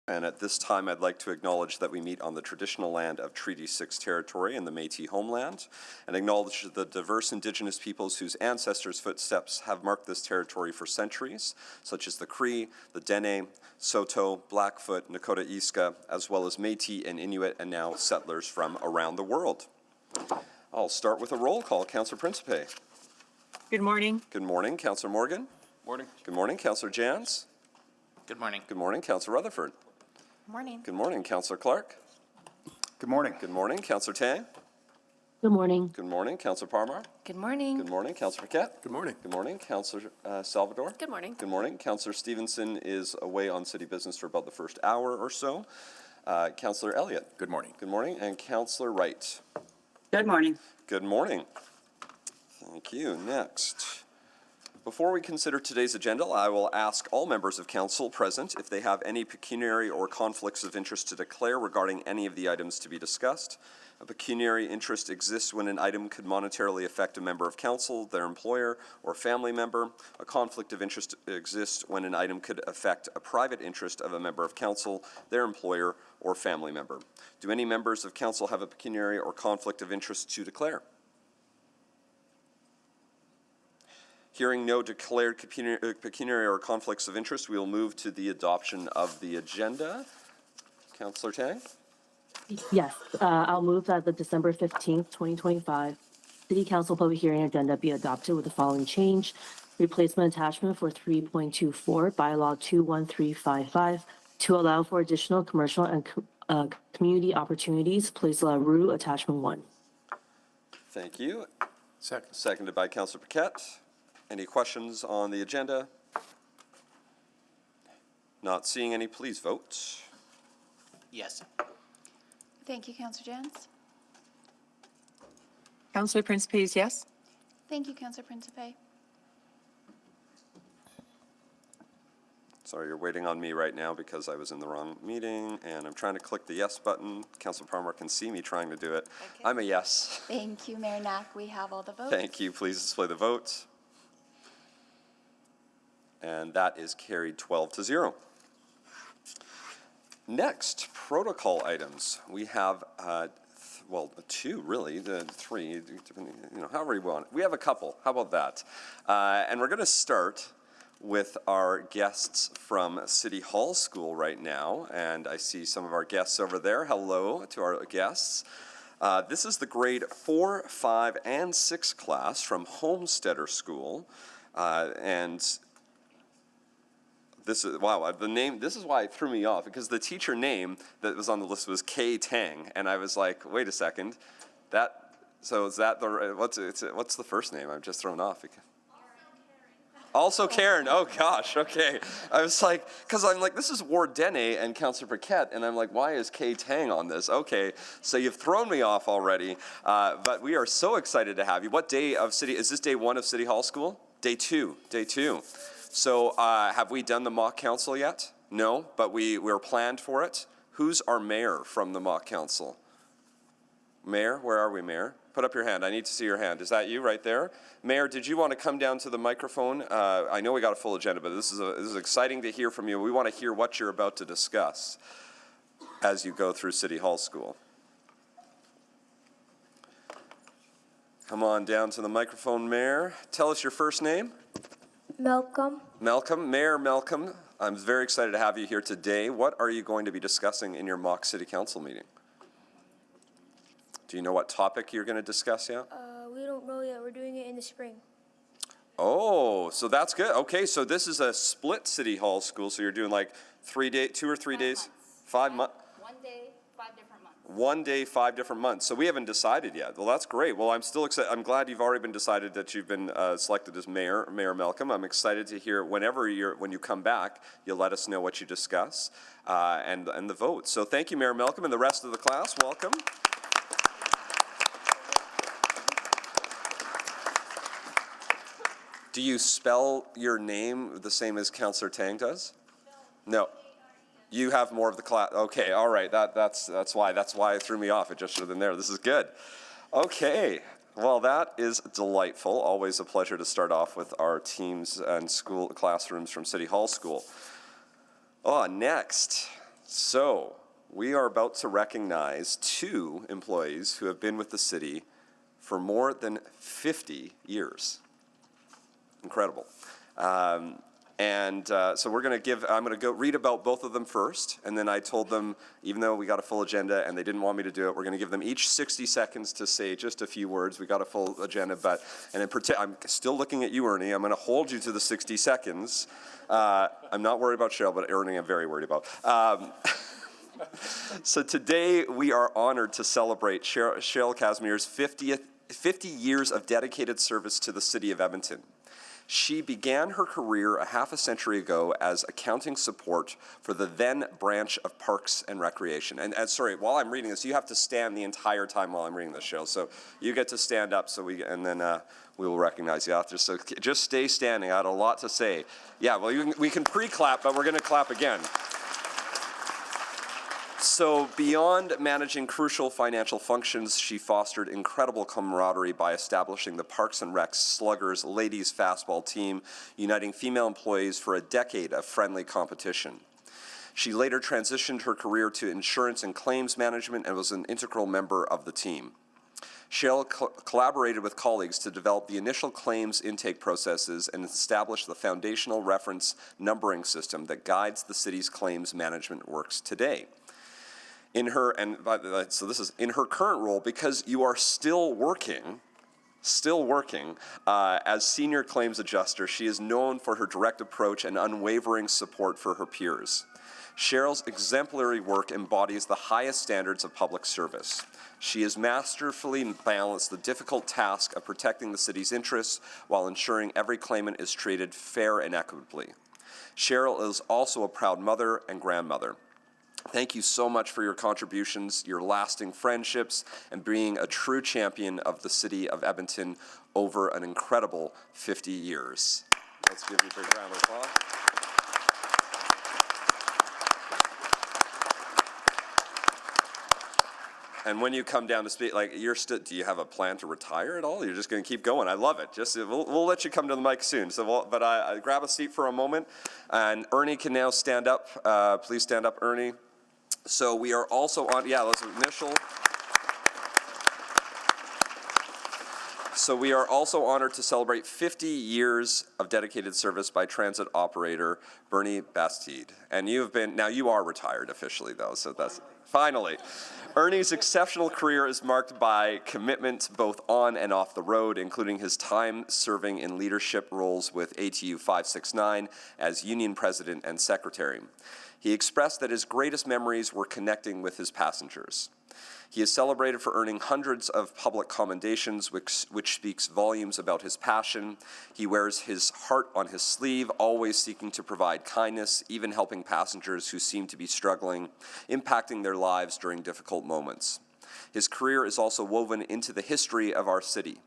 And at this time, I'd like to acknowledge that we meet on the traditional land of Treaty 6 territory in the Métis homeland, and acknowledge the diverse Indigenous peoples whose ancestors' footsteps have marked this territory for centuries, such as the Cree, the Dene, Saulteaux, Blackfoot, Nakota Iska, as well as Métis and Inuit, and now settlers from around the world. I'll start with a roll call. Councillor Principe. Good morning. Good morning. Councillor Morgan. Morning. Good morning. Councillor Jans. Good morning. Good morning. Councillor Rutherford. Morning. Good morning. Councillor Clark. Good morning. Good morning. Councillor Tang. Good morning. Good morning. Councillor Parmar. Good morning. Good morning. Councillor Paquette. Good morning. Good morning. Councillor Salvador. Good morning. Good morning. Councillor Stevenson is away on city business for about the first hour or so. Councillor Elliott. Good morning. Good morning. And Councillor Wright. Good morning. Good morning. Thank you. Next. Before we consider today's agenda, I will ask all members of council present if they have any pecuniary or conflicts of interest to declare regarding any of the items to be discussed. A pecuniary interest exists when an item could monetarily affect a member of council, their employer, or family member. A conflict of interest exists when an item could affect a private interest of a member of council, their employer, or family member. Do any members of council have a pecuniary or conflict of interest to declare? Hearing no declared pecuniary or conflicts of interest, we will move to the adoption of the agenda. Councillor Tang? Yes, I'll move that the December 15th, 2025 City Council public hearing agenda be adopted with the following change. Replacement attachment for 3.24 bylaw 21355 to allow for additional commercial and community opportunities. Place La Rue attachment 1. Thank you. Second. Seconded by Councillor Paquette. Any questions on the agenda? Not seeing any, please vote. Yes. Thank you, Councillor Jans. Councillor Principe is yes. Thank you, Councillor Principe. Sorry, you're waiting on me right now because I was in the wrong meeting and I'm trying to click the yes button. Councillor Palmer can see me trying to do it. Okay. I'm a yes. Thank you, Mayor Knack. We have all the votes. Thank you. Please display the votes. And that is carried 12-0. Next, protocol items. We have, well, two really, the three, you know, however you want. We have a couple. How about that? And we're going to start with our guests from City Hall School right now. And I see some of our guests over there. Hello to our guests. This is the grade 4, 5, and 6 class from Homesteader School. And this is, wow, the name, this is why it threw me off, because the teacher name that was on the list was Kay Tang, and I was like, wait a second, so is that the, what's the first name? I'm just thrown off. Also Karen, oh gosh, okay. I was like, because I'm like, this is Ward Dene and Councillor Paquette, and I'm like, why is Kay Tang on this? Okay, so you've thrown me off already, but we are so excited to have you. What day of City, is this day 1 of City Hall School? Day 2. So have we done the mock council yet? No, but we're planned for it. Who's our mayor from the mock council? Mayor, where are we, Mayor? Put up your hand. I need to see your hand. Is that you right there? Mayor, did you want to come down to the microphone? I know we got a full agenda, but this is exciting to hear from you. We want to hear what you're about to discuss as you go through City Hall School. Come on down to the microphone, Mayor. Tell us your first name. Malcolm. Malcolm, Mayor Malcolm, I'm very excited to have you here today. What are you going to be discussing in your mock city council meeting? Do you know what topic you're going to discuss yet? We don't know yet. We're doing it in the spring. Oh, so that's good. Okay, so this is a split City Hall School, so you're doing like 2 or 3 days? 5 months? 1 day, 5 different months. 1 day, 5 different months. So we haven't decided yet. Well, that's great. Well, I'm still excited. I'm glad you've already been decided that you've been selected as Mayor Malcolm. I'm excited to hear when you come back, you'll let us know what you discuss and the vote. So thank you, Mayor Malcolm, and the rest of the class. Welcome. Do you spell your name the same as Councillor Tang does? No. You have more of the class. Okay, all right. That's why it threw me off. It just should have been there. This is good. Okay. Well, that is delightful. Always a pleasure to start off with our teams and school classrooms from City Hall School. Oh, next. So we are about to recognize 2 employees who have been with the city for more than 50 years. Incredible. So we're going to I'm going to go read about both of them first, and then I told them, even though we got a full agenda and they didn't want me to do it, we're going to give them each 60 seconds to say just a few words. We got a full agenda, I'm still looking at you, Ernie. I'm going to hold you to the 60 seconds. I'm not worried about Cheryl, but Ernie I'm very worried about. So today we are honored to celebrate Cheryl Casimir's 50 years of dedicated service to the city of Edmonton. She began her career a half a century ago as accounting support for the then branch of Parks and Recreation. And sorry, while I'm reading this, you have to stand the entire time while I'm reading this, Cheryl. So you get to stand up, and then we will recognize you after. So just stay standing. I had a lot to say. Yeah, well, we can pre-clap, but we're going to clap again. So beyond managing crucial financial functions, she fostered incredible camaraderie by establishing the Parks and Rec's Sluggers ladies fastball team, uniting female employees for a decade of friendly competition. She later transitioned her career to insurance and claims management and was an integral member of the team. Cheryl collaborated with colleagues to develop the initial claims intake processes and establish the foundational reference numbering system that guides the city's claims management works today. In her current role, because you are still working as senior claims adjuster, she is known for her direct approach and unwavering support for her peers. Cheryl's exemplary work embodies the highest standards of public service. She has masterfully balanced the difficult task of protecting the city's interests while ensuring every claimant is treated fair and equitably. Cheryl is also a proud mother and grandmother. Thank you so much for your contributions, your lasting friendships, and being a true champion of the city of Edmonton over an incredible 50 years. Let's give you a big round of applause. And when you come down to speak, do you have a plan to retire at all? You're just going to keep going. I love it. We'll let you come to the mic soon. But I grab a seat for a moment, and Ernie can now stand up. Please stand up, Ernie. So we are also on, let's initial. So we are also honored to celebrate 50 years of dedicated service by transit operator Bernie Bastide. And you are retired officially though, so that's, finally. Ernie's exceptional career is marked by commitment both on and off the road, including his time serving in leadership roles with ATU 569 as union president and secretary. He expressed that his greatest memories were connecting with his passengers. He is celebrated for earning hundreds of public commendations, which speaks volumes about his passion. He wears his heart on his sleeve, always seeking to provide kindness, even helping passengers who seem to be struggling, impacting their lives during difficult moments. His career is also woven into the history of our city.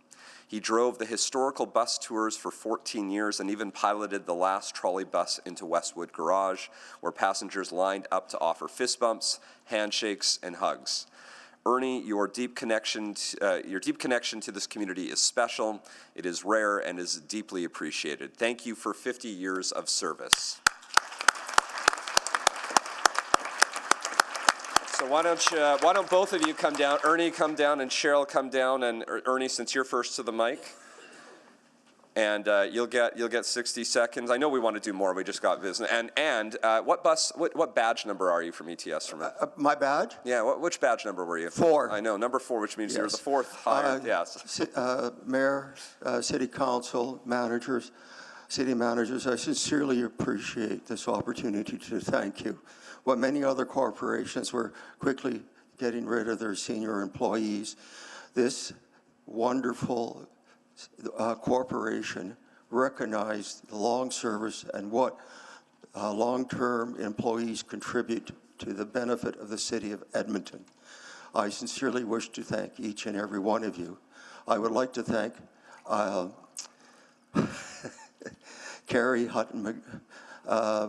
He drove the historical bus tours for 14 years and even piloted the last trolley bus into Westwood Garage, where passengers lined up to offer fist bumps, handshakes, and hugs. Ernie, your deep connection to this community is special. It is rare and is deeply appreciated. Thank you for 50 years of service. So why don't both of you come down? Ernie, come down, and Cheryl, come down. And Ernie, since you're first to the mic, and you'll get 60 seconds. I know we want to do more. We just got business. And what badge number are you from ETS? My badge? Yeah. Which badge number were you? 4. I know, number 4, which means you're the 4th hired. Yes. Mayor, City Council, managers, city managers, I sincerely appreciate this opportunity to thank you. What many other corporations were quickly getting rid of their senior employees, this wonderful corporation recognized the long service and what long-term employees contribute to the benefit of the city of Edmonton. I sincerely wish to thank each and every one of you. I would like to thank Carrie Hutton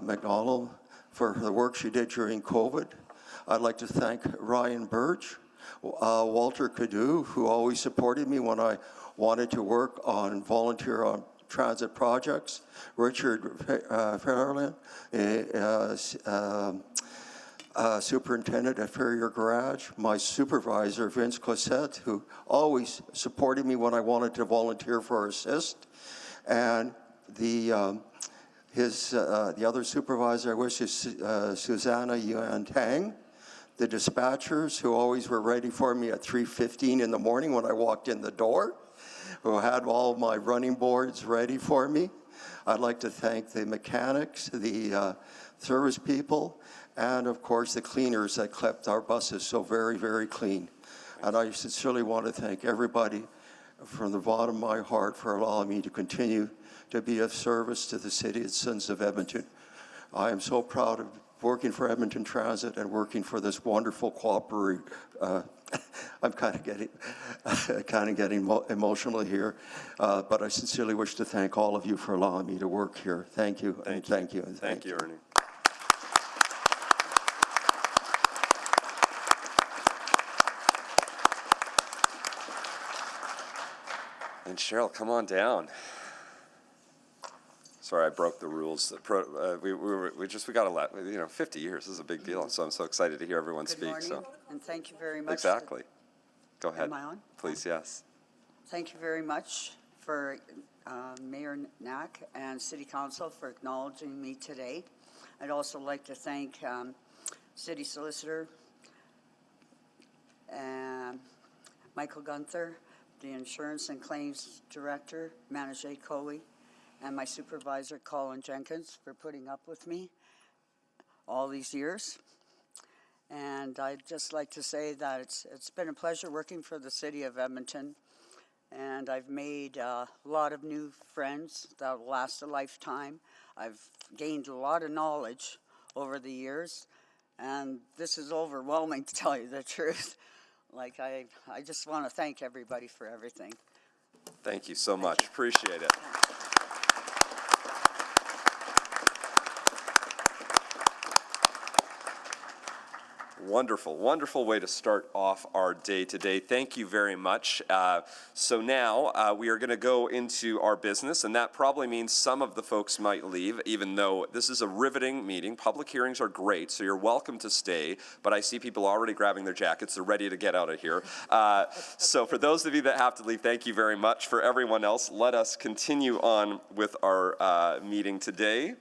McDonald for the work she did during COVID. I'd like to thank Ryan Birch, Walter Cadu, who always supported me when I wanted to volunteer on transit projects, Richard Fairland, superintendent at Ferrier Garage, my supervisor, Vince Cossette, who always supported me when I wanted to volunteer for assist, and the other supervisor I wish is Susanna Yuan Tang, the dispatchers who always were ready for me at 3:15 in the morning when I walked in the door, who had all my running boards ready for me. I'd like to thank the mechanics, the service people, and of course the cleaners that kept our buses so very, very clean. And I sincerely want to thank everybody from the bottom of my heart for allowing me to continue to be of service to the citizens of Edmonton. I am so proud of working for Edmonton Transit and working for this wonderful cooperative. I'm kind of getting emotional here, but I sincerely wish to thank all of you for allowing me to work here. Thank you, and thank you, and Thank you, Ernie. And Cheryl, come on down. Sorry, I broke the rules. We got to let, 50 years is a big deal. So I'm so excited to hear everyone Good speak. morning, So and thank you very much. exactly. Go ahead. Am I on? Please, yes. Thank you very much for Mayor Knack and City Council for acknowledging me today. I'd also like to thank City Solicitor Michael Gunther, the Insurance and Claims Director, Manajay Kohli, and my supervisor, Colin Jenkins, for putting up with me all these years. And I'd just like to say that it's been a pleasure working for the City of Edmonton, and I've made a lot of new friends that will last a lifetime. I've gained a lot of knowledge over the years, and this is overwhelming, to tell you the truth. Like, I just want to thank everybody for everything. Thank you so much. Appreciate it. Wonderful, wonderful way to start off our day today. Thank you very much. So now we are going to go into our business, and that probably means some of the folks might leave, even though this is a riveting meeting. Public hearings are great, so you're welcome to stay, but I see people already grabbing their jackets. They're ready to get out of here. So for those of you that have to leave, thank you very much. For everyone else, let us continue on with our meeting today,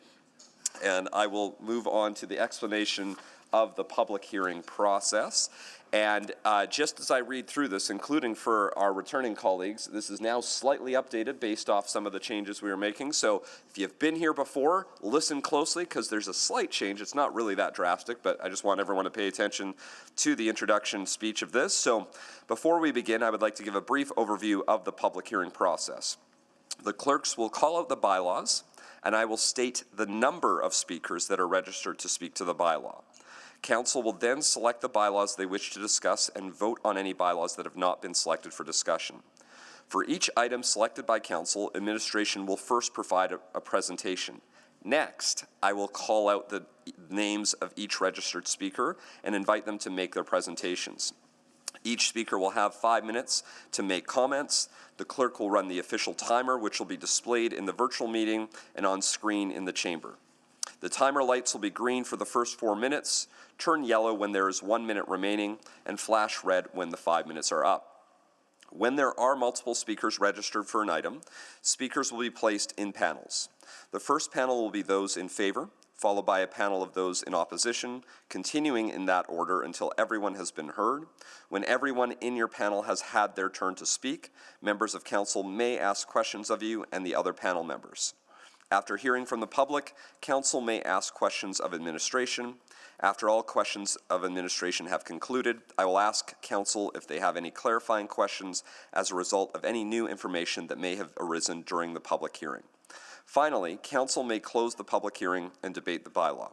and I will move on to the explanation of the public hearing process. And just as I read through this, including for our returning colleagues, this is now slightly updated based off some of the changes we are making. So if you've been here before, listen closely, because there's a slight change. It's not really that drastic, but I just want everyone to pay attention to the introduction speech of this. So before we begin, I would like to give a brief overview of the public hearing process. The clerks will call out the bylaws, and I will state the number of speakers that are registered to speak to the bylaw. Council will then select the bylaws they wish to discuss and vote on any bylaws that have not been selected for discussion. For each item selected by Council, administration will first provide a presentation. Next, I will call out the names of each registered speaker and invite them to make their presentations. Each speaker will have 5 minutes to make comments. The clerk will run the official timer, which will be displayed in the virtual meeting and on screen in the chamber. The timer lights will be green for the first 4 minutes, turn yellow when there is 1 minute remaining, and flash red when the 5 minutes are up. When there are multiple speakers registered for an item, speakers will be placed in panels. The first panel will be those in favor, followed by a panel of those in opposition, continuing in that order until everyone has been heard. When everyone in your panel has had their turn to speak, members of council may ask questions of you and the other panel members. After hearing from the public, council may ask questions of administration. After all questions of administration have concluded, I will ask council if they have any clarifying questions as a result of any new information that may have arisen during the public hearing. Finally, council may close the public hearing and debate the bylaw.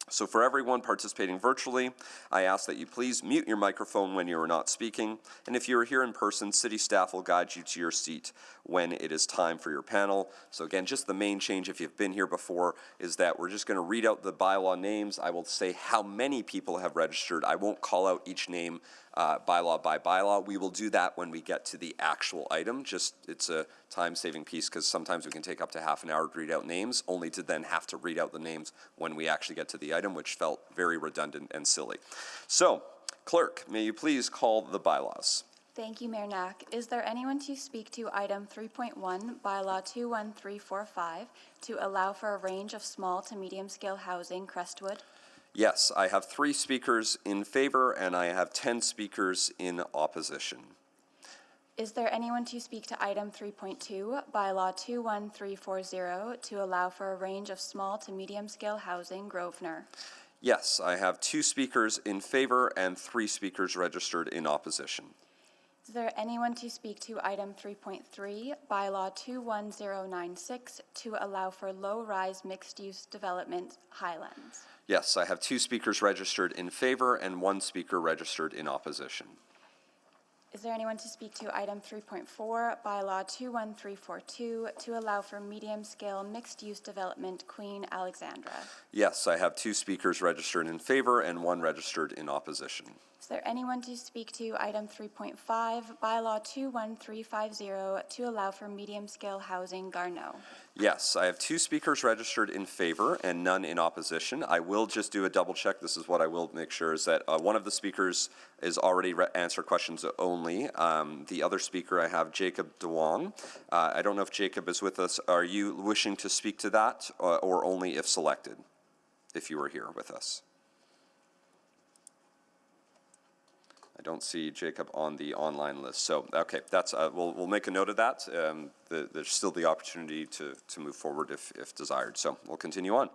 So for everyone participating virtually, I ask that you please mute your microphone when you are not speaking, and if you are here in person, city staff will guide you to your seat when it is time for your panel. So again, just the main change, if you've been here before, is that we're just going to read out the bylaw names. I will say how many people have registered. I won't call out each name bylaw by bylaw. We will do that when we get to the actual item. It's a time-saving piece because sometimes we can take up to half an hour to read out names, only to then have to read out the names when we actually get to the item, which felt very redundant and silly. So, clerk, may you please call the bylaws? Thank you, Mayor Knack. Is there anyone to speak to item 3.1, bylaw 21345, to allow for a range of small to medium-scale housing, Crestwood? Yes, I have 3 speakers in favor and I have 10 speakers in opposition. Is there anyone to speak to item 3.2, bylaw 21340, to allow for a range of small to medium-scale housing, Grosvenor? Yes, I have 2 speakers in favor and 3 speakers registered in opposition. Is there anyone to speak to item 3.3, bylaw 21096, to allow for low-rise mixed-use development, Highlands? Yes, I have 2 speakers registered in favor and 1 speaker registered in opposition. Is there anyone to speak to item 3.4, bylaw 21342, to allow for medium-scale mixed-use development, Queen Alexandra? Yes, I have 2 speakers registered in favor and 1 registered in opposition. Is there anyone to speak to item 3.5, bylaw 21350, to allow for medium-scale housing, Garneau? Yes, I have 2 speakers registered in favor and none in opposition. I will just do a double check. This is what I will make sure is that one of the speakers is already answered questions only. The other speaker, I have Jacob DeWong. I don't know if Jacob is with us. Are you wishing to speak to that or only if selected, if you were here with us? I don't see Jacob on the online list. So, okay, that's we'll make a note of that. There's still the opportunity to move forward if desired. So we'll continue on.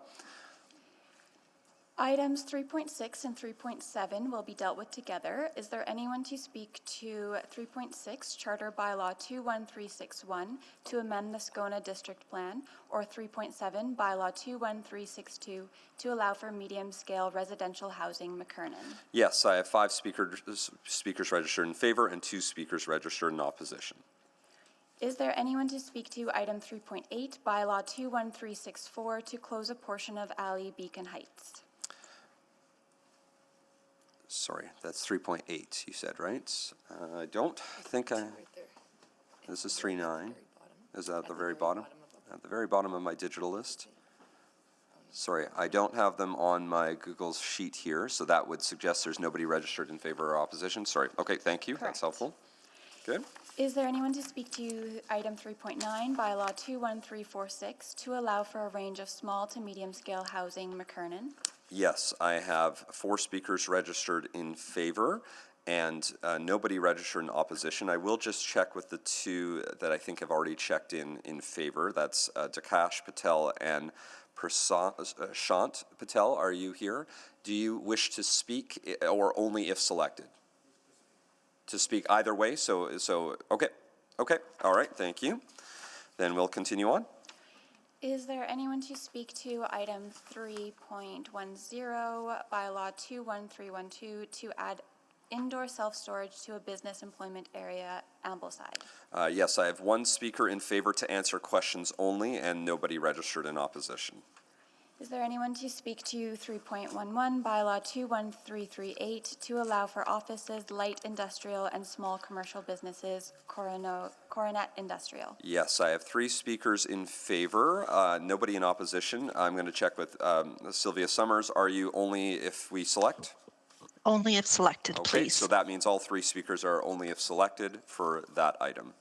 Items 3.6 and 3.7 will be dealt with together. Is there anyone to speak to 3.6, Charter Bylaw 21361, to amend the Scona District Plan, or 3.7, Bylaw 21362, to allow for medium-scale residential housing, McKernan? Yes, I have 5 speakers registered in favor and 2 speakers registered in opposition. Is there anyone to speak to item 3.8, Bylaw 21364, to close a portion of Alley Beacon Heights? Sorry, that's 3.8, you said, right? I don't think this is 3.9. Is that at the very bottom? At the very bottom of my digital list. Sorry, I don't have them on my Google sheet here, so that would suggest there's nobody registered in favor or opposition. Sorry. Okay, thank you. Correct. That's helpful. Good. Is there anyone to speak to item 3.9, bylaw 21346, to allow for a range of small to medium-scale housing, McKernan? Yes, I have 4 speakers registered in favor and nobody registered in opposition. I will just check with the 2 that I think have already checked in favor. That's Dakash Patel and Shant Patel. Are you here? Do you wish to speak or only if selected? To speak either way, so okay, all right, thank you. Then we'll continue on. Is there anyone to speak to item 3.10, bylaw 21312, to add indoor self-storage to a business employment area, Ambleside? Yes, I have 1 speaker in favor to answer questions only and nobody registered in opposition. Is there anyone to speak to 3.11, bylaw 21338, to allow for offices, light industrial, and small commercial businesses, Coronet Industrial? Yes, I have 3 speakers in favor, nobody in opposition. I'm going to check with Sylvia Summers. Are you only if we select? Only if selected, Okay, please. so that means all 3 speakers are only if selected for that item.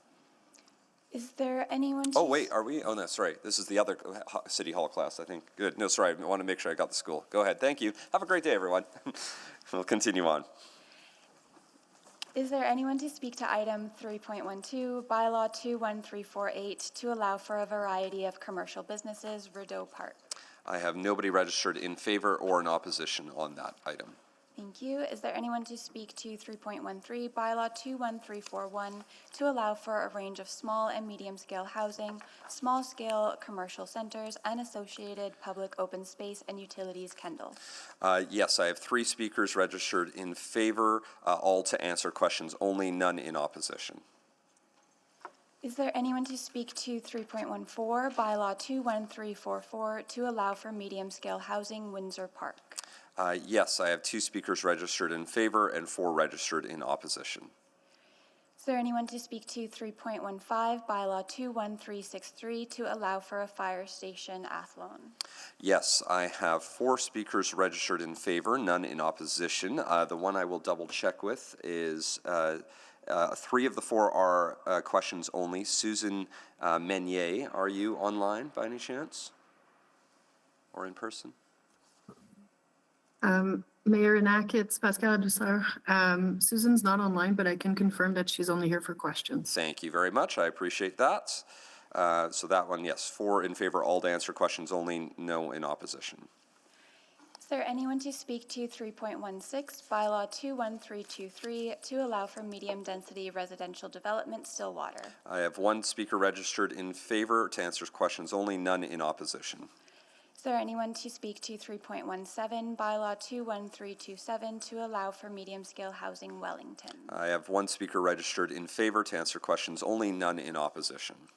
Is there anyone to... Oh, wait, are we? Oh, no, sorry. This is the other City Hall class, I think. Good. No, sorry, I want to make sure I got the school. Go ahead. Thank you. Have a great day, everyone. We'll continue on. Is there anyone to speak to item 3.12, bylaw 21348, to allow for a variety of commercial businesses, Rideau Park? I have nobody registered in favor or in opposition on that item. Thank you. Is there anyone to speak to 3.13, bylaw 21341, to allow for a range of small and medium-scale housing, small-scale commercial centers, and associated public open space and utilities, Kendall? Yes, I have 3 speakers registered in favor, all to answer questions only, none in opposition. Is there anyone to speak to 3.14, bylaw 21344, to allow for medium-scale housing, Windsor Park? Yes, I have 2 speakers registered in favor and 4 registered in opposition. Is there anyone to speak to 3.15, bylaw 21363, to allow for a fire station Athlone? Yes, I have 4 speakers registered in favor, none in opposition. The one I will double check with is 3 of the 4 are questions only. Susan Meunier, are you online by any chance? Or in person? Mayor Enack, it's Pascal Dussard. Susan's not online, but I can confirm that she's only here for questions. Thank you very much. I appreciate that. So that one, yes, 4 in favor, all to answer questions only, no in opposition. Is there anyone to speak to 3.16, bylaw 21323, to allow for medium-density residential development Stillwater? I have 1 speaker registered in favor to answer questions only, none in opposition. Is there anyone to speak to 3.17, bylaw 21327, to allow for medium-scale housing Wellington? I have 1 speaker registered in favor to answer questions only, none in opposition.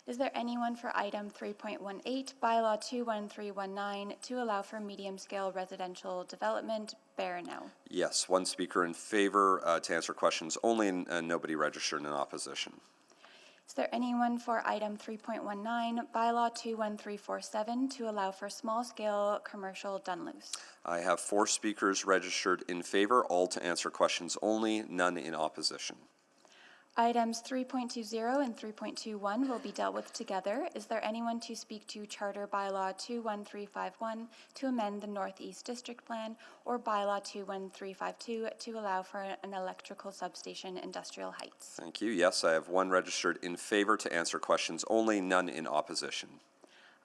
Is there anyone for item 3.18, bylaw 21319, to allow for medium-scale residential development Baranow? Yes, 1 speaker in favor to answer questions only, and nobody registered in opposition. Is there anyone for item 3.19, bylaw 21347, to allow for small-scale commercial Dunluce? I have 4 speakers registered in favor, all to answer questions only, none in opposition. Items 3.20 and 3.21 will be dealt with together. Is there anyone to speak to Charter Bylaw 21351 to amend the Northeast District Plan, or Bylaw 21352 to allow for an electrical substation Industrial Heights? Thank you. Yes, I have 1 registered in favor to answer questions only, none in opposition.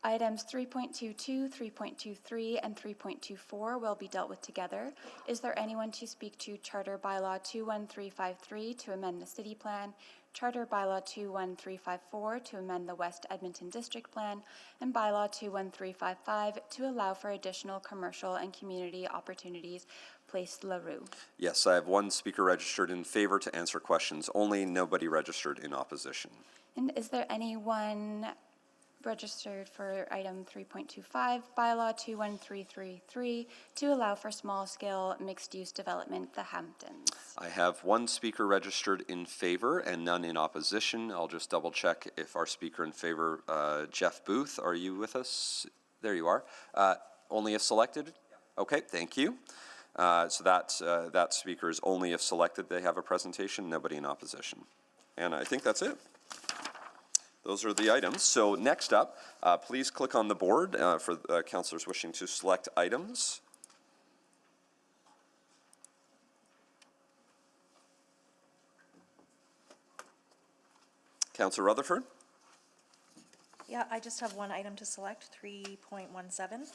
Items 3.22, 3.23, and 3.24 will be dealt with together. Is there anyone to speak to Charter Bylaw 21353 to amend the City Plan, Charter Bylaw 21354 to amend the West Edmonton District Plan, and Bylaw 21355 to allow for additional commercial and community opportunities, Place LaRue? Yes, I have 1 speaker registered in favor to answer questions only, nobody registered in opposition. And is there anyone registered for item 3.25, bylaw 21333, to allow for small-scale mixed-use development, the Hamptons? I have 1 speaker registered in favor and none in opposition. I'll just double check if our speaker in favor, Jeff Booth, are you with us? There you are. Only if selected? Okay, thank you. So that speaker is only if selected. They have a presentation, nobody in opposition. And I think that's it. Those are the items. So next up, please click on the board for councillors wishing to select items. Councillor Rutherford? Yeah, I just have 1 item to select, 3.17.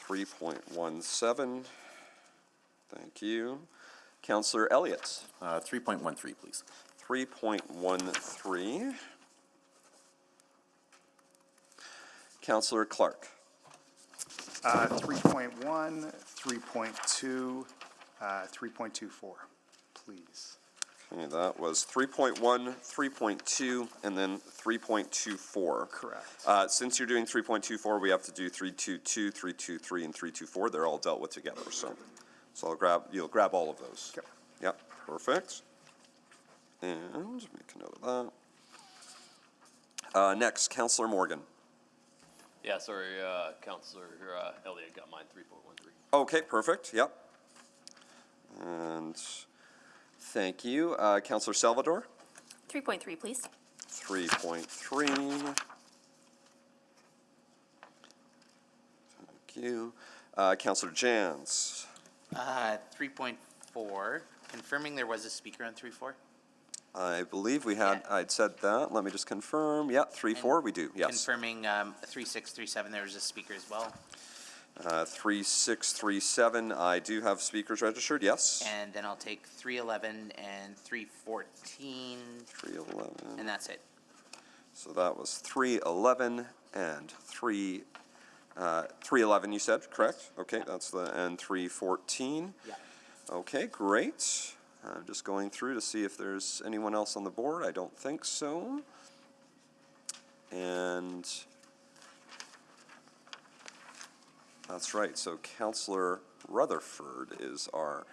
3.17. Thank you. Councillor Elliott? 3.13, please. 3.13. Councillor Clark? 3.1, 3.2, 3.24, please. Okay, that was 3.1, 3.2, and then 3.24. Correct. Since you're doing 3.24, we have to do 3.22, 3.23, and 3.24. They're all dealt with together, so you'll grab all of those. Okay. Yep, perfect. And make a note of that. Next, Councillor Morgan. Yeah, sorry, Councillor Elliott got mine, 3.13. Okay, perfect, yep. And thank you. Councillor Salvador? 3.3, please. 3.3. Thank you. Councillor Jans? 3.4, confirming there was a speaker on 3.4? I believe we had, Yeah. I'd said that. Let me just confirm. Yeah, 3.4, we do, yes. Confirming 3.637, there was a speaker as well. 3.637, I do have speakers registered, yes. And then I'll take 3.11 and 3.14, 3.11. and that's it. So that was 3.11 and 3.11 you said, correct? Okay, that's and 3.14. Yeah. Okay, great. I'm just going through to see if there's anyone else on the board. I don't think so. And that's right. So Councillor Rutherford is our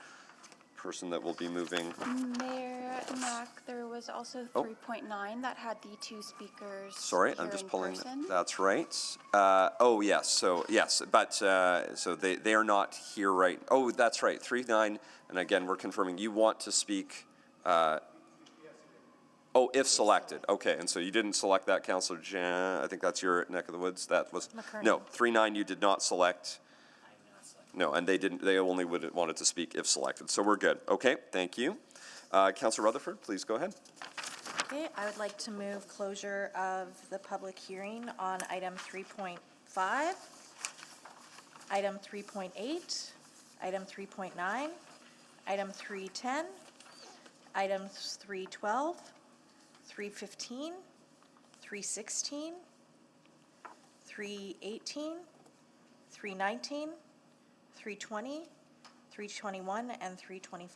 person that will be moving. Mayor Mac, there was also Oh. 3.9 that had the two speakers Sorry, I'm here just in pulling. person. That's right. Oh, yes. So, yes, but so they are not here right. Oh, that's right. 3-9. And again, we're confirming you want to speak. Oh, if selected. Okay. And so you didn't select that, Councillor Jan. I think that's your neck of the woods. That was McKernan. no 3-9. You did not select. No, and they didn't. They only wanted to speak if selected. So we're good. Okay. Thank you. Councillor Rutherford, please go ahead. Okay, I would like to move closure of the public hearing on item 3.5, item 3.8, item 3.9, item 3.10, items 3.12, 3.15, 3.16, 3.18, 3.19, 3.20, 3.21, and 3.25.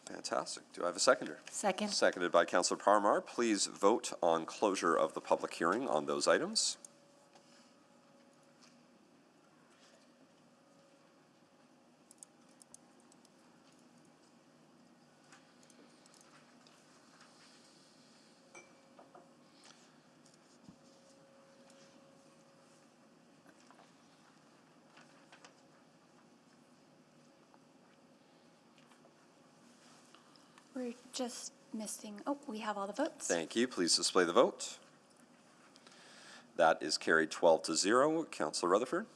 Fantastic. Do I have a seconder? Second. Seconded by Councillor Parmar. Please vote on closure of the public hearing on those items. We're just missing, oh, we have all the votes. Thank you. Please display the vote. That is carried 12-0. Councillor Rutherford.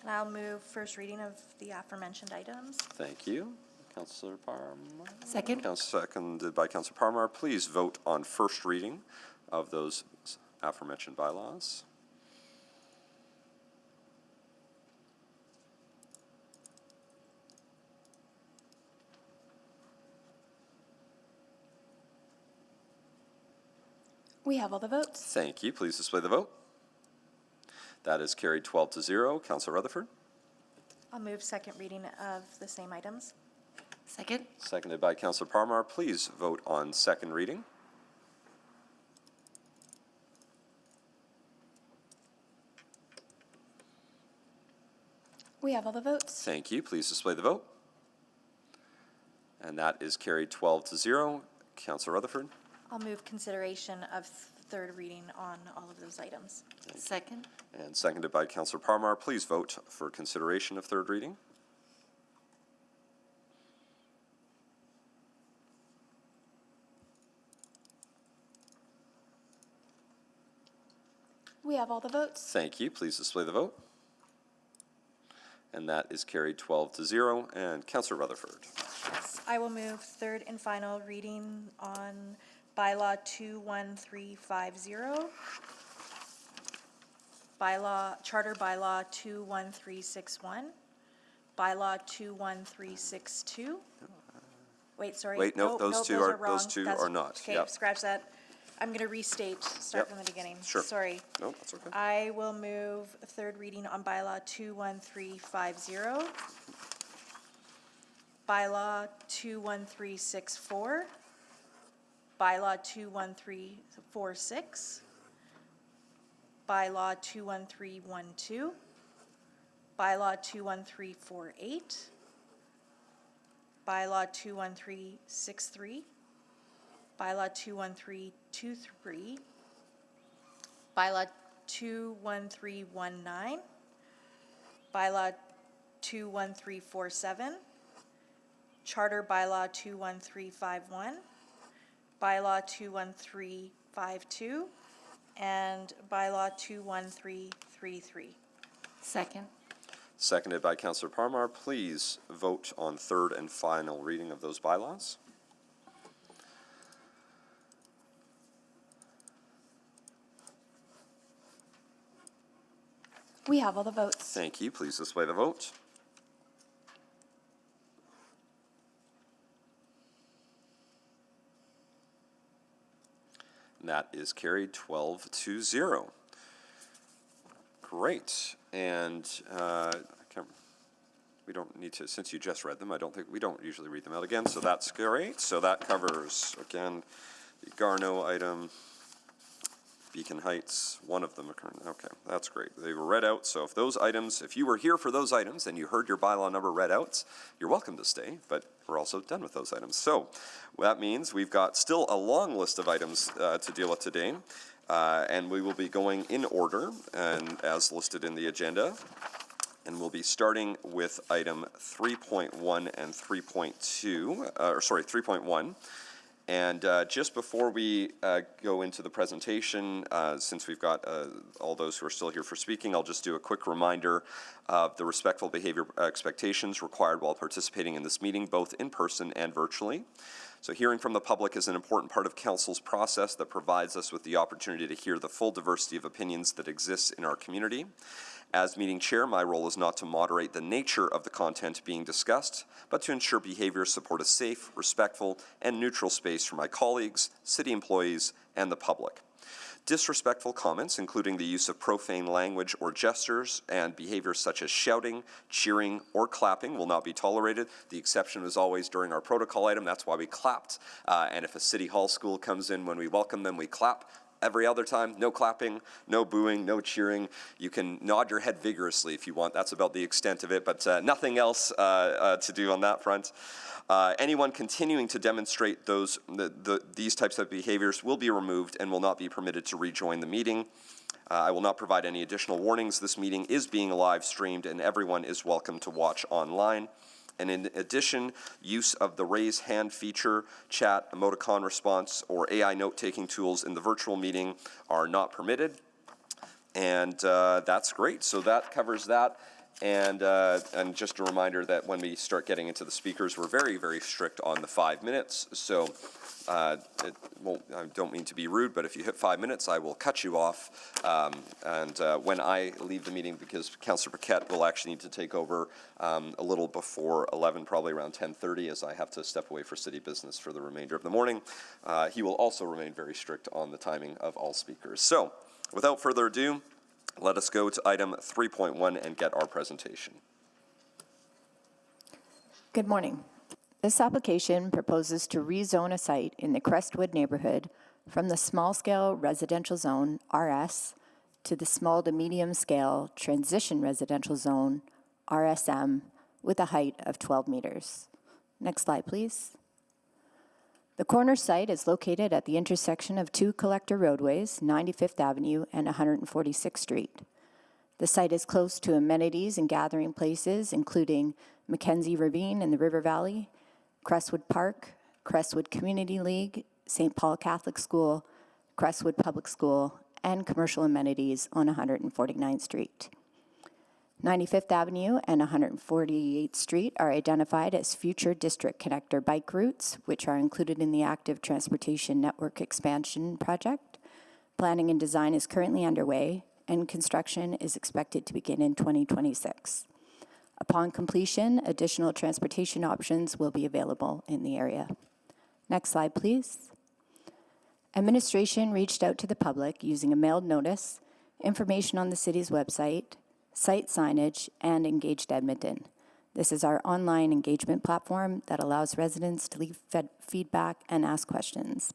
And I'll move first reading of the aforementioned items. Thank you. Councillor Parmar. Second. Seconded by Councillor Parmar. Please vote on first reading of those aforementioned bylaws. We have all the votes. Thank you. Please display the vote. That is carried 12-0. Councillor Rutherford. I'll move second reading of the same items. Second. Seconded by Councillor Parmar. Please vote on second reading. We have all the votes. Thank you. Please display the vote. And that is carried 12-0. Councillor Rutherford. I'll move consideration of third reading on all of those items. Second. And seconded by Councillor Parmar. Please vote for consideration of third reading. We have all the votes. Thank you. Please display the vote. And that is carried 12-0. And Councillor Rutherford. I will move third and final reading on bylaw 21350, charter bylaw 21361, bylaw 21362. Wait, sorry. Wait, no, those two those are- wrong. those two That's- are not. Okay, Yep. scratch that. I'm going to restate, start Yep. from the beginning. Sure. Sorry. No, that's okay. I will move third reading on bylaw 21350, bylaw 21364, bylaw 21346, bylaw 21312, bylaw 21348, bylaw 21363, bylaw 21323, bylaw 21319, bylaw 21347, charter bylaw 21351, bylaw 21352, and bylaw 21333. Second. Seconded by Councillor Parmar. Please vote on third and final reading of those bylaws. We have all the votes. Thank you. Please display the vote. And that is carried 12-0. Great. And we don't need to, since you just read them, we don't usually read them out again, so that's great. So that covers, again, the Garneau item, Beacon Heights, one of them occurred. Okay, that's great. They were read out, so if you were here for those items and you heard your bylaw number read out, you're welcome to stay, but we're also done with those items. So that means we've got still a long list of items to deal with today, and we will be going in order and as listed in the agenda. And we'll be starting with item 3.1 and 3.2, 3.1. And just before we go into the presentation, since we've got all those who are still here for speaking, I'll just do a quick reminder of the respectful behavior expectations required while participating in this meeting, both in person and virtually. So hearing from the public is an important part of Council's process that provides us with the opportunity to hear the full diversity of opinions that exists in our community. As meeting chair, my role is not to moderate the nature of the content being discussed, but to ensure behaviors support a safe, respectful, and neutral space for my colleagues, city employees, and the public. Disrespectful comments, including the use of profane language or gestures and behaviors such as shouting, cheering, or clapping will not be tolerated. The exception is always during our protocol item. That's why we clapped. And if a City Hall school comes in when we welcome them, we clap. Every other time, no clapping, no booing, no cheering. You can nod your head vigorously if you want. That's about the extent of it, but nothing else to do on that front. Anyone continuing to demonstrate these types of behaviors will be removed and will not be permitted to rejoin the meeting. I will not provide any additional warnings. This meeting is being live streamed and everyone is welcome to watch online. And in addition, use of the raise hand feature, chat, emoticon response, or AI note-taking tools in the virtual meeting are not permitted. And that's great. So that covers that. And just a reminder that when we start getting into the speakers, we're very, very strict on the 5 minutes. So I don't mean to be rude, but if you hit 5 minutes, I will cut you off. When I leave the meeting, because Councillor Paquette will actually need to take over a little before 11, probably around 10:30, as I have to step away for city business for the remainder of the morning. He will also remain very strict on the timing of all speakers. So without further ado, let us go to item 3.1 and get our presentation. Good morning. This application proposes to rezone a site in the Crestwood neighborhood from the small-scale residential zone, RS, to the small to medium-scale transition residential zone, RSM, with a height of 12 meters. Next slide, please. The corner site is located at the intersection of two collector roadways, 95th Avenue and 146th Street. The site is close to amenities and gathering places, including Mackenzie Ravine in the River Valley, Crestwood Park, Crestwood Community League, St. Paul Catholic School, Crestwood Public School, and commercial amenities on 149th Street. 95th Avenue and 148th Street are identified as future district connector bike routes, which are included in the active transportation network expansion project. Planning and design is currently underway, and construction is expected to begin in 2026. Upon completion, additional transportation options will be available in the area. Next slide, please. Administration reached out to the public using a mailed notice, information on the city's website, site signage, and Engaged Edmonton. This is our online engagement platform that allows residents to leave feedback and ask questions.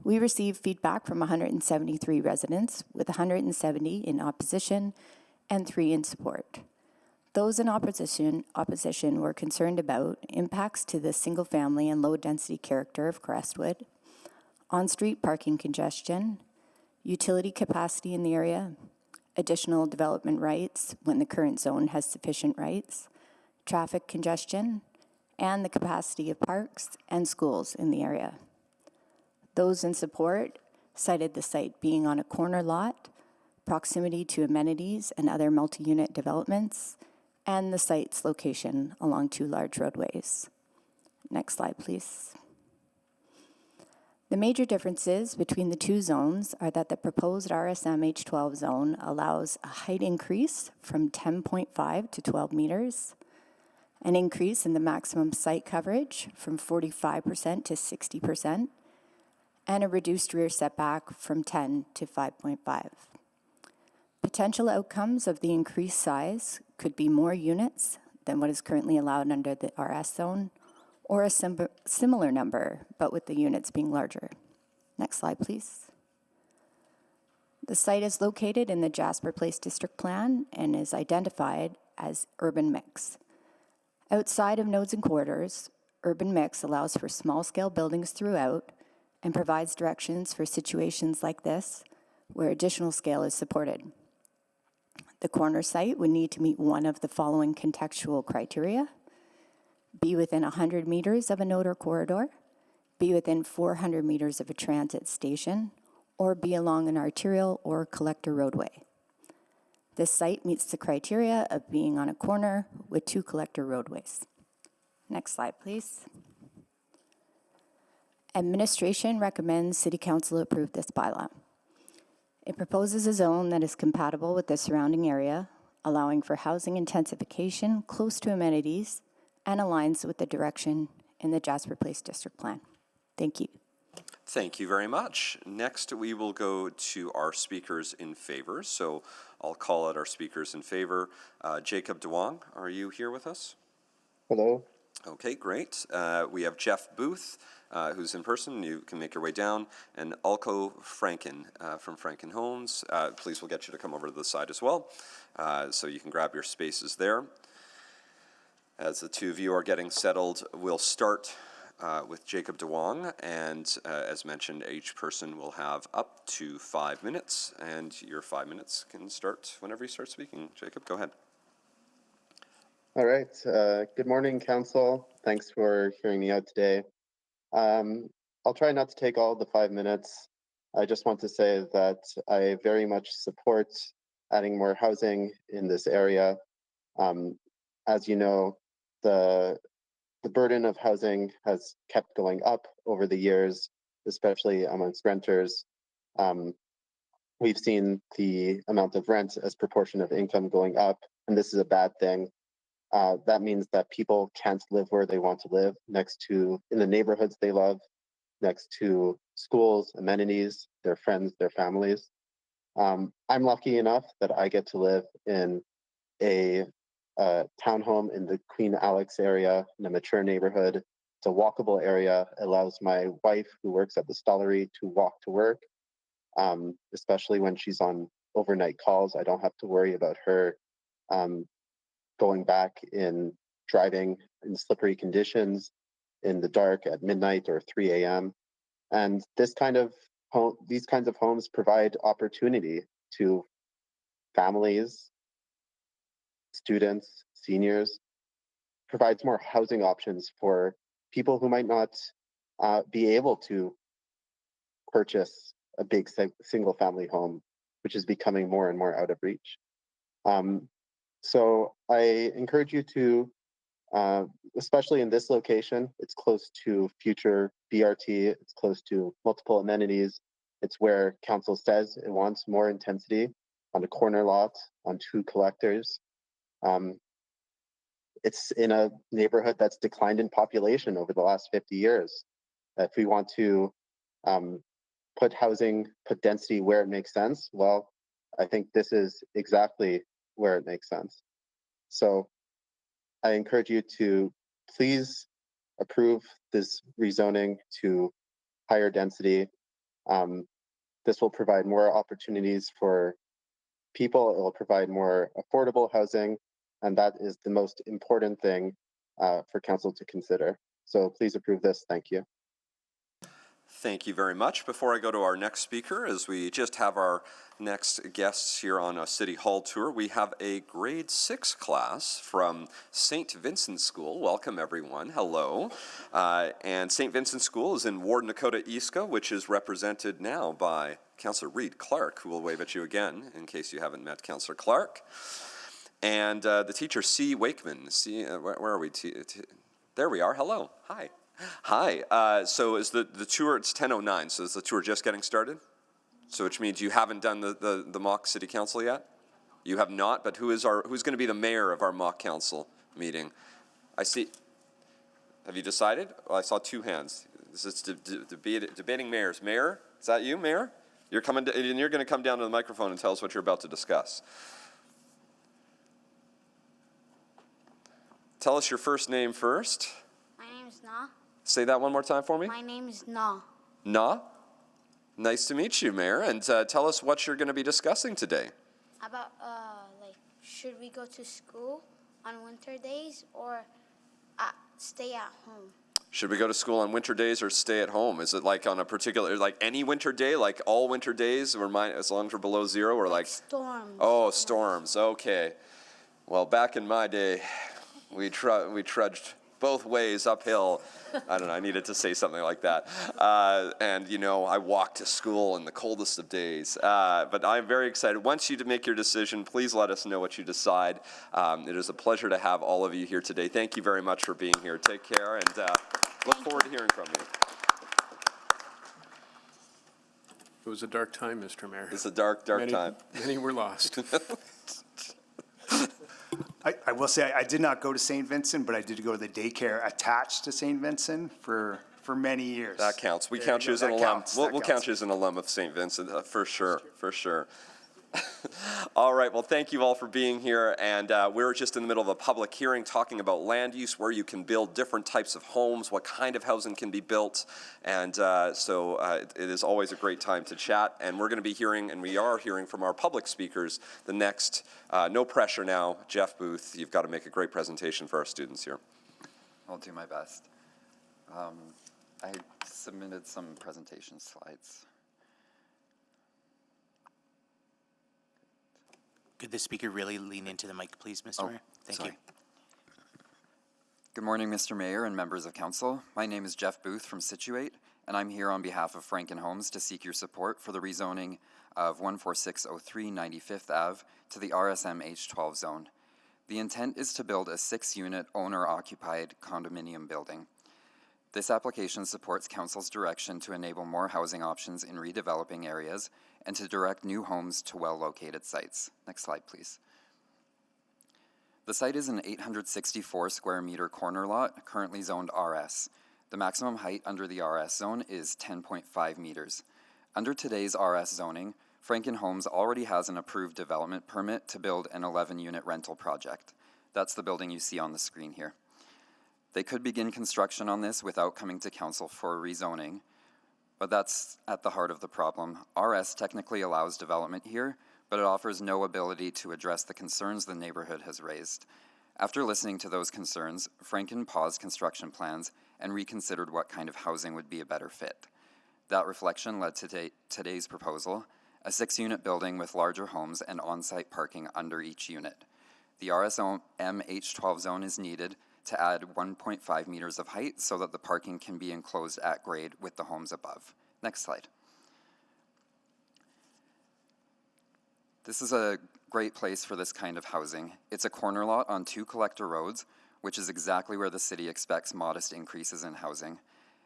We received feedback from 173 residents, with 170 in opposition and 3 in support. Those in opposition were concerned about impacts to the single-family and low-density character of Crestwood, on-street parking congestion, utility capacity in the area, additional development rights when the current zone has sufficient rights, traffic congestion, and the capacity of parks and schools in the area. Those in support cited the site being on a corner lot, proximity to amenities and other multi-unit developments, and the site's location along 2 large roadways. Next slide, please. The major differences between the 2 zones are that the proposed RSM H12 zone allows a height increase from 10.5 to 12 meters, an increase in the maximum site coverage from 45% to 60%, and a reduced rear setback from 10 to 5.5. Potential outcomes of the increased size could be more units than what is currently allowed under the RS zone, or a similar number, but with the units being larger. Next slide, please. The site is located in the Jasper Place District Plan and is identified as urban mix. Outside of nodes and corridors, urban mix allows for small-scale buildings throughout and provides directions for situations like this where additional scale is supported. The corner site would need to meet one of the following contextual criteria: be within 100 meters of a node or corridor, be within 400 meters of a transit station, or be along an arterial or collector roadway. This site meets the criteria of being on a corner with 2 collector roadways. Next slide, please. Administration recommends City Council approve this bylaw. It proposes a zone that is compatible with the surrounding area, allowing for housing intensification close to amenities, and aligns with the direction in the Jasper Place District Plan. Thank you. Thank you very much. Next, we will go to our speakers in favor. So I'll call out our speakers in favor. Jacob DeWong, are you here with us? Hello. Okay, great. We have Jeff Booth, who's in person. You can make your way down. And Alco Franken from Franken Homes. Please, we'll get you to come over to the side as well, so you can grab your spaces there. As the two of you are getting settled, we'll start with Jacob DeWong, and as mentioned, each person will have up to 5 minutes, and your 5 minutes can start whenever you start speaking. Jacob, go ahead. All right. Good morning, Council. Thanks for hearing me out today. I'll try not to take all the 5 minutes. I just want to say that I very much support adding more housing in this area. As you know, the burden of housing has kept going up over the years, especially amongst renters. We've seen the amount of rent as proportion of income going up, and this is a bad thing. That means that people can't live where they want to live, in the neighborhoods they love, next to schools, amenities, their friends, their families. I'm lucky enough that I get to live in a townhome in the Queen Alex area, in a mature neighborhood. It's a walkable area. It allows my wife, who works at the Stollery, to walk to work, especially when she's on overnight calls. I don't have to worry about her going back in driving in slippery conditions in the dark at midnight or 3 a.m. And these kinds of homes provide opportunity to families, students, seniors, provides more housing options for people who might not be able to purchase a big single family home, which is becoming more and more out of reach. So I encourage you to, especially in this location, it's close to future BRT, it's close to multiple amenities. It's where council says it wants more intensity on a corner lot, on 2 collectors. It's in a neighborhood that's declined in population over the last 50 years. If we want to put density where it makes sense, well, I think this is exactly where it makes sense. So I encourage you to please approve this rezoning to higher density. This will provide more opportunities for people. It will provide more affordable housing, and that is the most important thing for council to consider. So please approve this. Thank you. Thank you very much. Before I go to our next speaker, as we just have our next guests here on a City Hall tour, we have a grade 6 class from St. Vincent School. Welcome, everyone. Hello. And St. Vincent School is in Ward Nakota-Eska, which is represented now by Councillor Reed Clark, who will wave at you again in case you haven't met Councillor Clark. And the teacher, C. Wakeman. Where are we? There we are. Hello. Hi. Hi. So is the tour, it's 10:09, so is the tour just getting started? So which means you haven't done the mock city council yet? You have not, but who's going to be the mayor of our mock council meeting? I see. Have you decided? Well, I saw 2 hands. This is debating mayors. Mayor, is that you, Mayor? You're going to come down to the microphone and tell us what you're about to discuss. Tell us your first name first. My name's Na. Say that one more time for me. My name's Na. Na? Nice to meet you, Mayor, and tell us what you're going to be discussing today. About, like, should we go to school on winter days or stay at home? Should we go to school on winter days or stay at home? Is it like on a particular, like any winter day, like all winter days, or as long as we're below zero, or like? Storms. Oh, storms, okay. Well, back in my day, we trudged both ways uphill. I don't know, I needed to say something like that. And, you know, I walked to school in the coldest of days. But I'm very excited. Once you make your decision, please let us know what you decide. It is a pleasure to have all of you here today. Thank you very much for being here. Take care, and look forward to hearing from you. It was a dark time, Mr. Mayor. It's a dark time. Many were lost. I will say, I did not go to St. Vincent, but I did go to the daycare attached to St. Vincent for many years. That counts. We There count you you go. as an That alum. counts. We'll That count counts. you as an alum of St. Vincent, for sure, for sure. All right, well, thank you all for being here, and we're just in the middle of a public hearing talking about land use, where you can build different types of homes, what kind of housing can be built, and so it is always a great time to chat, and we're going to be hearing, and we are hearing from our public speakers, the next, no pressure now, Jeff Booth, you've got to make a great presentation for our students here. I'll do my best. I submitted some presentation slides. Could the speaker really lean into the mic, please, Mr. Mayor? Thank you. Good morning, Mr. Mayor and members of council. My name is Jeff Booth from Situate, and I'm here on behalf of Franken Homes to seek your support for the rezoning of 14603 95th Ave to the RSM H12 zone. The intent is to build a 6-unit owner-occupied condominium building. This application supports council's direction to enable more housing options in redeveloping areas and to direct new homes to well-located sites. Next slide, please. The site is an 864 square meter corner lot, currently zoned RS. The maximum height under the RS zone is 10.5 meters. Under today's RS zoning, Franken Homes already has an approved development permit to build an 11-unit rental project. That's the building you see on the screen here. They could begin construction on this without coming to council for rezoning, but that's at the heart of the problem. RS technically allows development here, but it offers no ability to address the concerns the neighborhood has raised. After listening to those concerns, Franken paused construction plans and reconsidered what kind of housing would be a better fit. That reflection led to today's proposal, a 6-unit building with larger homes and on-site parking under each unit. The RSM H12 zone is needed to add 1.5 meters of height so that the parking can be enclosed at grade with the homes above. Next slide. This is a great place for this kind of housing. It's a corner lot on 2 collector roads, which is exactly where the city expects modest increases in housing.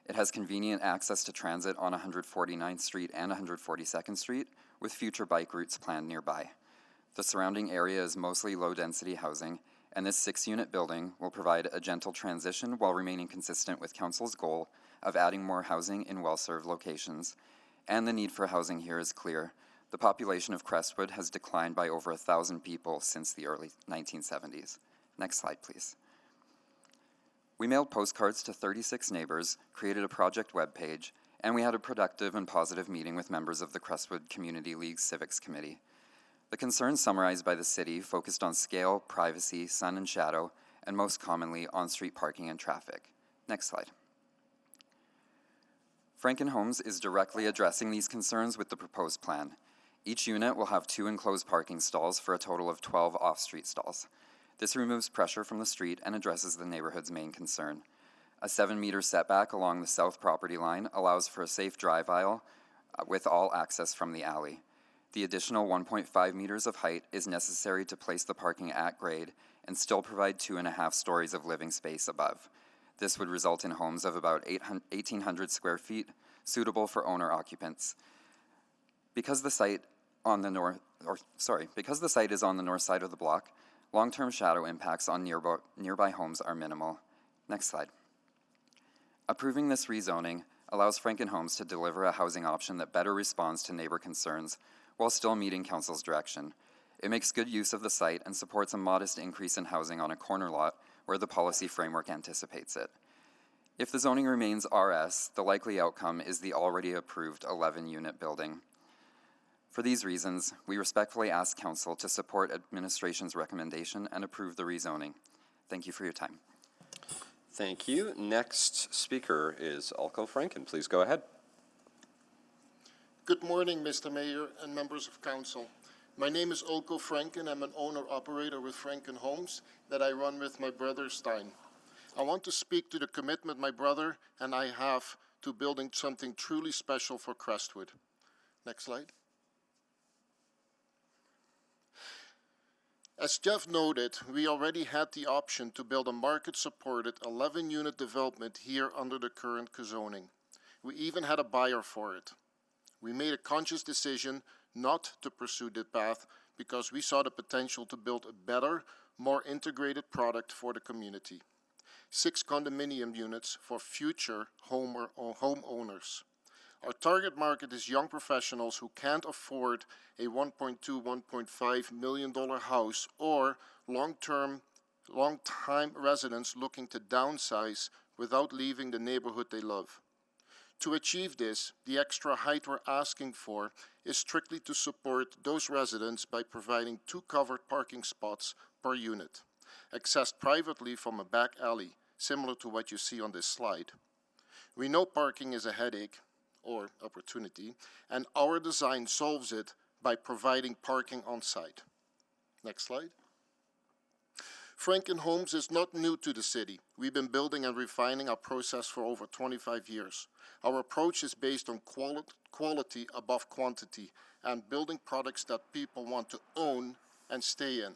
It has convenient access to transit on 149th Street and 142nd Street, with future bike routes planned nearby. The surrounding area is mostly low-density housing, and this 6-unit building will provide a gentle transition while remaining consistent with council's goal of adding more housing in well-served locations. And the need for housing here is clear. The population of Crestwood has declined by over 1,000 people since the early 1970s. Next slide, please. We mailed postcards to 36 neighbors, created a project webpage, and we had a productive and positive meeting with members of the Crestwood Community League Civics Committee. The concerns summarized by the city focused on scale, privacy, sun and shadow, and most commonly on-street parking and traffic. Next slide. Franken Homes is directly addressing these concerns with the proposed plan. Each unit will have 2 enclosed parking stalls for a total of 12 off-street stalls. This removes pressure from the street and addresses the neighborhood's main concern. A 7-meter setback along the south property line allows for a safe drive aisle with all access from the alley. The additional 1.5 meters of height is necessary to place the parking at grade and still provide 2.5 stories of living space above. This would result in homes of about 1,800 square feet, suitable for owner occupants. Because the site is on the north side of the block, long-term shadow impacts on nearby homes are minimal. Next slide. Approving this rezoning allows Franken Homes to deliver a housing option that better responds to neighbor concerns while still meeting council's direction. It makes good use of the site and supports a modest increase in housing on a corner lot where the policy framework anticipates it. If the zoning remains RS, the likely outcome is the already approved 11-unit building. For these reasons, we respectfully ask Council to support administration's recommendation and approve the rezoning. Thank you for your time. Thank you. Next speaker is Alco Franken. Please go ahead. Good morning, Mr. Mayor and members of council. My name is Olko Franken. I'm an owner-operator with Franken Homes that I run with my brother Stein. I want to speak to the commitment my brother and I have to building something truly special for Crestwood. Next slide. As Jeff noted, we already had the option to build a market-supported 11-unit development here under the current zoning. We even had a buyer for it. We made a conscious decision not to pursue that path because we saw the potential to build a better, more integrated product for the community. 6 condominium units for future homeowners. Our target market is young professionals who can't afford a $1.2, $1.5 million house or long-time residents looking to downsize without leaving the neighborhood they love. To achieve this, the extra height we're asking for is strictly to support those residents by providing 2 covered parking spots per unit, accessed privately from a back alley, similar to what you see on this slide. We know parking is a headache or opportunity, and our design solves it by providing parking on site. Next slide. Franken Homes is not new to the city. We've been building and refining our process for over 25 years. Our approach is based on quality above quantity and building products that people want to own and stay in.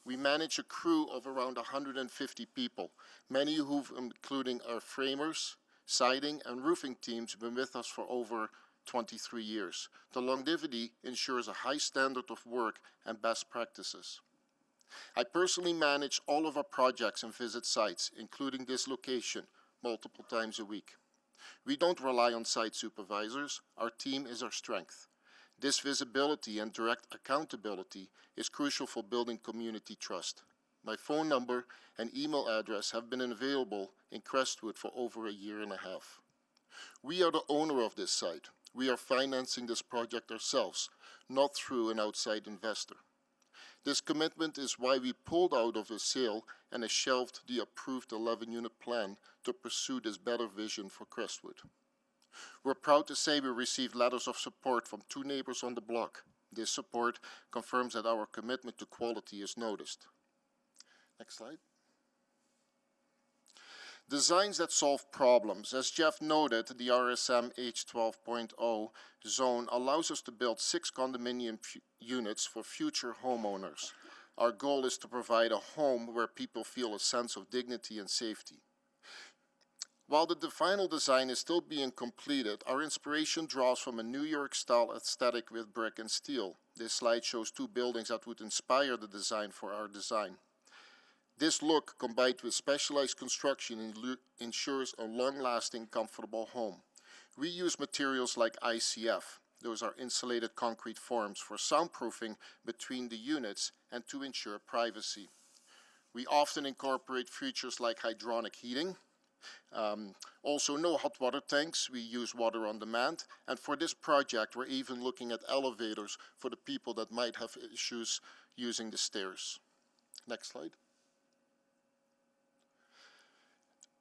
We manage a crew of around 150 people, many who, including our framers, siding, and roofing teams, have been with us for over 23 years. The longevity ensures a high standard of work and best practices. I personally manage all of our projects and visit sites, including this location, multiple times a week. We don't rely on site supervisors. Our team is our strength. This visibility and direct accountability is crucial for building community trust. My phone number and email address have been available in Crestwood for over a year and a half. We are the owner of this site. We are financing this project ourselves, not through an outside investor. This commitment is why we pulled out of the sale and has shelved the approved 11-unit plan to pursue this better vision for Crestwood. We're proud to say we received letters of support from 2 neighbors on the block. This support confirms that our commitment to quality is noticed. Next slide. Designs that solve problems. As Jeff noted, the RSM H12.0 zone allows us to build 6 condominium units for future homeowners. Our goal is to provide a home where people feel a sense of dignity and safety. While the final design is still being completed, our inspiration draws from a New York-style aesthetic with brick and steel. This slide shows 2 buildings that would inspire the design for our design. This look, combined with specialized construction, ensures a long-lasting, comfortable home. We use materials like ICF. Those are insulated concrete forms for soundproofing between the units and to ensure privacy. We often incorporate features like hydronic heating. Also no hot water tanks. We use water on demand. And for this project, we're even looking at elevators for the people that might have issues using the stairs. Next slide.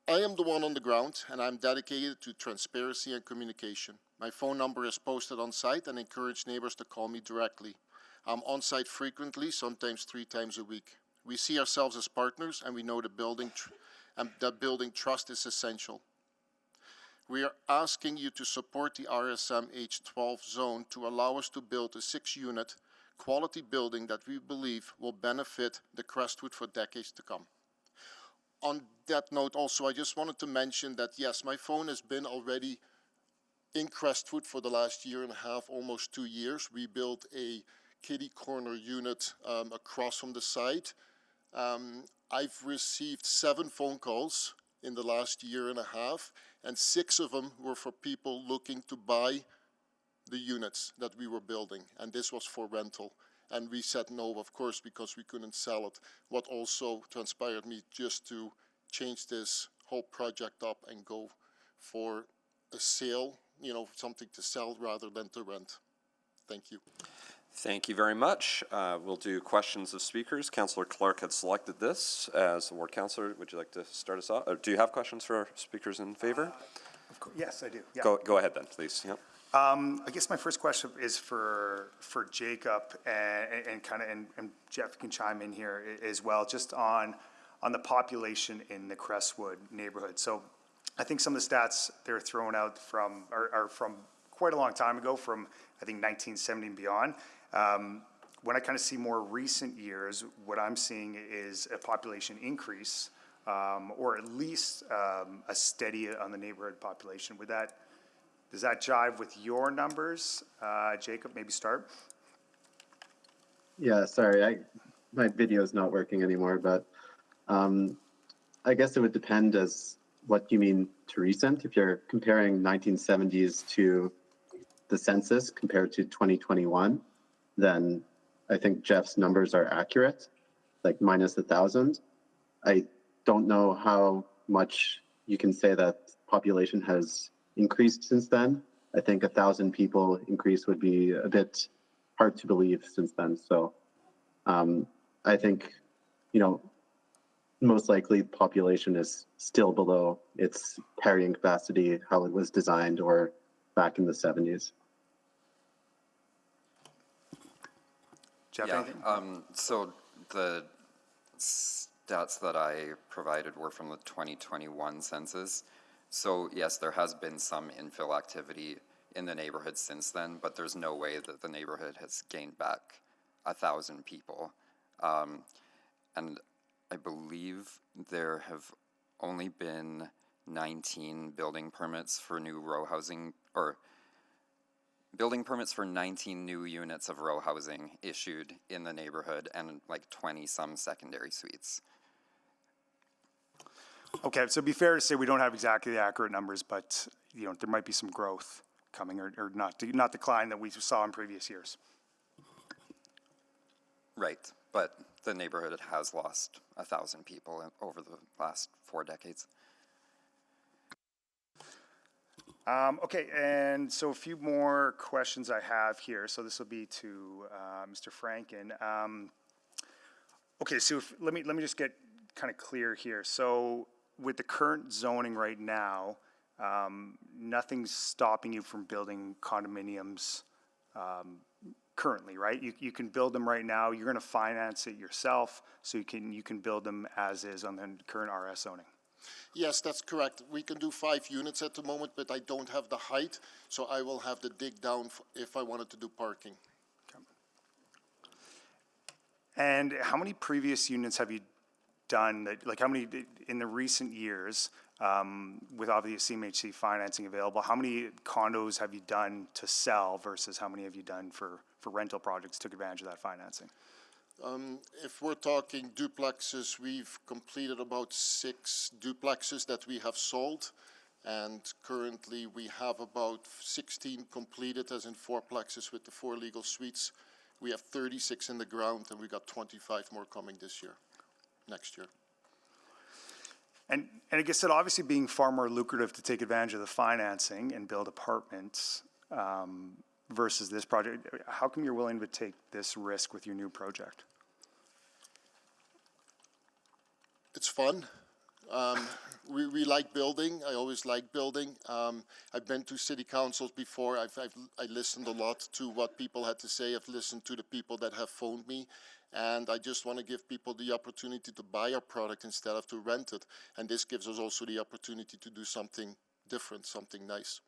I am the one on the ground, and I'm dedicated to transparency and communication. My phone number is posted on site and encourage neighbors to call me directly. I'm on site frequently, sometimes 3 times a week. We see ourselves as partners, and we know that building trust is essential. We are asking you to support the RSM H12 zone to allow us to build a 6-unit quality building that we believe will benefit the Crestwood for decades to come. On that note also, I just wanted to mention that yes, my phone has been already in Crestwood for the last year and a half, almost 2 years. We built a kitty corner unit across from the site. I've received 7 phone calls in the last year and a half, and 6 of them were for people looking to buy the units that we were building, and this was for rental. And we said no, of course, because we couldn't sell it. What also transpired me just to change this whole project up and go for a sale, something to sell rather than to rent. Thank you. Thank you very much. We'll do questions of speakers. Councillor Clark had selected this as the ward councillor. Would you like to start us off? Or do you have questions for our speakers in favor? Of course, yes, I do. Yeah. Go ahead then, please. Yep. I guess my first question is for Jacob and Jeff can chime in here as well, just on the population in the Crestwood neighborhood. So I think some of the stats they're throwing out are from quite a long time ago, from I think 1970 and beyond. When I kind of see more recent years, what I'm seeing is a population increase, or at least a steady on the neighborhood population. Does that jive with your numbers? Jacob, maybe start. Yeah, sorry, my video is not working anymore, but I guess it would depend as what you mean to recent. If you're comparing 1970s to the census compared to 2021, then I think Jeff's numbers are accurate, like minus 1,000. I don't know how much you can say that population has increased since then. I think 1,000 people increase would be a bit hard to believe since then. So I think, most likely population is still below its carrying capacity, how it was designed or back in the 70s. Jeff, Yeah, anything? so the stats that I provided were from the 2021 census. So yes, there has been some infill activity in the neighborhood since then, but there's no way that the neighborhood has gained back 1,000 people. And I believe there have only been 19 building permits for new row housing, or building permits for 19 new units of row housing issued in the neighborhood, and like 20 some secondary suites. Okay, so it'd be fair to say we don't have exactly the accurate numbers, but there might be some growth coming, or not decline that we saw in previous years. Right, but the neighborhood has lost 1,000 people over the last 4 decades. Okay, and so a few more questions I have here. So this will be to Mr. Franken. Okay, so let me just get kind of clear here. So with the current zoning right now, nothing's stopping you from building condominiums currently, right? You can build them right now. You're going to finance it yourself, so you can build them as is on the current RS zoning. Yes, that's correct. We can do 5 units at the moment, but I don't have the height, so I will have to dig down if I wanted to do parking. Okay. And how many previous units have you done like how many in the recent years, with obviously CMHC financing available, how many condos have you done to sell versus how many have you done for rental projects, took advantage of that financing? If we're talking duplexes, we've completed about 6 duplexes that we have sold, and currently we have about 16 completed, as in 4plexes with the 4 legal suites. We have 36 in the ground, and we got 25 more coming next year. And like I said, obviously being far more lucrative to take advantage of the financing and build apartments versus this project, how come you're willing to take this risk with your new project? It's fun. We like building. I always like building. I've been to city councils before. I listened a lot to what people had to say. I've listened to the people that have phoned me. And I just want to give people the opportunity to buy our product instead of to rent it. And this gives us also the opportunity to do something different, something nice.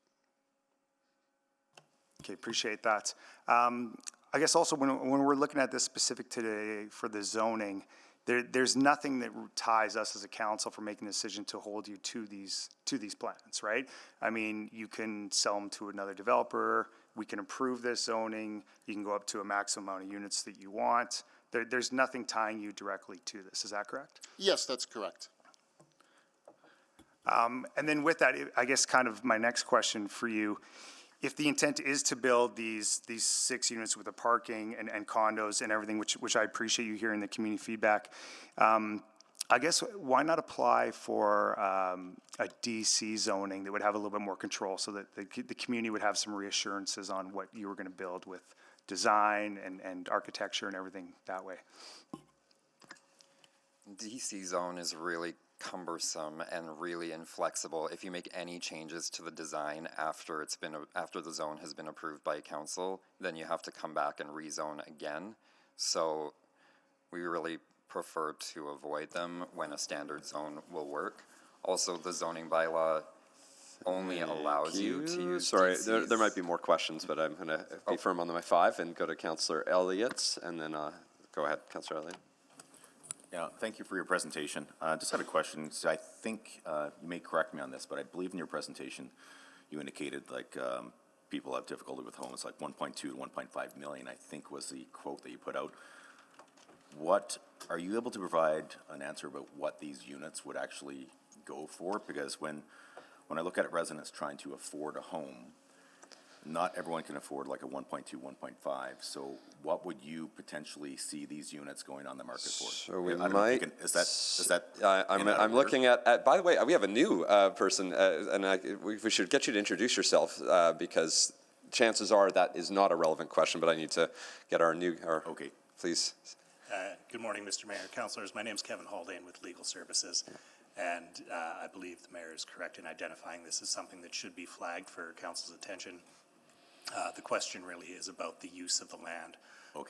Okay, appreciate that. I guess also when we're looking at this specific today for the zoning, there's nothing that ties us as a council for making a decision to hold you to these plans, right? I mean, you can sell them to another developer. We can approve this zoning. You can go up to a maximum amount of units that you want. There's nothing tying you directly to this. Is that correct? Yes, that's correct. And then with that, I guess kind of my next question for you, if the intent is to build these 6 units with the parking and condos and everything, which I appreciate you hearing the community feedback, I guess why not apply for a DC zoning that would have a little bit more control so that the community would have some reassurances on what you were going to build with design and architecture and everything that way? DC zone is really cumbersome and really inflexible. If you make any changes to the design after after the zone has been approved by council, then you have to come back and rezone again. So we really prefer to avoid them when a standard zone will work. Also, the zoning bylaw only allows you to use Sorry, DCs. there might be more questions, but I'm going to be firm on my 5 and go to Councillor Elliott's, and then go ahead, Councillor Elliott. Yeah, thank you for your presentation. Just had a question. So I think you may correct me on this, but I believe in your presentation you indicated like people have difficulty with homes, like 1.2 to 1.5 million, I think was the quote that you put out. What are you able to provide an answer about what these units would actually go for? Because when I look at residents trying to afford a home, not everyone can afford like a 1.2, 1.5. So what would you potentially see these units going on the market for? So we I don't know if might. you can, is that I'm looking at. By the way, we have a new person, and we should get you to introduce yourself because chances are that is not a relevant question. But I need to get our new. Okay. Please. Good morning, Mr. Mayor, councillors. My name is Kevin Haldane with Legal Services, and I believe the mayor is correct in identifying this as something that should be flagged for council's attention. The question really is about the use of the land,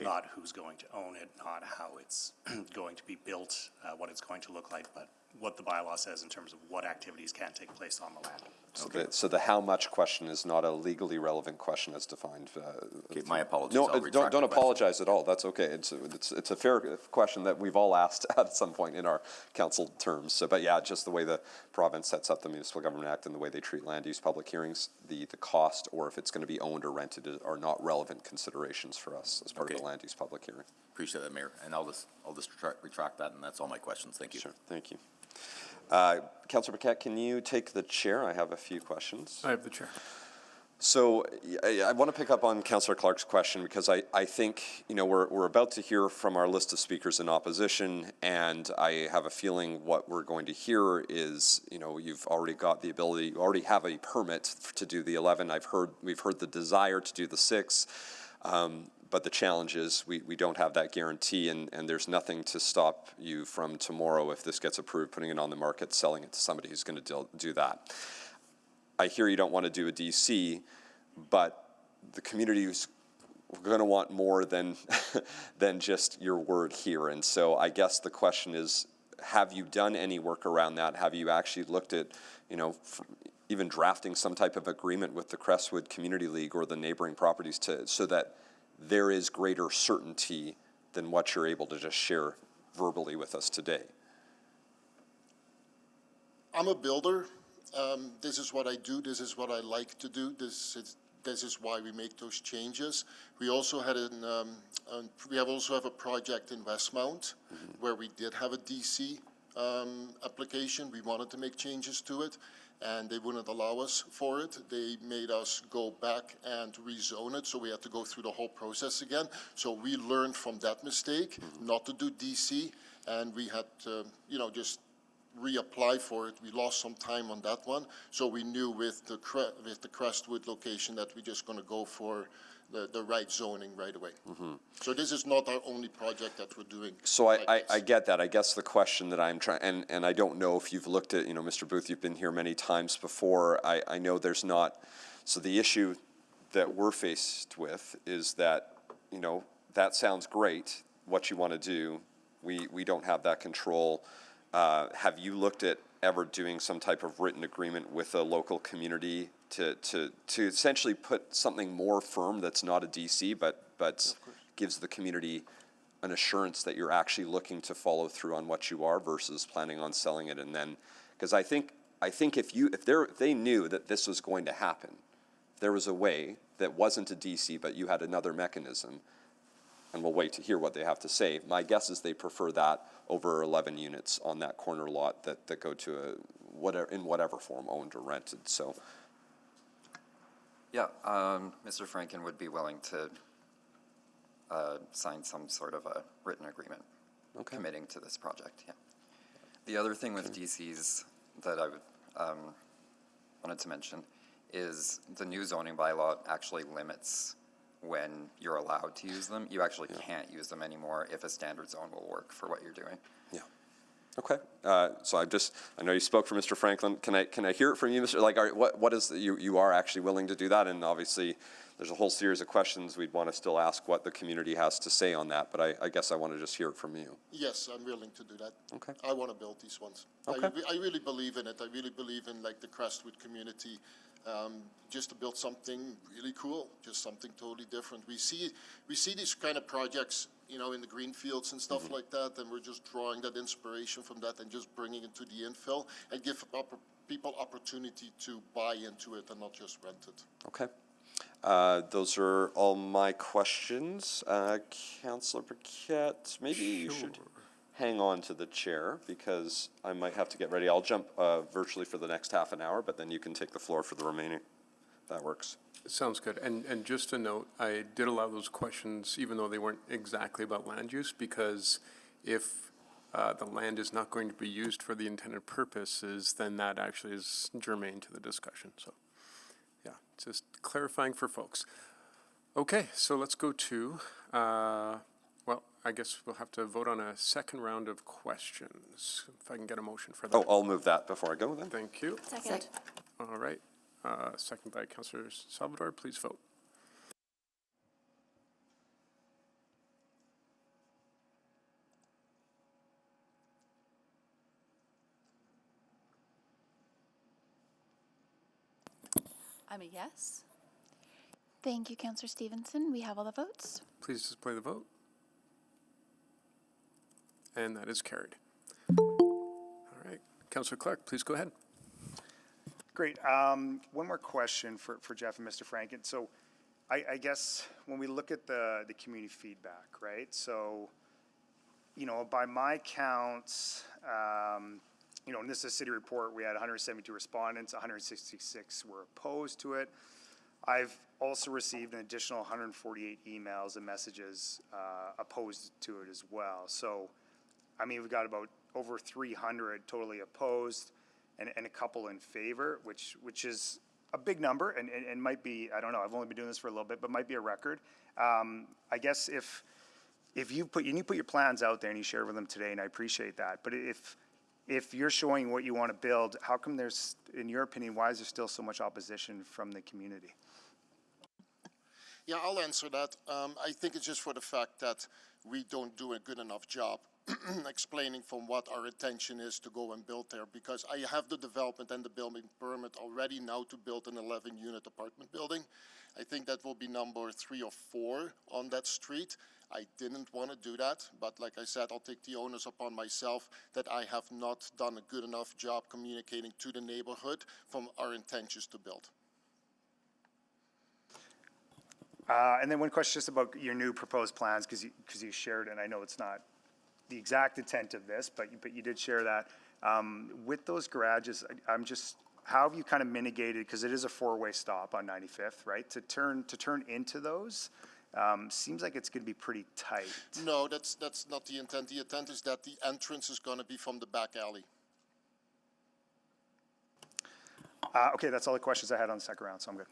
not who's going to own it, not how it's going to be built, what it's going to look like, but what the bylaw says in terms of what activities can take place on the land. So the how much question is not a legally relevant question as defined. Okay, my apologies. No, don't apologize at all. That's okay. It's a fair question that we've all asked at some point in our council terms. So, but yeah, just the way the province sets up the Municipal Government Act and the way they treat land use public hearings, the cost or if it's going to be owned or rented are not relevant considerations for us as part of the land use public hearing. Appreciate that, Mayor. And I'll just retract that, and that's all my questions. Thank you. Sure. Thank you. Councillor Paquette, can you take the chair? I have a few questions. I have the chair. So I want to pick up on Councillor Clark's question because I think, we're about to hear from our list of speakers in opposition, and I have a feeling what we're going to hear is, you've already got the ability, you already have a permit to do the 11. We've heard the desire to do the 6. But the challenge is we don't have that guarantee, and there's nothing to stop you from tomorrow, if this gets approved, putting it on the market, selling it to somebody who's going to do that. I hear you don't want to do a DC, but the community is going to want more than just your word here. And so I guess the question is, have you done any work around that? Have you actually looked at, even drafting some type of agreement with the Crestwood Community League or the neighboring properties so that there is greater certainty than what you're able to just share verbally with us today? I'm a builder. This is what I do. This is what I like to do. This is why we make those changes. We also had also have a project in Westmount where we did have a DC application. We wanted to make changes to it, and they wouldn't allow us for it. They made us go back and rezone it, so we had to go through the whole process again. So we learned from that mistake not to do DC, and we had to, just reapply for it. We lost some time on that one, so we knew with the Crestwood location that we're just going to go for the right zoning right away. So this is not our only project that we're doing. So I get that. I guess the question that I'm trying, and I don't know if you've looked at, Mr. Booth, you've been here many times before. I know there's not, so the issue that we're faced with is that, that sounds great, what you want to do. We don't have that control. Have you looked at ever doing some type of written agreement with a local community to essentially put something more firm that's not a DC, but gives the community an assurance that you're actually looking to follow through on what you are versus planning on selling it? And then, because I think if they knew that this was going to happen, if there was a way that wasn't a DC, but you had another mechanism, and we'll wait to hear what they have to say. My guess is they prefer that over 11 units on that corner lot that go to in whatever form, owned or rented. So, yeah, Mr. Franken would be willing to sign some sort of a written agreement committing to this project. Yeah. The other thing with DCs that I would, wanted to mention is the new zoning bylaw actually limits when you're allowed to use them. You actually can't use them anymore if a standard zone will work for what you're doing. Yeah. Okay. So I know you spoke for Mr. Franklin. Can I hear it from you, Mr. Like, what is you are actually willing to do that? And obviously, there's a whole series of questions we'd want to still ask what the community has to say on that. But I guess I want to just hear it from you. Yes, I'm willing to do that. Okay. I want to build these ones. Okay. I really believe in it. I really believe in like the Crestwood community, just to build something really cool, just something totally different. We see these kind of projects, you know, in the green fields and stuff like that, and we're just drawing that inspiration from that and just bringing it to the infill and give people opportunity to buy into it and not just rent it. Okay. Those are all my questions. Councillor Paquette, maybe you should hang on to the chair because I might have to get ready. I'll jump virtually for the next half an hour, but then you can take the floor for the remaining. That works. Sounds good. And just a note, I did allow those questions, even though they weren't exactly about land use, because if the land is not going to be used for the intended purposes, then that actually is germane to the discussion. So, yeah, just clarifying for folks. Okay, so let's go to, well, I guess we'll have to vote on a second round of questions, if I can get a motion for that. Oh, I'll move that before I go then. Thank you. Second. All right. Second by Councillor Salvador. Please vote. I'm a yes. Thank you, Councillor Stevenson. We have all the votes. Please display the vote. And that is carried. All right. Councillor Clark, please go ahead. Great. One more question for Jeff and Mr. Franken. So I guess when we look at the community feedback, right? So, you know, by my counts, you know, and this is a city report, we had 172 respondents, 166 were opposed to it. I've also received an additional 148 emails and messages opposed to it as well. So, I mean, we've got about over 300 totally opposed and a couple in favor, which is a big number and might be, I don't know, I've only been doing this for a little bit, but might be a record. I guess if you put your plans out there and you share with them today, and I appreciate that, but if you're showing what you want to build, how come there's, in your opinion, why is there still so much opposition from the community? Yeah, I'll answer that. I think it's just for the fact that we don't do a good enough job explaining from what our intention is to go and build there, because I have the development and the building permit already now to build an 11-unit apartment building. I think that will be number 3 or 4 on that street. I didn't want to do that, but like I said, I'll take the onus upon myself that I have not done a good enough job communicating to the neighborhood from our intentions to build. And then one question just about your new proposed plans, because you shared, and I know it's not the exact intent of this, but you did share that. With those garages, I'm just, how have you kind of mitigated, because it is a 4-way stop on 95th, right? To turn into those, seems like it's going to be pretty tight. No, that's not the intent. The intent is that the entrance is going to be from the back alley. Okay, that's all the questions I had on the second round, so I'm good.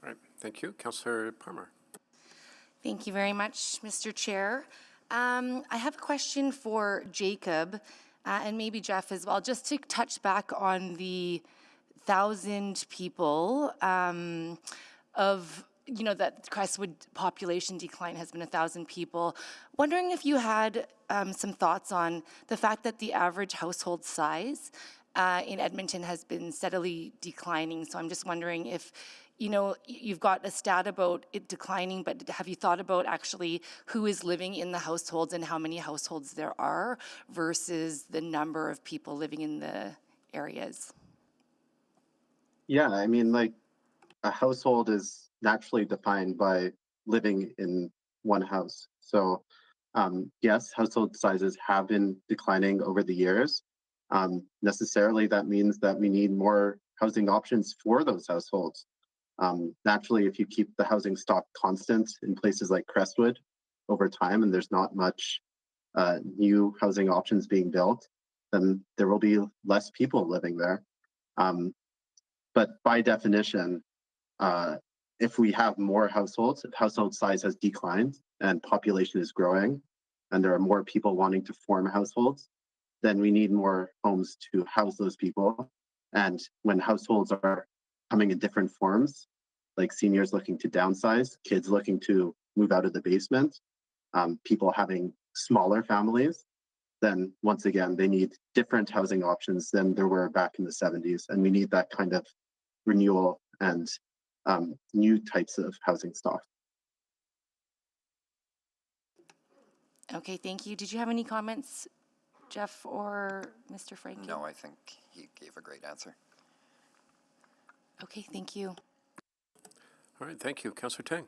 All right. Thank you. Councillor Palmer. Thank you very much, Mr. Chair. I have a question for Jacob and maybe Jeff as well, just to touch back on the 1,000 people of, you know, that Crestwood population decline has been 1,000 people. Wondering if you had some thoughts on the fact that the average household size in Edmonton has been steadily declining. So I'm just wondering if, you know, you've got a stat about it declining, but have you thought about actually who is living in the households and how many households there are versus the number of people living in the areas? Yeah, I mean, like, a household is naturally defined by living in one house. So, yes, household sizes have been declining over the years. Necessarily, that means that we need more housing options for those households. Naturally, if you keep the housing stock constant in places like Crestwood over time, and there's not much new housing options being built, then there will be less people living there. But by definition, if we have more households, if household size has declined and population is growing, and there are more people wanting to form households, then we need more homes to house those people. And when households are coming in different forms, like seniors looking to downsize, kids looking to move out of the basement, people having smaller families, then once again, they need different housing options than there were back in the 70s. And we need that kind of renewal and new types of housing stock. Okay, thank you. Did you have any comments, Jeff or Mr. Franken? No, I think he gave a great answer. Okay, thank you. All right, thank you. Councillor Tang.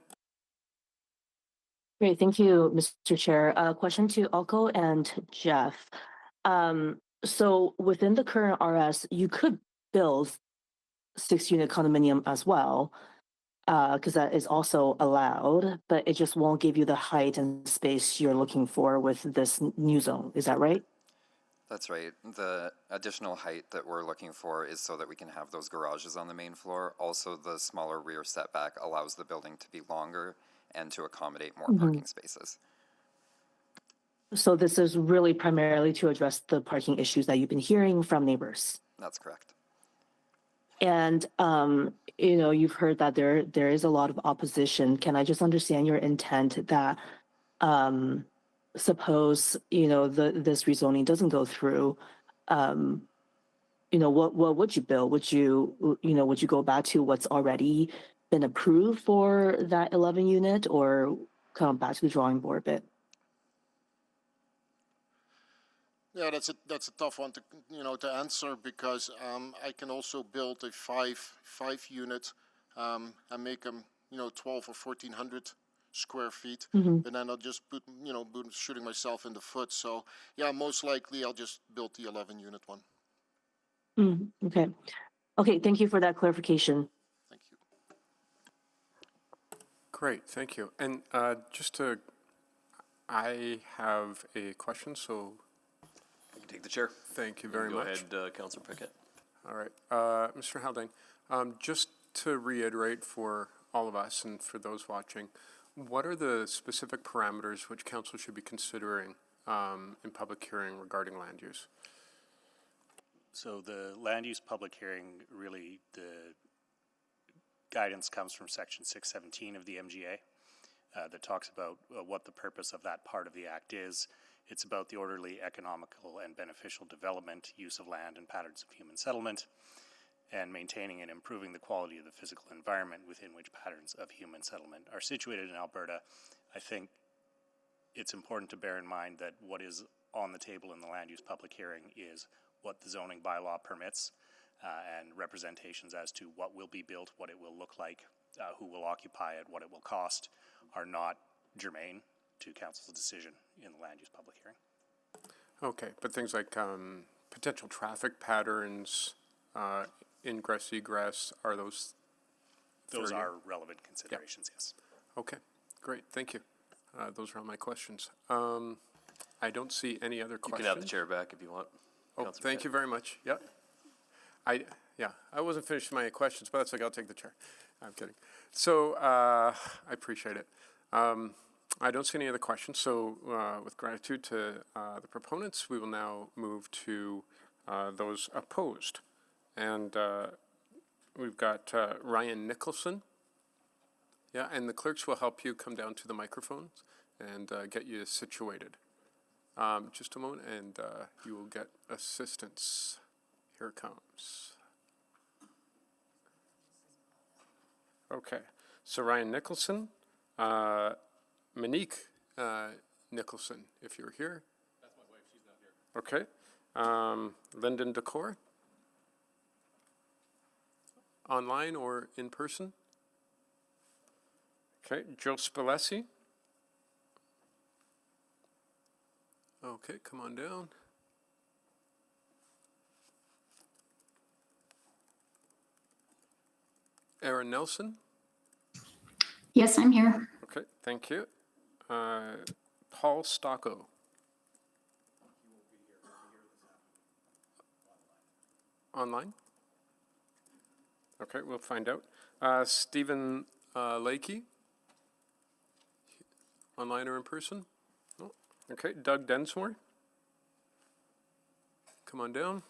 Great, thank you, Mr. Chair. Question to Alco and Jeff. So within the current RS, you could build 6-unit condominium as well, because that is also allowed, but it just won't give you the height and space you're looking for with this new zone. Is that right? That's right. The additional height that we're looking for is so that we can have those garages on the main floor. Also, the smaller rear setback allows the building to be longer and to accommodate more parking spaces. So this is really primarily to address the parking issues that you've been hearing from neighbors. That's correct. And you've heard that there is a lot of opposition. Can I just understand your intent that suppose this rezoning doesn't go through? What would you build? Would you go back to what's already been approved for that 11 unit, or come back to the drawing board a bit? Yeah, that's a tough one to answer, because I can also build a five unit and make them 12 or 1400 square feet, and then I'll just put shooting myself in the foot. So yeah, most likely I'll just build the 11 unit one. Okay, thank you for that clarification. Thank you. Great, thank you. And I have a question, so. You can take the chair. Thank you very much. Go ahead, Councillor Pickett. All right, Mr. Haldane, just to reiterate for all of us and for those watching, what are the specific parameters which council should be considering in public hearing regarding land use? So the land use public hearing, really the guidance comes from section 617 of the MGA that talks about what the purpose of that part of the act is. It's about the orderly, economical, and beneficial development, use of land, and patterns of human settlement, and maintaining and improving the quality of the physical environment within which patterns of human settlement are situated in Alberta. I think it's important to bear in mind that what is on the table in the land use public hearing is what the zoning bylaw permits, and representations as to what will be built, what it will look like, who will occupy it, what it will cost, are not germane to council's decision in the land use public hearing. Okay, but things like potential traffic patterns, ingress, egress, are those? Those are relevant considerations, yes. Okay, great, thank you. Those are all my questions. I don't see any other questions. You can have the chair back if you want. Oh, thank you very much. Yep. I wasn't finished with my questions, but that's okay, I'll take the chair. I'm kidding. So I appreciate it. I don't see any other questions, so with gratitude to the proponents, we will now move to those opposed. And we've got Ryan Nicholson. Yeah, and the clerks will help you come down to the microphones and get you situated. Just a moment, and you will get assistance. Here it comes. Okay, so Ryan Nicholson, Monique Nicholson, if you're here. That's my wife, she's not here. Okay, Lyndon Decor, online or in person. Okay, Joe Spalesi. Okay, come on down. Aaron Nelson. Yes, I'm here. Okay, thank you. Paul Stocco. online? Okay, we'll find out. Stephen Lakey? Online or in person? No. Okay, Doug Densmore? Come on down.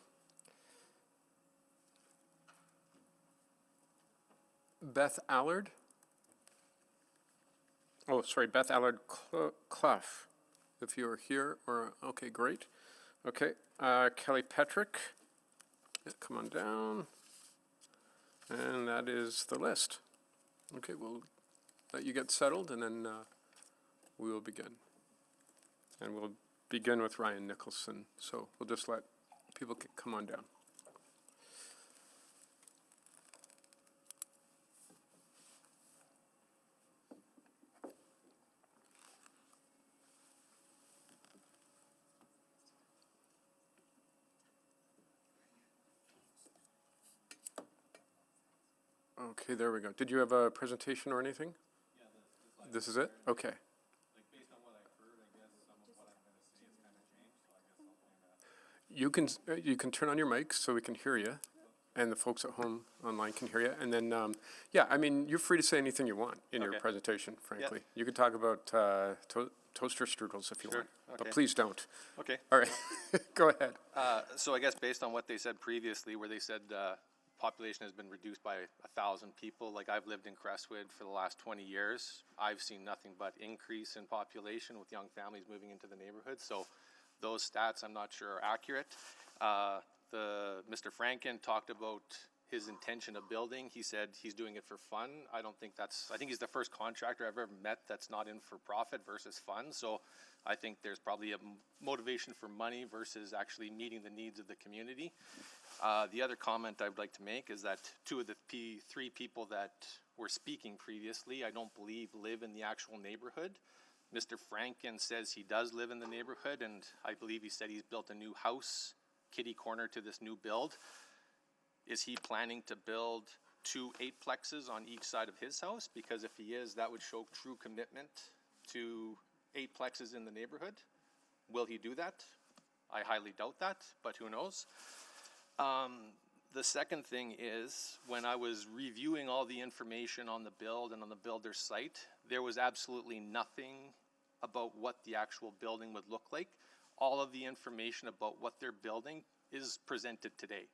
Beth Allard? Oh, sorry, Beth Allard Clough, if you're here, or, okay, great. Okay, Kelly Petrick, yeah, come on down. And that is the list. Okay, we'll let you get settled, and then we will begin. And we'll begin with Ryan Nicholson, so we'll just let people come on down. Okay, there we go. Did you have a presentation or anything? Yeah, this is it? Okay. Like based on what I've heard, I guess some of what I'm going to say has kind of changed, so I guess I'll You can turn on your mic so we can hear you, and the folks at home online can hear you. And then, yeah, I mean, you're free to say anything you want in your presentation, frankly. Yep. You could talk about toaster strudels if you want, but please don't. Okay. All right, go ahead. So I guess based on what they said previously, where they said population has been reduced by 1,000 people. Like I've lived in Crestwood for the last 20 years. I've seen nothing but increase in population with young families moving into the neighborhood. So those stats I'm not sure are accurate. Mr. Franken talked about his intention of building. He said he's doing it for fun. I think he's the first contractor I've ever met that's not in for profit versus fun. So I think there's probably a motivation for money versus actually meeting the needs of the community. The other comment I'd like to make is that two of the three people that were speaking previously, I don't believe live in the actual neighborhood. Mr. Franken says he does live in the neighborhood, and I believe he said he's built a new house, kitty corner to this new build. Is he planning to build 2 8-plexes on each side of his house? Because if he is, that would show true commitment to 8-plexes in the neighborhood. Will he do that? I highly doubt that, but who knows? The second thing is, when I was reviewing all the information on the build and on the builder's site, there was absolutely nothing about what the actual building would look like. All of the information about what they're building is presented today.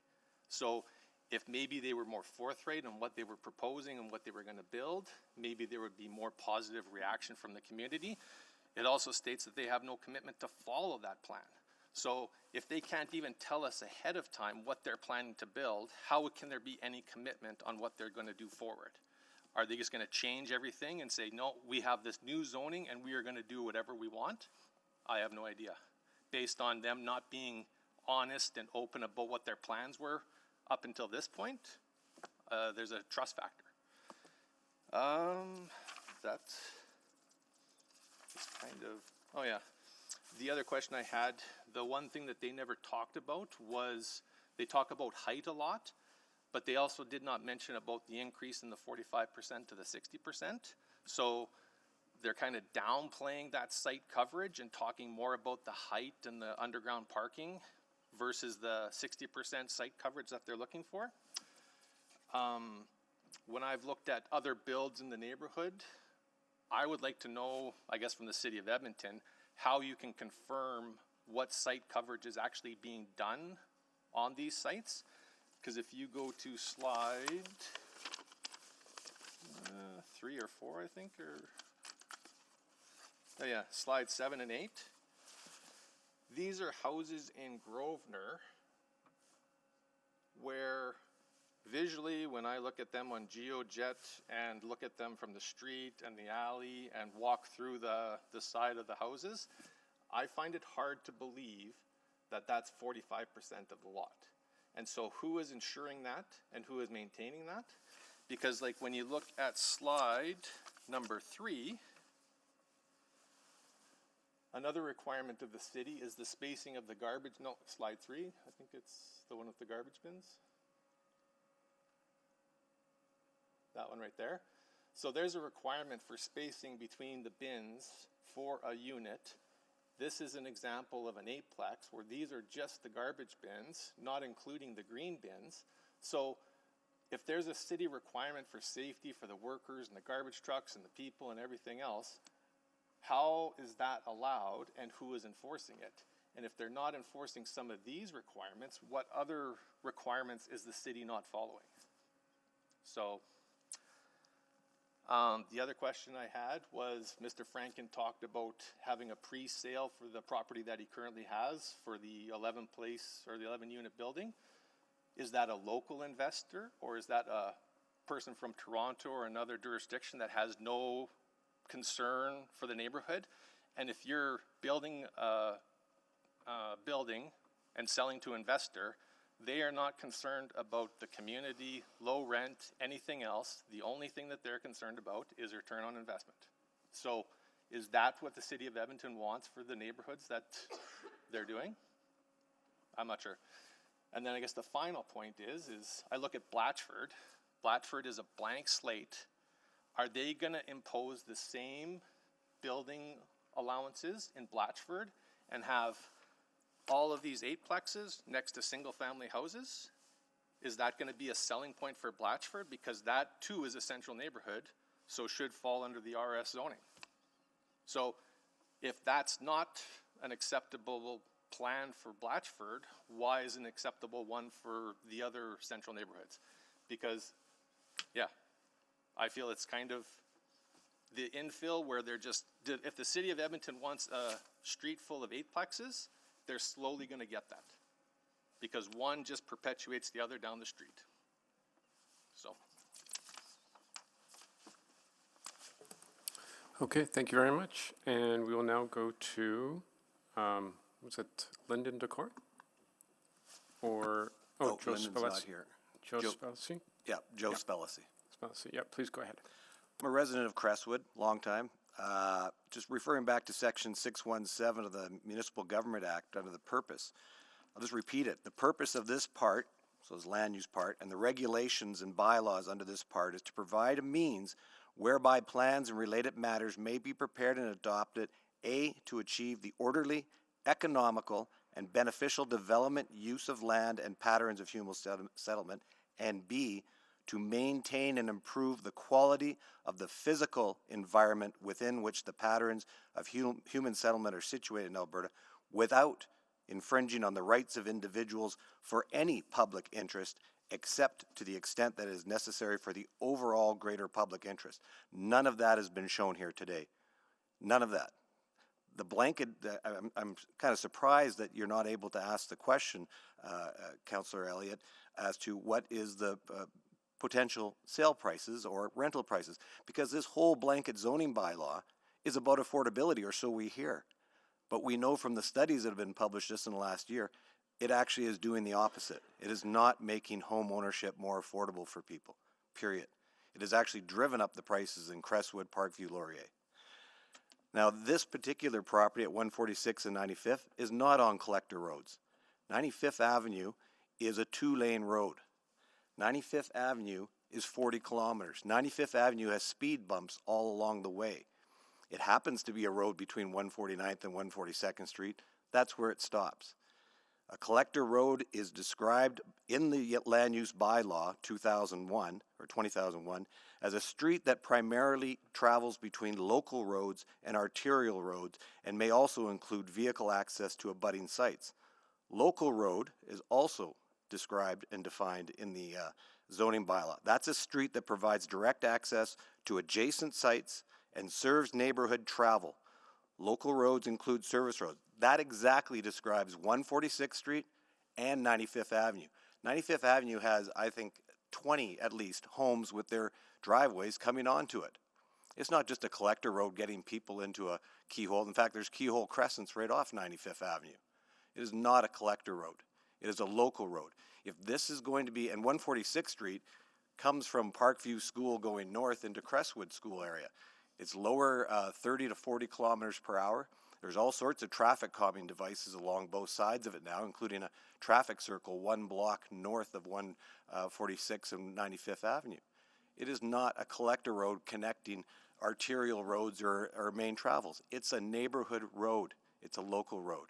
So if maybe they were more forthright on what they were proposing and what they were going to build, maybe there would be more positive reaction from the community. It also states that they have no commitment to follow that plan. So if they can't even tell us ahead of time what they're planning to build, how can there be any commitment on what they're going to do forward? Are they just going to change everything and say, no, we have this new zoning and we are going to do whatever we want? I have no idea. Based on them not being honest and open about what their plans were up until this point, there's a trust factor. That's kind of, oh yeah. The other question I had, the one thing that they never talked about was, they talk about height a lot, but they also did not mention about the increase in the 45% to the 60%. So they're kind of downplaying that site coverage and talking more about the height and the underground parking versus the 60% site coverage that they're looking for. When I've looked at other builds in the neighborhood, I would like to know, I guess from the city of Edmonton, how you can confirm what site coverage is actually being done on these sites. Because if you go to slide 3 or 4, I think, or, oh yeah, slide 7 and 8. These are houses in Grosvenor where visually, when I look at them on GeoJet and look at them from the street and the alley and walk through the side of the houses, I find it hard to believe that that's 45% of the lot. And so who is ensuring that and who is maintaining that? Because like when you look at slide number 3, another requirement of the city is the spacing of the garbage. No, slide 3, I think it's the one with the garbage bins. That one right there. So there's a requirement for spacing between the bins for a unit this is an example of an eightplex where these are just the garbage bins, not including the green bins. So if there's a city requirement for safety for the workers and the garbage trucks and the people and everything else, how is that allowed and who is enforcing it? And if they're not enforcing some of these requirements, what other requirements is the city not following? So the other question I had was Mr. Franken talked about having a pre-sale for the property that he currently has for the 11 unit building. Is that a local investor or is that a person from Toronto or another jurisdiction that has no concern for the neighborhood? And if you're building a building and selling to an investor, they are not concerned about the community, low rent, anything else. The only thing that they're concerned about is return on investment. So is that what the city of Edmonton wants for the neighborhoods that they're doing? I'm not sure. And then I guess the final point is I look at Blatchford. Blatchford is a blank slate. Are they going to impose the same building allowances in Blatchford and have all of these eightplexes next to single-family houses? Is that going to be a selling point for Blatchford? Because that, too, is a central neighborhood, so should fall under the RS zoning. So if that's not an acceptable plan for Blatchford, why is an acceptable one for the other central neighborhoods? Because, yeah, I feel it's kind of the infill where they're just, if the city of Edmonton wants a street full of eightplexes, they're slowly going to get that because one just perpetuates the other down the street. So. Okay, thank you very much. And we will now go to, was it Lyndon Decor? Or, Joe Lyndon's not here. Joe Spelcy? Yeah, Joe Spelcy. Spelcy, yeah, please go ahead. I'm a resident of Crestwood, long time. Just referring back to Section 617 of the Municipal Government Act under the purpose. I'll just repeat it. The purpose of this part, so this land use part, and the regulations and bylaws under this part is to provide a means whereby plans and related matters may be prepared and adopted, A, to achieve the orderly, economical, and beneficial development, use of land, and patterns of human settlement, and B, to maintain and improve the quality of the physical environment within which the patterns of human settlement are situated in Alberta without infringing on the rights of individuals for any public interest except to the extent that is necessary for the overall greater public interest. None of that has been shown here today. None of that. The blanket, I'm kind of surprised that you're not able to ask the question, Councillor Elliott, as to what is the potential sale prices or rental prices, because this whole blanket zoning bylaw is about affordability, or so we hear. But we know from the studies that have been published just in the last year, it actually is doing the opposite. It is not making home ownership more affordable for people, period. It has actually driven up the prices in Crestwood, Parkview, Laurier. Now, this particular property at 146 and 95th is not on collector roads. 95th Avenue is a two-lane road. 95th Avenue is 40 kilometers. 95th Avenue has speed bumps all along the way. It happens to be a road between 149th and 142nd Street. That's where it stops. A collector road is described in the land use bylaw 2001 as a street that primarily travels between local roads and arterial roads and may also include vehicle access to abutting sites. Local road is also described and defined in the zoning bylaw. That's a street that provides direct access to adjacent sites and serves neighborhood travel. Local roads include service roads. That exactly describes 146th Street and 95th Avenue. 95th Avenue has, I think, 20 at least homes with their driveways coming onto it. It's not just a collector road getting people into a keyhole. In fact, there's keyhole crescents right off 95th Avenue. It is not a collector road. It is a local road. If this is going to be, and 146th Street comes from Parkview School going north into Crestwood School area. It's lower 30 to 40 kilometers per hour. There's all sorts of traffic calming devices along both sides of it now, including a traffic circle 1 block north of 146 and 95th Avenue. It is not a collector road connecting arterial roads or main travels. It's a neighborhood road. It's a local road.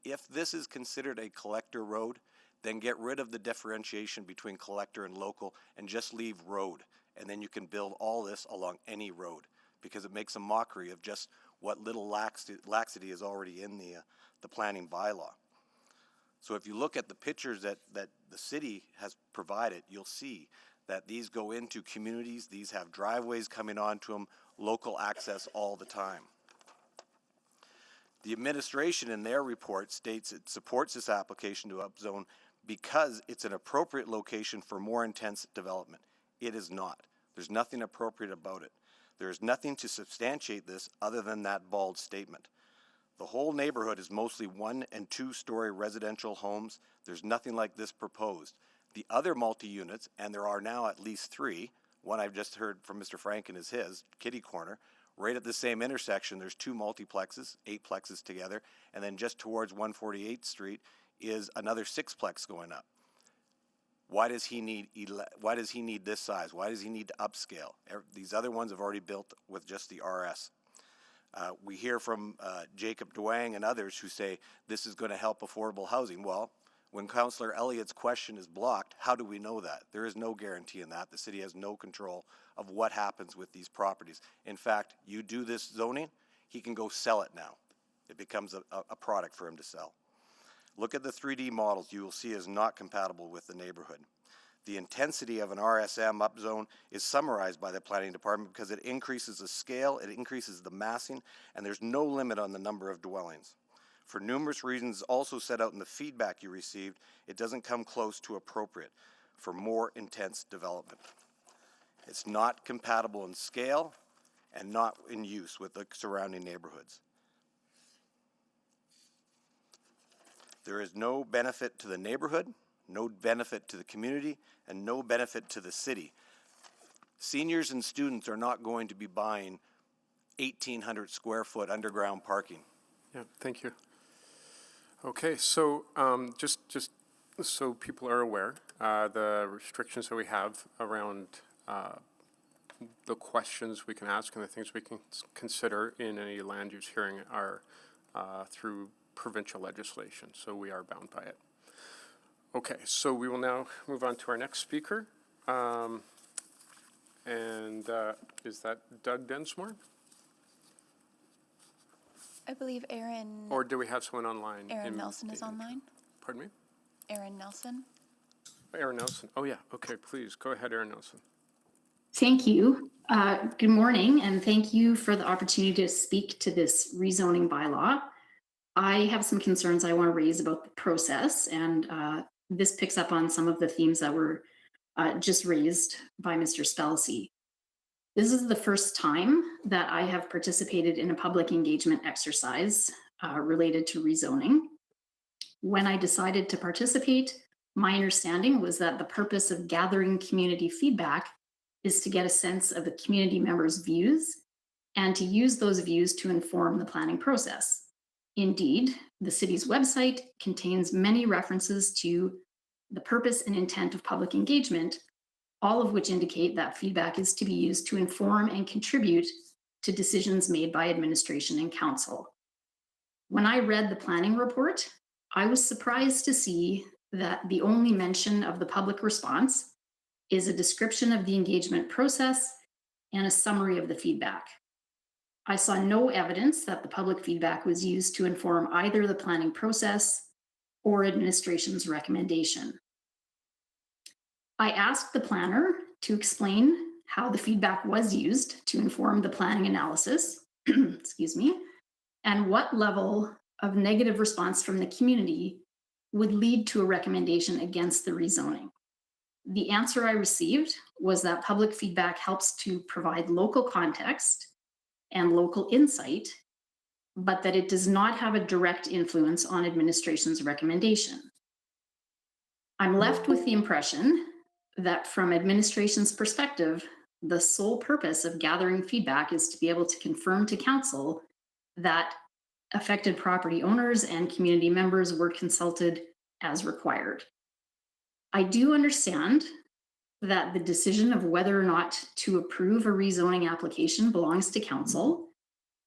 If this is considered a collector road, then get rid of the differentiation between collector and local and just leave road. And then you can build all this along any road, because it makes a mockery of just what little laxity is already in the planning bylaw. So if you look at the pictures that the city has provided, you'll see that these go into communities, these have driveways coming onto them, local access all the time. The administration in their report states it supports this application to upzone because it's an appropriate location for more intense development. It is not. There's nothing appropriate about it. There is nothing to substantiate this other than that bald statement. The whole neighborhood is mostly 1- and 2-story residential homes. There's nothing like this proposed. The other multi-units, and there are now at least 3, one I've just heard from Mr. Franken is his, Kitty Corner, right at the same intersection, there's 2 multiplexes, 8plexes together, and then just towards 148th Street is another 6plex going up. Why does he need this size? Why does he need to upscale? These other ones have already built with just the RS. We hear from Jacob Duang and others who say this is going to help affordable housing. Well, when Councillor Elliott's question is blocked, how do we know that? There is no guarantee in that. The city has no control of what happens with these properties. In fact, you do this zoning, he can go sell it now. It becomes a product for him to sell. Look at the 3D models you will see is not compatible with the neighborhood. The intensity of an RSM upzone is summarized by the planning department because it increases the scale, it increases the massing, and there's no limit on the number of dwellings. For numerous reasons also set out in the feedback you received, it doesn't come close to appropriate for more intense development. It's not compatible in scale and not in use with the surrounding neighborhoods. There is no benefit to the neighborhood, no benefit to the community, and no benefit to the city. Seniors and students are not going to be buying 1,800 square foot underground parking. Yeah, thank you. Okay, so just so people are aware, the restrictions that we have around the questions we can ask and the things we can consider in any land use hearing are through provincial legislation, so we are bound by it. Okay, so we will now move on to our next speaker. Is that Doug Densmore? I believe Aaron. Or do we have someone online? Aaron Nelson is online. Pardon me? Aaron Nelson. Aaron Nelson. Oh, yeah. Okay, please. Go ahead, Aaron Nelson. Thank you. Good morning, and thank you for the opportunity to speak to this rezoning bylaw. I have some concerns I want to raise about the process, and this picks up on some of the themes that were just raised by Mr. Spelsey. This is the first time that I have participated in a public engagement exercise related to rezoning. When I decided to participate, my understanding was that the purpose of gathering community feedback is to get a sense of the community members' views and to use those views to inform the planning process. Indeed, the city's website contains many references to the purpose and intent of public engagement, all of which indicate that feedback is to be used to inform and contribute to decisions made by administration and council. When I read the planning report, I was surprised to see that the only mention of the public response is a description of the engagement process and a summary of the feedback. I saw no evidence that the public feedback was used to inform either the planning process or administration's recommendation. I asked the planner to explain how the feedback was used to inform the planning analysis, excuse me, and what level of negative response from the community would lead to a recommendation against the rezoning. The answer I received was that public feedback helps to provide local context and local insight, but that it does not have a direct influence on administration's recommendation. I'm left with the impression that from administration's perspective, the sole purpose of gathering feedback is to be able to confirm to council that affected property owners and community members were consulted as required. I do understand that the decision of whether or not to approve a rezoning application belongs to council,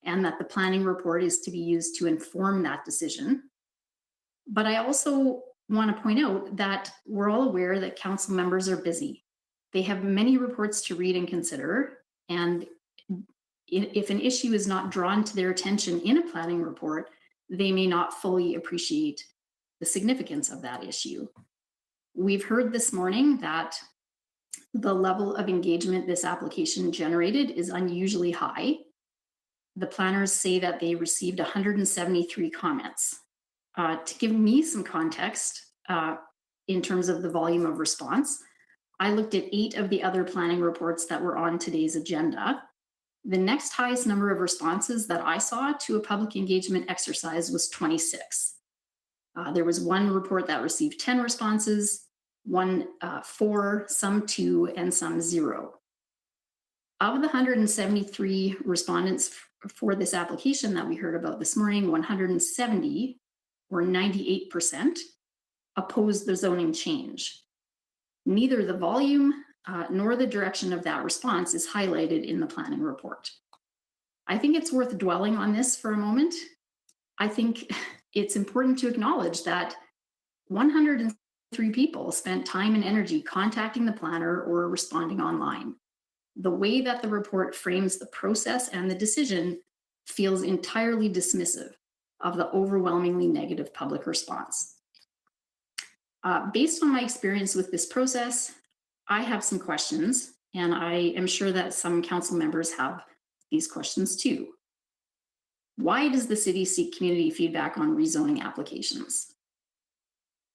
and that the planning report is to be used to inform that decision. But I also want to point out that we're all aware that council members are busy. They have many reports to read and consider, and if an issue is not drawn to their attention in a planning report, they may not fully appreciate the significance of that issue. We've heard this morning that the level of engagement this application generated is unusually high. The planners say that they received 173 comments. To give me some context in terms of the volume of response, I looked at 8 of the other planning reports that were on today's agenda. The next highest number of responses that I saw to a public engagement exercise was 26. There was one report that received 10 responses, one 4, some 2, and some 0. Of the 173 respondents for this application that we heard about this morning, 170, or 98%, opposed the zoning change. Neither the volume nor the direction of that response is highlighted in the planning report. I think it's worth dwelling on this for a moment. I think it's important to acknowledge that 103 people spent time and energy contacting the planner or responding online. The way that the report frames the process and the decision feels entirely dismissive of the overwhelmingly negative public response. Based on my experience with this process, I have some questions, and I am sure that some council members have these questions too. Why does the city seek community feedback on rezoning applications?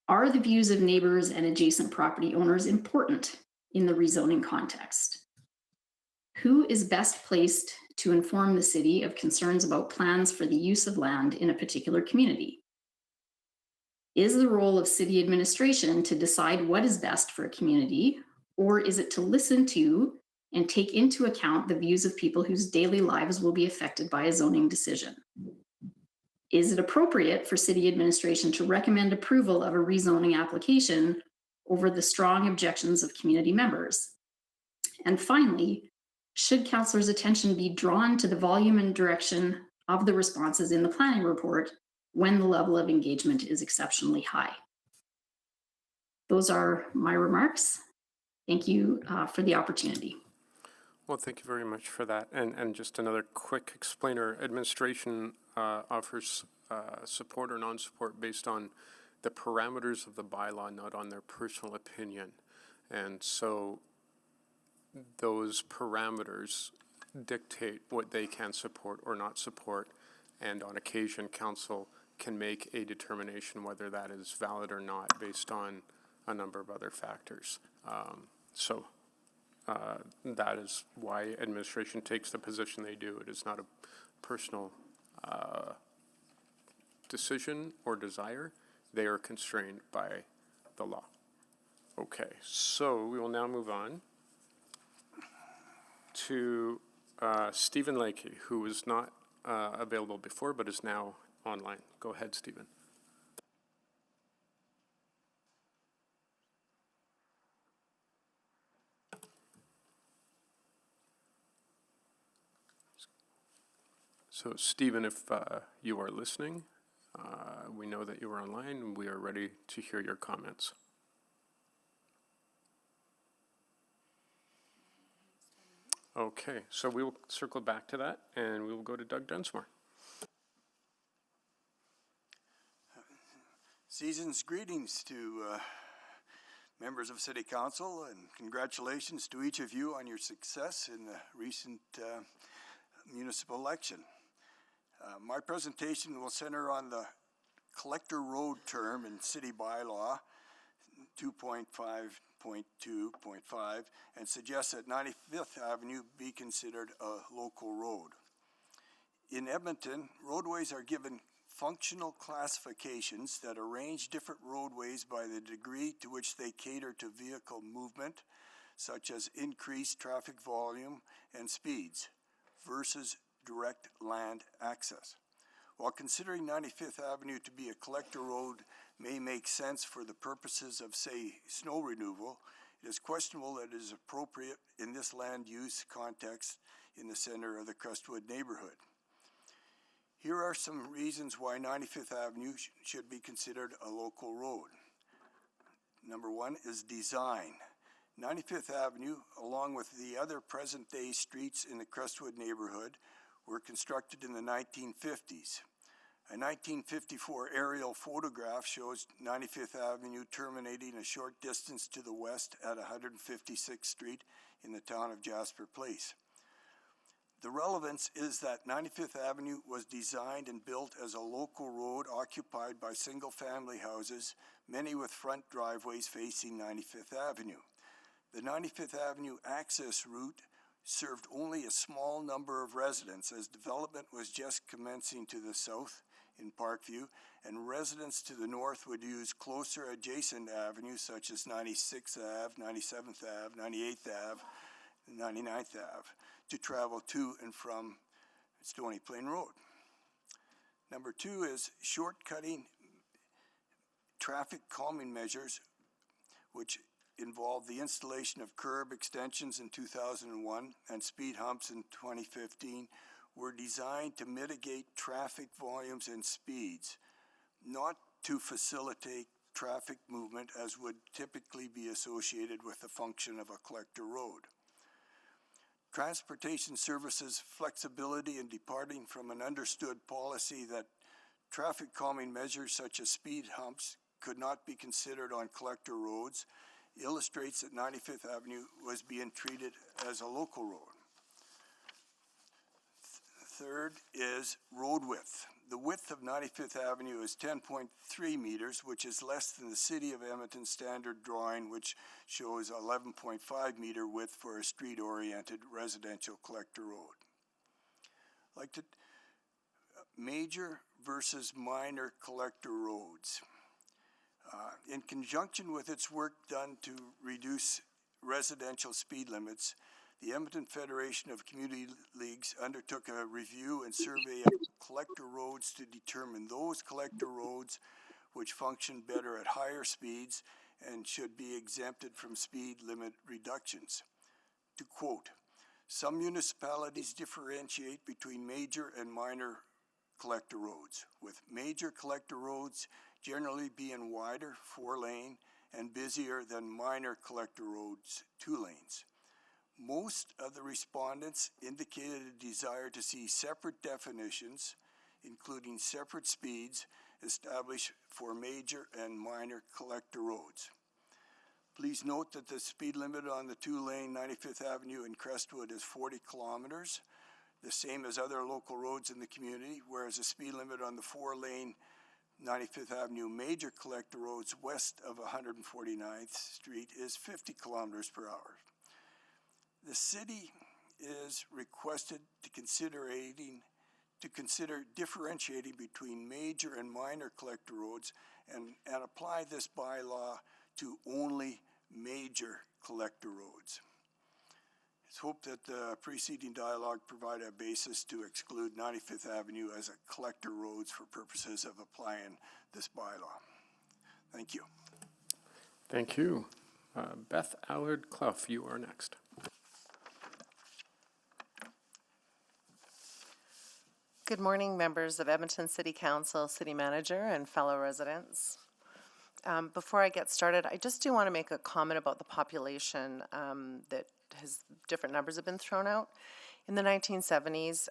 Are the views of neighbors and adjacent property owners important in the rezoning context? Who is best placed to inform the city of concerns about plans for the use of land in a particular community? Is the role of city administration to decide what is best for a community, or is it to listen to and take into account the views of people whose daily lives will be affected by a zoning decision? Is it appropriate for city administration to recommend approval of a rezoning application over the strong objections of community members? And finally, should councillors' attention be drawn to the volume and direction of the responses in the planning report when the level of engagement is exceptionally high? Those are my remarks. Thank you for the opportunity. Well, thank you very much for that. And just another quick explainer, administration offers support or non-support based on the parameters of the bylaw, not on their personal opinion. And so those parameters dictate what they can support or not support. And on occasion, council can make a determination whether that is valid or not based on a number of other factors. That is why administration takes the position they do. It is not a personal decision or desire. They are constrained by the law. Okay, so we will now move on to Stephen Lakey, who was not available before but is now online. Go ahead, Stephen. So, Stephen, if you are listening, we know that you are online and we are ready to hear your comments. Okay, so we will circle back to that and we will go to Doug Dunsmore. Season's greetings to members of City Council, and congratulations to each of you on your success in the recent municipal election. My presentation will center on the collector road term in City Bylaw 2.5.2.5 and suggest that 95th Avenue be considered a local road. In Edmonton, roadways are given functional classifications that arrange different roadways by the degree to which they cater to vehicle movement, such as increased traffic volume and speeds, versus direct land access. While considering 95th Avenue to be a collector road may make sense for the purposes of, say, snow removal, it is questionable that it is appropriate in this land use context in the center of the Crestwood neighborhood. Here are some reasons why 95th Avenue should be considered a local road. Number one is design. 95th Avenue, along with the other present-day streets in the Crestwood neighborhood, were constructed in the 1950s. A 1954 aerial photograph shows 95th Avenue terminating a short distance to the west at 156th Street in the town of Jasper Place. The relevance is that 95th Avenue was designed and built as a local road occupied by single-family houses, many with front driveways facing 95th Avenue. The 95th Avenue access route served only a small number of residents as development was just commencing to the south in Parkview, and residents to the north would use closer adjacent avenues such as 96th Ave, 97th Ave, 98th Ave, and 99th Ave to travel to and from Stony Plain Road. Number two is shortcutting traffic calming measures, which involved the installation of curb extensions in 2001 and speed humps in 2015, were designed to mitigate traffic volumes and speeds, not to facilitate traffic movement as would typically be associated with the function of a collector road. Transportation services flexibility in departing from an understood policy that traffic calming measures such as speed humps could not be considered on collector roads illustrates that 95th Avenue was being treated as a local road. Third is road width. The width of 95th Avenue is 10.3 meters, which is less than the City of Edmonton standard drawing, which shows 11.5 meter width for a street-oriented residential collector road. Major versus minor collector roads. In conjunction with its work done to reduce residential speed limits, the Edmonton Federation of Community Leagues undertook a review and survey of collector roads to determine those collector roads which function better at higher speeds and should be exempted from speed limit reductions. To quote, some municipalities differentiate between major and minor collector roads, with major collector roads generally being wider, 4-lane, and busier than minor collector roads, 2 lanes. Most of the respondents indicated a desire to see separate definitions, including separate speeds, established for major and minor collector roads. Please note that the speed limit on the 2-lane 95th Avenue in Crestwood is 40 kilometers, the same as other local roads in the community, whereas the speed limit on the 4-lane 95th Avenue major collector roads west of 149th Street is 50 kilometers per hour. The city is requested to consider differentiating between major and minor collector roads and apply this bylaw to only major collector roads. It's hoped that the preceding dialogue provide a basis to exclude 95th Avenue as a collector roads for purposes of applying this bylaw. Thank you. Thank you. Beth Allard Clough, you are next. Good morning, members of Edmonton City Council, City Manager, and fellow residents. Before I get started, I just do want to make a comment about the population that different numbers have been thrown out. In the 1970s,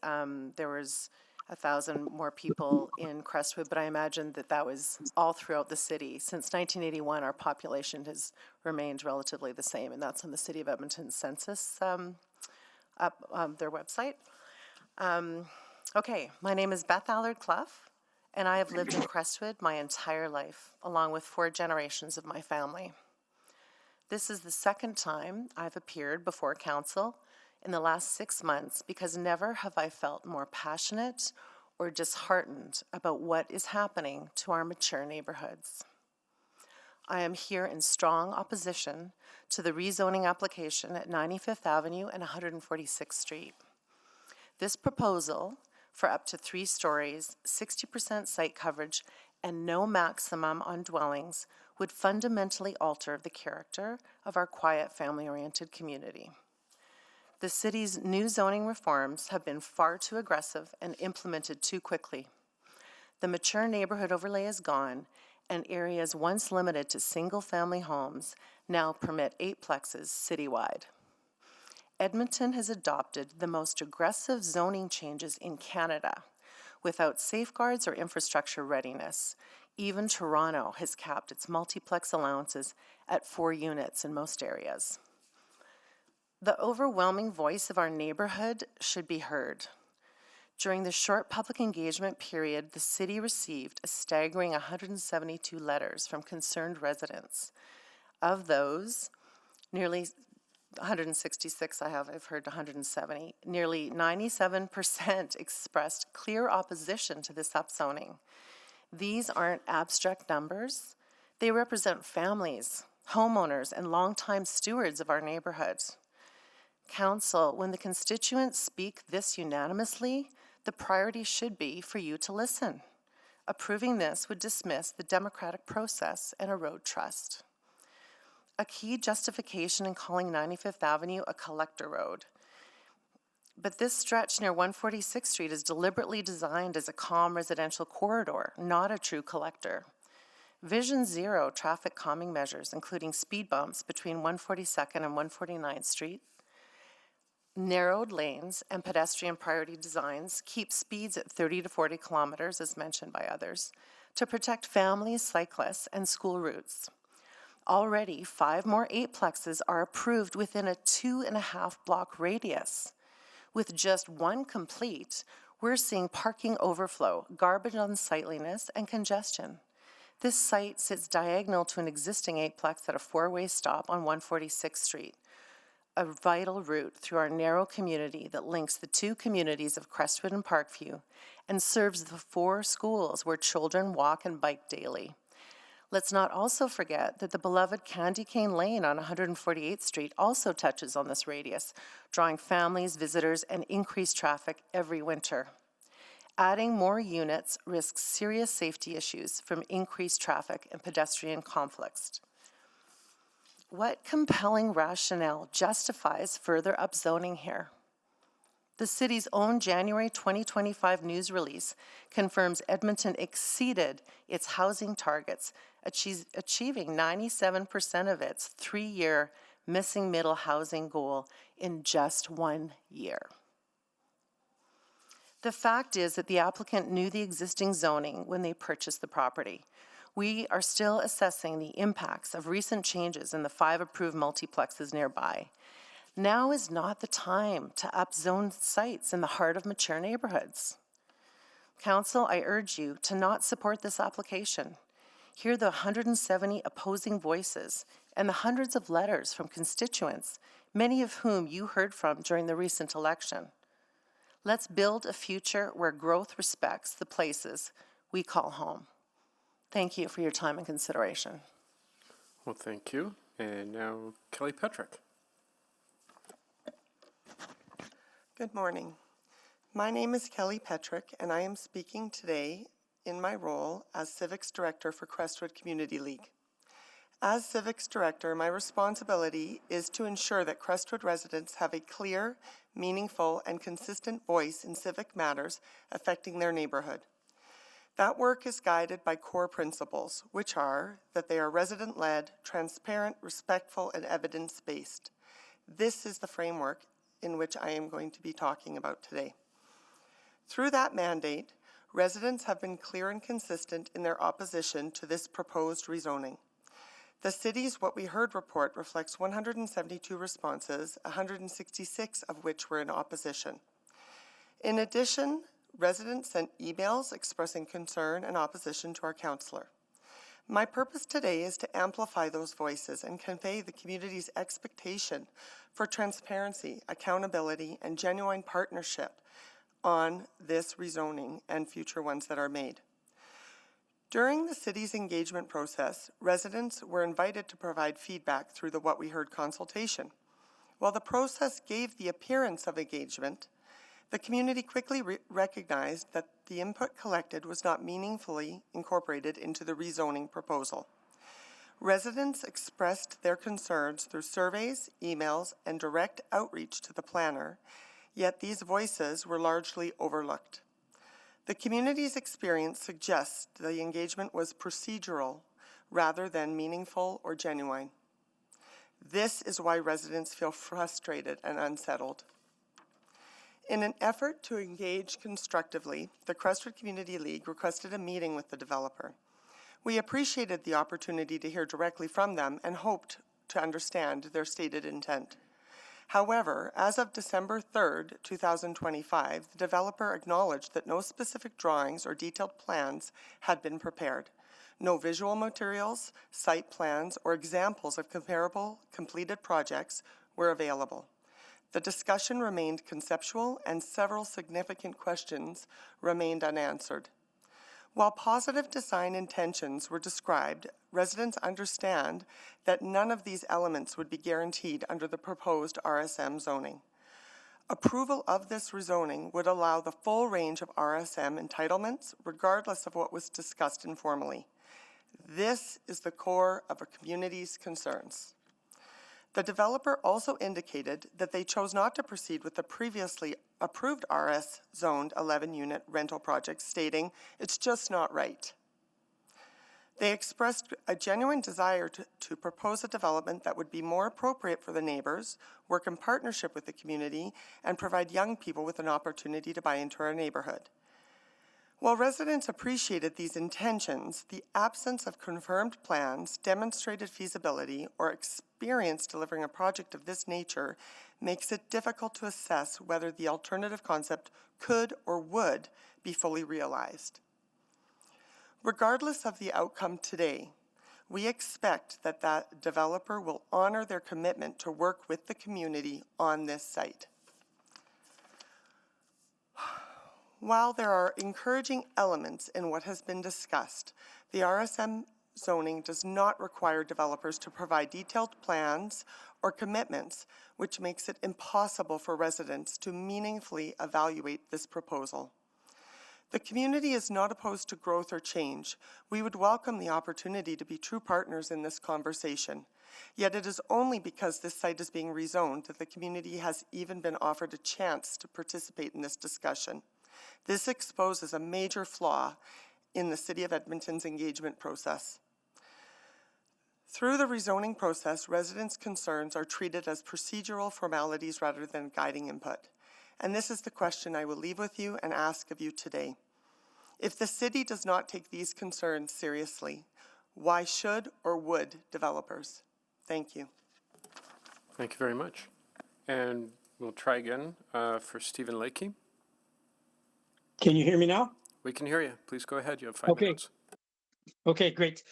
there was 1,000 more people in Crestwood, but I imagine that that was all throughout the city. Since 1981, our population has remained relatively the same, and that's on the City of Edmonton census their website. Okay, my name is Beth Allard Clough, and I have lived in Crestwood my entire life, along with 4 generations of my family. This is the second time I've appeared before council in the last 6 months because never have I felt more passionate or disheartened about what is happening to our mature neighborhoods. I am here in strong opposition to the rezoning application at 95th Avenue and 146th Street. This proposal for up to 3 stories, 60% site coverage, and no maximum on dwellings would fundamentally alter the character of our quiet, family-oriented community. The city's new zoning reforms have been far too aggressive and implemented too quickly. The mature neighborhood overlay is gone, and areas once limited to single-family homes now permit 8plexes citywide. Edmonton has adopted the most aggressive zoning changes in Canada without safeguards or infrastructure readiness. Even Toronto has capped its multiplex allowances at 4 units in most areas. The overwhelming voice of our neighborhood should be heard. During the short public engagement period, the city received a staggering 172 letters from concerned residents. Of those, nearly 166 I've heard 170. Nearly 97% expressed clear opposition to this upzoning. These aren't abstract numbers. They represent families, homeowners, and longtime stewards of our neighborhoods. Council, when the constituents speak this unanimously, the priority should be for you to listen. Approving this would dismiss the democratic process and erode trust. A key justification in calling 95th Avenue a collector road. But this stretch near 146th Street is deliberately designed as a calm residential corridor, not a true collector. Vision Zero traffic calming measures, including speed bumps between 142nd and 149th Street, narrowed lanes, and pedestrian priority designs keep speeds at 30 to 40 kilometers, as mentioned by others, to protect families, cyclists, and school routes. Already, 5 more 8plexes are approved within a 2.5 block radius. With just 1 complete, we're seeing parking overflow, garbage unsightliness, and congestion. This site sits diagonal to an existing 8plex at a 4-way stop on 146th Street, a vital route through our narrow community that links the 2 communities of Crestwood and Parkview and serves the 4 schools where children walk and bike daily. Let's not also forget that the beloved Candy Cane Lane on 148th Street also touches on this radius, drawing families, visitors, and increased traffic every winter. Adding more units risks serious safety issues from increased traffic and pedestrian conflicts. What compelling rationale justifies further upzoning here? The city's own January 2025 news release confirms Edmonton exceeded its housing targets, achieving 97% of its 3-year missing middle housing goal in just 1 year. The fact is that the applicant knew the existing zoning when they purchased the property. We are still assessing the impacts of recent changes in the 5 approved multiplexes nearby. Now is not the time to upzone sites in the heart of mature neighborhoods. Council, I urge you to not support this application. Hear the 170 opposing voices and the hundreds of letters from constituents, many of whom you heard from during the recent election. Let's build a future where growth respects the places we call home. Thank you for your time and consideration. Well, thank you. And now Kelly Petrick. Good morning. My name is Kelly Petrick, and I am speaking today in my role as Civics Director for Crestwood Community League. As Civics Director, my responsibility is to ensure that Crestwood residents have a clear, meaningful, and consistent voice in civic matters affecting their neighborhood. That work is guided by core principles, which are that they are resident-led, transparent, respectful, and evidence-based. This is the framework in which I am going to be talking about today. Through that mandate, residents have been clear and consistent in their opposition to this proposed rezoning. The city's What We Heard report reflects 172 responses, 166 of which were in opposition. In addition, residents sent emails expressing concern and opposition to our councillor. My purpose today is to amplify those voices and convey the community's expectation for transparency, accountability, and genuine partnership on this rezoning and future ones that are made. During the city's engagement process, residents were invited to provide feedback through the What We Heard consultation. While the process gave the appearance of engagement, the community quickly recognized that the input collected was not meaningfully incorporated into the rezoning proposal. Residents expressed their concerns through surveys, emails, and direct outreach to the planner, yet these voices were largely overlooked. The community's experience suggests the engagement was procedural rather than meaningful or genuine. This is why residents feel frustrated and unsettled. In an effort to engage constructively, the Crestwood Community League requested a meeting with the developer. We appreciated the opportunity to hear directly from them and hoped to understand their stated intent. However, as of December 3rd, 2025, the developer acknowledged that no specific drawings or detailed plans had been prepared. No visual materials, site plans, or examples of comparable completed projects were available. The discussion remained conceptual and several significant questions remained unanswered. While positive design intentions were described, residents understand that none of these elements would be guaranteed under the proposed RSM zoning. Approval of this rezoning would allow the full range of RSM entitlements, regardless of what was discussed informally. This is the core of a community's concerns. The developer also indicated that they chose not to proceed with the previously approved RS zoned 11-unit rental project, stating, "It's just not right." They expressed a genuine desire to propose a development that would be more appropriate for the neighbors, work in partnership with the community, and provide young people with an opportunity to buy into our neighborhood. While residents appreciated these intentions, the absence of confirmed plans, demonstrated feasibility, or experience delivering a project of this nature makes it difficult to assess whether the alternative concept could or would be fully realized. Regardless of the outcome today, we expect that that developer will honor their commitment to work with the community on this site. While there are encouraging elements in what has been discussed, the RSM zoning does not require developers to provide detailed plans or commitments, which makes it impossible for residents to meaningfully evaluate this proposal. The community is not opposed to growth or change. We would welcome the opportunity to be true partners in this conversation. Yet it is only because this site is being rezoned that the community has even been offered a chance to participate in this discussion. This exposes a major flaw in the City of Edmonton's engagement process. Through the rezoning process, residents' concerns are treated as procedural formalities rather than guiding input. And this is the question I will leave with you and ask of you today. If the city does not take these concerns seriously, why should or would developers? Thank you. Thank you very much. And we'll try again for Stephen Lakey. Can you hear me now? We can hear you. Please go ahead. You have 5 minutes. Okay, great.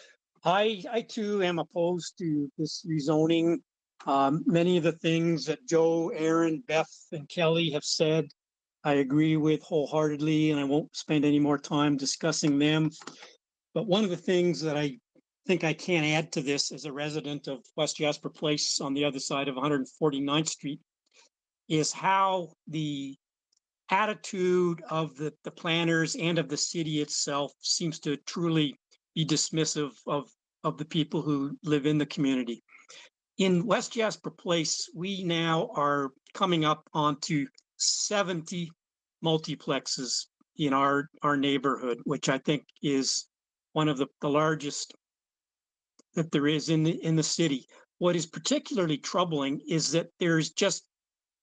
I too am opposed to this rezoning. Many of the things that Joe, Aaron, Beth, and Kelly have said, I agree with wholeheartedly, and I won't spend any more time discussing them. But one of the things that I think I can add to this as a resident of West Jasper Place on the other side of 149th Street is how the attitude of the planners and of the city itself seems to truly be dismissive of the people who live in the community. In West Jasper Place, we now are coming up onto 70 multiplexes in our neighborhood, which I think is one of the largest that there is in the city. What is particularly troubling is that there's just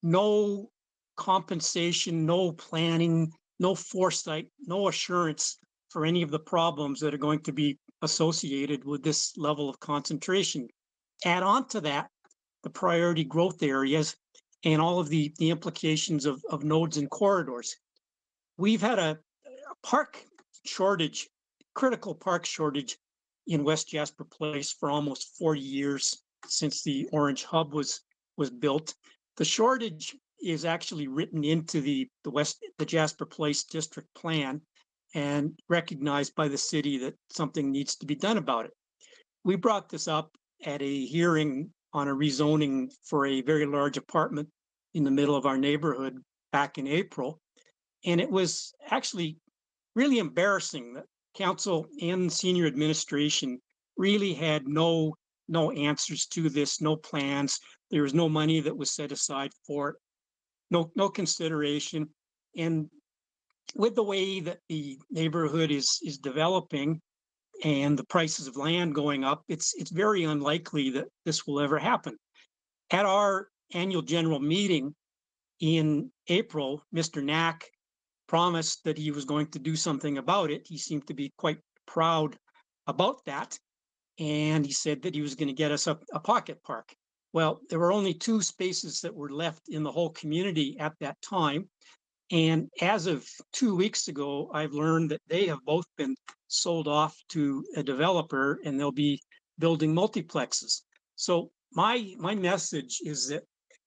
no compensation, no planning, no foresight, no assurance for any of the problems that are going to be associated with this level of concentration. Add on to that the priority growth areas and all of the implications of nodes and corridors. We've had a park shortage, critical park shortage in West Jasper Place for almost 40 years since the Orange Hub was built. The shortage is actually written into the Jasper Place district plan and recognized by the city that something needs to be done about it. We brought this up at a hearing on a rezoning for a very large apartment in the middle of our neighborhood back in April. And it was actually really embarrassing that council and senior administration really had no answers to this, no plans. There was no money that was set aside for it, no consideration. And with the way that the neighborhood is developing and the prices of land going up, it's very unlikely that this will ever happen. At our annual general meeting in April, Mr. Knack promised that he was going to do something about it. He seemed to be quite proud about that. And he said that he was going to get us a pocket park. Well, there were only 2 spaces that were left in the whole community at that time. And as of 2 weeks ago, I've learned that they have both been sold off to a developer and they'll be building multiplexes. So my message is that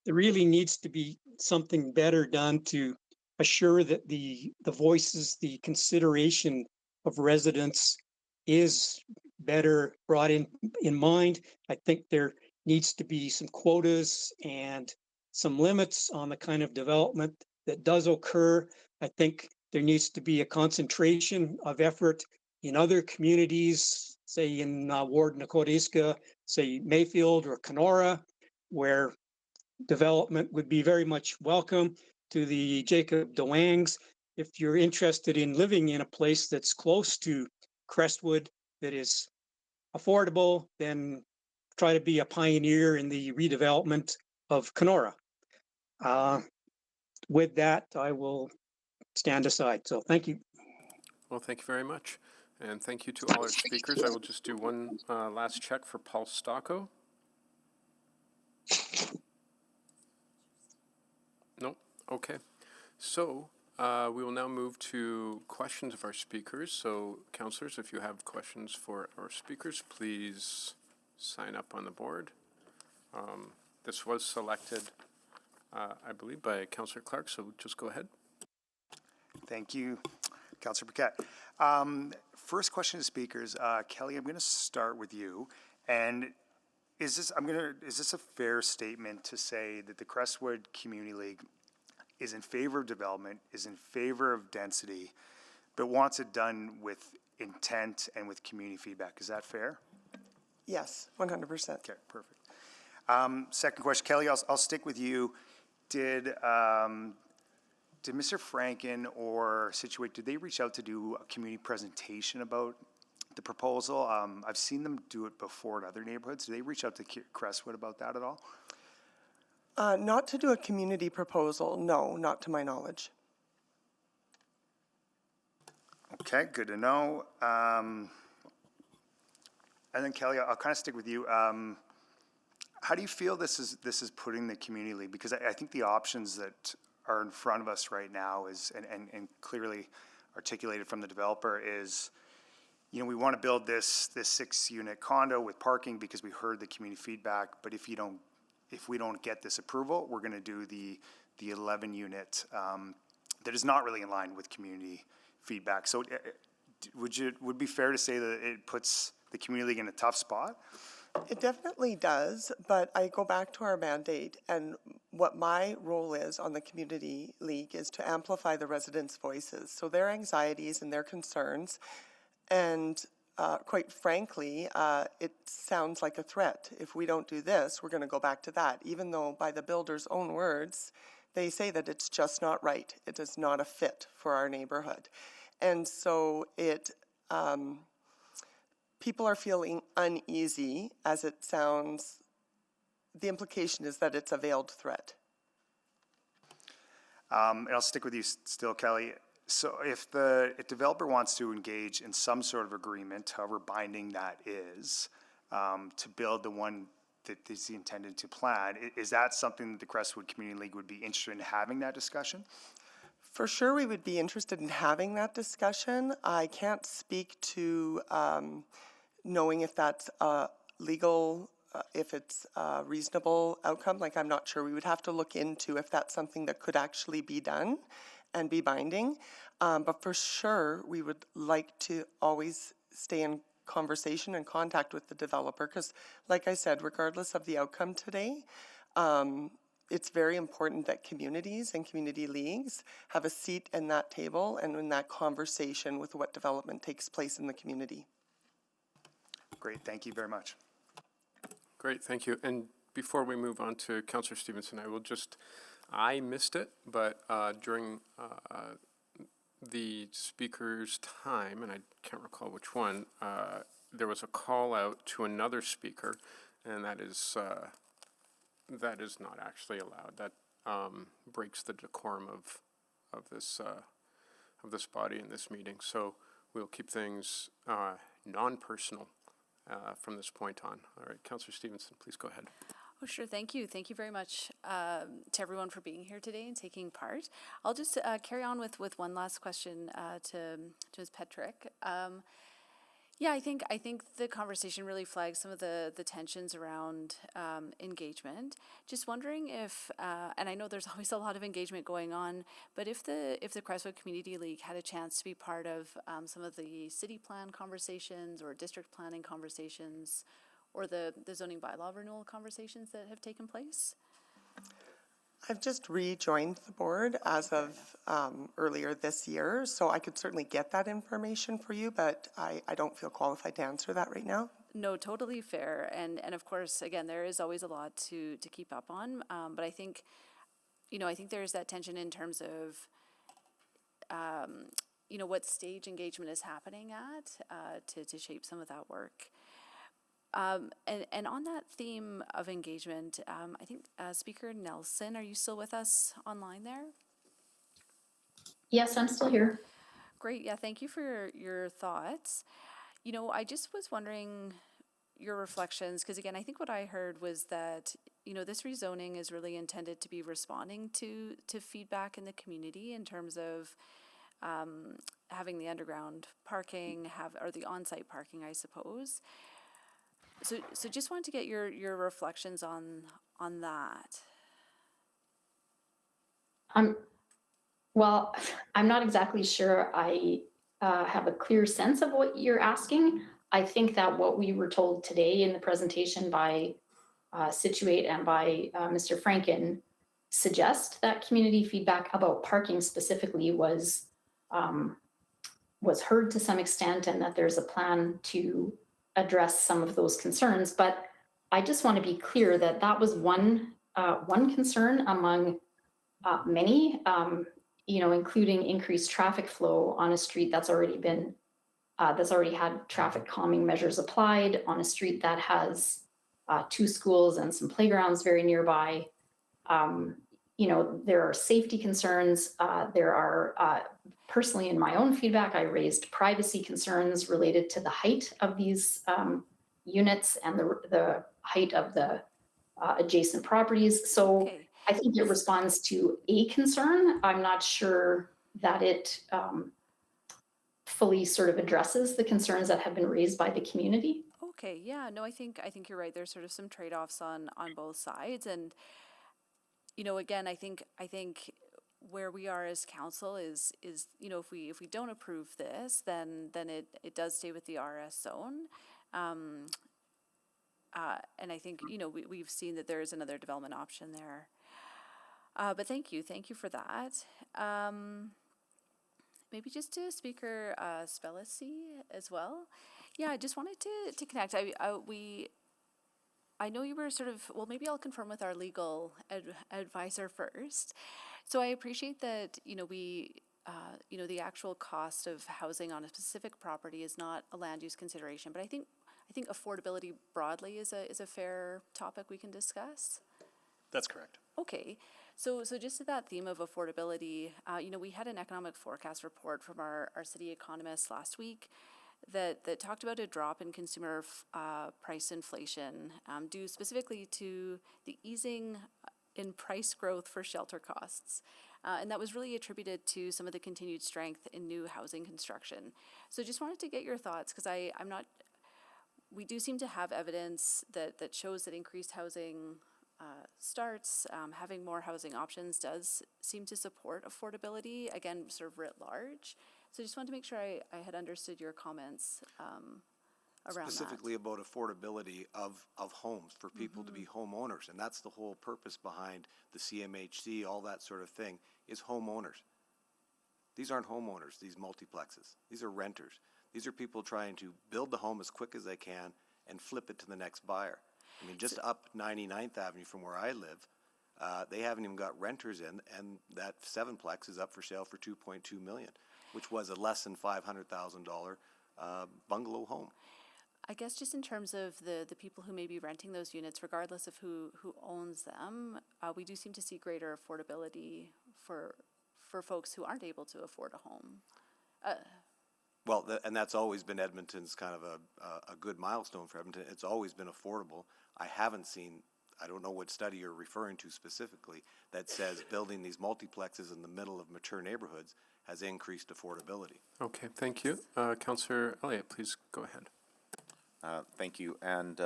there really needs to be something better done to assure that the voices, the consideration of residents is better brought in mind. I think there needs to be some quotas and some limits on the kind of development that does occur. I think there needs to be a concentration of effort in other communities, say in Ward Nakodiska, say Mayfield or Kenora, where development would be very much welcome. To the Jacob DeWangs, if you're interested in living in a place that's close to Crestwood that is affordable, then try to be a pioneer in the redevelopment of Kenora. With that, I will stand aside. So thank you. Well, thank you very much. And thank you to all our speakers. I will just do one last check for Paul Stocco. No? Okay. So we will now move to questions of our speakers. So councillors, if you have questions for our speakers, please sign up on the board. This was selected, I believe, by Councillor Clark, so just go ahead. Thank you, Councillor Paquette. First question to speakers. Kelly, I'm going to start with you. And is this a fair statement to say that the Crestwood Community League is in favor of development, is in favor of density, but wants it done with intent and with community feedback? Is that fair? Yes, 100%. Okay, perfect. Second question, Kelly, I'll stick with you. Did Mr. Franken or Situate, did they reach out to do a community presentation about the proposal? I've seen them do it before in other neighborhoods. Did they reach out to Crestwood about that at all? Not to do a community proposal, no, not to my knowledge. Okay, good to know. And then Kelly, I'll kind of stick with you. How do you feel this is putting the community league? Because I think the options that are in front of us right now is, and clearly articulated from the developer is, you know, we want to build this 6-unit condo with parking because we heard the community feedback, but if we don't get this approval, we're going to do the 11-unit that is not really in line with community feedback. So would it be fair to say that it puts the community league in a tough spot? It definitely does, but I go back to our mandate, and what my role is on the community league is to amplify the residents' voices, so their anxieties and their concerns, and quite frankly, it sounds like a threat. If we don't do this, we're going to go back to that, even though by the builder's own words, they say that it's just not right. It is not a fit for our neighborhood. And so people are feeling uneasy, as it sounds. The implication is that it's a veiled threat. And I'll stick with you still, Kelly. So if the developer wants to engage in some sort of agreement, however binding that is, to build the one that is intended to plan, is that something that the Crestwood Community League would be interested in having that discussion? For sure, we would be interested in having that discussion. I can't speak to knowing if that's legal, if it's a reasonable outcome. Like, I'm not sure. We would have to look into if that's something that could actually be done and be binding. But for sure, we would like to always stay in conversation and contact with the developer, because like I said, regardless of the outcome today, it's very important that communities and community leagues have a seat in that table and in that conversation with what development takes place in the community. Great, thank you very much. Great, thank you. And before we move on to Councillor Stevenson, I missed it, but during the speaker's time, and I can't recall which one, there was a call out to another speaker, and that is not actually allowed. That breaks the decorum of this body in this meeting. So we'll keep things non-personal from this point on. All right, Councillor Stevenson, please go ahead. Oh, sure. Thank you. Thank you very much to everyone for being here today and taking part. I'll just carry on with one last question to Ms. Petrick. Yeah, I think the conversation really flags some of the tensions around engagement. Just wondering if, and I know there's always a lot of engagement going on, but if the Crestwood Community League had a chance to be part of some of the city plan conversations or district planning conversations, or the zoning bylaw renewal conversations that have taken place? I've just rejoined the board as of earlier this year, so I could certainly get that information for you, but I don't feel qualified to answer that right now. No, totally fair. And of course, again, there is always a lot to keep up on, but I think, I think there's that tension in terms of, what stage engagement is happening at to shape some of that work. And on that theme of engagement, I think Speaker Nelson, are you still with us online there? Yes, I'm still here. Great. Yeah, thank you for your thoughts. I just was wondering your reflections, because again, I think what I heard was that, this rezoning is really intended to be responding to feedback in the community in terms of having the underground parking, or the on-site parking, I suppose. So just wanted to get your reflections on that. Well, I'm not exactly sure I have a clear sense of what you're asking. I think that what we were told today in the presentation by Situate and by Mr. Franken suggest that community feedback about parking specifically was heard to some extent, and that there's a plan to address some of those concerns. But I just want to be clear that that was one concern among many, including increased traffic flow on a street that's already had traffic calming measures applied, on a street that has 2 schools and some playgrounds very nearby. There are safety concerns. There are, personally in my own feedback, I raised privacy concerns related to the height of these units and the height of the adjacent properties. So okay. I think it responds to a concern. I'm not sure that it fully sort of addresses the concerns that have been raised by the community. Okay, yeah, no, I think you're right. There's sort of some trade-offs on both sides, and again, I think where we are as council is if we don't approve this, then it does stay with the RS zone, and I think we've seen that there is another development option there. But thank you for that. Maybe just to Speaker Spellacy as well. Yeah, I just wanted to connect. I know you were sort of, well, maybe I'll confirm with our legal advisor first. So I appreciate that, the actual cost of housing on a specific property is not a land use consideration, but I think affordability broadly is a fair topic we can discuss. That's correct. Okay. So just to that theme of affordability, we had an economic forecast report from our city economists last week that talked about a drop in consumer price inflation due specifically to the easing in price growth for shelter costs. And that was really attributed to some of the continued strength in new housing construction. So just wanted to get your thoughts, because we do seem to have evidence that shows that increased housing starts, having more housing options does seem to support affordability, again, sort of writ large. So just wanted to make sure I had understood your comments around specifically about affordability of homes for people to be homeowners. And that's the whole purpose behind the CMHC, all that sort of thing, is homeowners. These aren't homeowners, these multiplexes. These are renters. These are people trying to build the home as quick as they can and flip it to the next buyer. I mean, just up 99th Avenue from where I live, they haven't even got renters in, and that sevenplex is up for sale for $2.2 million, which was a less than $500,000 bungalow home. I guess just in terms of the people who may be renting those units, regardless of who owns them, we do seem to see greater affordability for folks who aren't able to afford a home. Well, and that's always been Edmonton's kind of a good milestone for Edmonton. It's always been affordable. I haven't seen, I don't know what study you're referring to specifically, that says building these multiplexes in the middle of mature neighborhoods has increased affordability. Okay, thank you. Councillor Elliott, please go ahead. Thank you. And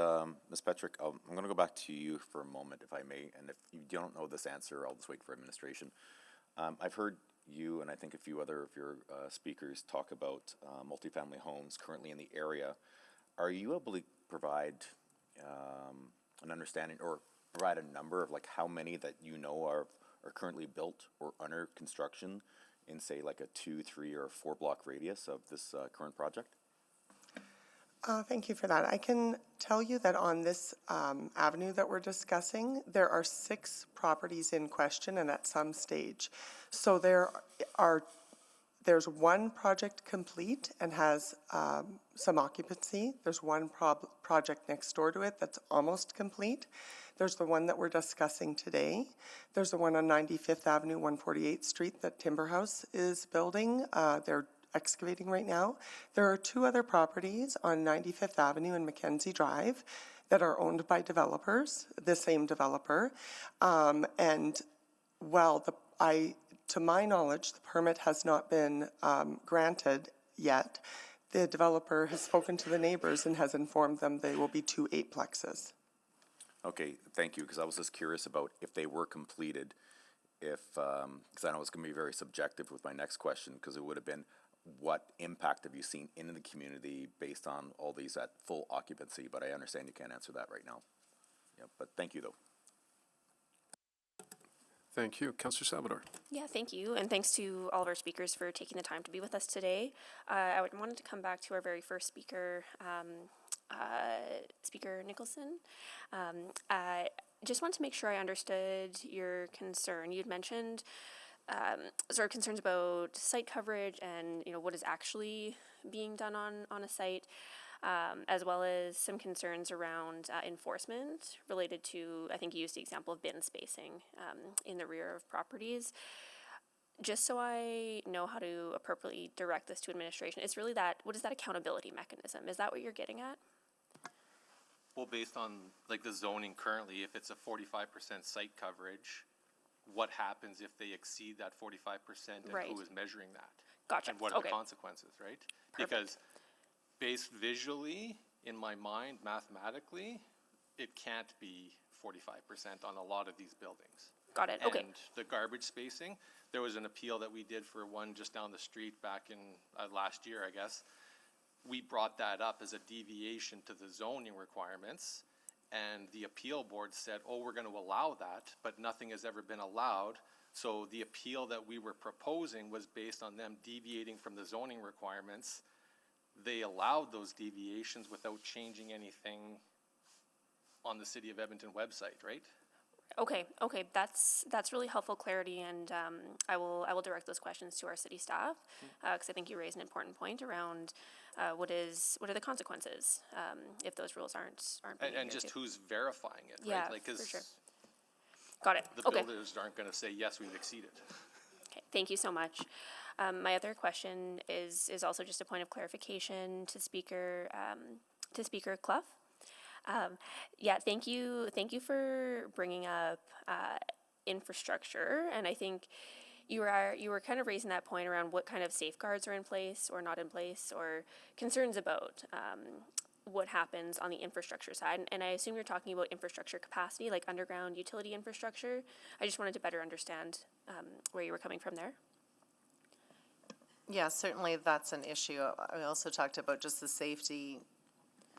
Ms. Petrick, I'm going to go back to you for a moment, if I may. And if you don't know this answer, I'll just wait for administration. I've heard you and I think a few other of your speakers talk about multifamily homes currently in the area. Are you able to provide an understanding or provide a number of like how many that you know are currently built or under construction in, say, like a 2, 3, or 4 block radius of this current project? Thank you for that. I can tell you that on this avenue that we're discussing, there are 6 properties in question and at some stage. So there's one project complete and has some occupancy. There's one project next door to it that's almost complete. There's the one that we're discussing today. There's the one on 95th Avenue, 148th Street that Timber House is building. They're excavating right now. There are 2 other properties on 95th Avenue and Mackenzie Drive that are owned by developers, the same developer. And while to my knowledge, the permit has not been granted yet, the developer has spoken to the neighbors and has informed them they will be 2 8-plexes. Okay, thank you, because I was just curious about if they were completed, because I know it's going to be very subjective with my next question, because it would have been, what impact have you seen in the community based on all these at full occupancy? But I understand you can't answer that right now. Yeah, but thank you, though. Thank you. Councillor Salvador. Yeah, thank you. And thanks to all of our speakers for taking the time to be with us today. I wanted to come back to our very first speaker, Speaker Nicholson. I just wanted to make sure I understood your concern. You'd mentioned sort of concerns about site coverage and what is actually being done on a site, as well as some concerns around enforcement related to, I think you used the example of bin spacing in the rear of properties. Just so I know how to appropriately direct this to administration, it's really that, what is that accountability mechanism? Is that what you're getting at? Well, based on like the zoning currently, if it's a 45% site coverage, what happens if they exceed that 45% and Right. who is measuring that? Gotcha. And what are Okay. the consequences, right? Perfect. Because based visually, in my mind, mathematically, it can't be 45% on a lot of these buildings. Got it. Okay. And the garbage spacing, there was an appeal that we did for one just down the street back in last year, I guess. We brought that up as a deviation to the zoning requirements, and the appeal board said, oh, we're going to allow that, but nothing has ever been allowed. So the appeal that we were proposing was based on them deviating from the zoning requirements. They allowed those deviations without changing anything on the City of Edmonton website, right? Okay, that's really helpful clarity, and I will direct those questions to our city staff, because I think you raised an important point around what are the consequences if those rules aren't being And adhered just to. who's verifying it, right? Yeah, Like, for sure. Got it. The Okay. builders aren't going to say, yes, we've exceeded. Okay, thank you so much. My other question is also just a point of clarification to Speaker Clough. Yeah, thank you for bringing up infrastructure, and I think you were kind of raising that point around what kind of safeguards are in place or not in place, or concerns about what happens on the infrastructure side. And I assume you're talking about infrastructure capacity, like underground utility infrastructure. I just wanted to better understand where you were coming from there. Yeah, certainly that's an issue. I also talked about just the safety.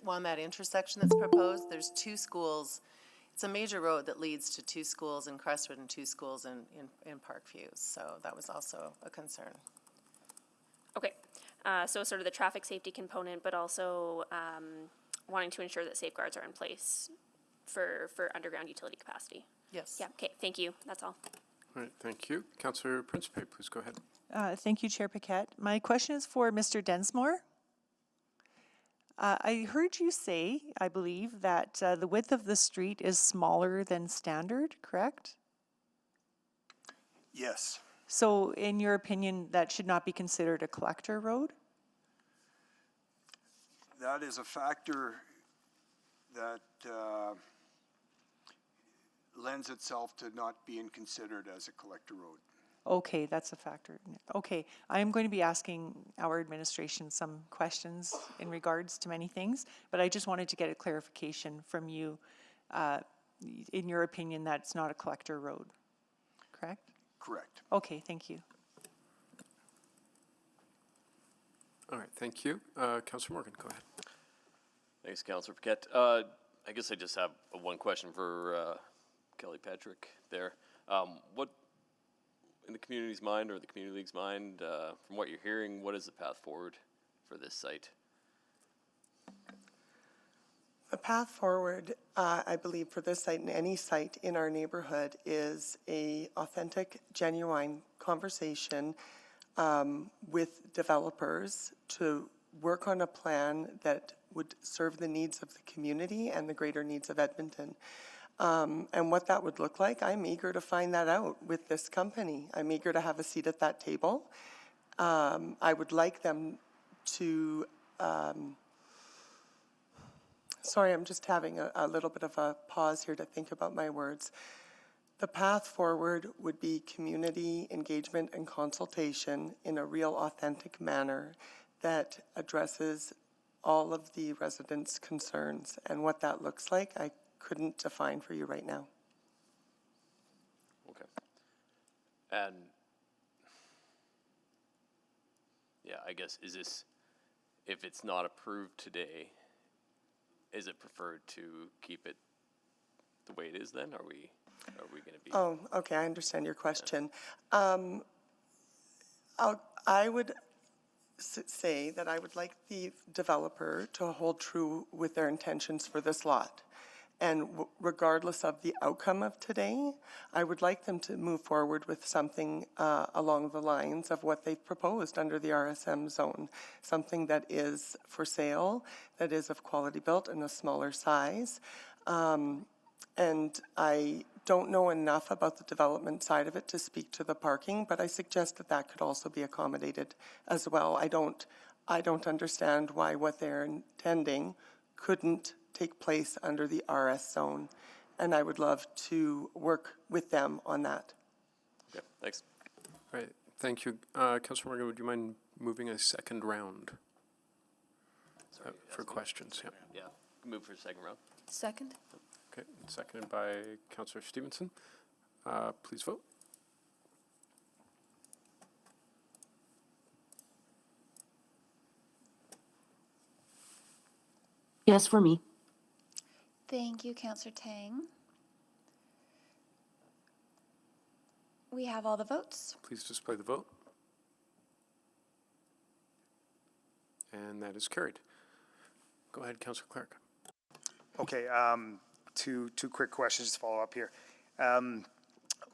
On that intersection that's proposed, there's 2 schools. It's a major road that leads to 2 schools in Crestwood and 2 schools in Parkview. So that was also a concern. Okay, so sort of the traffic safety component, but also wanting to ensure that safeguards are in place for underground utility capacity. Yes. Yeah, okay, thank you, that's all. All right, thank you. Councillor Principe, please go ahead. Thank you, Chair Paquette. My question is for Mr. Densmore. I heard you say, I believe, that the width of the street is smaller than standard, correct? Yes. So in your opinion, that should not be considered a collector road? That is a factor that lends itself to not being considered as a collector road. Okay, that's a factor. Okay, I am going to be asking our administration some questions in regards to many things, but I just wanted to get a clarification from you. In your opinion, that's not a collector road, correct? Correct. Okay, thank you. All right, thank you. Councillor Morgan, go ahead. Thanks, Councillor Paquette. I guess I just have one question for Kelly Patrick there. What, in the community's mind or the Community League's mind, from what you're hearing, what is the path forward for this site? The path forward, I believe, for this site and any site in our neighborhood is a authentic, genuine conversation with developers to work on a plan that would serve the needs of the community and the greater needs of Edmonton. And what that would look like, I'm eager to find that out with this company. I'm eager to have a seat at that table. I would like them to, sorry, I'm just having a little bit of a pause here to think about my words. The path forward would be community engagement and consultation in a real authentic manner that addresses all of the residents' concerns. And what that looks like, I couldn't define for you right now. Okay. And yeah, I guess, is this, if it's not approved today, is it preferred to keep it the way it is then? Are we going to be? Oh, okay, I understand your question. I would say that I would like the developer to hold true with their intentions for this lot. And regardless of the outcome of today, I would like them to move forward with something along the lines of what they've proposed under the RSM zone, something that is for sale, that is of quality built and a smaller size. And I don't know enough about the development side of it to speak to the parking, but I suggest that that could also be accommodated as well. I don't understand why what they're intending couldn't take place under the RS zone, and I would love to work with them on that. Okay, thanks. All right, thank you. Councillor Morgan, would you mind moving a second round for questions? Yeah. Yeah, move for a second round. Second? Okay, seconded by Councillor Stevenson. Please vote. Yes, for me. Thank you, Councillor Tang. We have all the votes. Please display the vote. And that is carried. Go ahead, Councillor Clark. Okay, two quick questions to follow up here.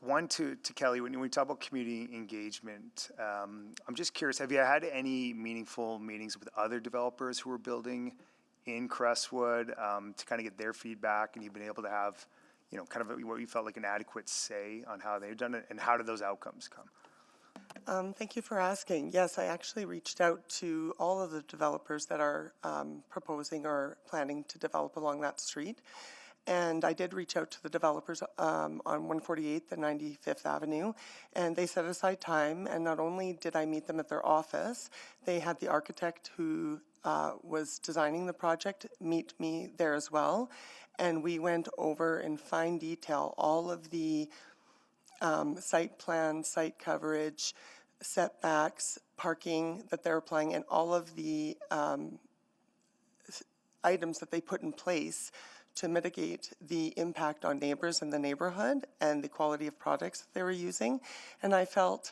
One to Kelly, when we talk about community engagement, I'm just curious, have you had any meaningful meetings with other developers who are building in Crestwood to kind of get their feedback, and you've been able to have, you know, kind of what you felt like an adequate say on how they've done it, and how did those outcomes come? Thank you for asking. Yes, I actually reached out to all of the developers that are proposing or planning to develop along that street. And I did reach out to the developers on 148th and 95th Avenue, and they set aside time. And not only did I meet them at their office, they had the architect who was designing the project meet me there as well. And we went over in fine detail all of the site plan, site coverage, setbacks, parking that they're applying, and all of the items that they put in place to mitigate the impact on neighbors in the neighborhood and the quality of products that they were using. And I felt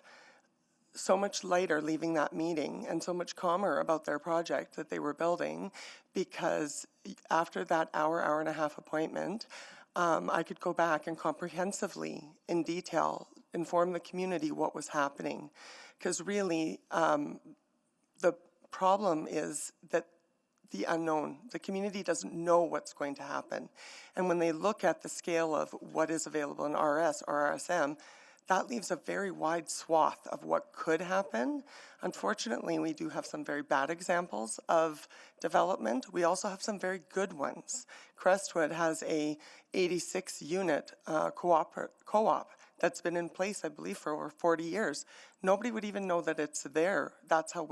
so much lighter leaving that meeting and so much calmer about their project that they were building, because after that hour and a half appointment, I could go back and comprehensively, in detail, inform the community what was happening. Because really, the problem is that the unknown. The community doesn't know what's going to happen. And when they look at the scale of what is available in RS or RSM, that leaves a very wide swath of what could happen. Unfortunately, we do have some very bad examples of development. We also have some very good ones. Crestwood has a 86-unit co-op that's been in place, I believe, for over 40 years. Nobody would even know that it's there. That's how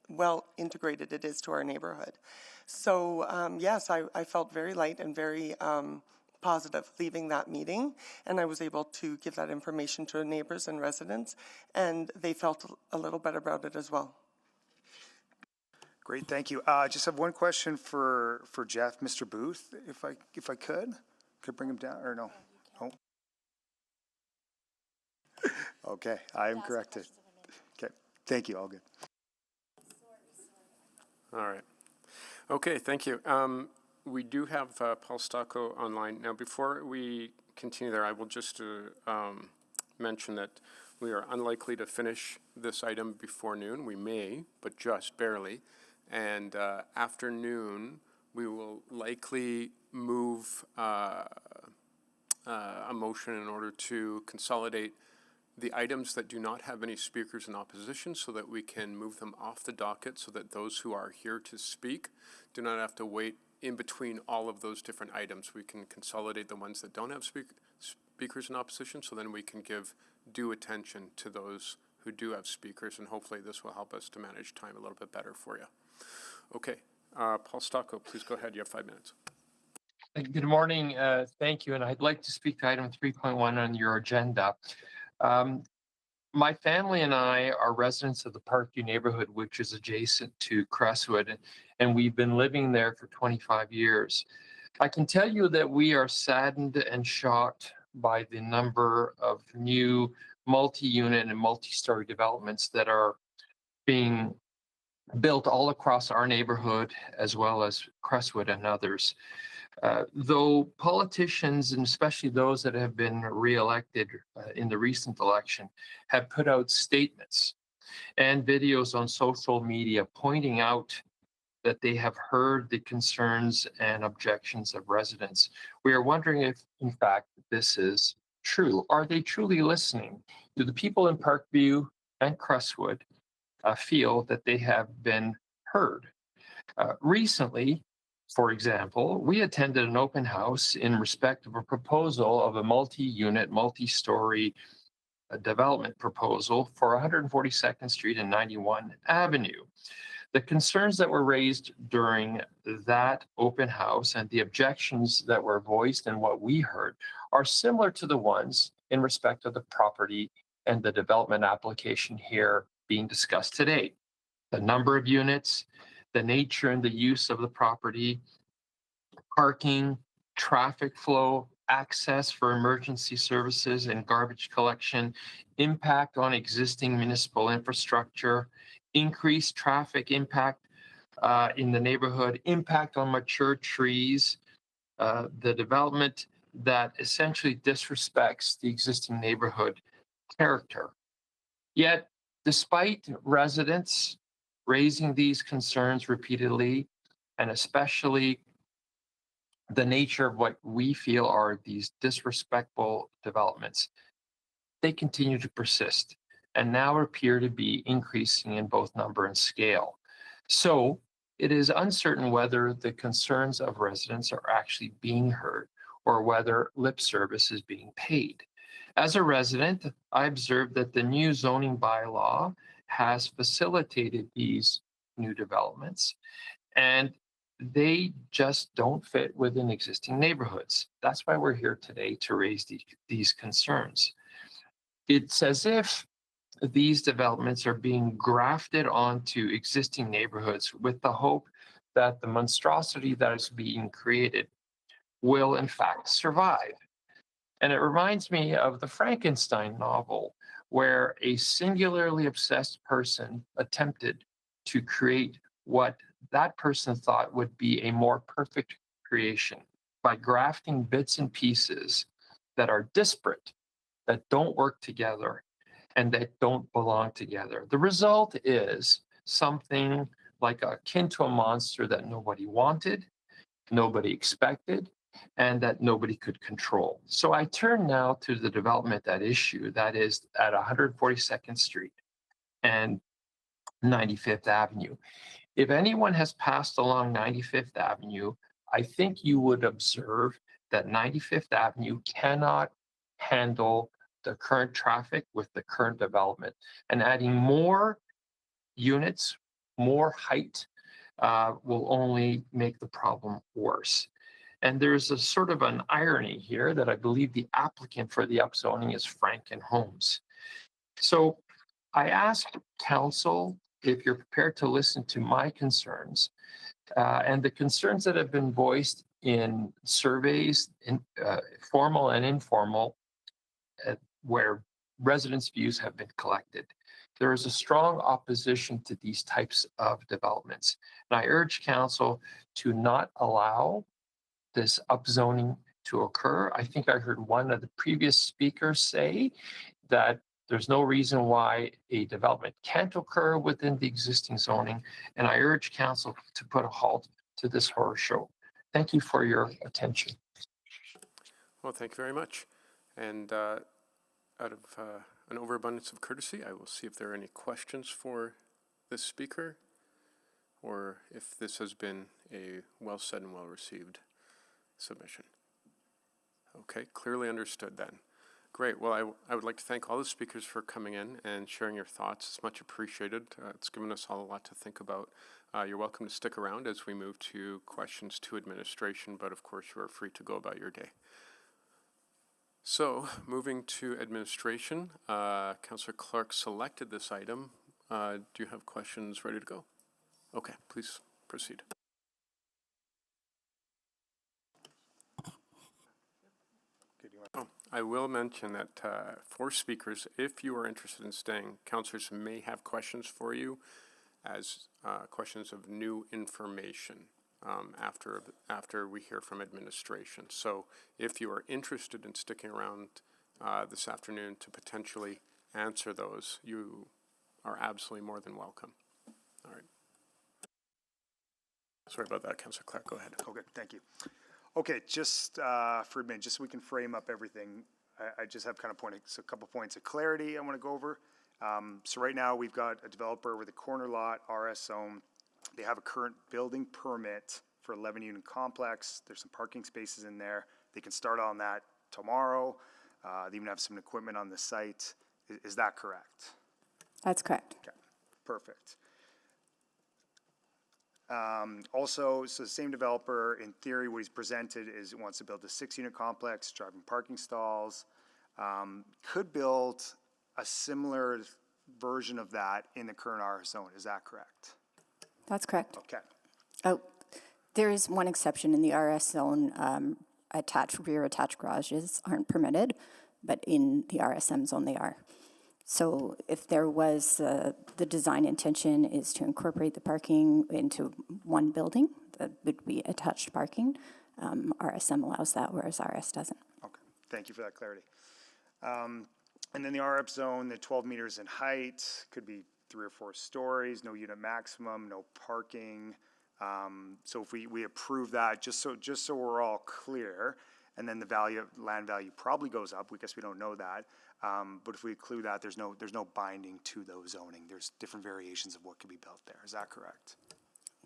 well integrated it is to our neighborhood. So yes, I felt very light and very positive leaving that meeting, and I was able to give that information to neighbors and residents, and they felt a little better about it as well. Great, thank you. Just have one question for Jeff, Mr. Booth, if I could bring him down, or no? No. Okay, I am corrected. Okay, thank you. All good. All right. Okay, thank you. We do have Paul Stocco online. Now, before we continue there, I will just mention that we are unlikely to finish this item before noon. We may, but just barely. And after noon, we will likely move a motion in order to consolidate the items that do not have any speakers in opposition, so that we can move them off the docket, so that those who are here to speak do not have to wait in between all of those different items. We can consolidate the ones that don't have speakers in opposition, so then we can give due attention to those who do have speakers, and hopefully this will help us to manage time a little bit better for you. Okay, Paul Stocco, please go ahead. You have 5 minutes. Good morning. Thank you. And I'd like to speak to item 3.1 on your agenda. My family and I are residents of the Parkview neighborhood, which is adjacent to Crestwood, and we've been living there for 25 years. I can tell you that we are saddened and shocked by the number of new multi-unit and multi-story developments that are being built all across our neighborhood, as well as Crestwood and others. Though politicians, and especially those that have been reelected in the recent election, have put out statements and videos on social media pointing out that they have heard the concerns and objections of residents, we are wondering if, in fact, this is true. Are they truly listening? Do the people in Parkview and Crestwood feel that they have been heard? Recently, for example, we attended an open house in respect of a proposal of a multi-unit, multi-story development proposal for 142nd Street and 91 Avenue. The concerns that were raised during that open house and the objections that were voiced and what we heard are similar to the ones in respect of the property and the development application here being discussed today. The number of units, the nature and the use of the property, parking, traffic flow, access for emergency services and garbage collection, impact on existing municipal infrastructure, increased traffic impact in the neighborhood, impact on mature trees, the development that essentially disrespects the existing neighborhood character. Yet, despite residents raising these concerns repeatedly, and especially the nature of what we feel are these disrespectful developments, they continue to persist and now appear to be increasing in both number and scale. So it is uncertain whether the concerns of residents are actually being heard or whether lip service is being paid. As a resident, I observed that the new zoning bylaw has facilitated these new developments, and they just don't fit within existing neighborhoods. That's why we're here today, to raise these concerns. It's as if these developments are being grafted onto existing neighborhoods with the hope that the monstrosity that is being created will in fact survive. And it reminds me of the Frankenstein novel, where a singularly obsessed person attempted to create what that person thought would be a more perfect creation by grafting bits and pieces that are disparate, that don't work together, and that don't belong together. The result is something like akin to a monster that nobody wanted, nobody expected, and that nobody could control. So I turn now to the development at issue, that is at 142nd Street and 95th Avenue. If anyone has passed along 95th Avenue, I think you would observe that 95th Avenue cannot handle the current traffic with the current development. And adding more units, more height, will only make the problem worse. And there's a sort of an irony here that I believe the applicant for the upzoning is Franken Homes. So I asked council if you're prepared to listen to my concerns and the concerns that have been voiced in surveys, formal and informal, where residents' views have been collected. There is a strong opposition to these types of developments. And I urge council to not allow this upzoning to occur. I think I heard one of the previous speakers say that there's no reason why a development can't occur within the existing zoning. And I urge council to put a halt to this horror show. Thank you for your attention. Well, thank you very much. And out of an overabundance of courtesy, I will see if there are any questions for this speaker, or if this has been a well said and well received submission. Okay, clearly understood then. Great. Well, I would like to thank all the speakers for coming in and sharing your thoughts. It's much appreciated. It's given us all a lot to think about. You're welcome to stick around as we move to questions to administration, but of course you are free to go about your day. So, moving to administration, Councillor Clark selected this item. Do you have questions ready to go? Okay, please proceed. Oh, I will mention that for speakers, if you are interested in staying, councillors may have questions for you as questions of new information after we hear from administration. So if you are interested in sticking around this afternoon to potentially answer those, you are absolutely more than welcome. All right. Sorry about that, Councillor Clark. Go ahead. Okay, thank you. Okay, just for a minute, just so we can frame up everything, I just have kind of a couple points of clarity I want to go over. So right now we've got a developer with a corner lot, RS zone. They have a current building permit for 11 unit complex. There's some parking spaces in there. They can start on that tomorrow. They even have some equipment on the site. Is that correct? That's correct. Okay, perfect. Also, so the same developer, in theory, what he's presented is wants to build a 6-unit complex, driving parking stalls, could build a similar version of that in the current RS zone. Is that correct? That's correct. Okay. Oh, there is one exception in the RS zone. Rear attached garages aren't permitted, but in the RSM zone they are. So if there was, the design intention is to incorporate the parking into one building, that would be attached parking. RSM allows that, whereas RS doesn't. Okay, thank you for that clarity. And then the RF zone, the 12 meters in height, could be 3 or 4 stories, no unit maximum, no parking. So if we approve that, just so we're all clear, and then the land value probably goes up. We guess we don't know that. But if we include that, there's no binding to those zoning. There's different variations of what can be built there. Is that correct?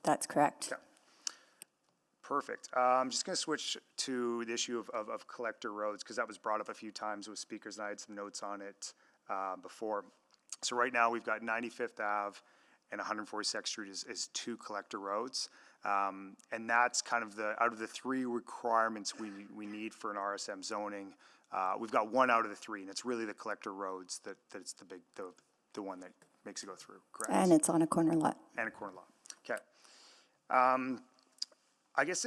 That's correct. Okay. Perfect. I'm just going to switch to the issue of collector roads, because that was brought up a few times with speakers, and I had some notes on it before. So right now we've got 95th Ave and 142nd Street is 2 collector roads. And that's kind of out of the 3 requirements we need for an RSM zoning. We've got 1 out of the 3, and it's really the collector roads that's the one that makes it go through, correct? And it's on a corner lot. And a corner lot. Okay. I guess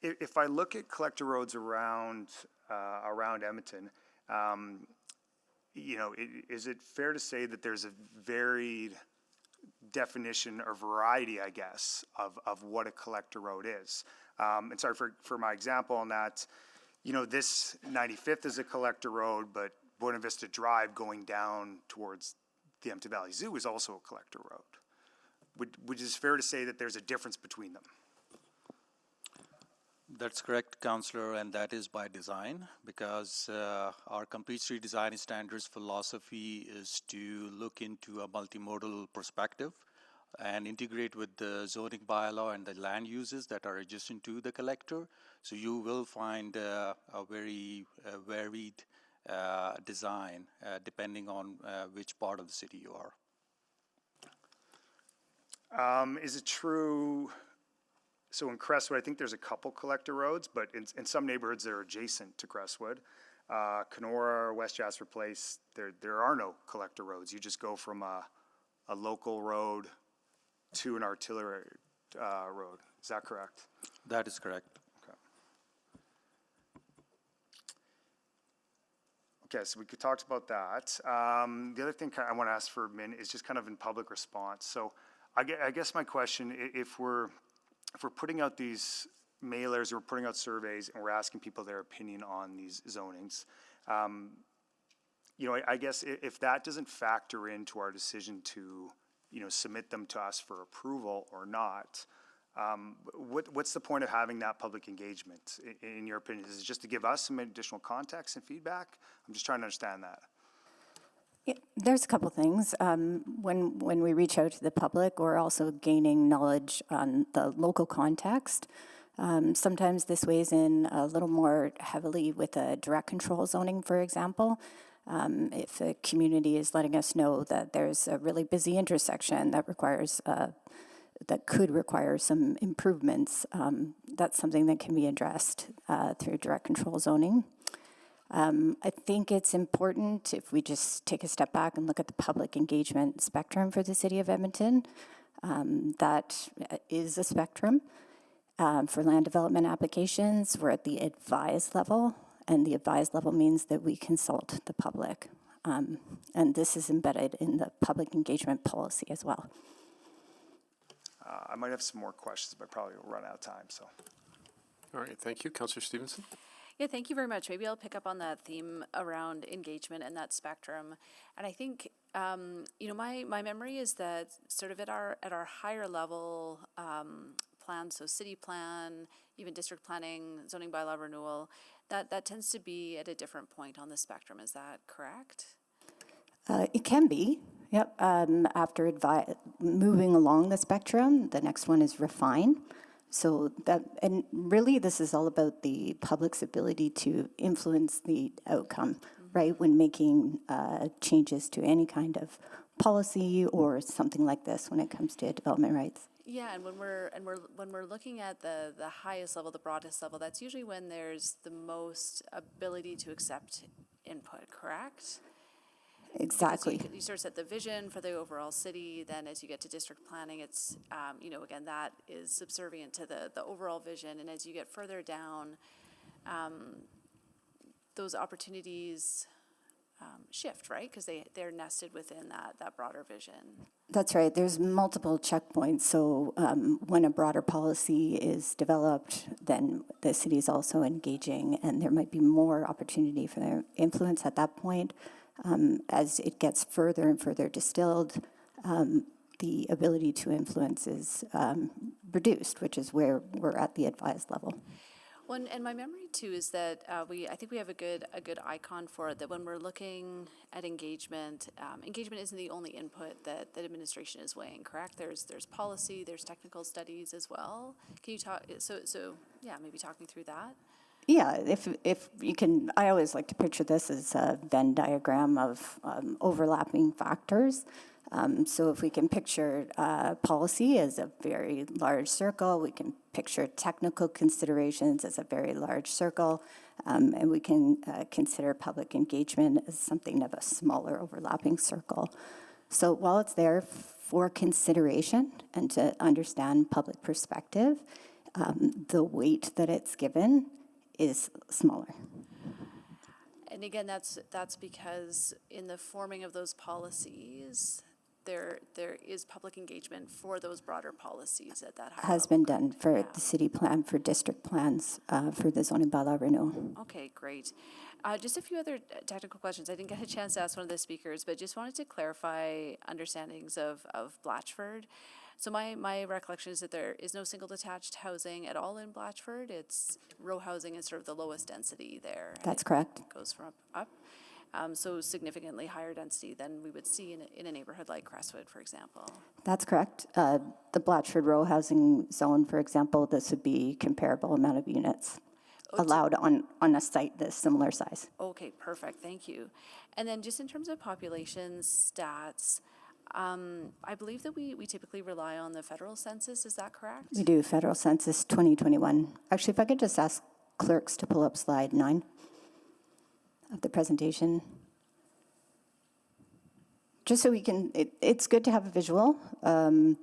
if I look at collector roads around Edmonton, is it fair to say that there's a varied definition or variety, I guess, of what a collector road is? And sorry for my example on that, this 95th is a collector road, but Buena Vista Drive going down towards the Empty Valley Zoo is also a collector road. Which is fair to say that there's a difference between them? That's correct, Councillor, and that is by design, because our complete street design standards philosophy is to look into a multimodal perspective and integrate with the zoning bylaw and the land uses that are adjacent to the collector. So you will find a very varied design depending on which part of the city you are. Is it true? So in Crestwood, I think there's a couple collector roads, but in some neighborhoods that are adjacent to Crestwood, Kenora, West Jasper Place, there are no collector roads. You just go from a local road to an artillery road. Is that correct? That is correct. Okay, so we could talk about that. The other thing I want to ask for Min is just kind of in public response. So I guess my question, if we're putting out these mailers, we're putting out surveys, and we're asking people their opinion on these zonings, I guess if that doesn't factor into our decision to, submit them to us for approval or not, what's the point of having that public engagement, in your opinion? Is it just to give us some additional context and feedback? I'm just trying to understand that. Yeah, there's a couple things. When we reach out to the public, we're also gaining knowledge on the local context. Sometimes this weighs in a little more heavily with a direct control zoning, for example. If the community is letting us know that there's a really busy intersection that could require some improvements, that's something that can be addressed through direct control zoning. I think it's important if we just take a step back and look at the public engagement spectrum for the city of Edmonton. That is a spectrum. For land development applications, we're at the advised level, and the advised level means that we consult the public. And this is embedded in the public engagement policy as well. I might have some more questions, but probably will run out of time, so. All right, thank you. Councillor Stevenson? Yeah, thank you very much. Maybe I'll pick up on that theme around engagement and that spectrum. And I think, my memory is that sort of at our higher level plans, so city plan, even district planning, zoning bylaw renewal, that tends to be at a different point on the spectrum. Is that correct? It can be, yep. After moving along the spectrum, the next one is refine. So and really this is all about the public's ability to influence the outcome, right? When making changes to any kind of policy or something like this when it comes to development rights. Yeah, and when we're looking at the highest level, the broadest level, that's usually when there's the most ability to accept input, correct? Exactly. You sort of set the vision for the overall city, then as you get to district planning, it's, again, that is subservient to the overall vision, and as you get further down, those opportunities shift, right? Because they're nested within that broader vision. That's right. There's multiple checkpoints. So when a broader policy is developed, then the city is also engaging, and there might be more opportunity for their influence at that point. As it gets further and further distilled, the ability to influence is reduced, which is where we're at the advised level. Well, and my memory too is that I think we have a good icon for it. That when we're looking at engagement, engagement isn't the only input that administration is weighing. Correct? There's policy, there's technical studies as well. Can you talk? So yeah, maybe talk me through that. Yeah, if you can, I always like to picture this as a Venn diagram of overlapping factors. So if we can picture policy as a very large circle, we can picture technical considerations as a very large circle, and we can consider public engagement as something of a smaller overlapping circle. So while it's there for consideration and to understand public perspective, the weight that it's given is smaller. And again, that's because in the forming of those policies, there is public engagement for those broader policies at that higher Has level. been done for the city plan, for district plans, for the zoning bylaw renewal. Okay, great. Just a few other technical questions. I didn't get a chance to ask one of the speakers, but just wanted to clarify understandings of Blatchford. So my recollection is that there is no single detached housing at all in Blatchford. It's row housing is sort of the lowest density there. and That's it correct. Goes from up. So significantly higher density than we would see in a neighborhood like Crestwood, for example. That's correct. The Blatchford Row housing zone, for example, this would be comparable amount of units allowed on a site this similar size. Okay, perfect, thank you. And then just in terms of population stats, I believe that we typically rely on the federal census, is that correct? We do federal census 2021. Actually, if I could just ask clerks to pull up slide 9 of the presentation. Just so we can, it's good to have a visual. And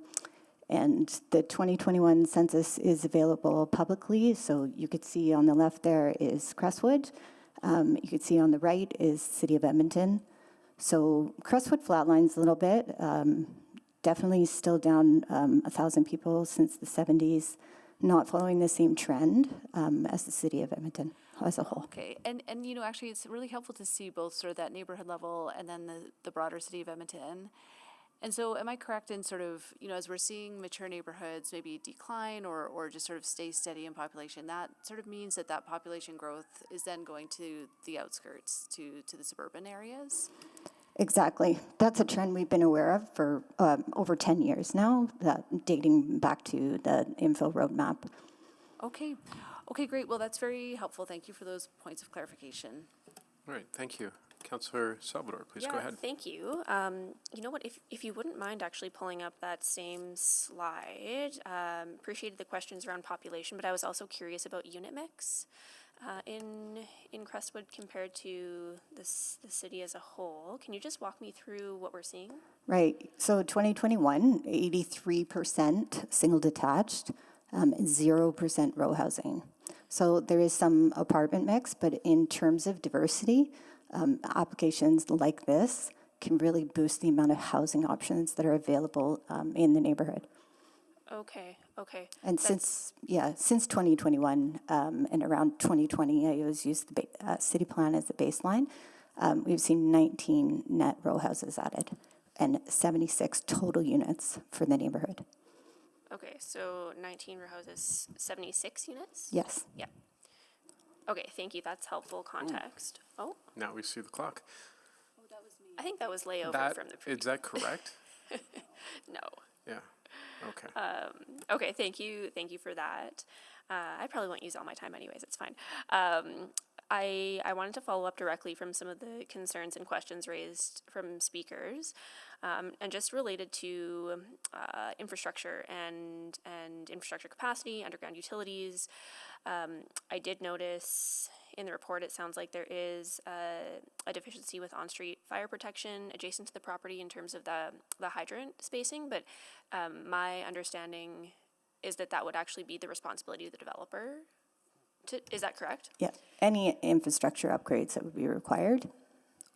the 2021 census is available publicly. So you could see on the left there is Crestwood. You could see on the right is City of Edmonton. So Crestwood flatlines a little bit. Definitely still down 1,000 people since the 70s. Not following the same trend as the City of Edmonton as a whole. Okay, and actually it's really helpful to see both sort of that neighborhood level and then the broader City of Edmonton. And so am I correct in sort of, as we're seeing mature neighborhoods maybe decline or just sort of stay steady in population, that sort of means that population growth is then going to the outskirts, to the suburban areas? Exactly. That's a trend we've been aware of for over 10 years now, dating back to the info roadmap. Okay, great. Well, that's very helpful. Thank you for those points of clarification. All right, thank you. Councillor Salvador, please go ahead. Thank you. You know what, if you wouldn't mind actually pulling up that same slide, appreciated the questions around population, but I was also curious about unit mix in Crestwood compared to the city as a whole. Can you just walk me through what we're seeing? Right. So 2021, 83% single detached, 0% row housing. So there is some apartment mix, but in terms of diversity, applications like this can really boost the amount of housing options that are available in the neighborhood. Okay. And since 2021 and around 2020, I always use the city plan as the baseline. We've seen 19 net row houses added and 76 total units for the neighborhood. Okay, so 19 row houses, 76 units? Yes. Yeah. Okay, thank you. That's helpful context. Oh, Now we see the clock. I think that was layover from the previous. Is that correct? No. Yeah. Okay. Okay, thank you for that. I probably won't use all my time anyways, it's fine. I wanted to follow up directly from some of the concerns and questions raised from speakers, and just related to infrastructure and infrastructure capacity, underground utilities. I did notice in the report, it sounds like there is a deficiency with on-street fire protection adjacent to the property in terms of the hydrant spacing, but my understanding is that would actually be the responsibility of the developer. Is that correct? Yeah. Any infrastructure upgrades that would be required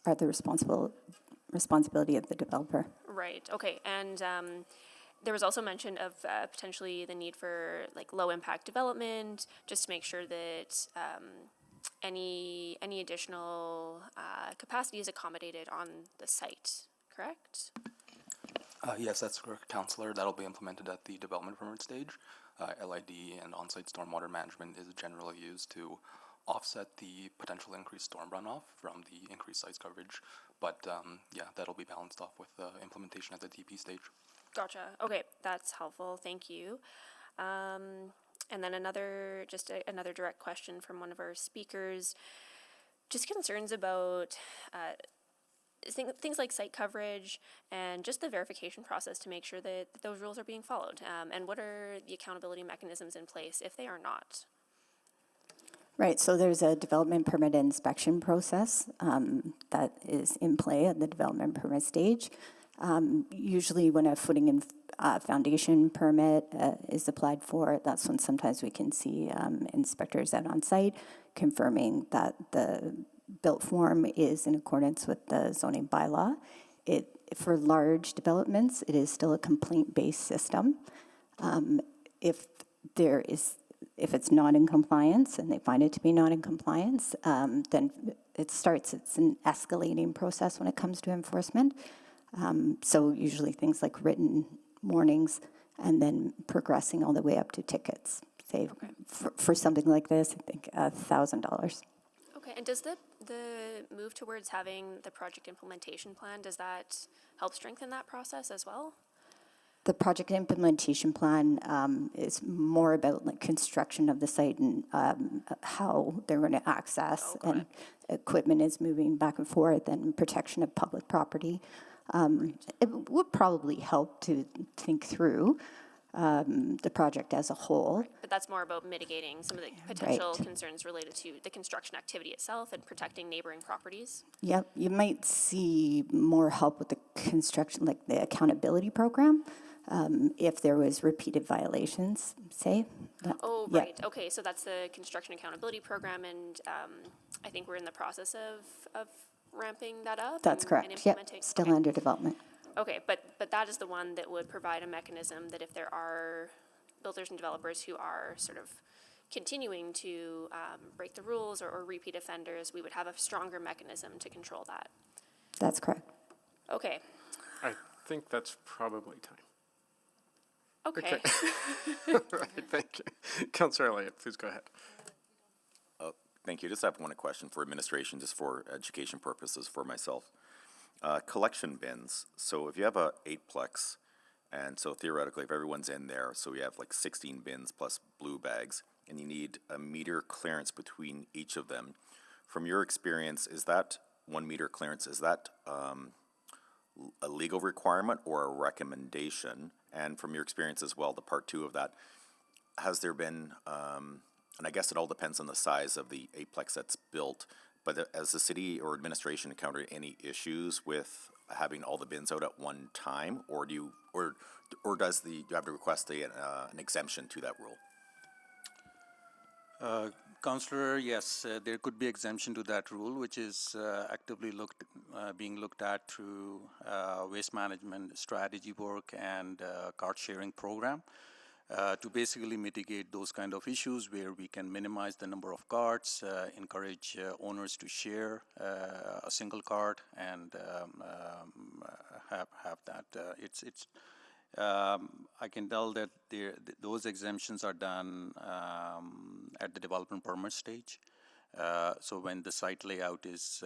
are the responsibility of the developer. Right. Okay. And there was also mention of potentially the need for like low impact development, just to make sure that any additional capacity is accommodated on the site. Correct? Yes, that's correct, Councillor. That'll be implemented at the development permit stage. LID and on-site stormwater management is generally used to offset the potential increased storm runoff from the increased site coverage. But yeah, that'll be balanced off with implementation at the DP stage. Gotcha. Okay, that's helpful. Thank you. And then another direct question from one of our speakers. Just concerns about things like site coverage and just the verification process to make sure that those rules are being followed. And what are the accountability mechanisms in place if they are not? Right, so there's a development permit inspection process that is in play at the development permit stage. Usually when a footing and foundation permit is applied for, that's when sometimes we can see inspectors out on site confirming that the built form is in accordance with the zoning bylaw. For large developments, it is still a complaint-based system. If it's not in compliance and they find it to be not in compliance, then it's an escalating process when it comes to enforcement. So usually things like written warnings and then progressing all the way up to tickets. Say for something like this, I think $1,000. Okay, and does the move towards having the project implementation plan, does that help strengthen that process as well? The project implementation plan is more about like construction of the site and how they're going to access and equipment is moving back and forth and protection of public property. It would probably help to think through the project as a whole. But that's more about mitigating some of the potential concerns related to the construction activity itself and protecting neighboring properties. Yep, you might see more help with the construction, like the accountability program, if there was repeated violations, say. Oh, right. Yeah. Okay, so that's the construction accountability program, and I think we're in the process of ramping that up. That's correct. And yep, still under development. Okay, but that is the one that would provide a mechanism that if there are builders and developers who are sort of continuing to break the rules or repeat offenders, we would have a stronger mechanism to control that. That's correct. Okay. I think that's probably time. Okay. Right, thank you. Councillor Elliott, please go ahead. Thank you. Just have one question for administration, just for education purposes for myself. Collection bins. So if you have a 8-plex, and so theoretically if everyone's in there, so you have like 16 bins plus blue bags, and you need a meter clearance between each of them. From your experience, is that 1 meter clearance, is that a legal requirement or a recommendation? And from your experience as well, the part 2 of that, has there been, and I guess it all depends on the size of the 8-plex that's built, but has the city or administration encountered any issues with having all the bins out at one time, or do you, or do you have to request an exemption to that rule? Councillor, yes, there could be exemption to that rule, which is actively being looked at through waste management strategy work and cart sharing program to basically mitigate those kind of issues where we can minimize the number of carts, encourage owners to share a single cart and have that. I can tell that those exemptions are done at the development permit stage. So when the site layout is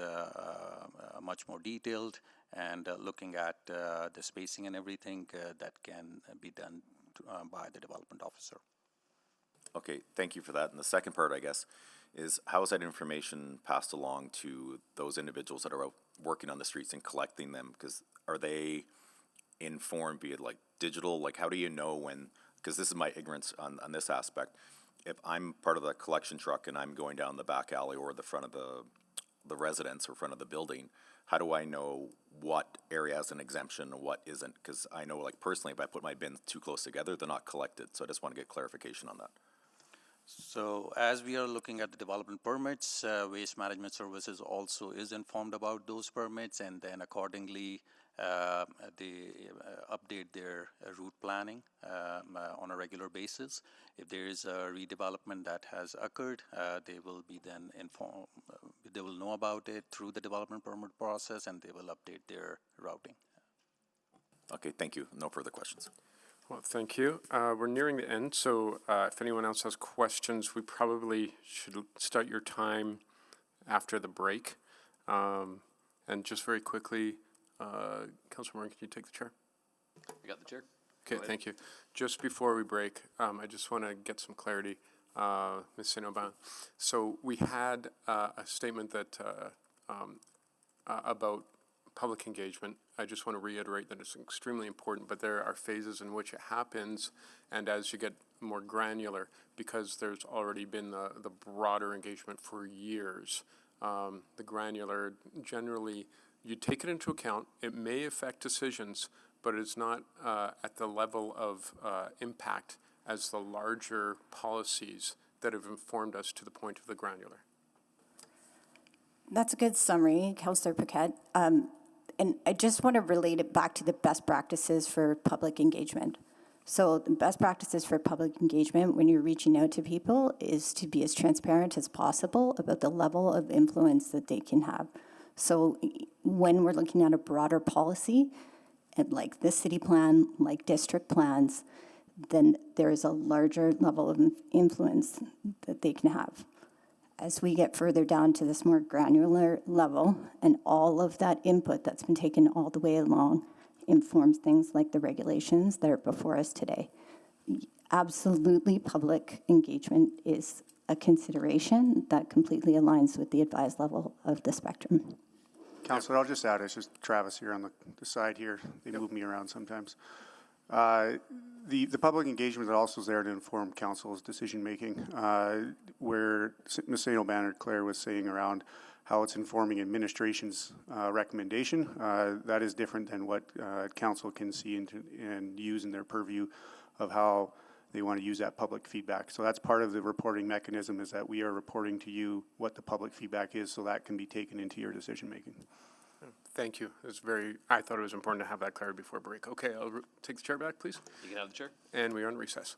much more detailed and looking at the spacing and everything, that can be done by the development officer. Okay, thank you for that. And the second part, I guess, is how is that information passed along to those individuals that are out working on the streets and collecting them? Because are they informed, be it like digital, like how do you know when, because this is my ignorance on this aspect, if I'm part of the collection truck and I'm going down the back alley or the front of the residence or front of the building, how do I know what area has an exemption and what isn't? Because I know, like personally, if I put my bins too close together, they're not collected. So I just want to get clarification on that. So as we are looking at the development permits, Waste Management Services also is informed about those permits, and then accordingly they update their route planning on a regular basis. If there is a redevelopment that has occurred, they will be then informed. They will know about it through the development permit process, and they will update their routing. Okay, thank you. No further questions. Well, thank you. We're nearing the end, so if anyone else has questions, we probably should start your time after the break. And just very quickly, Councilor Morin, can you take the chair? I got the chair. Okay, thank you. Just before we break, I just want to get some clarity, Ms. Saint-Aubin. So we had a statement that about public engagement. I just want to reiterate that it's extremely important, but there are phases in which it happens, and as you get more granular, because there's already been the broader engagement for years, the granular, generally, you take it into account. It may affect decisions, but it's not at the level of impact as the larger policies that have informed us to the point of the granular. That's a good summary, Councillor Paquette. And I just want to relate it back to the best practices for public engagement. So the best practices for public engagement when you're reaching out to people is to be as transparent as possible about the level of influence that they can have. So when we're looking at a broader policy, and like the city plan, like district plans, then there is a larger level of influence that they can have. As we get further down to this more granular level, and all of that input that's been taken all the way along informs things like the regulations that are before us today. Absolutely, public engagement is a consideration that completely aligns with the advised level of the spectrum. Councillor, I'll just add, it's just Travis here on the side here. They move me around sometimes. The public engagement is also there to inform council's decision-making, where Ms. St. O'Banner Claire was saying around how it's informing administration's recommendation. That is different than what council can see and use in their purview of how they want to use that public feedback. So that's part of the reporting mechanism, is that we are reporting to you what the public feedback is, so that can be taken into your decision-making. Thank you. I thought it was important to have that clarity before break. Okay, I'll take the chair back, please. You can have the chair. And we are on recess.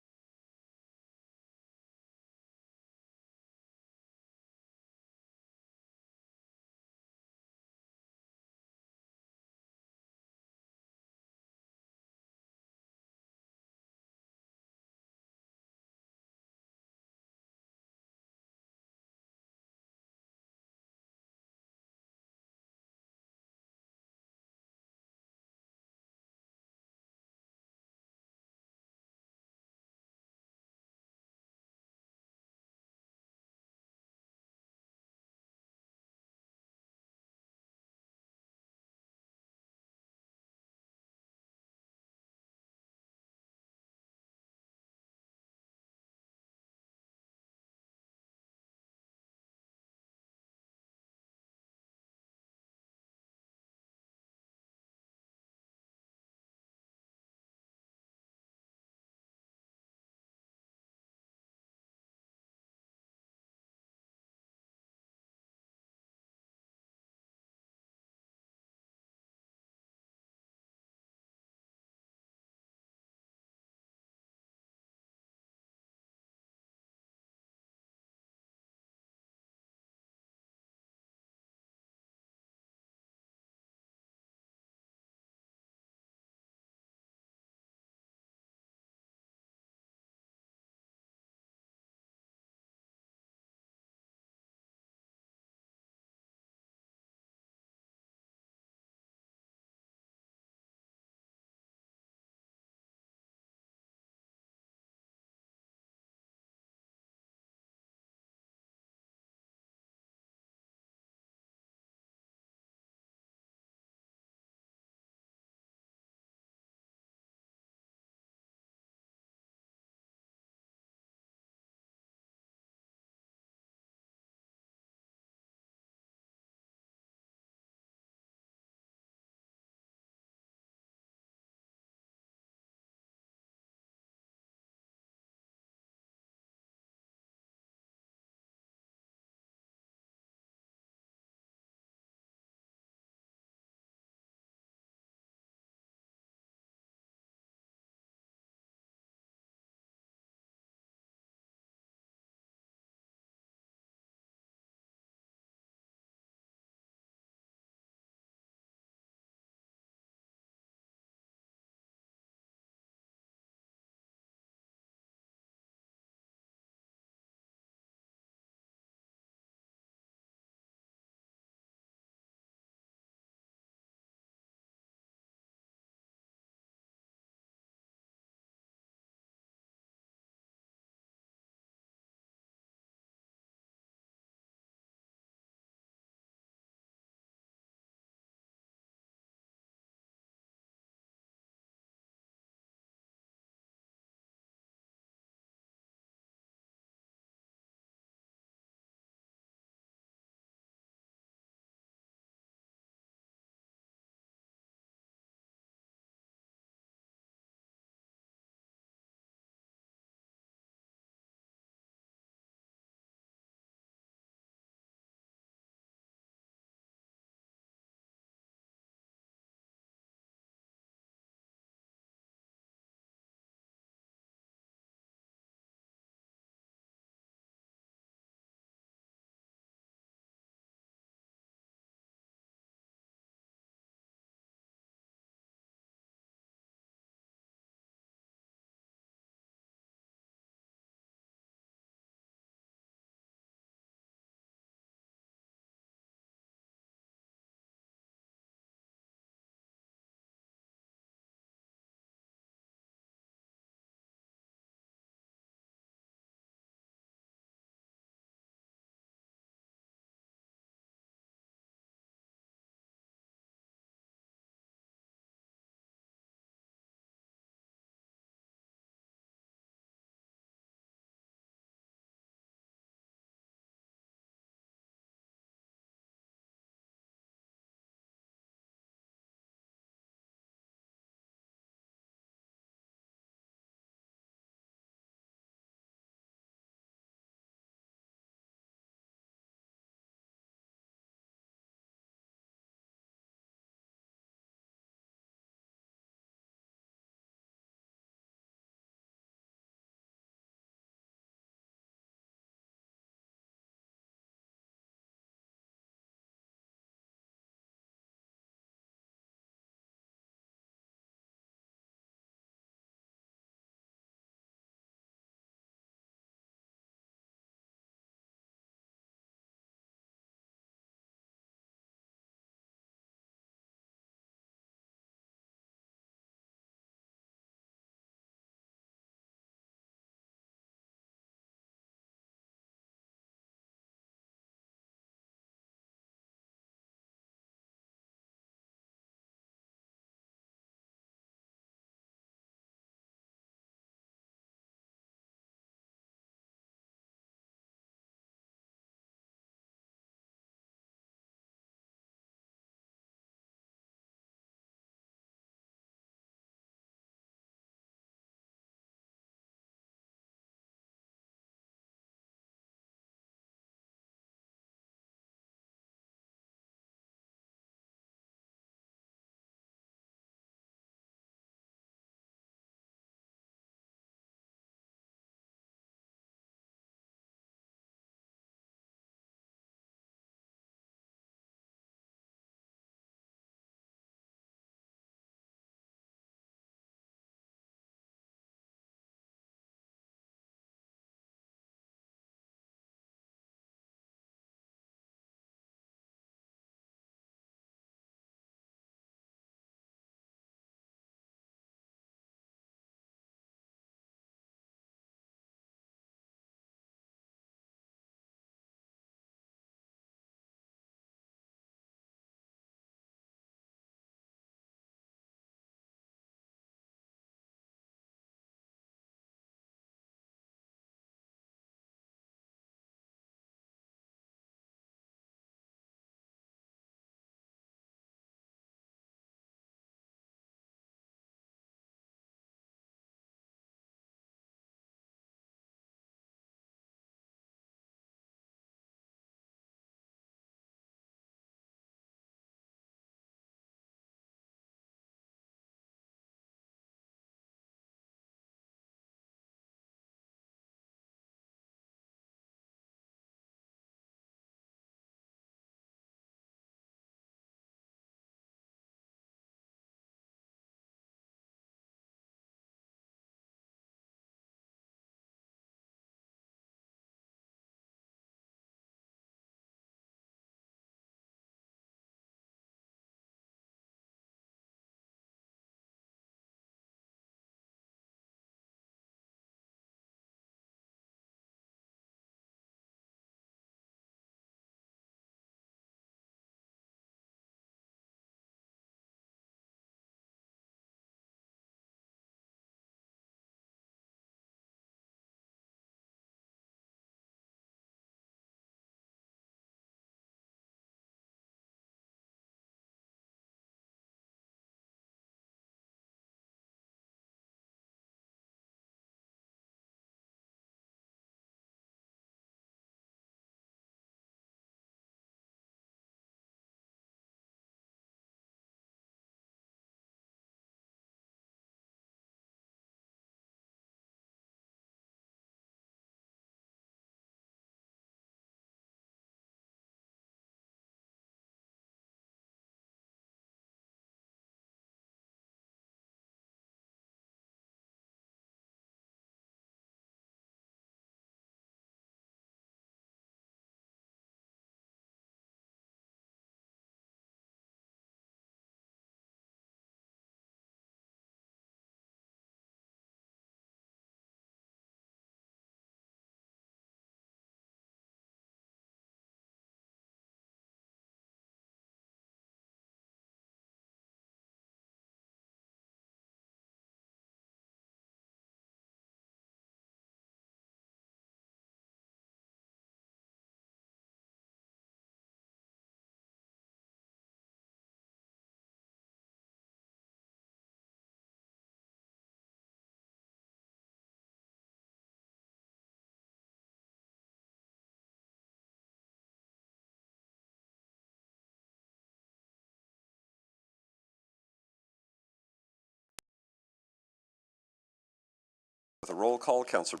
With a roll call, Councillor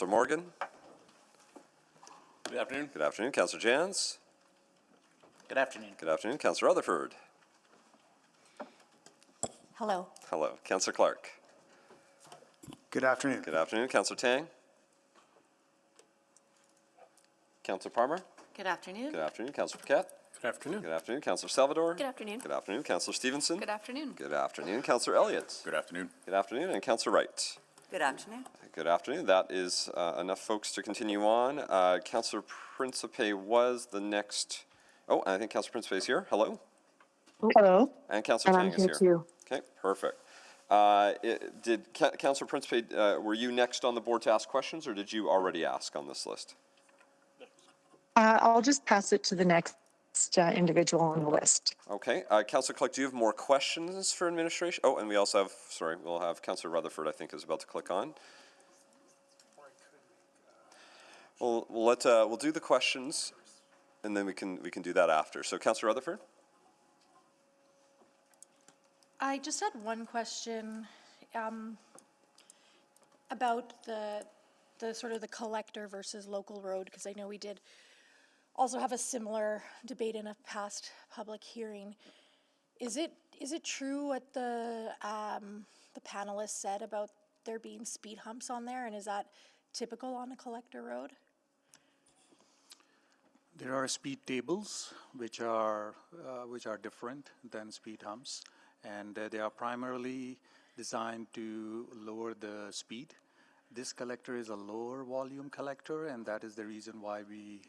Morgan. Good afternoon. Good afternoon, Councillor Jans. Good afternoon. Good afternoon, Councillor Rutherford. Hello. Hello, Councillor Clark. Good afternoon. Good afternoon, Councillor Tang. Councillor Palmer. Good afternoon. Good afternoon, Councillor Paquette. Good afternoon. Good afternoon, Councillor Salvador. Good afternoon. Good afternoon, Councillor Stevenson. Good afternoon. Good afternoon, Councillor Elliott. Good afternoon. Good afternoon, and Councillor Wright. Good afternoon. Good afternoon. That is enough folks to continue on. Councillor Principe was the next. Oh, I think Councillor Principe is here. Hello. Hello. And Councillor And Tang I'm is here here. too. Okay, perfect. Councillor Principe, were you next on the board to ask questions, or did you already ask on this list? I'll just pass it to the next individual on the list. Okay. Councillor Clark, do you have more questions for administration? Oh, and we also have, sorry, we'll have Councillor Rutherford, I think, is about to click on. We'll do the questions, and then we can do that after. So, Councillor Rutherford. I just had one question about the sort of the collector versus local road, because I know we did also have a similar debate in a past public hearing. Is it true what the panelists said about there being speed humps on there, and is that typical on a collector road? There are speed tables which are different than speed humps, and they are primarily designed to lower the speed. This collector is a lower volume collector, and that is the reason why we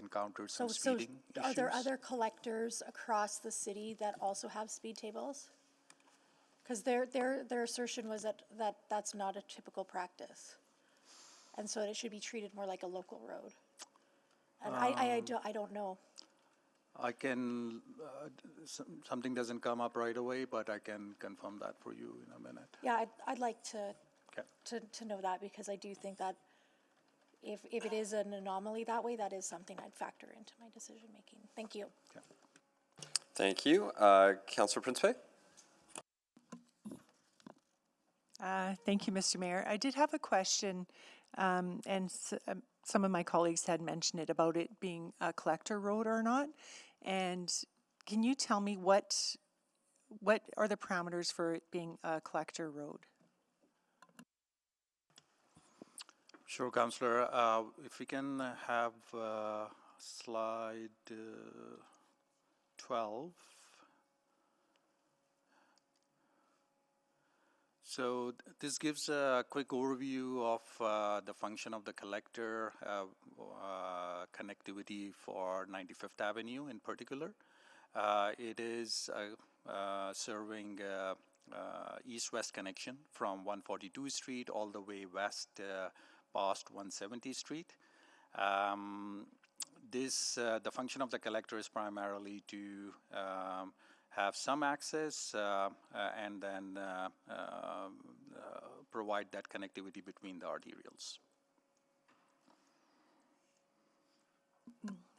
encountered some speeding issues. Are there other collectors across the city that also have speed tables? Because their assertion was that that's not a typical practice, and so it should be treated more like a local road. And I don't know. I can, something doesn't come up right away, but I can confirm that for you in a minute. Yeah, I'd like to know that, because I do think that if it is an anomaly that way, that is something I'd factor into my decision making. Thank you. Okay. Thank you. Councillor Principe. Thank you, Mr. Mayor. I did have a question, and some of my colleagues had mentioned it about it being a collector road or not. And can you tell me what are the parameters for it being a collector road? Sure, Councillor. If we can have slide 12. So this gives a quick overview of the function of the collector, connectivity for 95th Avenue in particular. It is serving east-west connection from 142 Street all the way west past 170 Street. The function of the collector is primarily to have some access and then provide that connectivity between the arterials.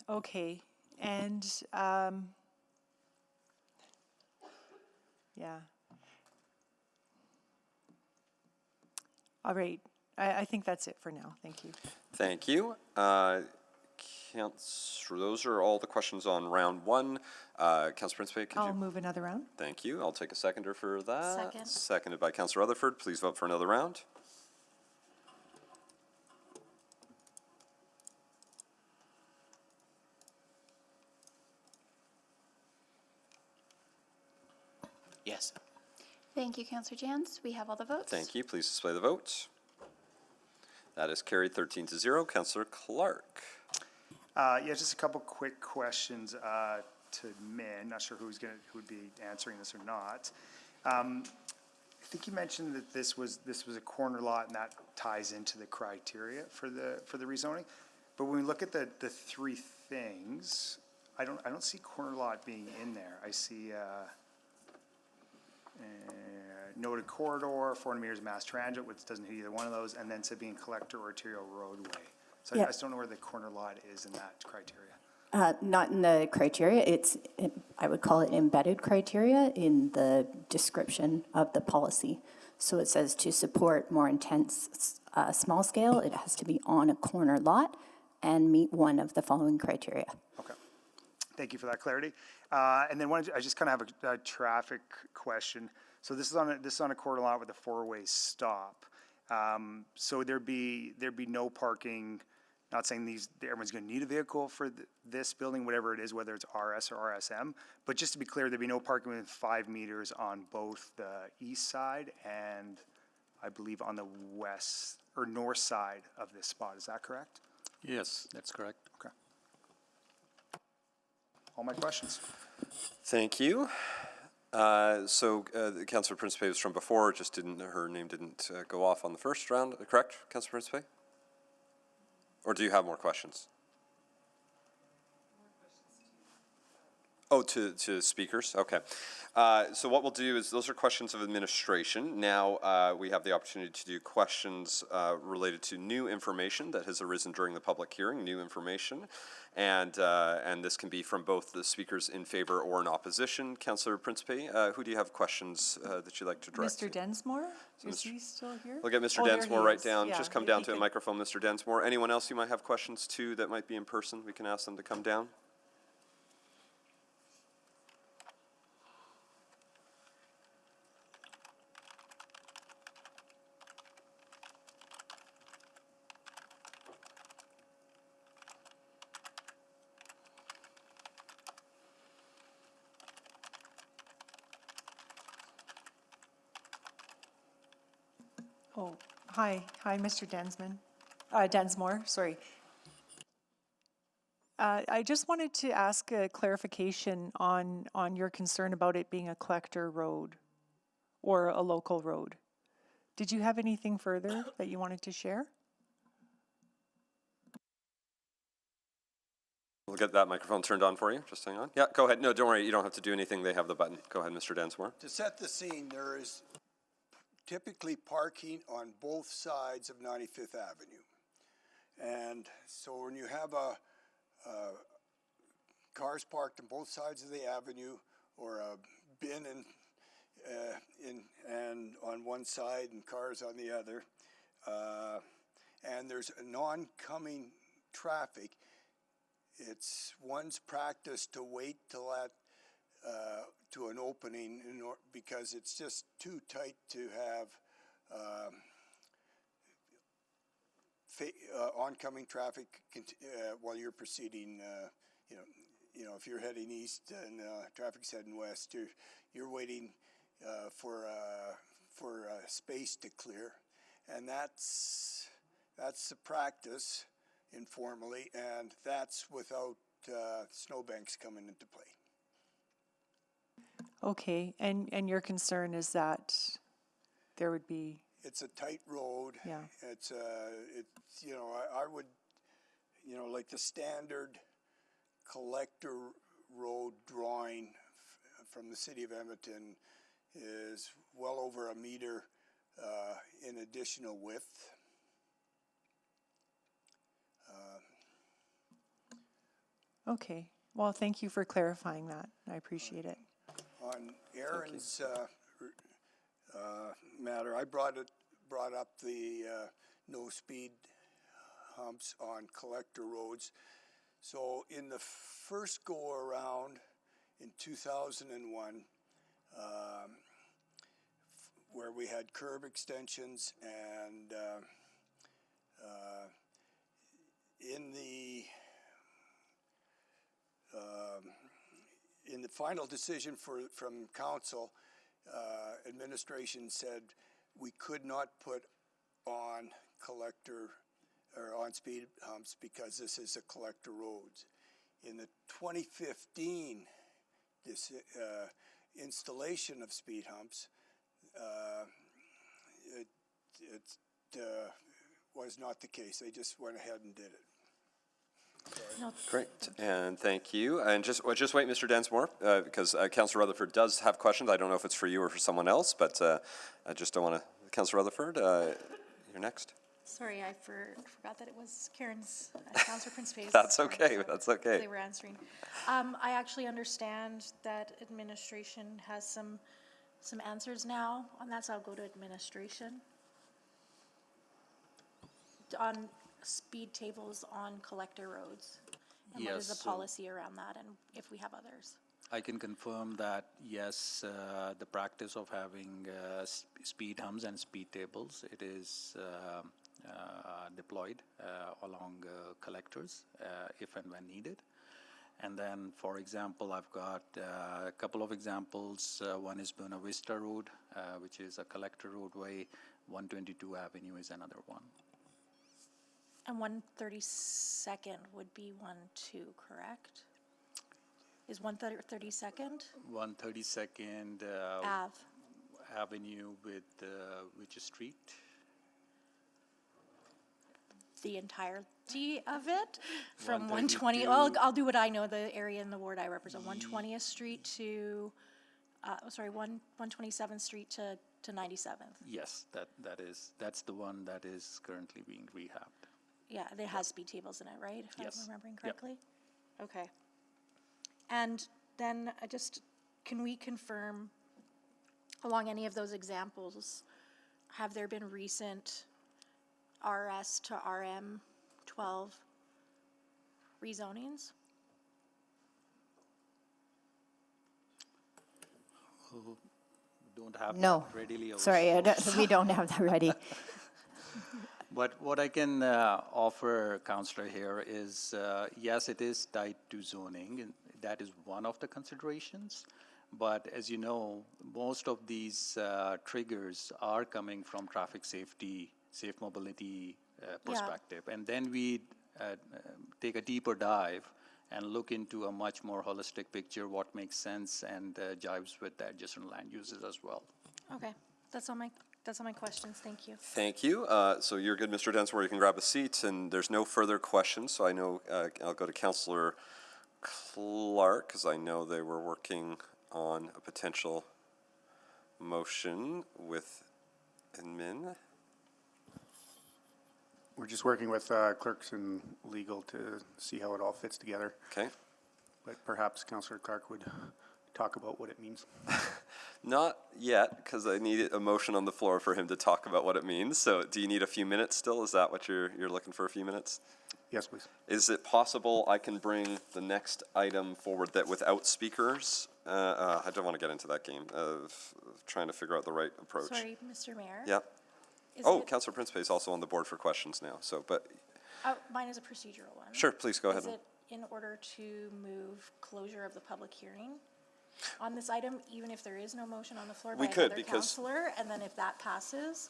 Okay, and yeah. All right, I think that's it for now. Thank you. Thank you. Those are all the questions on round one. Councillor Principe, could I'll you? move another round. Thank you. I'll take a seconder for that. Second. Seconded by Councillor Rutherford. Please vote for another round. Yes. Thank you, Councillor Jans. We have all the votes. Thank you. Please display the vote. That is carried 13-0. Councillor Clark. Yeah, just a couple quick questions to Min. Not sure who would be answering this or not. I think you mentioned that this was a corner lot, and that ties into the criteria for the rezoning. But when we look at the three things, I don't see corner lot being in there. I see noted corridor, 400 meters mass transit, which doesn't hit either one of those, and then said being collector or arterial roadway. So I just don't know where the corner lot is in that criteria. Not in the criteria. I would call it embedded criteria in the description of the policy. So it says to support more intense small scale, it has to be on a corner lot and meet one of the following criteria. Okay. Thank you for that clarity. And then I just kind of have a traffic question. So this is on a corner lot with a four-way stop. So there'd be no parking. Not saying everyone's going to need a vehicle for this building, whatever it is, whether it's RS or RSM. But just to be clear, there'd be no parking within 5 meters on both the east side and I believe on the west or north side of this spot. Is that correct? Yes, that's correct. Okay. All my questions. Thank you. Councillor Principe was from before, her name didn't go off on the first round, correct, Councillor Principe? Or do you have more questions? Oh, to speakers, okay. So what we'll do is, those are questions of administration. Now we have the opportunity to do questions related to new information that has arisen during the public hearing, new information. And this can be from both the speakers in favor or in opposition. Councillor Principe, who do you have questions that you'd like to direct Mr. to? Densmore, is he still here? We'll get Mr. Oh, there Densmore he right is. down. Yeah, Just come if down he to a could- microphone, Mr. Densmore. Anyone else you might have questions to that might be in person, we can ask them to come down. Oh, hi, Mr. Densmore, sorry. I just wanted to ask a clarification on your concern about it being a collector road or a local road. Did you have anything further that you wanted to share? We'll get that microphone turned on for you. Just hang on. Yeah, go ahead. No, don't worry. You don't have to do anything. They have the button. Go ahead, Mr. Densmore. To set the scene, there is typically parking on both sides of 95th Avenue. And so when you have cars parked on both sides of the avenue, or a bin and on one side and cars on the other, and there's an oncoming traffic, it's one's practice to wait till that to an opening because it's just too tight to have oncoming traffic while you're proceeding. If you're heading east and traffic's heading west, you're waiting for space to clear, and that's the practice informally, and that's without snowbanks coming into play. Okay, and your concern is that there would be... It's a tight road. Yeah. I would, like the standard collector road drawing from the city of Edmonton is well over a meter in additional width. Okay, well, thank you for clarifying that. I appreciate it. On Aaron's matter, I brought up the no speed humps on collector roads. So in the first go around in 2001, where we had curb extensions and in the final decision from council, administration said we could not put on collector or on speed humps because this is a collector roads. In the 2015 installation of speed humps, it was not the case. They just went ahead and did it. Great, and thank you. And just wait, Mr. Densmore, because Councillor Rutherford does have questions. I don't know if it's for you or for someone else, but I just don't want to. Councillor Rutherford, you're next. Sorry, I forgot that it was Karen's, Councillor Prince-Pays. That's okay, that's okay. They were answering. I actually understand that administration has some answers now on that, so I'll go to administration. On speed tables on collector roads. And what is Yes, the so- policy around that, and if we have others? I can confirm that, yes, the practice of having speed hums and speed tables, it is deployed along collectors if and when needed. And then, for example, I've got a couple of examples. One is Buena Vista Road, which is a collector roadway. 122 Avenue is another one. And 132nd would be 1-2, correct? Is 132nd 132nd Ave? Avenue with which street? The entirety of it, from 132. 120, well, I'll do what I know, the area in the ward I represent, 120th Street to, 127th Street to 97th. Yes, that's the one that is currently being rehabbed. Yeah, it has speed tables in it, right? If Yes. I'm remembering Yep. correctly? Okay. And then can we confirm, along any of those examples, have there been recent RS to RM 12 rezonings? Don't have No. that readily. Sorry, we don't have that ready. But what I can offer, Councillor, here is, yes, it is tied to zoning, and that is one of the considerations. But as you know, most of these triggers are coming from traffic safety, safe mobility perspective. And then we take a deeper dive and look into a much more holistic picture, what makes sense and jives with the adjacent land uses as well. Okay, that's all my questions, thank you. Thank you. So you're good, Mr. Densmore. You can grab a seat, and there's no further questions. So I know I'll go to Councillor Clark, because I know they were working on a potential motion with admin. We're just working with clerks and legal to see how it all fits together. Okay. But perhaps Councillor Clark would talk about what it means. Not yet, because I need a motion on the floor for him to talk about what it means. So do you need a few minutes still? Is that what you're looking for, a few minutes? Yes, please. Is it possible I can bring the next item forward that without speakers? I don't want to get into that game of trying to figure out the right approach. Sorry, Mr. Mayor? Yeah. Is Oh, it- Councillor Prince is also on the board for questions now. So, but Mine is a procedural one. sure, please go ahead. Is it in order to move closure of the public hearing on this item, even if there is no motion on the floor by We could, another because- councillor? And then if that passes,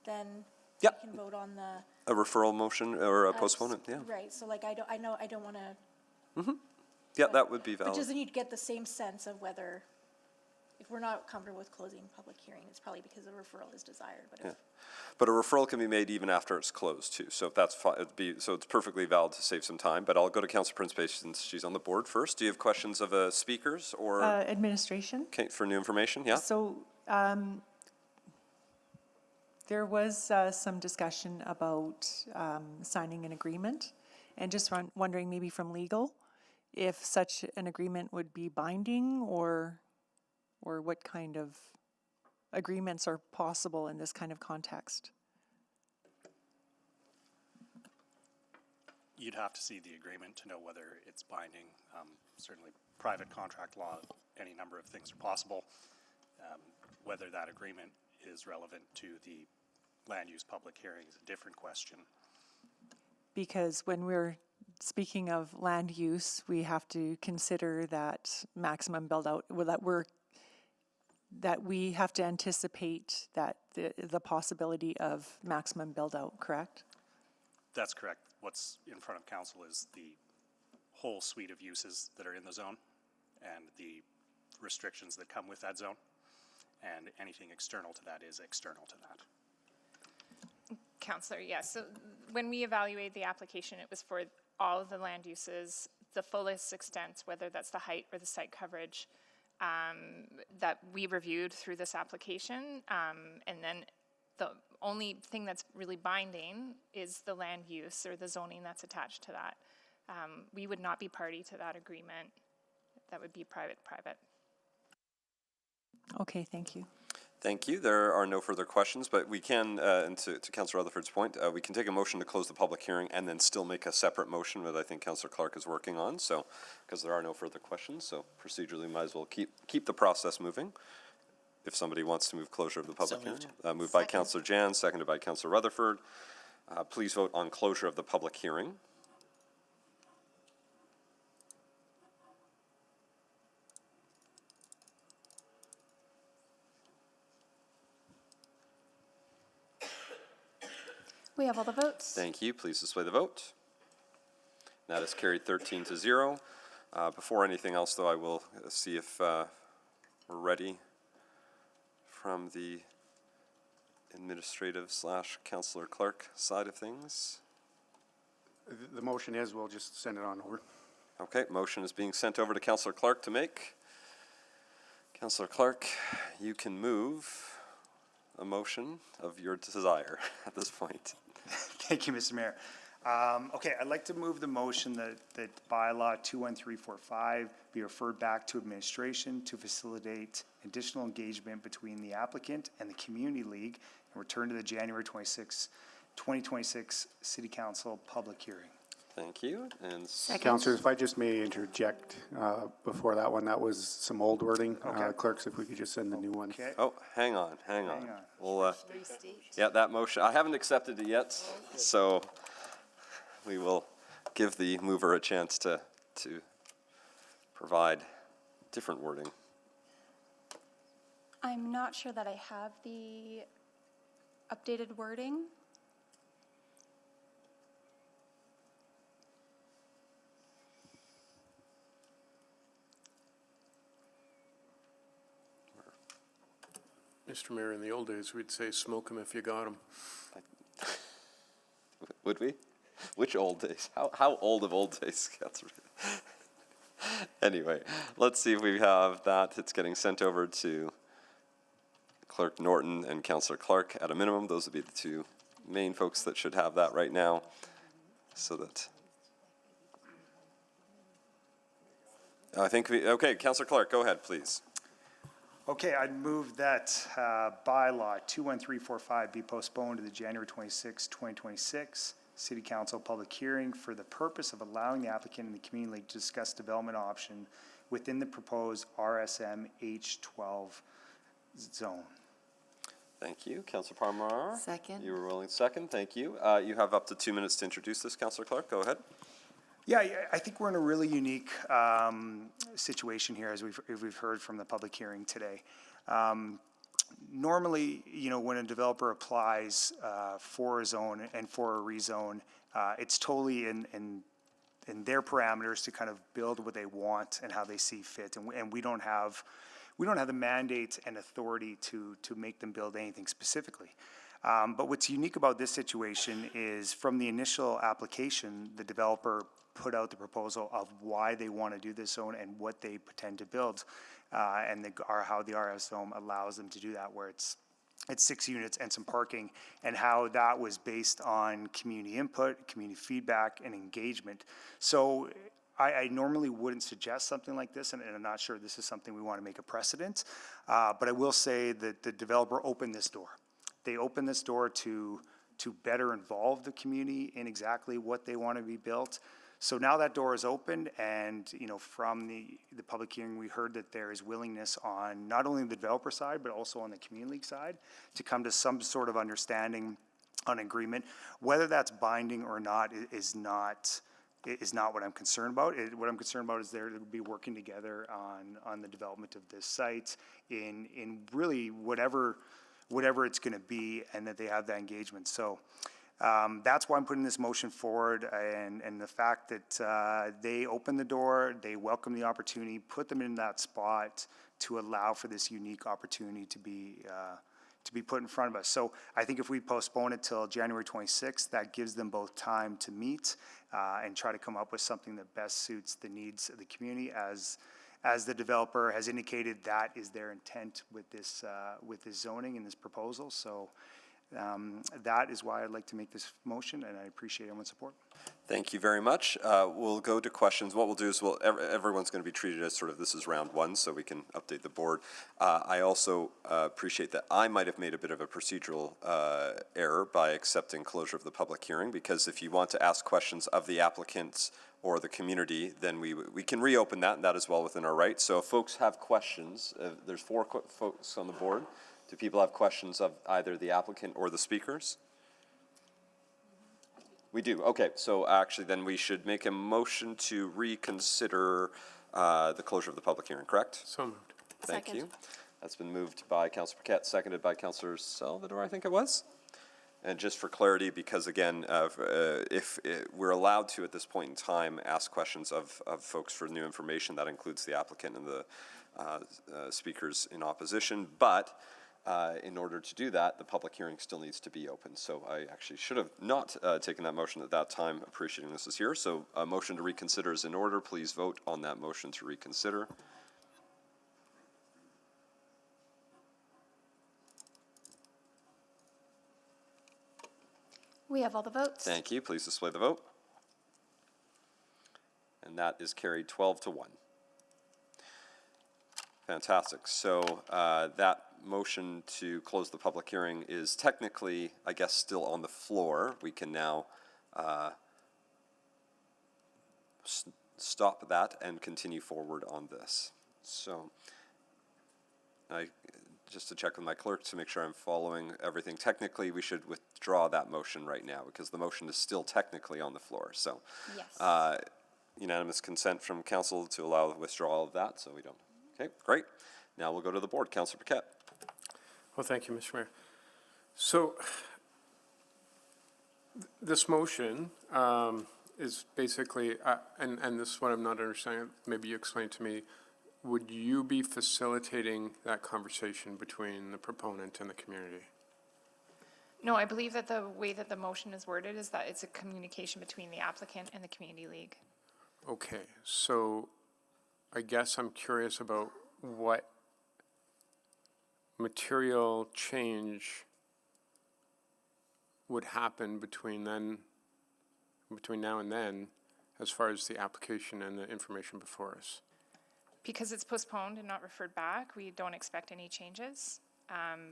then we Yeah. can vote on the. A referral motion or a postponement? Yeah. Right, so like, I don't want to, Yeah, that would be but valid. just then you'd get the same sense of whether, if we're not comfortable with closing public hearing, it's probably because a referral is desired, but Yeah. if. But a referral can be made even after it's closed too. So if that's fine, so it's perfectly valid to save some time. But I'll go to Councillor Prince since she's on the board first. Do you have questions of speakers or Administration? okay, for new information? Yeah. So there was some discussion about signing an agreement, and just wondering maybe from legal, if such an agreement would be binding, or what kind of agreements are possible in this kind of context. You'd have to see the agreement to know whether it's binding. Certainly, private contract law, any number of things are possible. Whether that agreement is relevant to the land use public hearing is a different question. Because when we're speaking of land use, we have to consider that maximum build out, that we have to anticipate that the possibility of maximum build out, correct? That's correct. What's in front of council is the whole suite of uses that are in the zone and the restrictions that come with that zone. And anything external to that is external to that. Councillor, yes. So when we evaluated the application, it was for all of the land uses, the fullest extent, whether that's the height or the site coverage, that we reviewed through this application. And then the only thing that's really binding is the land use or the zoning that's attached to that. We would not be party to that agreement. That would be private. Okay, thank you. Thank you. There are no further questions, but we can, and to Councillor Rutherford's point, we can take a motion to close the public hearing and then still make a separate motion that I think Councillor Clark is working on. So, because there are no further questions, so procedurally might as well keep the process moving. If somebody wants to move closure of the public hearing, moved by Councillor Jan, seconded by Councillor Rutherford. Please vote on closure of the public hearing. We have all the votes. Thank you. Please display the vote. That is carried 13-0. Before anything else, though, I will see if we're ready from the administrative / Councillor Clark side of things. The motion is we'll just send it on over. Okay, motion is being sent over to Councillor Clark to make. Councillor Clark, you can move a motion of your desire at this point. Thank you, Mr. Mayor. Okay, I'd like to move the motion that bylaw 21345 be referred back to administration to facilitate additional engagement between the applicant and the Community League and return to the January 26, 2026 City Council public hearing. Thank you. And Councillors, if I just may interject before that one, that was some old wording. Okay. Clerks, if we could just send the new one. Okay. oh, hang on. We'll, yeah, that motion, I haven't accepted it yet, so we will give the mover a chance to provide different wording. I'm not sure that I have the updated wording. Mr. Mayor, in the old days, we'd say smoke 'em if you got 'em. Would we? Which old days? How old of old days? Anyway, let's see if we have that. It's getting sent over to Clerk Norton and Councillor Clark at a minimum. Those would be the two main folks that should have that right now. So that I think okay, Councillor Clark, go ahead, please. Okay, I'd move that bylaw 21345 be postponed to the January 26, 2026 City Council public hearing for the purpose of allowing the applicant and the Community League to discuss development option within the proposed RSM H12 zone. Thank you. Councillor Parmar? Second. You were willing to second. Thank you. You have up to 2 minutes to introduce this, Councillor Clark. Go ahead. Yeah, I think we're in a really unique situation here, as we've heard from the public hearing today. Normally, when a developer applies for a zone and for a rezone, it's totally in their parameters to kind of build what they want and how they see fit, and we don't have the mandate and authority to make them build anything specifically. But what's unique about this situation is from the initial application, the developer put out the proposal of why they want to do this zone and what they intend to build, and how the RS zone allows them to do that, where it's 6 units and some parking, and how that was based on community input, community feedback, and engagement. So I normally wouldn't suggest something like this, and I'm not sure this is something we want to make a precedent, but I will say that the developer opened this door. They opened this door to better involve the community in exactly what they want to be built. So now that door is opened, and from the public hearing, we heard that there is willingness on not only the developer side, but also on the Community League side to come to some sort of understanding on agreement. Whether that's binding or not is not what I'm concerned about. What I'm concerned about is they're to be working together on the development of this site in really whatever it's going to be, and that they have that engagement. So that's why I'm putting this motion forward, and the fact that they opened the door, they welcomed the opportunity, put them in that spot to allow for this unique opportunity to be put in front of us. So I think if we postpone it till January 26th, that gives them both time to meet and try to come up with something that best suits the needs of the community. As the developer has indicated, that is their intent with this zoning and this proposal. So That is why I'd like to make this motion, and I appreciate everyone's support. Thank you very much. We'll go to questions. What we'll do is everyone's going to be treated as sort of this is round one, so we can update the board. I also appreciate that I might have made a bit of a procedural error by accepting closure of the public hearing, because if you want to ask questions of the applicants or the community, then we can reopen that, and that is well within our right. So if folks have questions, there's four folks on the board. Do people have questions of either the applicant or the speakers? We do. Okay, so actually then we should make a motion to reconsider the closure of the public hearing, correct? So moved. Thank Second. you. That's been moved by Councilor Paquette, seconded by Councilor Salvador, I think it was. And just for clarity, because again, if we're allowed to at this point in time ask questions of folks for new information, that includes the applicant and the speakers in opposition, but in order to do that, the public hearing still needs to be open. So I actually should have not taken that motion at that time, appreciating this is here. So a motion to reconsider is in order. Please vote on that motion to reconsider. We have all the votes. Thank you. Please display the vote. And that is carried 12-1. Fantastic. So that motion to close the public hearing is technically, I guess, still on the floor. We can now stop that and continue forward on this. So just to check with my clerk to make sure I'm following everything. Technically, we should withdraw that motion right now because the motion is still technically on the floor. So Yes. Unanimous consent from council to allow the withdrawal of that, so we don't. Okay, great. Now we'll go to the board. Councilor Paquette. Well, thank you, Mr. Mayor. So this motion is basically, and this is what I'm not understanding, maybe you explain to me, would you be facilitating that conversation between the proponent and the community? No, I believe that the way that the motion is worded is that it's a communication between the applicant and the community league. Okay, so I guess I'm curious about what material change would happen between now and then, as far as the application and the information before us. Because it's postponed and not referred back, we don't expect any changes,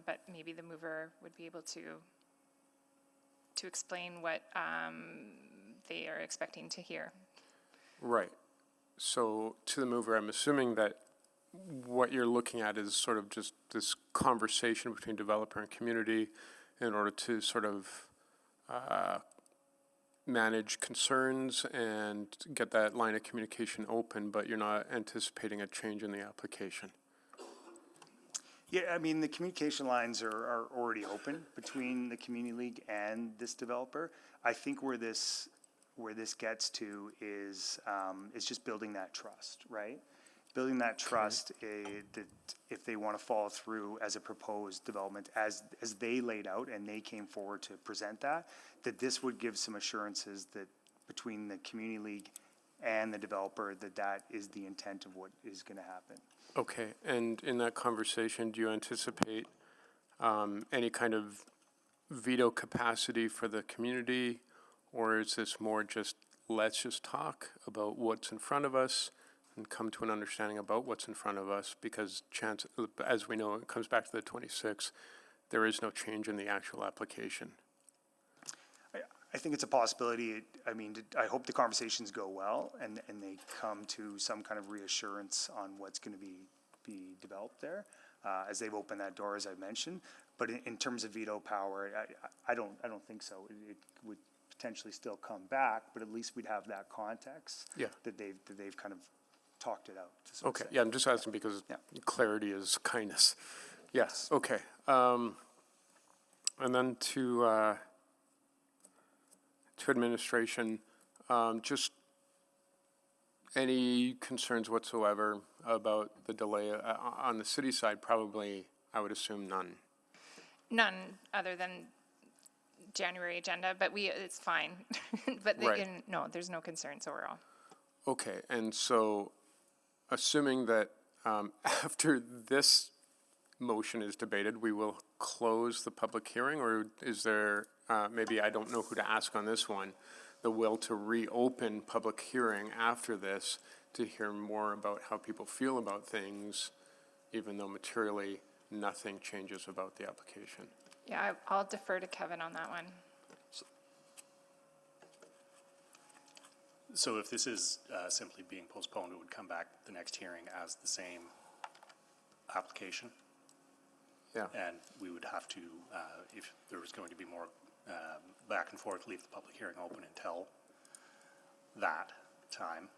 but maybe the mover would be able to explain what they are expecting to hear. Right. So to the mover, I'm assuming that what you're looking at is sort of just this conversation between developer and community in order to sort of manage concerns and get that line of communication open, but you're not anticipating a change in the application. Yeah, I mean, the communication lines are already open between the community league and this developer. I think where this gets to is just building that trust, right? Building that trust that if they want to follow through as a proposed development as they laid out and they came forward to present that this would give some assurances that between the community league and the developer that is the intent of what is going to happen. Okay, and in that conversation, do you anticipate any kind of veto capacity for the community, or is this more just let's just talk about what's in front of us and come to an understanding about what's in front of us? Because as we know, it comes back to the 26th, there is no change in the actual application. I think it's a possibility. I mean, I hope the conversations go well and they come to some kind of reassurance on what's going to be developed there as they've opened that door, as I mentioned. But in terms of veto power, I don't think so. It would potentially still come back, but at least we'd have that context that they've kind of talked it out. Okay, yeah, I'm just asking because clarity is kindness. Yes, okay. And then to administration, just any concerns whatsoever about the delay on the city side? Probably, I would assume none. None other than January agenda, but it's fine. But no, there's no concerns overall. Okay, and so assuming that after this motion is debated, we will close the public hearing, or is there, maybe I don't know who to ask on this one, the will to reopen public hearing after this to hear more about how people feel about things, even though materially nothing changes about the application? Yeah, I'll defer to Kevin on that one. So if this is simply being postponed, it would come back the next hearing as the same application. Yeah. And we would have to, if there was going to be more back and forth, leave the public hearing open until that time.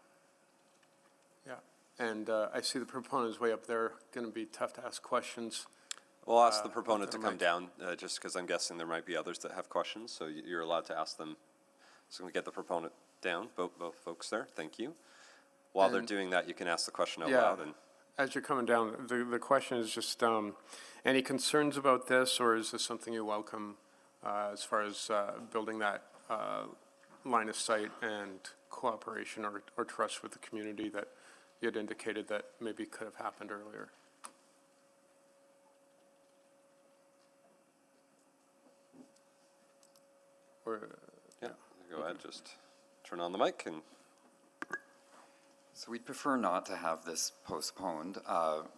Yeah, and I see the proponent is way up there, going to be tough to ask questions. We'll ask the proponent to after come Mike. down, just because I'm guessing there might be others that have questions, so you're allowed to ask them. So we get the proponent down, both folks there, thank you. While they're And- doing that, you can ask the question out Yeah. loud. And As you're coming down, the question is just, any concerns about this, or is this something you welcome as far as building that line of sight and cooperation or trust with the community that you had indicated that maybe could have happened earlier? Or, yeah, go ahead, just turn on the mic and. So we'd prefer not to have this postponed.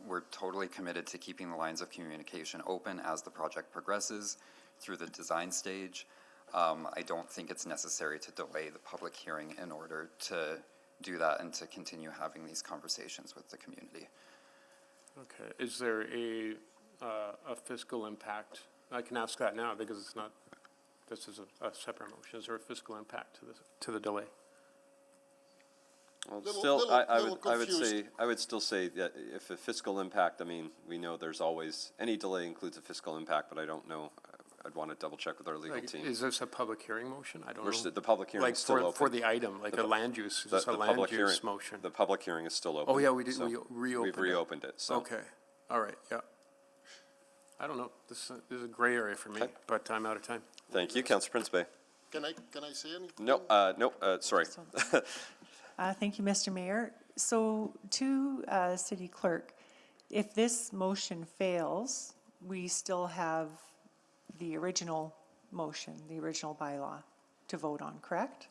We're totally committed to keeping the lines of communication open as the project progresses through the design stage. I don't think it's necessary to delay the public hearing in order to do that and to continue having these conversations with the community. okay, is there a fiscal impact? I can ask that now because it's not, this is a separate motion. Is there a fiscal impact to the delay? Well, still, I would still say that if a fiscal impact, I mean, we know there's always, any delay includes a fiscal impact, but I don't know. I'd want to double check with our legal Like, team. is this a public hearing motion? I don't know. The public hearing Like is still open. for the item, like a land use, is this a land use motion? The public hearing is still open. Oh, yeah, we did, so we reopened it. We've reopened it, so. Okay, all right, yeah. I don't know, this is a gray area for me, Okay. but I'm out of time. Thank you, Councillor Prince Bay. Can I say anything? No, sorry. Thank you, Mr. Mayor. So to City Clerk, if this motion fails, we still have the original motion, the original bylaw to vote on, correct?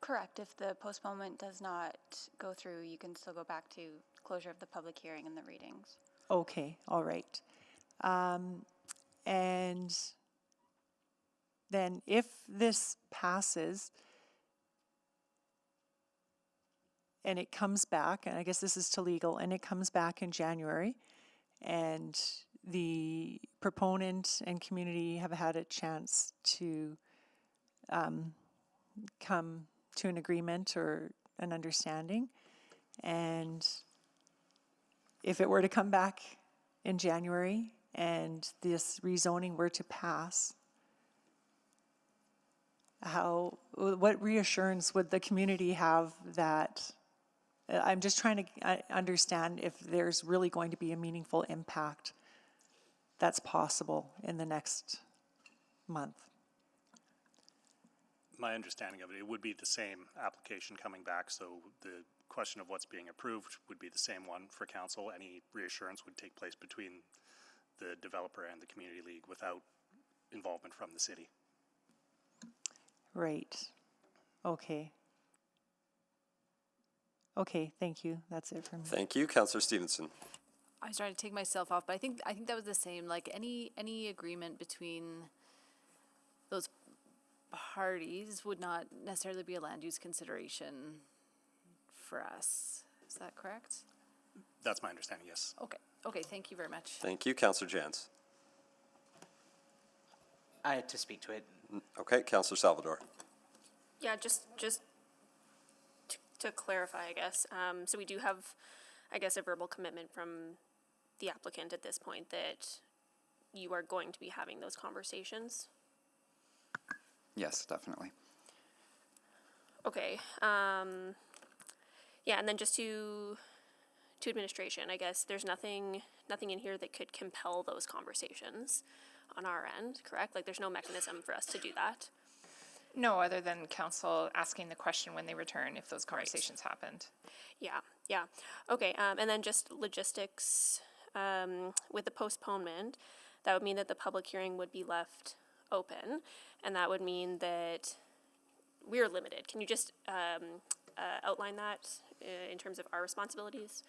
Correct. If the postponement does not go through, you can still go back to closure of the public hearing and the readings. Okay, all right. And then if this passes and it comes back, and I guess this is to legal, and it comes back in January, and the proponent and community have had a chance to come to an agreement or an understanding, and if it were to come back in January and this rezoning were to pass, what reassurance would the community have that, I'm just trying to understand if there's really going to be a meaningful impact that's possible in the next month? My understanding of it, it would be the same application coming back, so the question of what's being approved would be the same one for council. Any reassurance would take place between the developer and the community league without involvement from the city. Right. Okay. Okay, thank you. That's it for me. Thank you, Councillor Stevenson. I was trying to take myself off, but I think that was the same. Like any agreement between those parties would not necessarily be a land use consideration for us. Is that correct? That's my understanding, yes. Okay. Okay. Thank you very much. Thank you, Councillor Jans. I had to speak to it. Okay, Councillor Salvador. Yeah, just to clarify, I guess. So we do have, I guess, a verbal commitment from the applicant at this point that you are going to be having those conversations. Yes, definitely. Okay. Yeah, and then just to administration, I guess there's nothing in here that could compel those conversations on our end, correct? Like there's no mechanism for us to do that. No, other than council asking the question when they return if those conversations happened. Yeah. Okay, and then just logistics, with the postponement, that would mean that the public hearing would be left open, and that would mean that we're limited. Can you just outline that in terms of our responsibilities?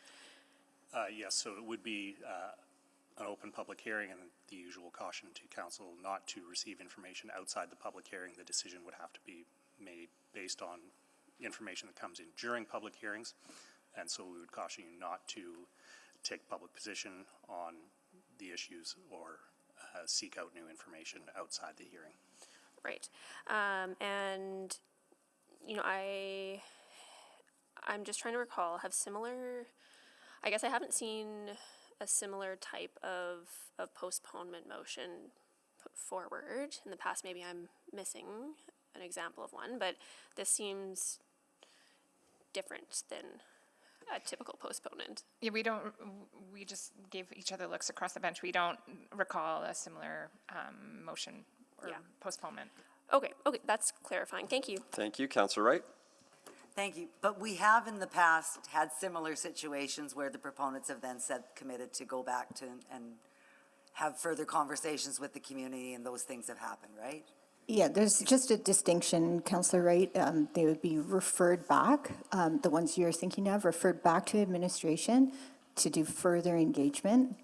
Yes, so it would be an open public hearing, and the usual caution to council not to receive information outside the public hearing. The decision would have to be made based on information that comes in during public hearings, and so we would caution you not to take public position on the issues or seek out new information outside the hearing. Right. And, you know, I'm just trying to recall, I guess I haven't seen a similar type of postponement motion put forward in the past. Maybe I'm missing an example of one, but this seems different than a typical postponement. Yeah, we just gave each other looks across the bench. We don't recall a similar motion or postponement. Okay, that's clarifying. Thank you. Thank you. Councillor Wright? Thank you. But we have in the past had similar situations where the proponents have then said committed to go back to and have further conversations with the community, and those things have happened, right? Yeah, there's just a distinction, Councillor Wright. They would be referred back, the ones you're thinking of, referred back to administration to do further engagement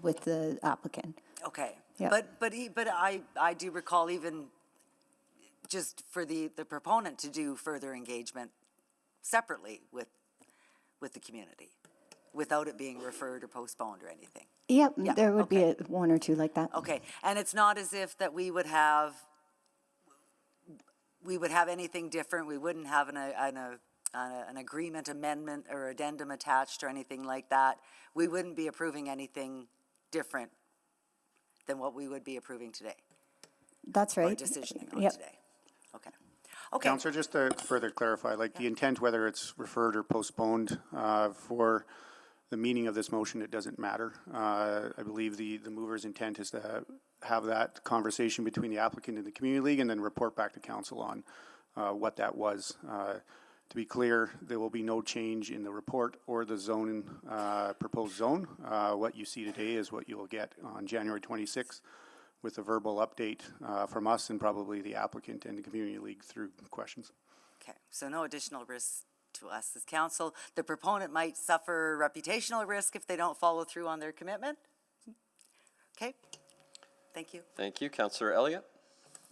with the applicant. Okay. Yeah. But I do recall even just for the proponent to do further engagement separately with the community without it being referred or postponed or anything. Yep, Yeah, there would okay. be one or two like that. Okay, and it's not as if that we would have anything different. We wouldn't have an agreement amendment or addendum attached or anything like that. We wouldn't be approving anything different than what we would be approving today. That's right. Or decisioning on Yep. today. Okay. Okay. Councillor, just to further clarify, like the intent, whether it's referred or postponed, for the meaning of this motion, it doesn't matter. I believe the mover's intent is to have that conversation between the applicant and the community league and then report back to council on what that was. To be clear, there will be no change in the report or the zoning, proposed zone. What you see today is what you will get on January 26th with a verbal update from us and probably the applicant and the community league through questions. Okay, so no additional risks to us as council. The proponent might suffer reputational risk if they don't follow through on their commitment. Okay, thank you. Thank you. Councillor Elliott?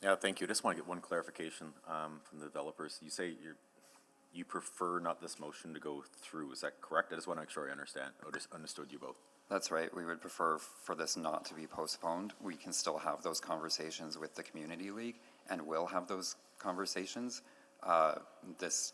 Yeah, thank you. Just want to get one clarification from the developers. You say you prefer not this motion to go through. Is that correct? I just want to make sure I understand or just understood you both. That's right. We would prefer for this not to be postponed. We can still have those conversations with the community league and will have those conversations. This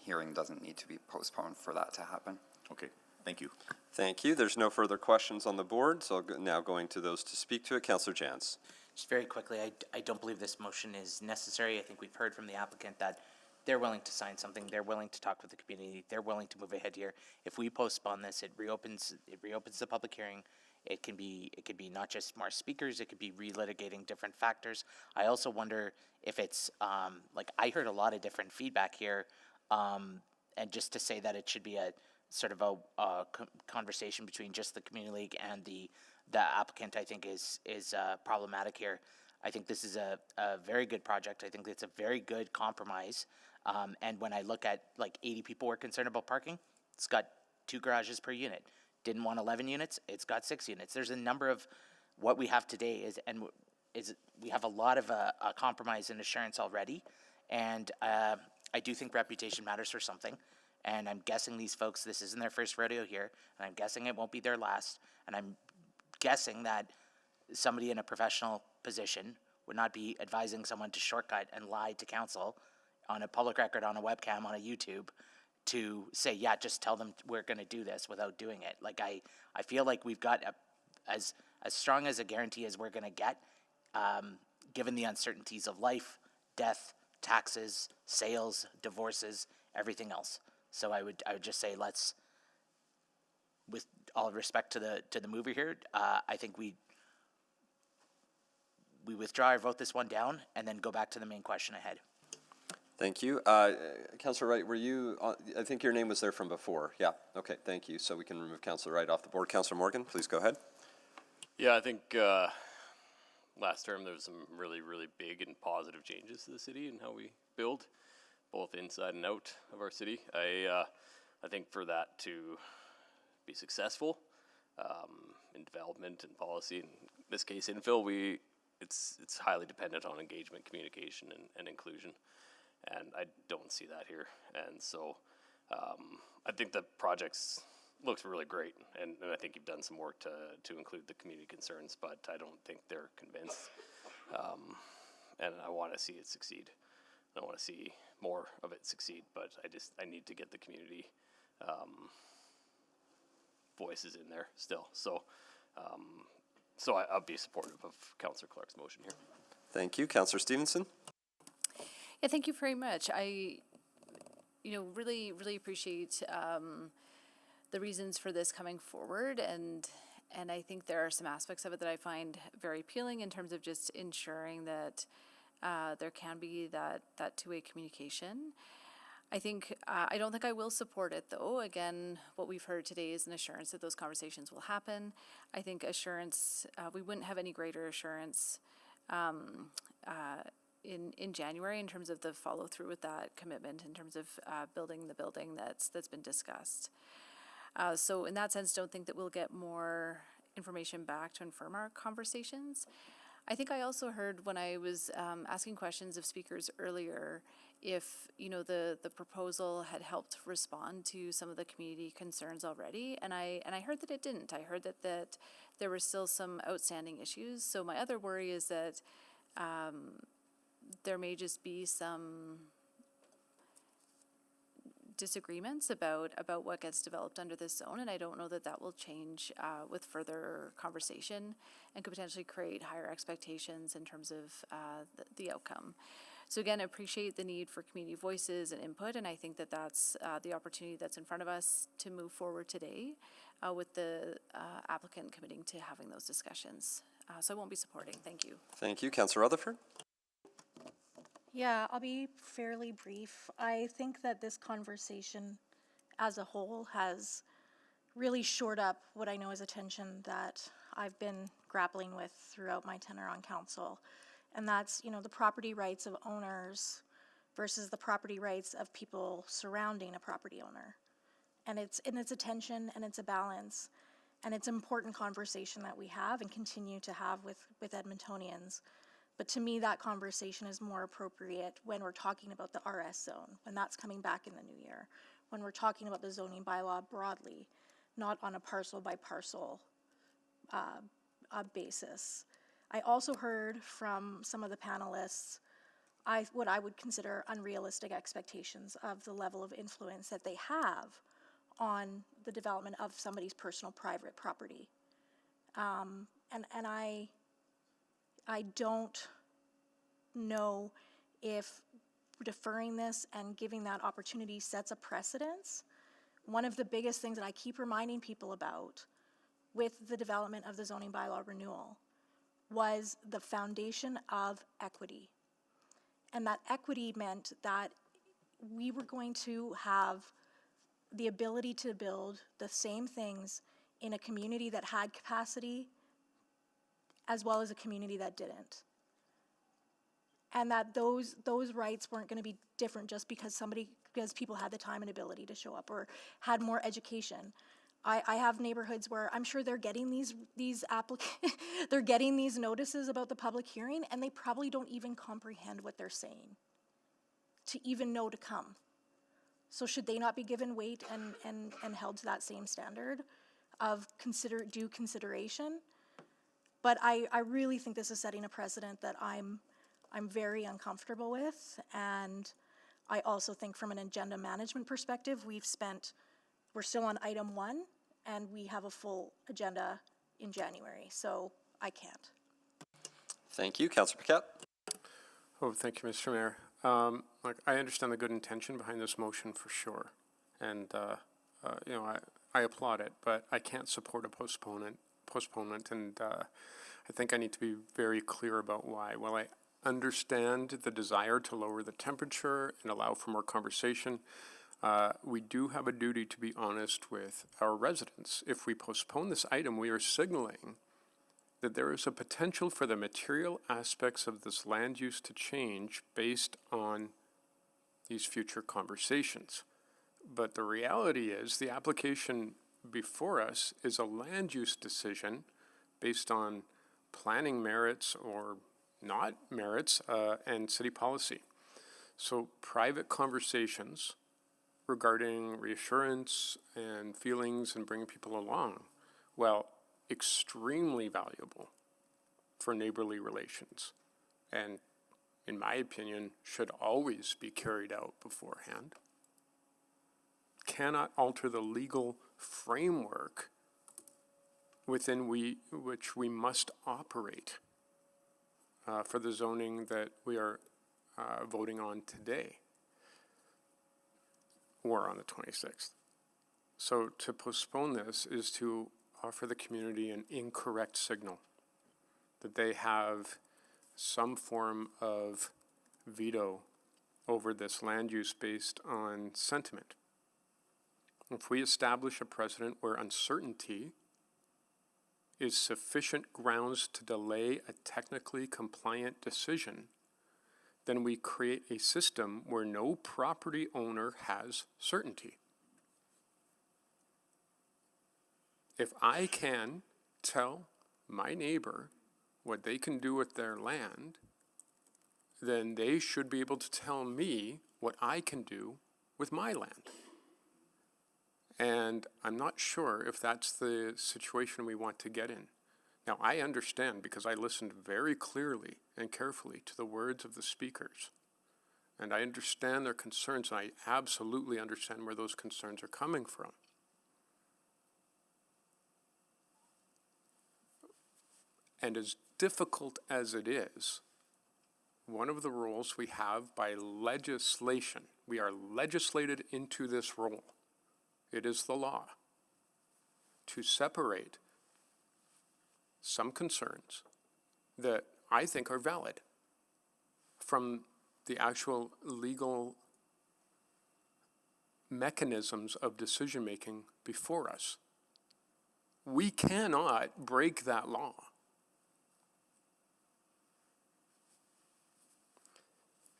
hearing doesn't need to be postponed for that to happen. Okay, thank you. Thank you. There's no further questions on the board, so now going to those to speak to it. Councillor Jans. Just very quickly, I don't believe this motion is necessary. I think we've heard from the applicant that they're willing to sign something. They're willing to talk with the community. They're willing to move ahead here. If we postpone this, it reopens the public hearing. It could be not just more speakers. It could be relitigating different factors. I also wonder if it's like I heard a lot of different feedback here, and just to say that it should be a sort of a conversation between just the community league and the applicant, I think is problematic here. I think this is a very good project. I think it's a very good compromise. And when I look at, like, 80 people were concerned about parking, it's got 2 garages per unit. Didn't want 11 units, it's got 6 units. There's a number of what we have today is we have a lot of compromise and assurance already. And I do think reputation matters for something. And I'm guessing these folks, this isn't their first rodeo here, and I'm guessing it won't be their last. And I'm guessing that somebody in a professional position would not be advising someone to shortcut and lie to council on a public record, on a webcam, on a YouTube, to say, yeah, just tell them we're going to do this without doing it. Like, I feel like we've got as strong as a guarantee as we're going to get, given the uncertainties of life, death, taxes, sales, divorces, everything else. So I would just say, let's, with all respect to the mover here, I think we withdraw or vote this one down and then go back to the main question ahead. Thank you. Councillor Wright, were you, I think your name was there from before. Yeah, okay, thank you. So we can remove Councillor Wright off the board. Councillor Morgan, please go ahead. Yeah, I think last term there was some really, really big and positive changes to the city and how we build, both inside and out of our city. I think for that to be successful in development and policy, in this case infill, it's highly dependent on engagement, communication, and inclusion. And I don't see that here. And so I think the projects looks really great, and I think you've done some work to include the community concerns, but I don't think they're convinced. And I want to see it succeed. I want to see more of it succeed, but I need to get the community voices in there still. So I'll be supportive of Councillor Clark's motion here. Thank you. Councillor Stevenson? Yeah, thank you very much. I really, really appreciate the reasons for this coming forward, and I think there are some aspects of it that I find very appealing in terms of just ensuring that there can be that two-way communication. I don't think I will support it, though. Again, what we've heard today is an assurance that those conversations will happen. I think assurance, we wouldn't have any greater assurance in January in terms of the follow through with that commitment, in terms of building the building that's been discussed. So in that sense, don't think that we'll get more information back to inform our conversations. I think I also heard when I was asking questions of speakers earlier if the proposal had helped respond to some of the community concerns already, and I heard that it didn't. I heard that there were still some outstanding issues. So my other worry is that there may just be some disagreements about what gets developed under this zone, and I don't know that will change with further conversation and could potentially create higher expectations in terms of the outcome. So again, I appreciate the need for community voices and input, and I think that's the opportunity that's in front of us to move forward today with the applicant committing to having those discussions. So I won't be supporting. Thank you. Thank you. Councillor Rutherford? Yeah, I'll be fairly brief. I think that this conversation as a whole has really shored up what I know is a tension that I've been grappling with throughout my tenure on council. And that's, the property rights of owners versus the property rights of people surrounding a property owner. And it's a tension and it's a balance. And it's an important conversation that we have and continue to have with Edmontonians. But to me, that conversation is more appropriate when we're talking about the RS zone, when that's coming back in the new year, when we're talking about the zoning bylaw broadly, not on a parcel by parcel basis. I also heard from some of the panelists what I would consider unrealistic expectations of the level of influence that they have on the development of somebody's personal private property. And I don't know if deferring this and giving that opportunity sets a precedence. One of the biggest things that I keep reminding people about with the development of the zoning bylaw renewal was the foundation of equity. And that equity meant that we were going to have the ability to build the same things in a community that had capacity as well as a community that didn't. And that those rights weren't going to be different just because people had the time and ability to show up or had more education. I have neighborhoods where I'm sure they're getting they're getting these notices about the public hearing, and they probably don't even comprehend what they're saying to even know to come. So should they not be given weight and held to that same standard of due consideration? But I really think this is setting a precedent that I'm very uncomfortable with, and I also think from an agenda management perspective, we're still on item 1, and we have a full agenda in January, so I can't. Thank you. Councillor Paquette? Oh, thank you, Mr. Mayor. I understand the good intention behind this motion for sure, and I applaud it, but I can't support a postponement, and I think I need to be very clear about why. Well, understand the desire to lower the temperature and allow for more conversation. We do have a duty to be honest with our residents. If we postpone this item, we are signaling that there is a potential for the material aspects of this land use to change based on these future conversations. But the reality is the application before us is a land use decision based on planning merits or not merits and city policy. So private conversations regarding reassurance and feelings and bringing people along, well, extremely valuable for neighborly relations, and in my opinion, should always be carried out beforehand. Cannot alter the legal framework within which we must operate for the zoning that we are voting on today or on the 26th. So to postpone this is to offer the community an incorrect signal that they have some form of veto over this land use based on sentiment. If we establish a precedent where uncertainty is sufficient grounds to delay a technically compliant decision, then we create a system where no property owner has certainty. If I can tell my neighbor what they can do with their land, then they should be able to tell me what I can do with my land. And I'm not sure if that's the situation we want to get in. Now, I understand because I listened very clearly and carefully to the words of the speakers. And I understand their concerns, and I absolutely understand where those concerns are coming from. And as difficult as it is, one of the roles we have by legislation, we are legislated into this role. It is the law to separate some concerns that I think are valid from the actual legal mechanisms of decision-making before us. We cannot break that law.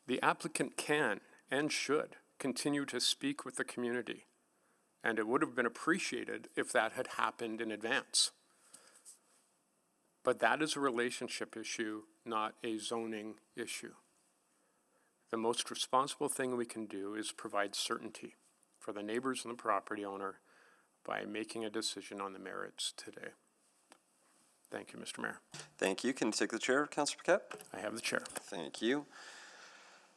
The applicant can and should continue to speak with the community, and it would have been appreciated if that had happened in advance. But that is a relationship issue, not a zoning issue. The most responsible thing we can do is provide certainty for the neighbors and the property owner by making a decision on the merits today. Thank you, Mr. Mayor. Thank you. Can you take the chair, Councillor Paquette? I have the chair. Thank you.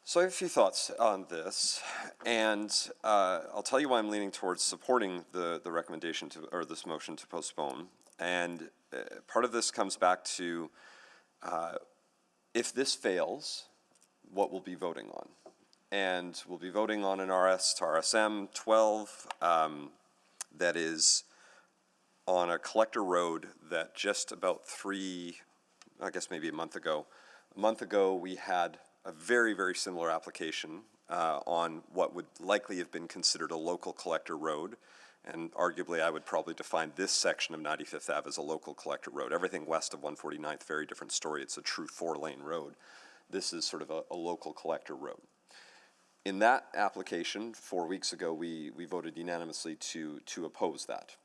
So I have a few thoughts on this, and I'll tell you why I'm leaning towards supporting the recommendation to, or this motion to postpone. And part of this comes back to if this fails, what we'll be voting on. And we'll be voting on an RS to RSM 12 that is on a collector road that just about maybe a month ago, we had a very, very similar application on what would likely have been considered a local collector road. And arguably, I would probably define this section of 95th Ave as a local collector road. Everything west of 149th, very different story. It's a true 4-lane road. This is sort of a local collector road. In that application, 4 weeks ago, we voted unanimously to oppose that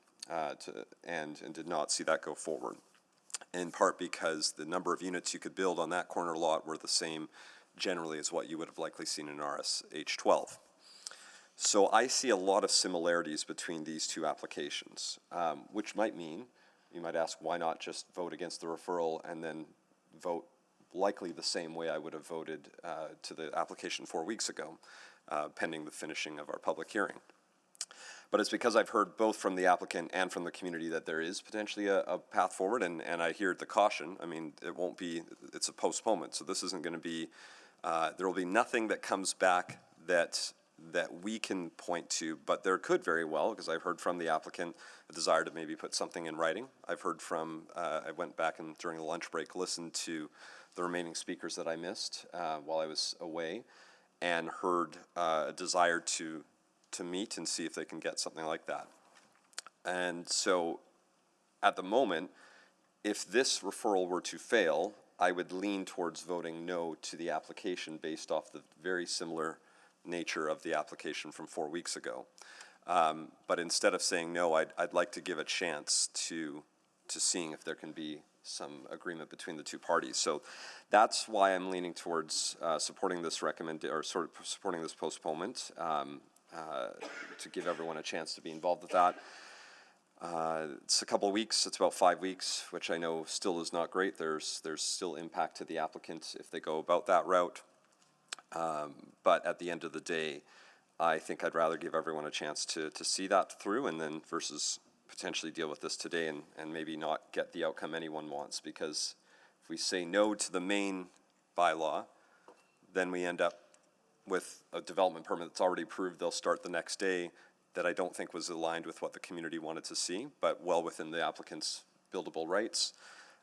and did not see that go forward. In part because the number of units you could build on that corner lot were the same generally as what you would have likely seen in RSH 12. So I see a lot of similarities between these two applications, which might mean, you might ask, why not just vote against the referral and then vote likely the same way I would have voted to the application 4 weeks ago, pending the finishing of our public hearing. But it's because I've heard both from the applicant and from the community that there is potentially a path forward, and I hear the caution. I mean, it won't be, it's a postponement, so this isn't going to be, there will be nothing that comes back that we can point to, but there could very well, because I've heard from the applicant a desire to maybe put something in writing. I've heard from, I went back and during the lunch break listened to the remaining speakers that I missed while I was away, and heard a desire to meet and see if they can get something like that. And so at the moment, if this referral were to fail, I would lean towards voting no to the application based off the very similar nature of the application from 4 weeks ago. But instead of saying no, I'd like to give a chance to seeing if there can be some agreement between the two parties. So that's why I'm leaning towards supporting this supporting this postponement to give everyone a chance to be involved with that. It's a couple of weeks. It's about 5 weeks, which I know still is not great. There's still impact to the applicant if they go about that route. But at the end of the day, I think I'd rather give everyone a chance to see that through, and then versus potentially deal with this today and maybe not get the outcome anyone wants. Because if we say no to the main bylaw, then we end up with a development permit that's already approved. They'll start the next day, that I don't think was aligned with what the community wanted to see, but well within the applicant's buildable rights.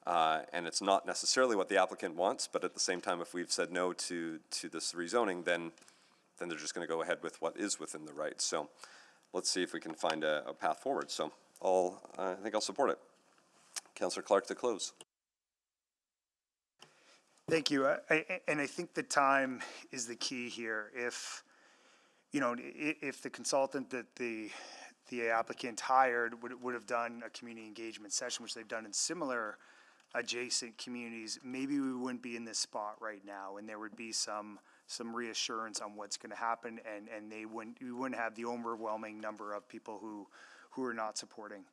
And it's not necessarily what the applicant wants, but at the same time, if we've said no to this rezoning, then they're just going to go ahead with what is within the rights. So let's see if we can find a path forward. So I think I'll support it. Councillor Clark to close. Thank you. And I think the time is the key here. If the consultant that the applicant hired would have done a community engagement session, which they've done in similar adjacent communities, maybe we wouldn't be in this spot right now, and there would be some reassurance on what's going to happen, and we wouldn't have the overwhelming number of people who are not supporting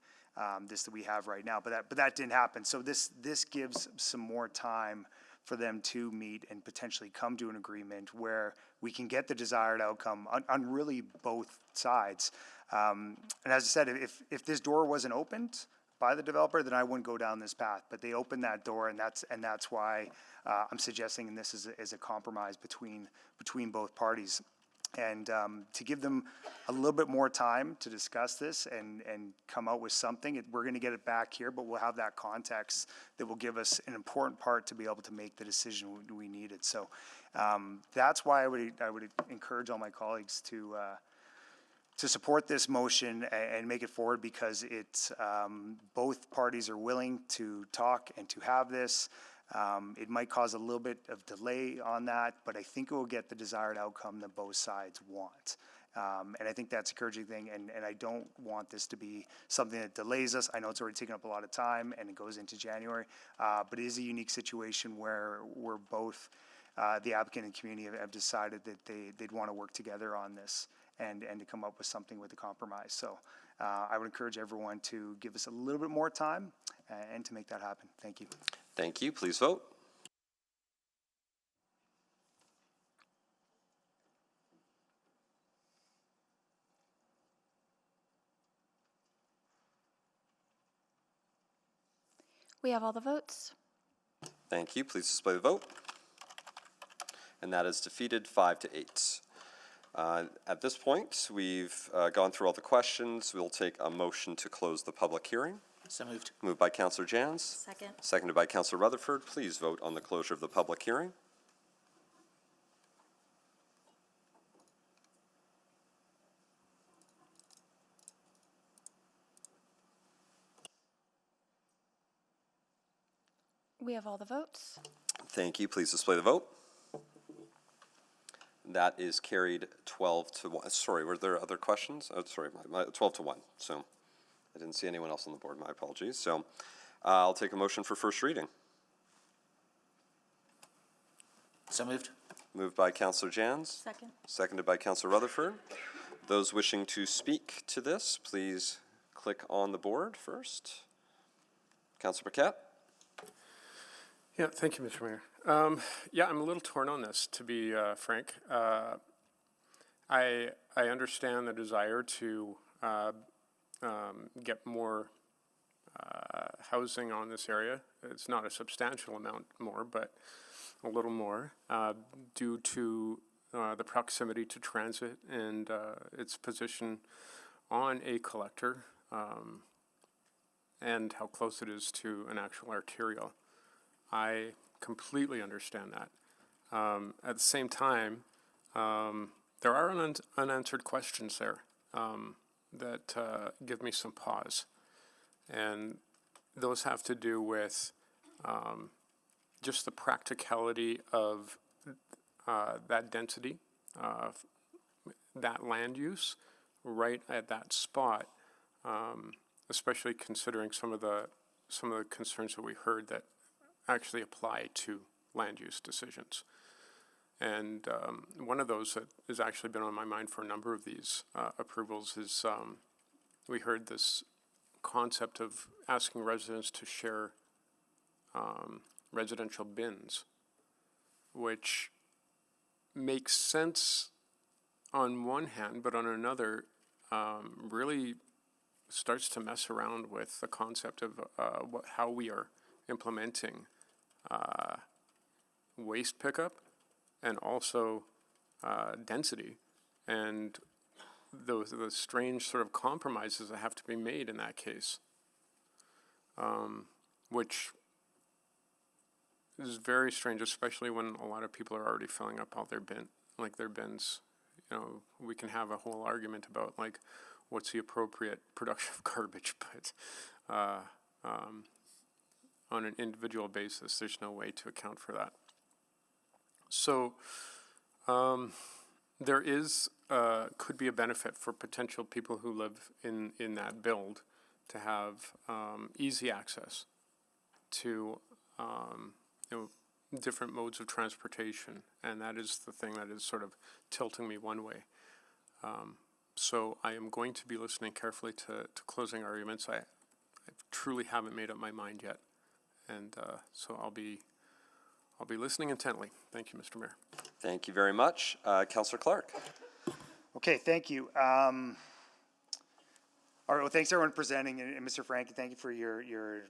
this that we have right now. But that didn't happen. So this gives some more time for them to meet and potentially come to an agreement where we can get the desired outcome on really both sides. And as I said, if this door wasn't opened by the developer, then I wouldn't go down this path. But they opened that door, and that's why I'm suggesting this is a compromise between both parties. And to give them a little bit more time to discuss this and come out with something. We're going to get it back here, but we'll have that context that will give us an important part to be able to make the decision we needed. So that's why I would encourage all my colleagues to support this motion and make it forward, because it's both parties are willing to talk and to have this. It might cause a little bit of delay on that, but I think it will get the desired outcome that both sides want. And I think that's a encouraging thing, and I don't want this to be something that delays us. I know it's already taken up a lot of time, and it goes into January, but it is a unique situation where we're both, the applicant and community have decided that they'd want to work together on this and to come up with something with a compromise. So I would encourage everyone to give us a little bit more time and to make that happen. Thank you. Thank you. Please vote. We have all the votes. Thank you. Please display the vote. And that is defeated 5-8. At this point, we've gone through all the questions. We'll take a motion to close the public hearing. So moved. Moved by Councillor Jans. Second. Seconded by Councillor Rutherford. Please vote on the closure of the public hearing. We have all the votes. Thank you. Please display the vote. That is carried 12-1. Sorry, were there other questions? Oh, sorry, 12-1. So I didn't see anyone else on the board. My apologies. So I'll take a motion for first reading. So moved. Moved by Councillor Jans. Second. Seconded by Councillor Rutherford. Those wishing to speak to this, please click on the board first. Councillor Paquette. Yeah, thank you, Mr. Mayor. Yeah, I'm a little torn on this, to be frank. I understand the desire to get more housing on this area. It's not a substantial amount more, but a little more due to the proximity to transit and its position on a collector and how close it is to an actual arterial. I completely understand that. At the same time, there are unanswered questions there that give me some pause. And those have to do with just the practicality of that density, that land use right at that spot, especially considering some of the concerns that we heard that actually apply to land use decisions. And one of those that has actually been on my mind for a number of these approvals is we heard this concept of asking residents to share residential bins, which makes sense on one hand, but on another really starts to mess around with the concept of how we are implementing waste pickup and also density, and the strange sort of compromises that have to be made in that case, which is very strange, especially when a lot of people are already filling up all their bins. You know, we can have a whole argument about like what's the appropriate production of garbage, but on an individual basis, there's no way to account for that. So there is could be a benefit for potential people who live in that build to have easy access to different modes of transportation, and that is the thing that is sort of tilting me one way. So I am going to be listening carefully to closing arguments. I truly haven't made up my mind yet, and so I'll be listening intently. Thank you, Mr. Mayor. Thank you very much. Councillor Clark. Okay, thank you. All right, well, thanks everyone presenting, and Mr. Frankie, thank you for your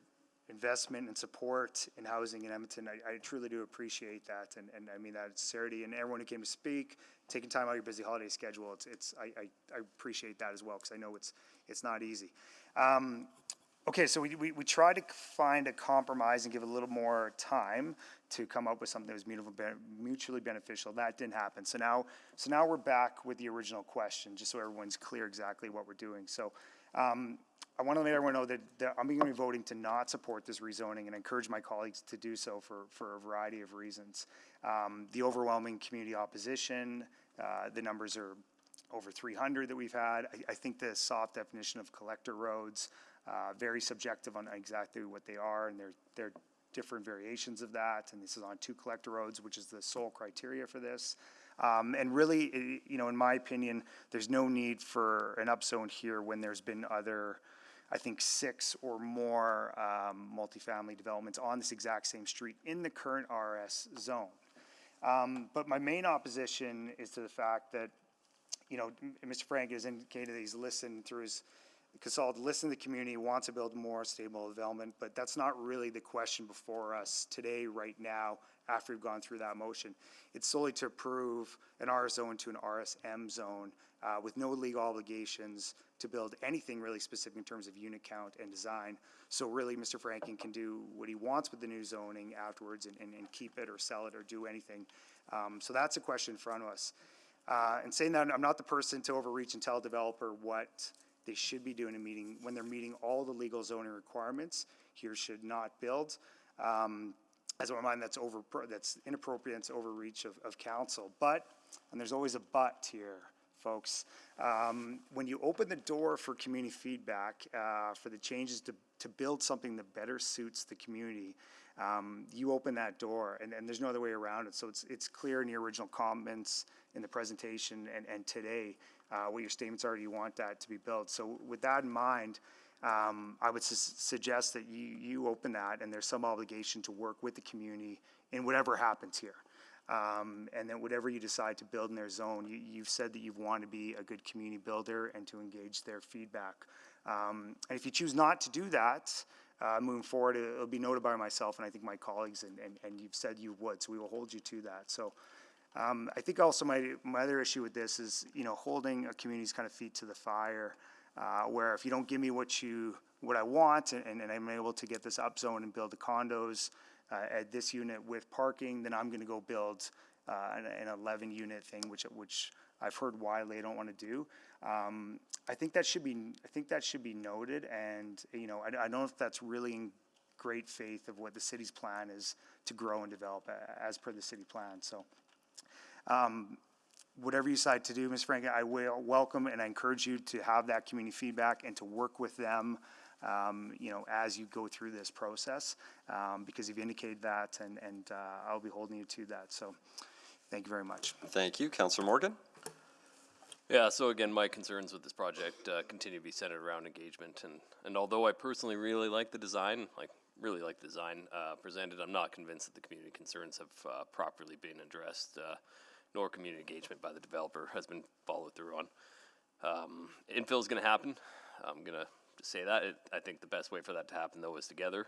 investment and support in housing in Edmonton. I truly do appreciate that, and I mean that sincerity, and everyone who came to speak, taking time out of your busy holiday schedule, I appreciate that as well, because I know it's not easy. Okay, so we tried to find a compromise and give a little more time to come up with something that was mutually beneficial. That didn't happen. So now we're back with the original question, just so everyone's clear exactly what we're doing. So I want to let everyone know that I'm going to be voting to not support this rezoning, and I encourage my colleagues to do so for a variety of reasons. The overwhelming community opposition, the numbers are over 300 that we've had. I think the soft definition of collector roads, very subjective on exactly what they are, and they're different variations of that, and this is on 2 collector roads, which is the sole criteria for this. And really, in my opinion, there's no need for an upzone here when there's been other, I think 6 or more multifamily developments on this exact same street in the current RS zone. But my main opposition is to the fact that, Mr. Frank has indicated that he's listened through his consultant, listened to the community, wants to build more stable development, but that's not really the question before us today, right now, after we've gone through that motion. It's solely to approve an RS zone to an RSM zone with no legal obligations to build anything really specific in terms of unit count and design. So really, Mr. Franken can do what he wants with the new zoning afterwards and keep it or sell it or do anything. So that's a question in front of us. And saying that, I'm not the person to overreach and tell a developer what they should be doing in meeting when they're meeting all the legal zoning requirements. Here should not build. As I mind, that's inappropriate. It's overreach of council. But, and there's always a but here, folks. When you open the door for community feedback, for the changes to build something that better suits the community, you open that door, and there's no other way around it. So it's clear in your original comments in the presentation and today what your statements are. You want that to be built. So with that in mind, I would suggest that you open that, and there's some obligation to work with the community in whatever happens here. And then whatever you decide to build in their zone, you've said that you want to be a good community builder and to engage their feedback. And if you choose not to do that, moving forward, it'll be noted by myself and I think my colleagues, and you've said you would, so we will hold you to that. So I think also my other issue with this is, holding a community's kind of feet to the fire, where if you don't give me what I want and I'm able to get this upzone and build the condos at this unit with parking, then I'm gonna go build an 11-unit thing, which I've heard why they don't want to do. I think that should be noted, and I don't know if that's really in great faith of what the city's plan is to grow and develop as per the city plan. So, whatever you decide to do, Ms. Franken, I will welcome and I encourage you to have that community feedback and to work with them, as you go through this process, because you've indicated that, and I'll be holding you to that. So, thank you very much. Thank you. Councillor Morgan? Yeah, so again, my concerns with this project continue to be centered around engagement, and although I personally really like the design, presented, I'm not convinced that the community concerns have properly been addressed, nor community engagement by the developer has been followed through on. Infill is going to happen. I'm going to say that. I think the best way for that to happen, though, is together,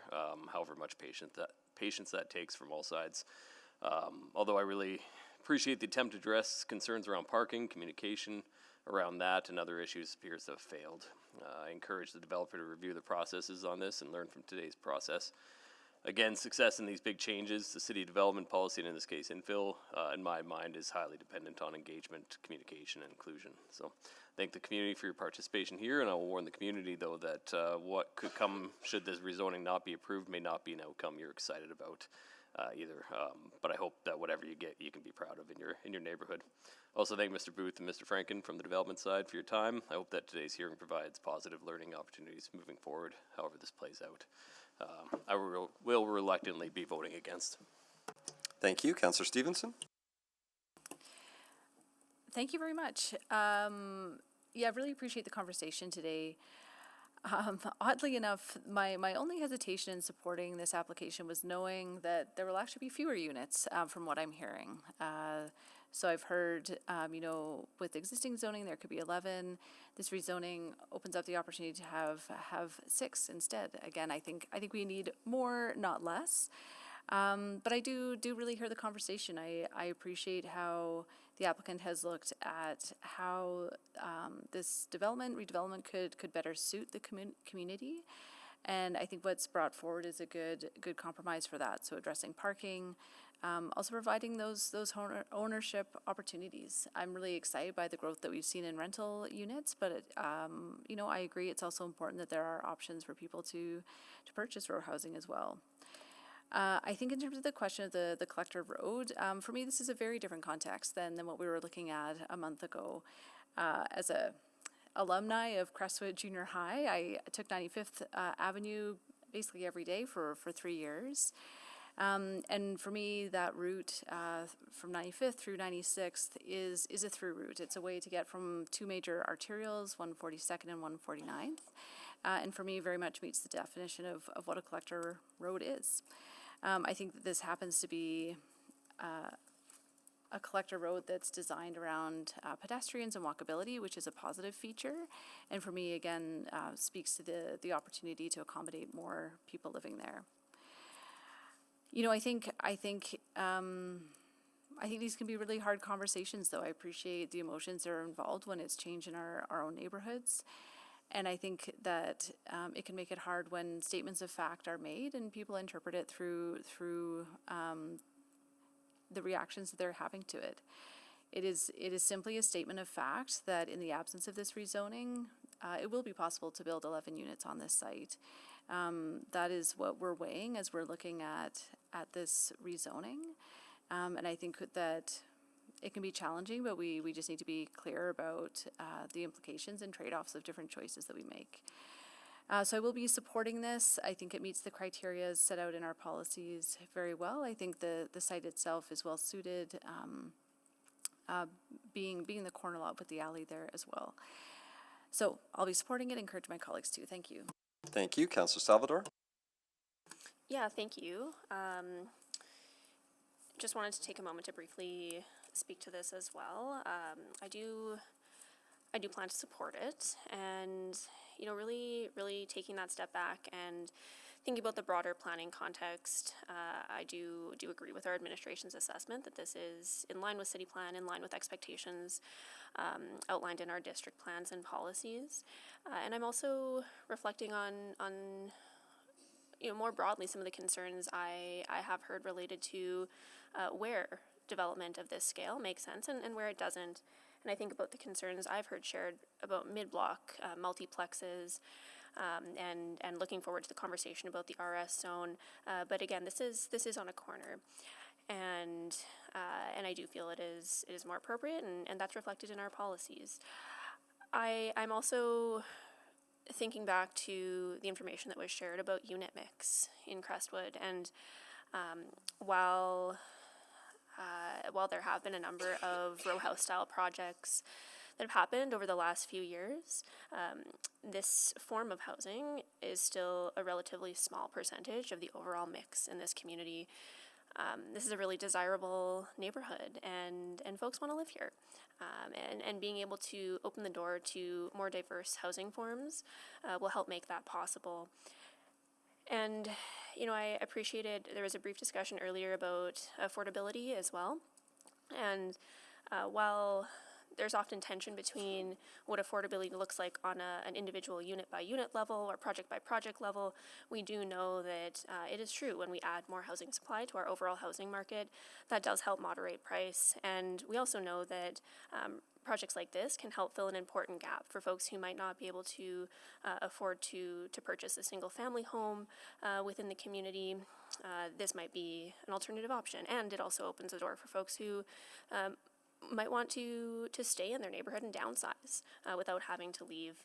however much patience that takes from all sides. Although I really appreciate the attempt to address concerns around parking, communication around that, and other issues appears to have failed. I encourage the developer to review the processes on this and learn from today's process. Again, success in these big changes, the city development policy, and in this case infill, in my mind, is highly dependent on engagement, communication, and inclusion. So thank the community for your participation here, and I will warn the community, though, that what could come should this rezoning not be approved may not be an outcome you're excited about either. But I hope that whatever you get, you can be proud of in your neighborhood. Also thank Mr. Booth and Mr. Franken from the development side for your time. I hope that today's hearing provides positive learning opportunities moving forward, however this plays out. I will reluctantly be voting against. Thank you. Councillor Stevenson? Thank you very much. I really appreciate the conversation today. Oddly enough, my only hesitation in supporting this application was knowing that there will actually be fewer units from what I'm hearing. So I've heard, with existing zoning, there could be 11. This rezoning opens up the opportunity to have 6 instead. Again, I think we need more, not less. But I do really hear the conversation. I appreciate how the applicant has looked at how this redevelopment could better suit the community. And I think what's brought forward is a good compromise for that. So addressing parking, also providing those ownership opportunities. I'm really excited by the growth that we've seen in rental units, but I agree it's also important that there are options for people to purchase row housing as well. I think in terms of the question of the collector road, for me this is a very different context than what we were looking at a month ago. As a alumni of Crestwood Junior High, I took 95th Avenue basically every day for 3 years. And for me, that route from 95th through 96th is a through route. It's a way to get from 2 major arterials, 142nd and 149th. And for me, very much meets the definition of what a collector road is. I think that this happens to be a collector road that's designed around pedestrians and walkability, which is a positive feature. And for me, again, speaks to the opportunity to accommodate more people living there. I think these can be really hard conversations, though. I appreciate the emotions that are involved when it's change in our own neighborhoods. And I think that it can make it hard when statements of fact are made and people interpret it through the reactions that they're having to it. It is simply a statement of fact that in the absence of this rezoning, it will be possible to build 11 units on this site. That is what we're weighing as we're looking at this rezoning. And I think that it can be challenging, but we just need to be clear about the implications and trade-offs of different choices that we make. So I will be supporting this. I think it meets the criteria set out in our policies very well. I think the site itself is well suited, being the corner lot with the alley there as well. So I'll be supporting it, encourage my colleagues too. Thank you. Thank you. Councillor Salvador? Yeah, thank you. Just wanted to take a moment to briefly speak to this as well. I do plan to support it, and really taking that step back and thinking about the broader planning context. I do agree with our administration's assessment that this is in line with city plan, in line with expectations outlined in our district plans and policies. And I'm also reflecting on more broadly, some of the concerns I have heard related to where development of this scale makes sense and where it doesn't. And I think about the concerns I've heard shared about mid-block multiplexes, and looking forward to the conversation about the RS zone. But again, this is on a corner, and I do feel it is more appropriate, and that's reflected in our policies. I'm also thinking back to the information that was shared about unit mix in Crestwood, and while there have been a number of row house style projects that have happened over the last few years, this form of housing is still a relatively small percentage of the overall mix in this community. This is a really desirable neighborhood, and folks want to live here. And being able to open the door to more diverse housing forms will help make that possible. And, I appreciated, there was a brief discussion earlier about affordability as well. And while there's often tension between what affordability looks like on an individual unit by unit level or project by project level, we do know that it is true when we add more housing supply to our overall housing market, that does help moderate price. And we also know that projects like this can help fill an important gap for folks who might not be able to afford to purchase a single family home within the community. This might be an alternative option, and it also opens the door for folks who might want to stay in their neighborhood and downsize without having to leave.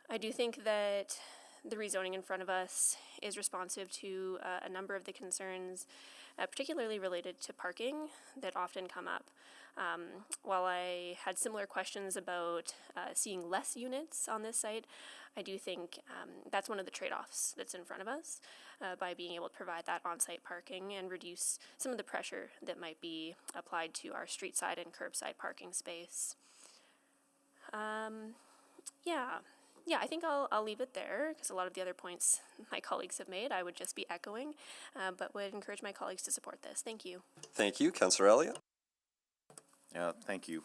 I do think that the rezoning in front of us is responsive to a number of the concerns, particularly related to parking, that often come up. While I had similar questions about seeing less units on this site, I do think that's one of the trade-offs that's in front of us by being able to provide that on-site parking and reduce some of the pressure that might be applied to our street side and curbside parking space. Yeah, I think I'll leave it there, because a lot of the other points my colleagues have made I would just be echoing, but would encourage my colleagues to support this. Thank you. Thank you. Councillor Elliott? Yeah, thank you.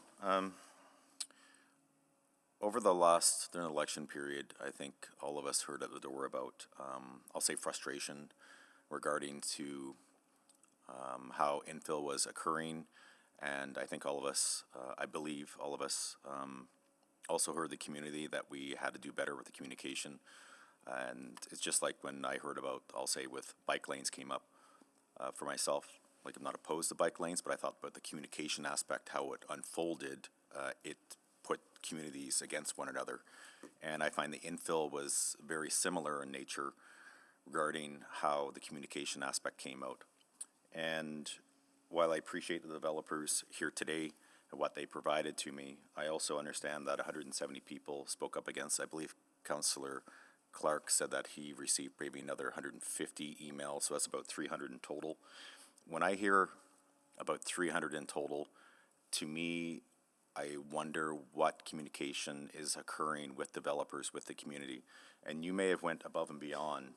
Over the last during the election period, I think all of us heard at the door about, I'll say, frustration regarding to how infill was occurring, and I think all of us, I believe all of us, also heard the community that we had to do better with the communication. And it's just like when I heard about, I'll say, with bike lanes came up for myself. Like, I'm not opposed to bike lanes, but I thought about the communication aspect, how it unfolded. It put communities against one another. And I find the infill was very similar in nature regarding how the communication aspect came out. And while I appreciate the developers here today and what they provided to me, I also understand that 170 people spoke up against. I believe Councillor Clark said that he received maybe another 150 emails, so that's about 300 in total. When I hear about 300 in total, to me, I wonder what communication is occurring with developers, with the community. And you may have went above and beyond,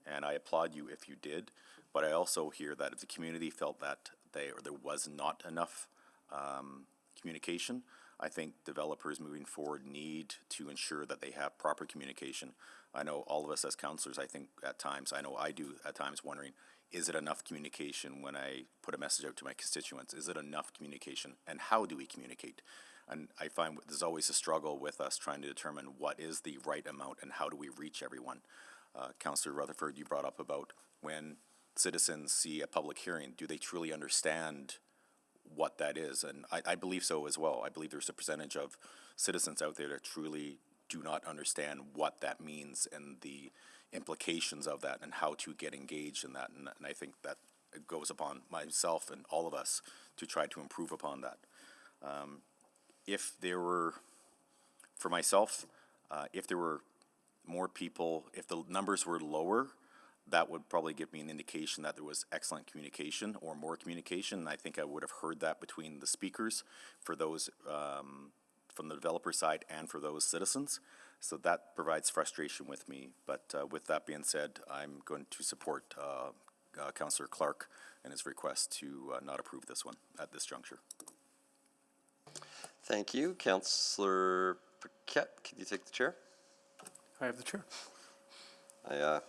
and I applaud you if you did, but I also hear that if the community felt that there was not enough communication, I think developers moving forward need to ensure that they have proper communication. I know all of us as councillors, I think at times, I know I do at times, wondering, is it enough communication when I put a message out to my constituents? Is it enough communication? And how do we communicate? And I find there's always a struggle with us trying to determine what is the right amount and how do we reach everyone. Councillor Rutherford, you brought up about when citizens see a public hearing, do they truly understand what that is? And I believe so as well. I believe there's a percentage of citizens out there that truly do not understand what that means and the implications of that and how to get engaged in that. And I think that it goes upon myself and all of us to try to improve upon that. If there were, for myself, if there were more people, if the numbers were lower, that would probably give me an indication that there was excellent communication or more communication. And I think I would have heard that between the speakers for those from the developer side and for those citizens. So that provides frustration with me. But with that being said, I'm going to support Councillor Clark and his request to not approve this one at this juncture. Thank you. Councillor Paquette, can you take the chair? I have the chair. I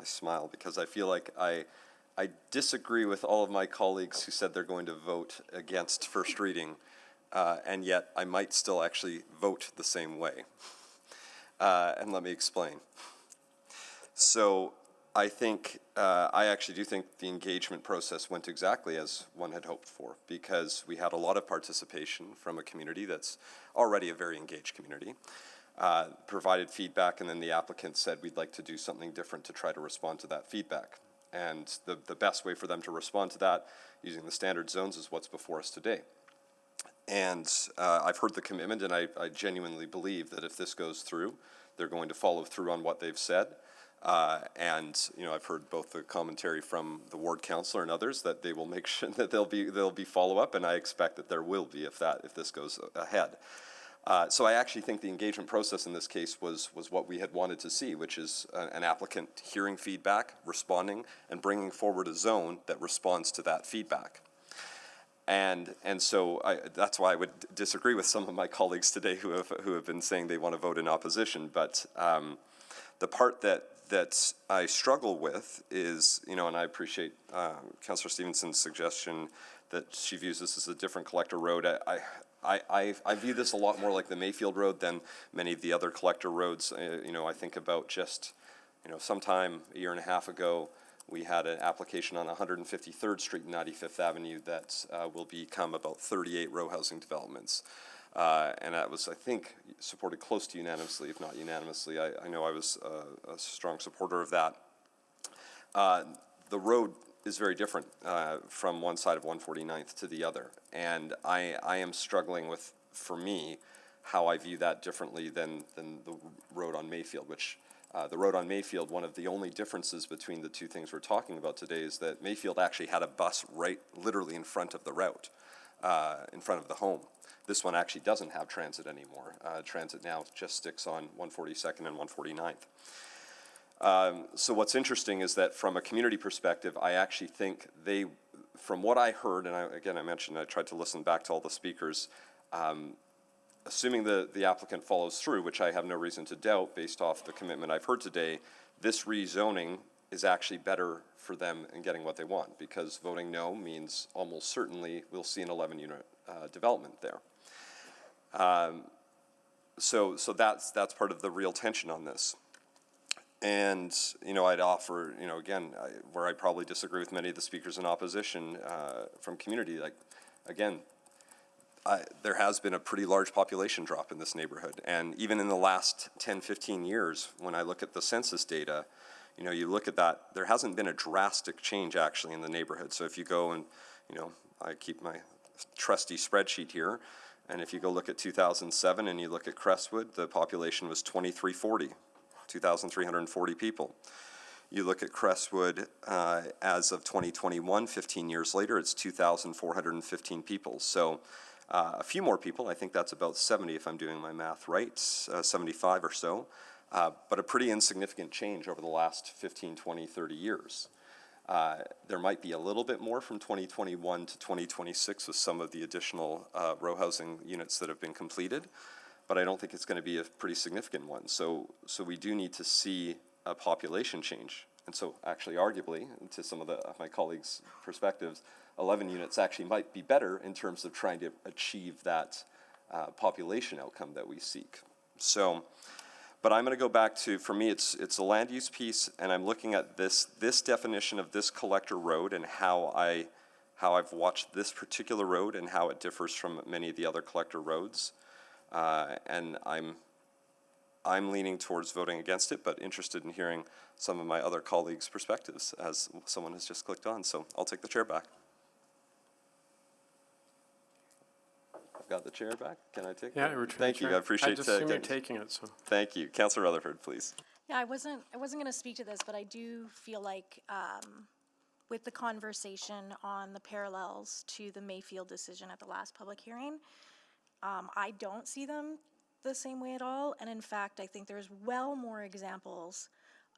I smile because I feel like I disagree with all of my colleagues who said they're going to vote against first reading, and yet I might still actually vote the same way. And let me explain. So I think, I actually do think the engagement process went exactly as one had hoped for, because we had a lot of participation from a community that's already a very engaged community, provided feedback, and then the applicant said we'd like to do something different to try to respond to that feedback. And the best way for them to respond to that, using the standard zones, is what's before us today. And I've heard the commitment, and I genuinely believe that if this goes through, they're going to follow through on what they've said. And I've heard both the commentary from the ward councillor and others that they will make sure that there'll be follow-up, and I expect that there will be if this goes ahead. So I actually think the engagement process in this case was what we had wanted to see, which is an applicant hearing feedback, responding, and bringing forward a zone that responds to that feedback. And so that's why I would disagree with some of my colleagues today who have been saying they want to vote in opposition. But the part that I struggle with is, and I appreciate Councillor Stevenson's suggestion that she views this as a different collector road. I view this a lot more like the Mayfield Road than many of the other collector roads. I think about just, sometime a year and a half ago, we had an application on 153rd Street and 95th Avenue that will become about 38 row housing developments. And that was, I think, supported close to unanimously, if not unanimously. I know I was a strong supporter of that. The road is very different from one side of 149th to the other. And I am struggling with, for me, how I view that differently than the road on Mayfield, which the road on Mayfield, one of the only differences between the two things we're talking about today is that Mayfield actually had a bus right literally in front of the route, in front of the home. This one actually doesn't have transit anymore. Transit now just sticks on 142nd and 149th. So what's interesting is that from a community perspective, I actually think from what I heard, and I mentioned I tried to listen back to all the speakers, assuming the applicant follows through, which I have no reason to doubt based off the commitment I've heard today, this rezoning is actually better for them in getting what they want, because voting no means almost certainly we'll see an 11-unit development there. So that's part of the real tension on this. And, I'd offer, again, where I probably disagree with many of the speakers in opposition from community, there has been a pretty large population drop in this neighborhood. And even in the last 10, 15 years, when I look at the census data, you look at that, there hasn't been a drastic change actually in the neighborhood. So if you go and, I keep my trusty spreadsheet here, and if you go look at 2007 and you look at Crestwood, the population was 2,340 people. You look at Crestwood as of 2021, 15 years later, it's 2,415 people. So a few more people, I think that's about 70 if I'm doing my math right, 75 or so, but a pretty insignificant change over the last 15, 20, 30 years. There might be a little bit more from 2021 to 2026 with some of the additional row housing units that have been completed, but I don't think it's going to be a pretty significant one. So we do need to see a population change. And so actually, arguably, to some of my colleagues' perspectives, 11 units actually might be better in terms of trying to achieve that population outcome that we seek. So, but I'm going to go back to, for me, it's a land use piece, and I'm looking at this definition of this collector road and how I've watched this particular road and how it differs from many of the other collector roads. And I'm leaning towards voting against it, but interested in hearing some of my other colleagues' perspectives, as someone has just clicked on. So I'll take the chair back. I've got the chair back. Can I take it? Yeah, thank you. I appreciate it. I just assume you're taking it, so. Thank you. Councillor Rutherford, please. Yeah, I wasn't going to speak to this, but I do feel like with the conversation on the parallels to the Mayfield decision at the last public hearing, I don't see them the same way at all. And in fact, I think there's well more examples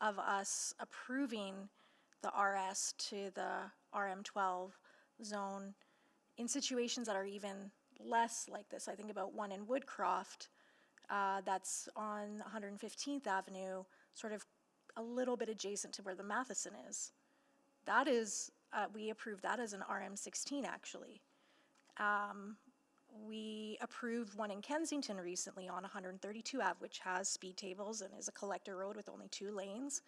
of us approving the RS to the RM12 zone in situations that are even less like this. I think about one in Woodcroft that's on 115th Avenue, sort of a little bit adjacent to where the Matheson is. That is, we approved that as an RM16 actually. We approved one in Kensington recently on 132 Ave, which has speed tables and is a collector road with only 2 lanes,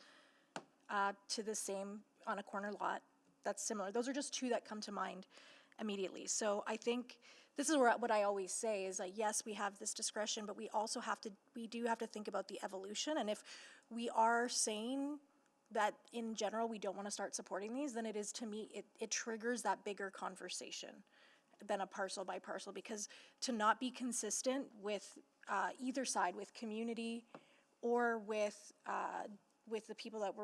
to the same on a corner lot. That's similar. Those are just 2 that come to mind immediately. So I think this is what I always say is that yes, we have this discretion, but we also do have to think about the evolution. And if we are saying that in general we don't want to start supporting these, then it is, to me, it triggers that bigger conversation than a parcel by parcel, because to not be consistent with either side, with community or with the people that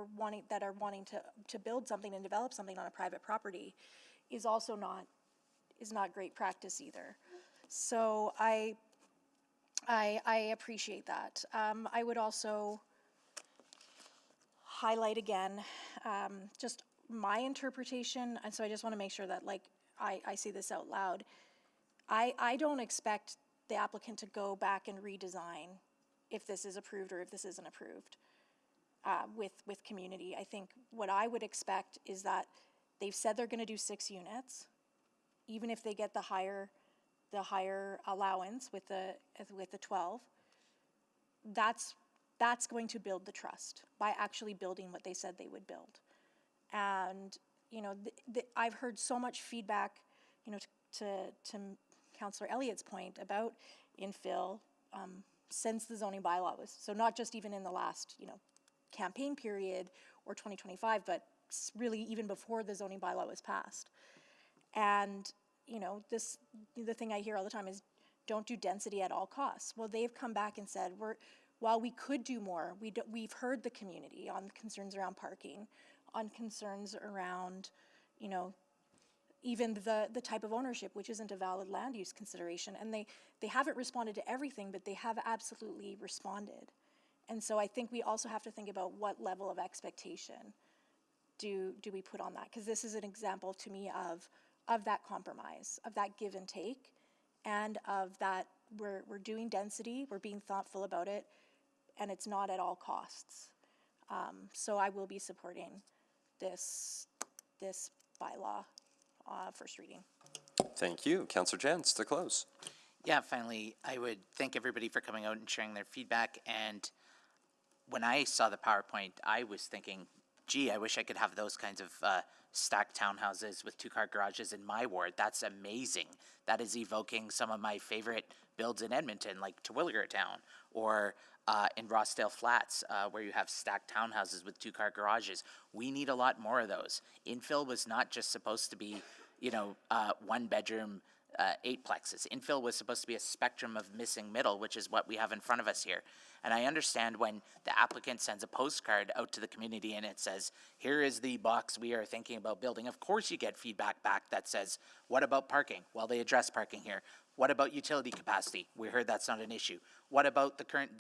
are wanting to build something and develop something on a private property, is also not great practice either. So I appreciate that. I would also highlight again just my interpretation, and so I just want to make sure that I say this out loud. I don't expect the applicant to go back and redesign if this is approved or if this isn't approved with community. I think what I would expect is that they've said they're going to do 6 units, even if they get the higher allowance with the 12. That's going to build the trust by actually building what they said they would build. And I've heard so much feedback, to Councillor Elliott's point about infill since the zoning bylaw was, so not just even in the last, campaign period or 2025, but really even before the zoning bylaw was passed. And, the thing I hear all the time is don't do density at all costs. Well, they've come back and said, while we could do more, we've heard the community on concerns around parking, on concerns around, even the type of ownership, which isn't a valid land use consideration. And they haven't responded to everything, but they have absolutely responded. And so I think we also have to think about what level of expectation do we put on that? Because this is an example to me of that compromise, of that give and take, and of that we're doing density, we're being thoughtful about it, and it's not at all costs. So I will be supporting this bylaw first reading. Thank you. Councillor Jans to close. Yeah, finally, I would thank everybody for coming out and sharing their feedback. And when I saw the PowerPoint, I was thinking, gee, I wish I could have those kinds of stacked townhouses with 2-car garages in my ward. That's amazing. That is evoking some of my favorite builds in Edmonton, like Terwilliger Town, or in Rossdale Flats, where you have stacked townhouses with 2-car garages. We need a lot more of those. Infill was not just supposed to be, 1-bedroom 8-plexes. Infill was supposed to be a spectrum of missing middle, which is what we have in front of us here. And I understand when the applicant sends a postcard out to the community and it says, here is the box we are thinking about building. Of course you get feedback back that says, what about parking? Well, they address parking here. What about utility capacity? We heard that's not an issue. What about the current,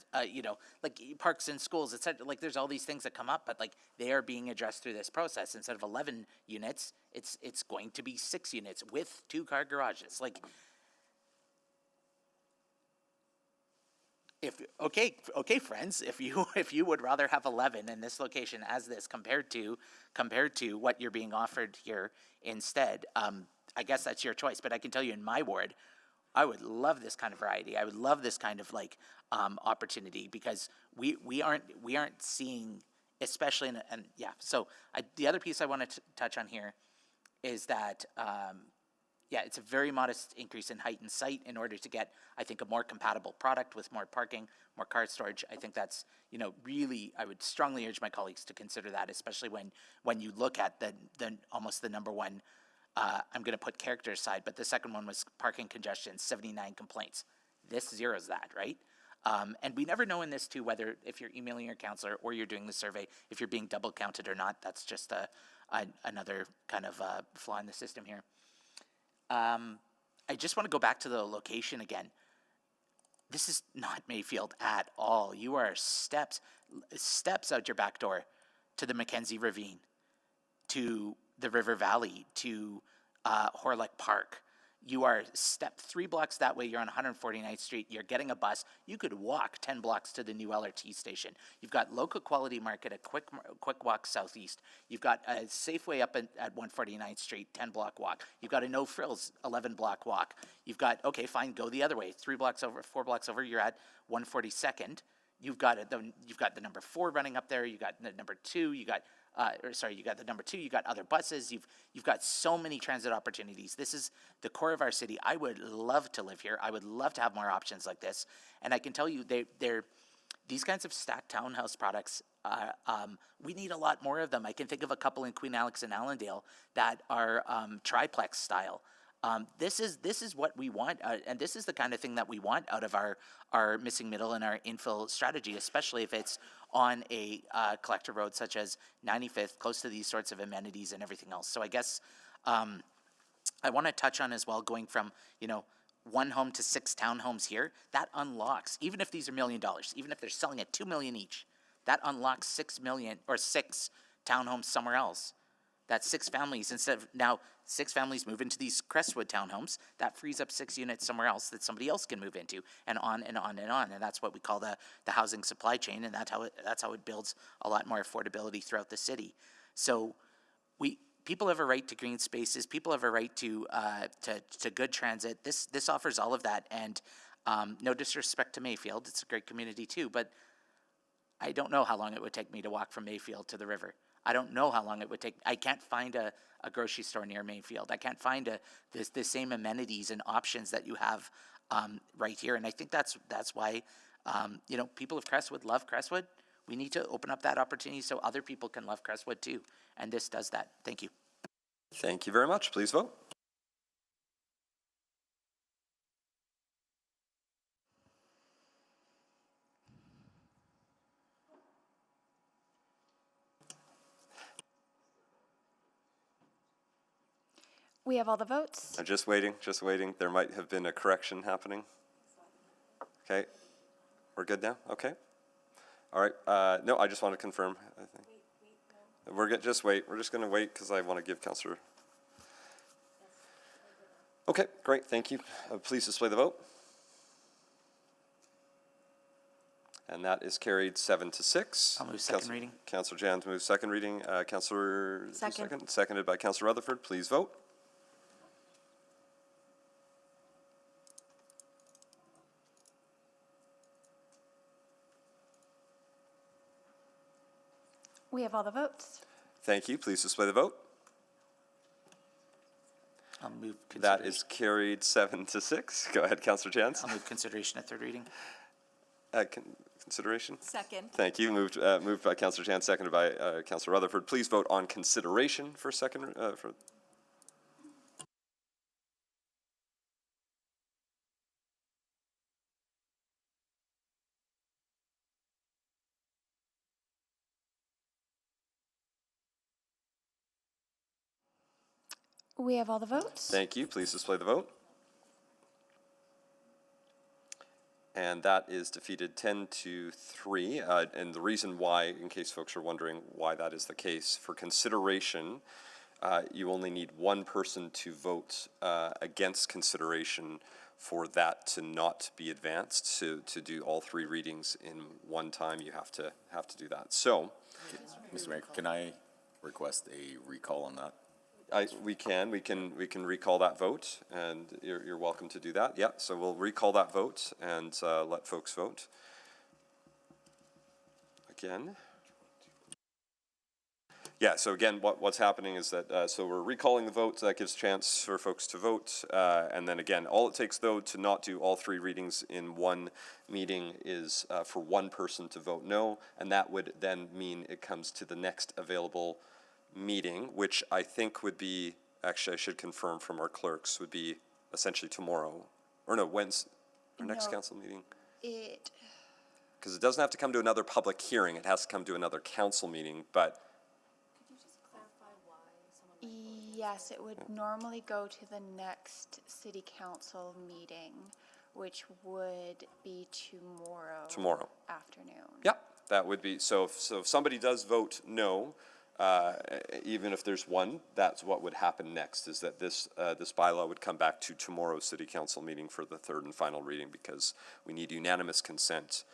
parks in schools, et cetera? There's all these things that come up, but they are being addressed through this process. Instead of 11 units, it's going to be 6 units with 2-car garages. Okay, friends, if you would rather have 11 in this location as this compared to what you're being offered here instead, I guess that's your choice. But I can tell you, in my ward, I would love this kind of variety. I would love this kind of opportunity, because we aren't seeing, especially So the other piece I want to touch on here is that it's a very modest increase in height and site in order to get, I think, a more compatible product with more parking, more car storage. I think that's, really, I would strongly urge my colleagues to consider that, especially when you look at the almost the number one. I'm going to put character aside, but the second one was parking congestion, 79 complaints. This zeroes that, right? And we never know in this too, whether if you're emailing your counselor or you're doing the survey, if you're being double counted or not. That's just another kind of flaw in the system here. I just want to go back to the location again. This is not Mayfield at all. You are steps out your back door to the Mackenzie Ravine, to the River Valley, to Horlick Park. You are step 3 blocks that way, you're on 149th Street, you're getting a bus. You could walk 10 blocks to the new LRT station. You've got local quality market, a quick walk southeast. You've got a Safeway up at 149th Street, 10 block walk. You've got a No Frills 11 block walk. You've got, okay, fine, go the other way. 3 blocks over, 4 blocks over, you're at 142nd. You've got the number 4 running up there. You got the number 2. You got you got the number 2. You got other buses. You've got so many transit opportunities. This is the core of our city. I would love to live here. I would love to have more options like this. And I can tell you, they're these kinds of stacked townhouse products. We need a lot more of them. I can think of a couple in Queen Alex and Allendale that are triplex style. This is what we want, and this is the kind of thing that we want out of our missing middle and our infill strategy, especially if it's on a collector road such as 95th, close to these sorts of amenities and everything else. So I guess I want to touch on as well, going from, 1 home to 6 townhomes here, that unlocks, even if these are $1 million, even if they're selling at $2 million each, that unlocks 6 million or 6 townhomes somewhere else. That's 6 families. Instead of now 6 families move into these Crestwood townhomes, that frees up 6 units somewhere else that somebody else can move into, and on and on and on. And that's what we call the housing supply chain, and that's how it builds a lot more affordability throughout the city. So people have a right to green spaces. People have a right to good transit. This offers all of that. And no disrespect to Mayfield, it's a great community too. But I don't know how long it would take me to walk from Mayfield to the river. I don't know how long it would take. I can't find a grocery store near Mayfield. I can't find the same amenities and options that you have right here. And I think that's why people of Crestwood love Crestwood. We need to open up that opportunity so other people can love Crestwood too. And this does that. Thank you. Thank you very much. Please vote. We have all the votes. I'm just waiting. There might have been a correction happening. Okay. We're good now? Okay. All right. No, I just want to confirm. I think. Just wait. We're just going to wait because I want to give Councillor. Okay, great. Thank you. Please display the vote. And that is carried 7-6. I'll move second reading. Councillor Jans moves second reading. Councillor Second. Seconded by Councillor Rutherford. Please vote. We have all the votes. Thank you. Please display the vote. I'll move That is carried 7-6. Go ahead, Councillor Jans. I'll move consideration at third reading. Consideration? Second. Thank you. Moved by Councillor Jans, seconded by Councillor Rutherford. Please vote on consideration for second. We have all the votes. Thank you. Please display the vote. And that is defeated 10-3. And the reason why, in case folks are wondering why that is the case, for consideration, you only need 1 person to vote against consideration for that to not be advanced. To do all 3 readings in one time, you have to do that. So, Mr. Mayor, can I request a recall on that? We can recall that vote, and you're welcome to do that. Yeah, so we'll recall that vote and let folks vote. Again. Yeah, so again, what's happening is that, so we're recalling the vote, so that gives a chance for folks to vote, and then again, all it takes though to not do all 3 readings in one meeting is for 1 person to vote no, and that would then mean it comes to the next available meeting, which I think would be, actually I should confirm from our clerks, would be essentially tomorrow, or no, Wednesday, our next council meeting. Because it doesn't have to come to another public hearing, it has to come to another council meeting, but. Could you just clarify why Yes, it would normally go to the next city council meeting, which would be tomorrow. Tomorrow. Afternoon. Yep, that would be, so if somebody does vote no, even if there's one, that's what would happen next, is that this bylaw would come back to tomorrow's city council meeting for the third and final reading, because we need unanimous consent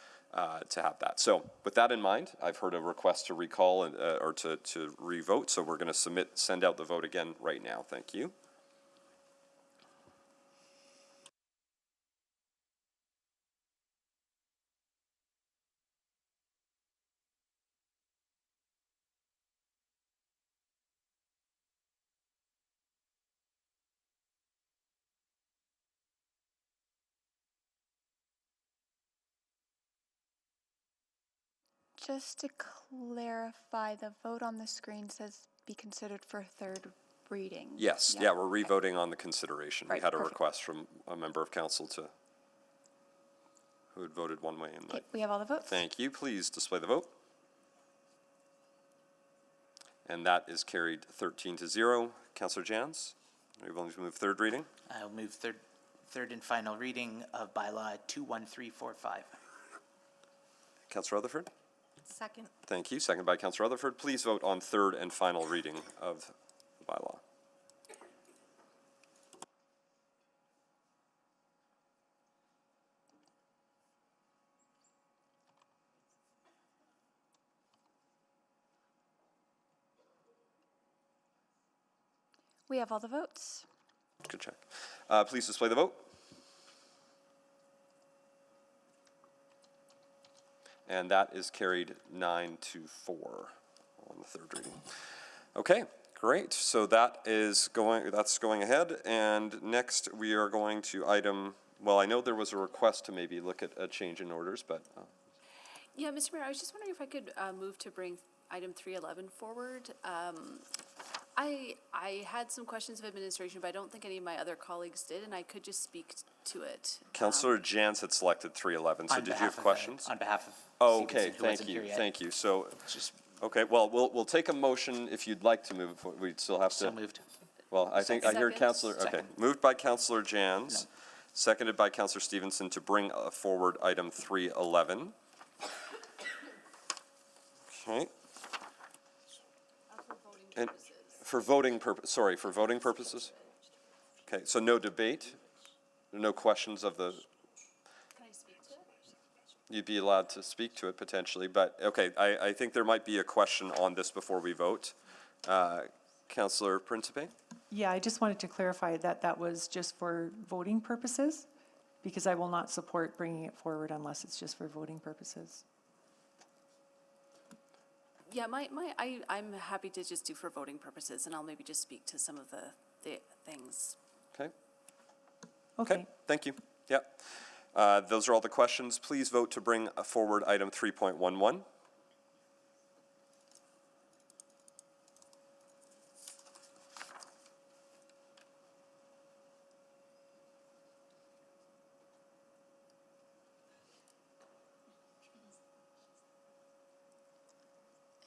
to have that. So with that in mind, I've heard a request to recall or to re-vote, so we're going to send out the vote again right now. Thank you. Just to clarify, the vote on the screen says be considered for third reading. Yes, yeah, we're re-voting on the consideration. We Right, had a perfect. request from a member of council who had voted one way. And We have all the votes. thank you. Please display the vote. And that is carried 13-0. Councillor Jans, are you willing to move third reading? I'll move third and final reading of bylaw 21345. Councillor Rutherford? Second. Thank you. Second by Councillor Rutherford. Please vote on third and final reading of the bylaw. We have all the votes. Good check. Please display the vote. And that is carried 9-4 on the third reading. Okay, great. So that's going ahead. And next we are going to item, well, I know there was a request to maybe look at a change in orders, but. Yeah, Mr. Mayor, I was just wondering if I could move to bring item 311 forward. I had some questions of administration, but I don't think any of my other colleagues did, and I could just speak to it. Councillor Jans had selected 311, so did you have questions? On behalf of Oh, okay, Stevenson, who wasn't thank you, here yet. thank you. So, okay, well, we'll take a motion if you'd like to move. We'd still have to. So moved. Well, I think I hear Second. Councillor, okay. Second. Moved by Councillor Jans, seconded by Councillor Stevenson to bring forward item 311. Okay. And for voting purposes? Okay, so no debate? No questions of the? Can I speak to it? You'd be allowed to speak to it potentially, but, okay, I think there might be a question on this before we vote. Councillor Principe? Yeah, I just wanted to clarify that that was just for voting purposes, because I will not support bringing it forward unless it's just for voting purposes. Yeah, I'm happy to just do for voting purposes, and I'll maybe just speak to some of the things. Okay. Okay. Thank you. Yep. Those are all the questions. Please vote to bring forward item 3.11.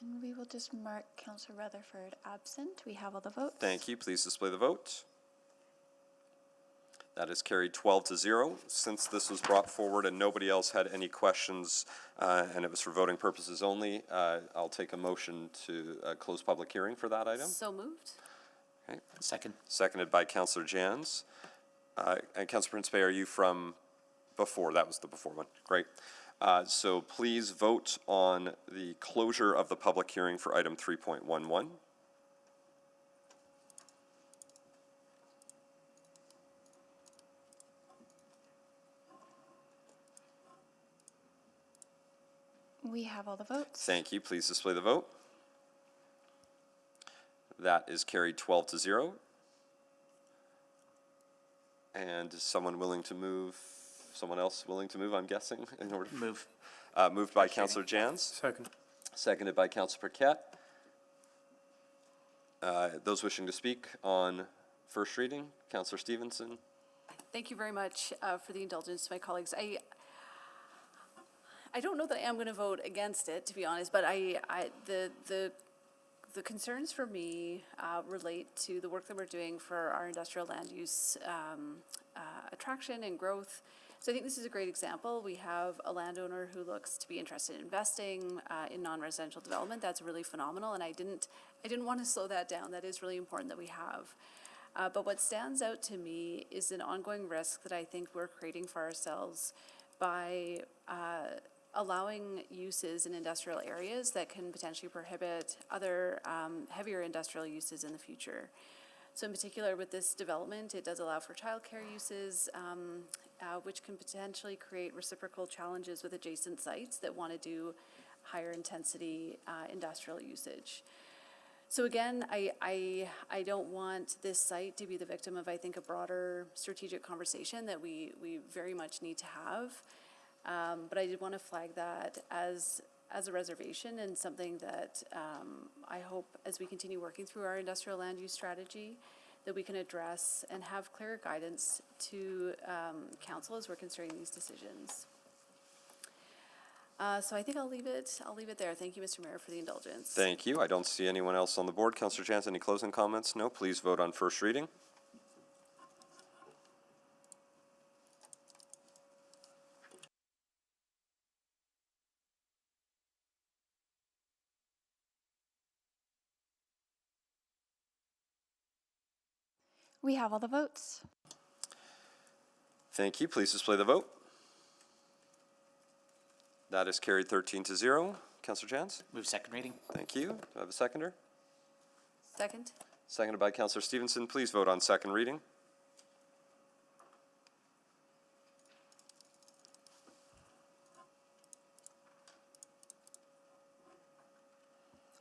And we will just mark Councillor Rutherford absent. We have all the votes. Thank you. Please display the vote. That is carried 12-0. Since this was brought forward and nobody else had any questions, and it was for voting purposes only, I'll take a motion to close public hearing for that item. So moved. Okay. Second. Seconded by Councillor Jans. And Councillor Principe, are you from before? That was the before one. Great. So please vote on the closure of the public hearing for item 3.11. We have all the votes. Thank you. Please display the vote. That is carried 12-0. And is someone willing to move? Someone else willing to move, I'm guessing, in order to Move. Moved by Councillor Jans. Second. Seconded by Councillor Paquette. Those wishing to speak on first reading, Councillor Stevenson. Thank you very much for the indulgence to my colleagues. I don't know that I am going to vote against it, to be honest, but the concerns for me relate to the work that we're doing for our industrial land use attraction and growth, So I think this is a great example. We have a landowner who looks to be interested in investing in non-residential development. That's really phenomenal, and I didn't want to slow that down. That is really important that we have. But what stands out to me is an ongoing risk that I think we're creating for ourselves by allowing uses in industrial areas that can potentially prohibit other heavier industrial uses in the future. So in particular with this development, it does allow for childcare uses, which can potentially create reciprocal challenges with adjacent sites that want to do higher intensity industrial usage. So again, I don't want this site to be the victim of, I think, a broader strategic conversation that we very much need to have. But I did want to flag that as a reservation and something that I hope as we continue working through our industrial land use strategy that we can address and have clear guidance to council as we're considering these decisions. So I think I'll leave it there. Thank you, Mr. Mayor, for the indulgence. Thank you. I don't see anyone else on the board. Councillor Chance, any closing comments? No. Please vote on first reading. We have all the votes. Thank you. Please display the vote. That is carried 13-0. Councillor Chance? Move second reading. Thank you. Do I have a seconder? Second. Seconded by Councillor Stevenson. Please vote on second reading.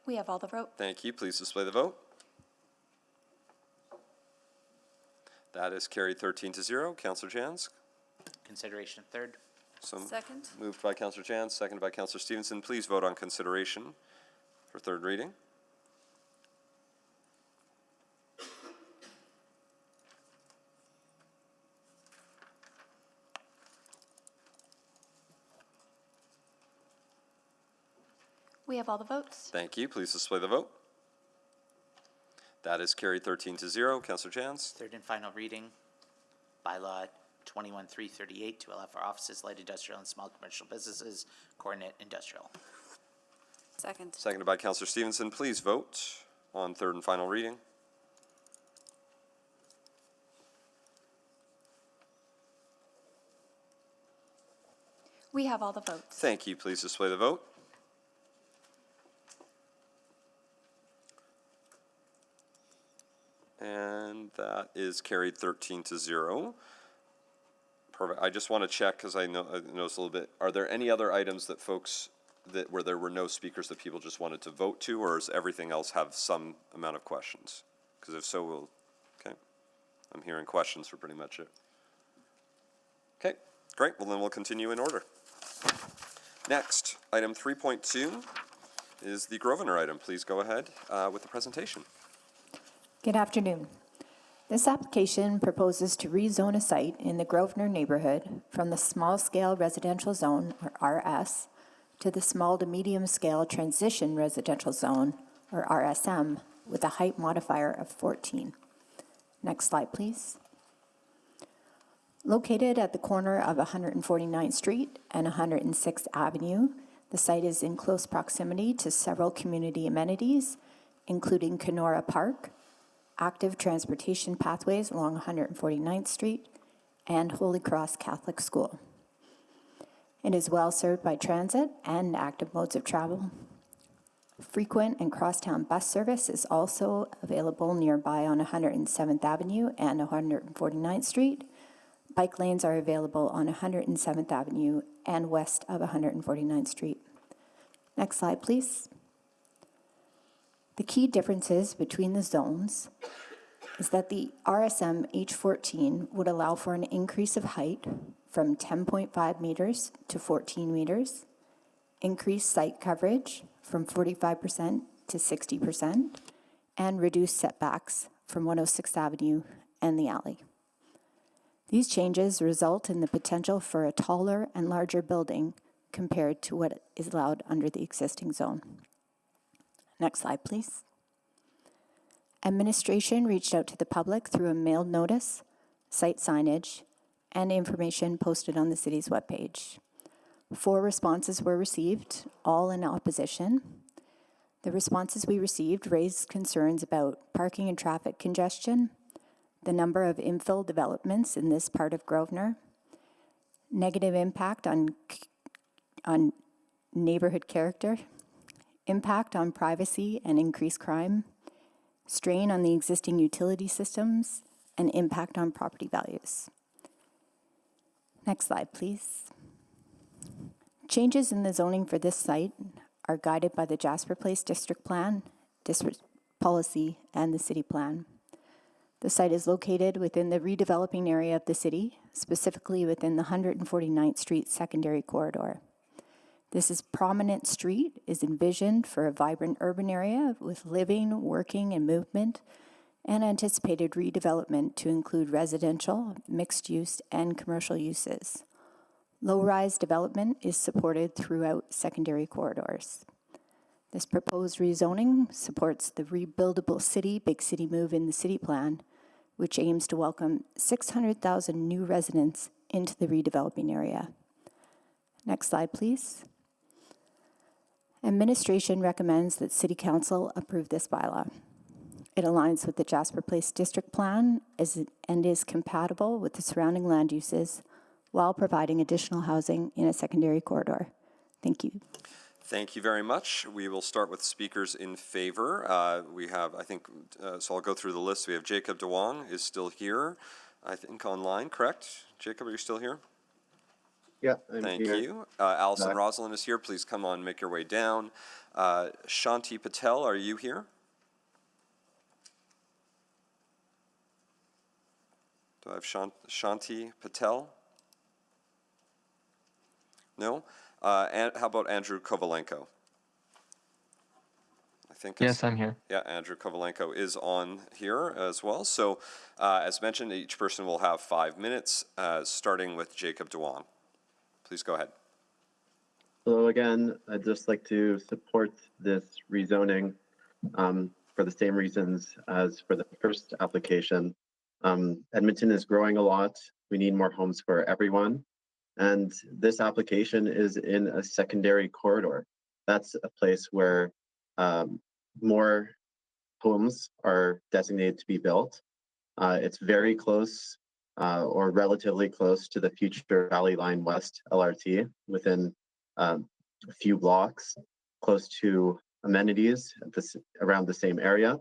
We have all the vote. Thank you. Please display the vote. That is carried 13-0. Councillor Chance? Consideration of third. Second. Moved by Councillor Chance, seconded by Councillor Stevenson. Please vote on consideration for third reading. We have all the votes. Thank you. Please display the vote. That is carried 13-0. Councillor Chance? Third and final reading. Bylaw 21-338 to allow for offices, light industrial, and small commercial businesses, coordinate industrial. Second. Seconded by Councillor Stevenson. Please vote on third and final reading. We have all the votes. Thank you. Please display the vote. And that is carried 13-0. Perfect. I just want to check because I noticed a little bit. Are there any other items that folks where there were no speakers that people just wanted to vote to, or does everything else have some amount of questions? Because if so, we'll. Okay. I'm hearing questions for pretty much it. Okay. Great. Well, then we'll continue in order. Next, item 3.2 is the Grosvenor item. Please go ahead with the presentation. Good afternoon. This application proposes to rezone a site in the Grosvenor neighborhood from the small-scale residential zone, or RS, to the small to medium-scale transition residential zone, or RSM, with a height modifier of 14. Next slide, please. Located at the corner of 149th Street and 106th Avenue, the site is in close proximity to several community amenities, including Kenora Park, active transportation pathways along 149th Street, and Holy Cross Catholic School. It is well served by transit and active modes of travel. Frequent and crosstown bus service is also available nearby on 107th Avenue and 149th Street. Bike lanes are available on 107th Avenue and west of 149th Street. Next slide, please. The key differences between the zones is that the RSM H14 would allow for an increase of height from 10.5 meters to 14 meters, increased site coverage from 45% to 60%, and reduced setbacks from 106th Avenue and the alley. These changes result in the potential for a taller and larger building compared to what is allowed under the existing zone. Next slide, please. Administration reached out to the public through a mailed notice, site signage, and information posted on the city's webpage. 4 responses were received, all in opposition. The responses we received raised concerns about parking and traffic congestion, the number of infill developments in this part of Grosvenor, negative impact on neighborhood character, impact on privacy and increased crime, strain on the existing utility systems, and impact on property values. Next slide, please. Changes in the zoning for this site are guided by the Jasper Place District Plan, District Policy, and the City Plan. The site is located within the redeveloping area of the city, specifically within the 149th Street secondary corridor. This prominent street is envisioned for a vibrant urban area with living, working, and movement, and anticipated redevelopment to include residential, mixed use, and commercial uses. Low-rise development is supported throughout secondary corridors. This proposed rezoning supports the Rebuildable City Big City Move in the City Plan, which aims to welcome 600,000 new residents into the redeveloping area. Next slide, please. Administration recommends that City Council approve this bylaw. It aligns with the Jasper Place District Plan and is compatible with the surrounding land uses while providing additional housing in a secondary corridor. Thank you. Thank you very much. We will start with speakers in favor. We have, I think, so I'll go through the list. We have Jacob DeWong is still here, I think online, correct? Jacob, are you still here? Yeah, I'm Thank here. you. Allison Rosalind is here. Please come on, make your way down. Shanti Patel, are you here? Do I have Shanti Patel? No? And how about Andrew Kovalenko? I think Yes, I'm here. Yeah, Andrew Kovalenko is on here as well. So, as mentioned, each person will have 5 minutes, starting with Jacob DeWong. Please go ahead. So again, I'd just like to support this rezoning for the same reasons as for the first application. Edmonton is growing a lot. We need more homes for everyone. And this application is in a secondary corridor. That's a place where more homes are designated to be built. It's very close or relatively close to the future Valley Line West LRT, within a few blocks, close to amenities around the same area.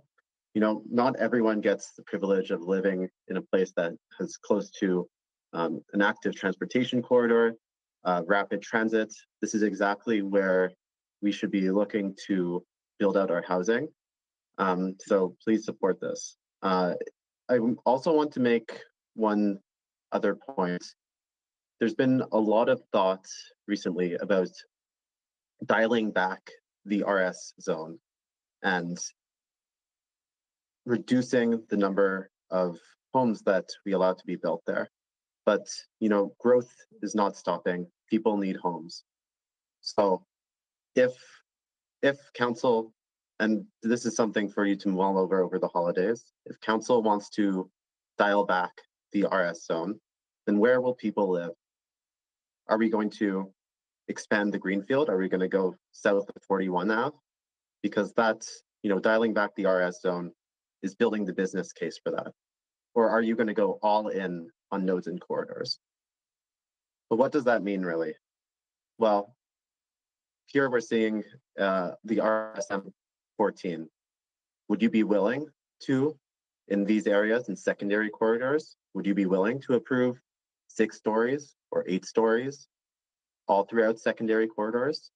You know, not everyone gets the privilege of living in a place that is close to an active transportation corridor, rapid transit. This is exactly where we should be looking to build out our housing. So please support this. I also want to make one other point. There's been a lot of thought recently about dialing back the RS zone and reducing the number of homes that we allow to be built there. But, you know, growth is not stopping. People need homes. So if council, and this is something for you to mull over the holidays, if council wants to dial back the RS zone, then where will people live? Are we going to expand the greenfield? Are we going to go south of 41 Ave? Because that's, you know, dialing back the RS zone is building the business case for that. Or are you going to go all in on nodes and corridors? But what does that mean really? Well, here we're seeing the RSM 14. Would you be willing to, in these areas in secondary corridors, would you be willing to approve 6 stories or 8 stories all throughout secondary corridors?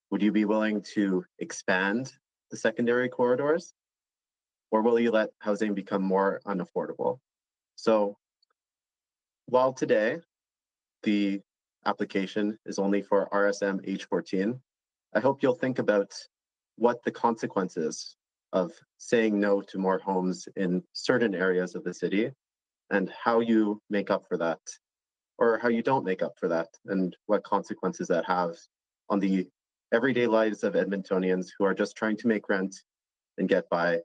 Would you be willing to expand the secondary corridors? Or will you let housing become more unaffordable? So while today the application is only for RSM H14, I hope you'll think about what the consequences of saying no to more homes in certain areas of the city and how you make up for that, or how you don't make up for that, and what consequences that have on the everyday lives of Edmontonians who are just trying to make rent and get by.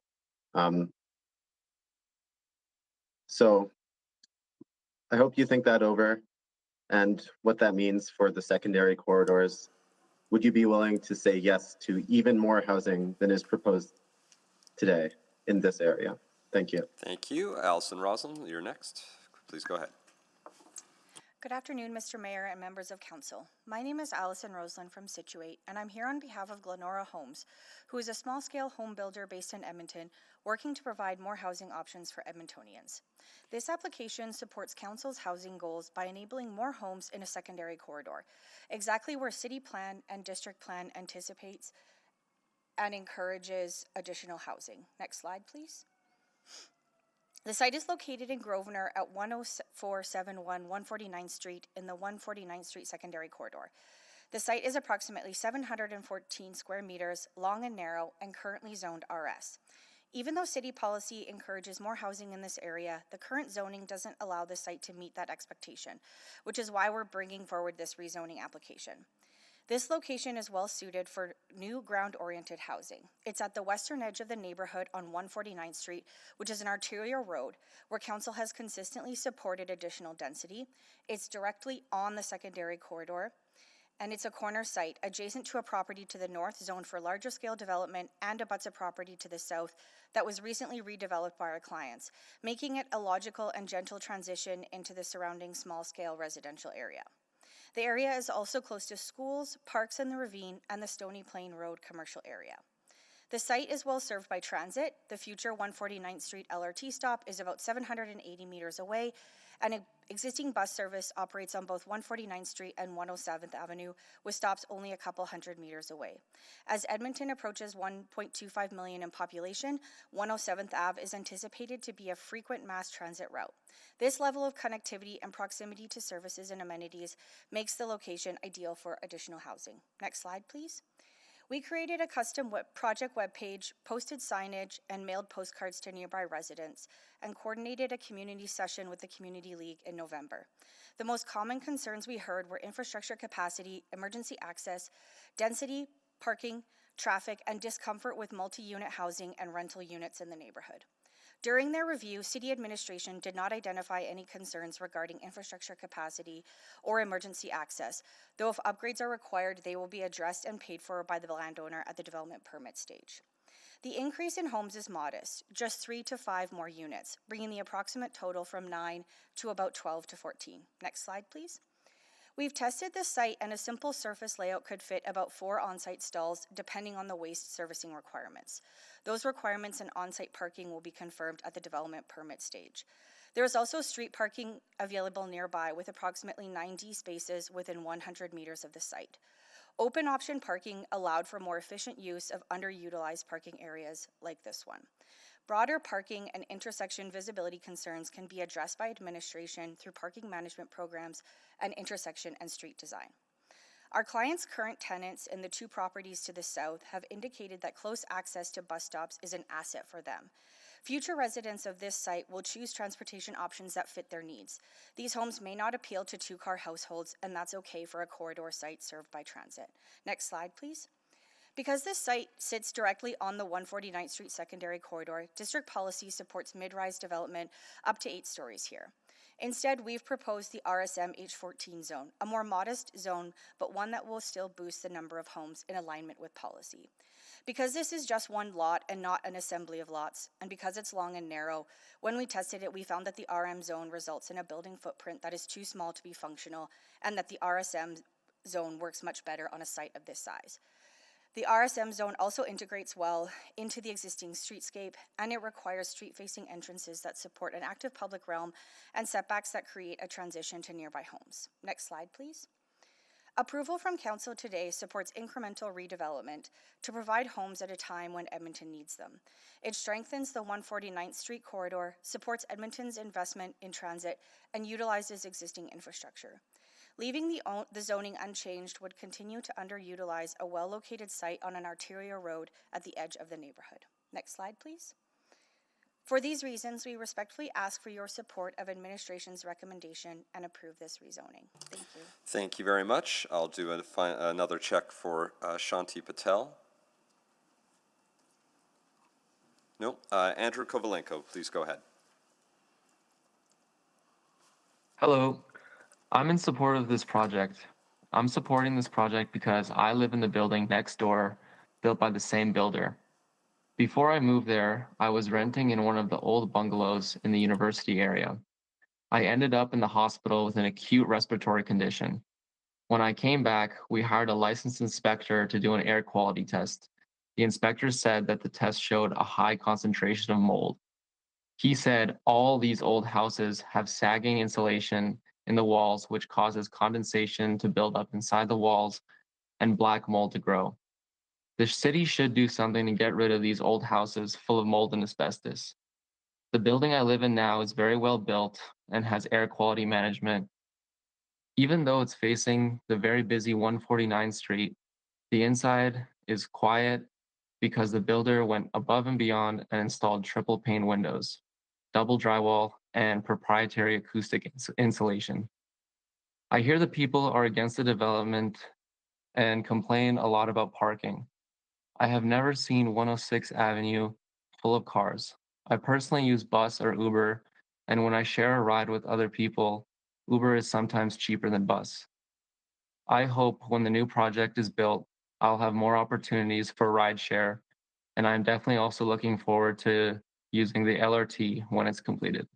So I hope you think that over and what that means for the secondary corridors. Would you be willing to say yes to even more housing than is proposed today in this area? Thank you. Thank you. Allison Roslin, you're next. Please go ahead. Good afternoon, Mr. Mayor and members of council. My name is Allison Roslin from Situate, and I'm here on behalf of Glenora Homes, who is a small-scale home builder based in Edmonton, working to provide more housing options for Edmontonians. This application supports council's housing goals by enabling more homes in a secondary corridor, exactly where city plan and district plan anticipates and encourages additional housing. Next slide, please. The site is located in Grosvenor at 10471 149th Street in the 149th Street Secondary Corridor. The site is approximately 714 square meters long and narrow and currently zoned RS. Even though city policy encourages more housing in this area, the current zoning doesn't allow the site to meet that expectation, which is why we're bringing forward this rezoning application. This location is well suited for new ground-oriented housing. It's at the western edge of the neighborhood on 149th Street, which is an arterial road where council has consistently supported additional density. It's directly on the secondary corridor, and it's a corner site adjacent to a property to the north zoned for larger scale development and abuts a property to the south that was recently redeveloped by our clients, making it a logical and gentle transition into the surrounding small-scale residential area. The area is also close to schools, parks in the ravine, and the Stony Plain Road commercial area. The site is well served by transit. The future 149th Street LRT stop is about 780 meters away, and an existing bus service operates on both 149th Street and 107th Avenue, with stops only a couple hundred meters away. As Edmonton approaches 1.25 million in population, 107th Ave is anticipated to be a frequent mass transit route. This level of connectivity and proximity to services and amenities makes the location ideal for additional housing. Next slide, please. We created a custom project webpage, posted signage, and mailed postcards to nearby residents, and coordinated a community session with the Community League in November. The most common concerns we heard were infrastructure capacity, emergency access, density, parking, traffic, and discomfort with multi-unit housing and rental units in the neighborhood. During their review, city administration did not identify any concerns regarding infrastructure capacity or emergency access, though if upgrades are required, they will be addressed and paid for by the landowner at the development permit stage. The increase in homes is modest, just 3 to 5 more units, bringing the approximate total from 9 to about 12 to 14. Next slide, please. We've tested this site, and a simple surface layout could fit about 4 on-site stalls depending on the waste servicing requirements. Those requirements and on-site parking will be confirmed at the development permit stage. There is also street parking available nearby with approximately 90 spaces within 100 meters of the site. Open option parking allowed for more efficient use of underutilized parking areas like this one. Broader parking and intersection visibility concerns can be addressed by administration through parking management programs and intersection and street design. Our clients' current tenants in the 2 properties to the south have indicated that close access to bus stops is an asset for them. Future residents of this site will choose transportation options that fit their needs. These homes may not appeal to 2-car households, and that's okay for a corridor site served by transit. Next slide, please. Because this site sits directly on the 149th Street secondary corridor, district policy supports mid-rise development up to 8 stories here. Instead, we've proposed the RSM H14 zone, a more modest zone, but one that will still boost the number of homes in alignment with policy. Because this is just one lot and not an assembly of lots, and because it's long and narrow, when we tested it, we found that the RM zone results in a building footprint that is too small to be functional, and that the RSM zone works much better on a site of this size. The RSM zone also integrates well into the existing streetscape, and it requires street-facing entrances that support an active public realm and setbacks that create a transition to nearby homes. Next slide, please. Approval from Council today supports incremental redevelopment to provide homes at a time when Edmonton needs them. It strengthens the 149th Street corridor, supports Edmonton's investment in transit, and utilizes existing infrastructure. Leaving the zoning unchanged would continue to underutilize a well-located site on an arterial road at the edge of the neighborhood. Next slide, please. For these reasons, we respectfully ask for your support of administration's recommendation and approve this rezoning. Thank you. Thank you very much. I'll do another check for Shanti Patel. No. Andrew Kovalenko, please go ahead. Hello, I'm in support of this project. I'm supporting this project because I live in the building next door, built by the same builder. Before I moved there, I was renting in one of the old bungalows in the university area. I ended up in the hospital with an acute respiratory condition. When I came back, we hired a licensed inspector to do an air quality test. The inspector said that the test showed a high concentration of mold. He said all these old houses have sagging insulation in the walls, which causes condensation to build up inside the walls and black mold to grow. The city should do something to get rid of these old houses full of mold and asbestos. The building I live in now is very well built and has air quality management. Even though it's facing the very busy 149th Street, the inside is quiet because the builder went above and beyond and installed triple pane windows, double drywall, and proprietary acoustic insulation. I hear the people are against the development and complain a lot about parking. I have never seen 106 Avenue full of cars. I personally use bus or Uber, and when I share a ride with other people, Uber is sometimes cheaper than bus. I hope when the new project is built, I'll have more opportunities for rideshare, and I'm definitely also looking forward to using the LRT when it's completed.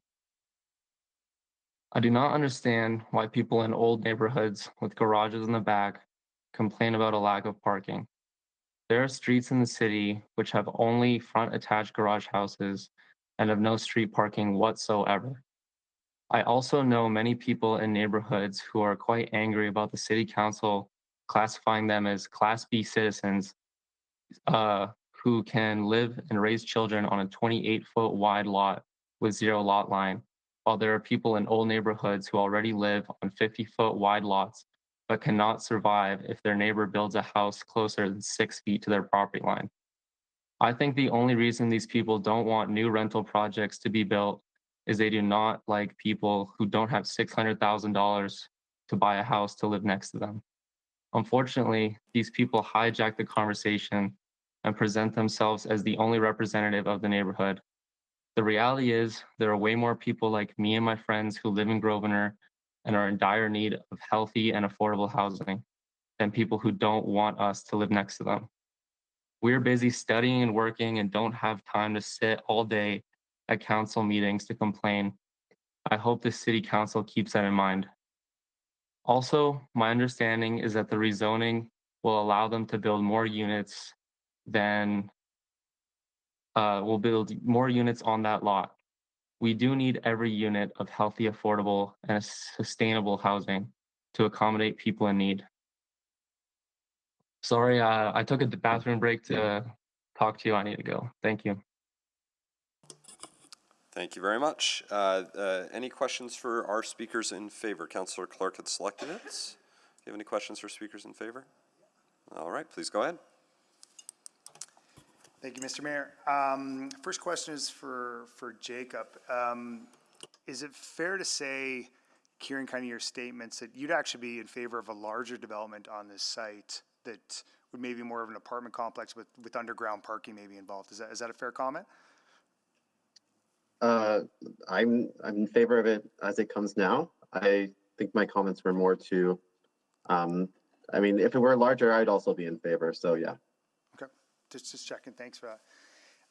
I do not understand why people in old neighborhoods with garages in the back complain about a lack of parking. There are streets in the city which have only front attached garage houses and have no street parking whatsoever. I also know many people in neighborhoods who are quite angry about the city council classifying them as Class B citizens who can live and raise children on a 28-foot wide lot with zero lot line, while there are people in old neighborhoods who already live on 50-foot wide lots but cannot survive if their neighbor builds a house closer than 6 feet to their property line. I think the only reason these people don't want new rental projects to be built is they do not like people who don't have $600,000 to buy a house to live next to them. Unfortunately, these people hijack the conversation and present themselves as the only representative of the neighborhood. The reality is there are way more people like me and my friends who live in Grosvenor and are in dire need of healthy and affordable housing than people who don't want us to live next to them. We're busy studying and working and don't have time to sit all day at council meetings to complain. I hope the city council keeps that in mind. Also, my understanding is that the rezoning will allow them to build more units than will build more units on that lot. We do need every unit of healthy, affordable, and sustainable housing to accommodate people in need. Sorry, I took a bathroom break to talk to you. I need to go. Thank you. Thank you very much. Any questions for our speakers in favor? Councillor Clark had selected it. Do you have any questions for speakers in favor? All right, please go ahead. Thank you, Mr. Mayor. First question is for Jacob. Is it fair to say, hearing kind of your statements, that you'd actually be in favor of a larger development on this site that would maybe more of an apartment complex with underground parking maybe involved? Is that a fair comment? I'm in favor of it as it comes now. I think my comments were more to, I mean, if it were larger, I'd also be in favor. So yeah. Okay, just checking. Thanks for that.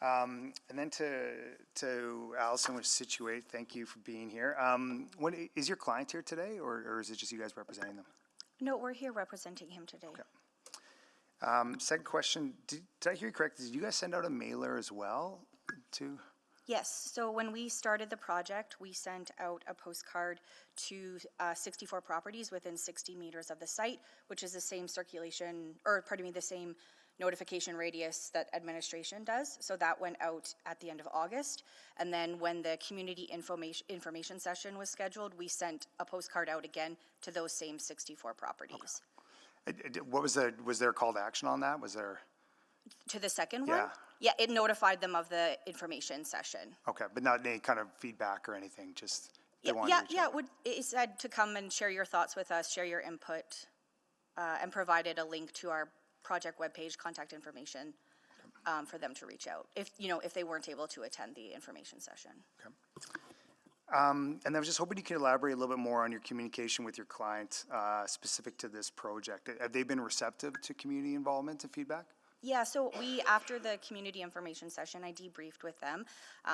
And then to Allison with Situate, thank you for being here. What is your client here today, or is it just you guys representing them? No, we're here representing him today. Okay. Second question, did I hear you correctly? Did you guys send out a mailer as well to? Yes, so when we started the project, we sent out a postcard to 64 properties within 60 meters of the site, which is the same the same notification radius that administration does. So that went out at the end of August. And then when the community information session was scheduled, we sent a postcard out again to those same 64 properties. Okay. Was there a call to action on that? Was there? To the second one? Yeah, it notified them of the information session. Okay, but not any kind of feedback or anything, just it said to come and share your thoughts with us, share your input, and provided a link to our project webpage, contact information for them to reach out if they weren't able to attend the information session. Okay. And I was just hoping you could elaborate a little bit more on your communication with your client, specific to this project. Have they been receptive to community involvement and feedback? Yeah, so after the community information session, I debriefed with them,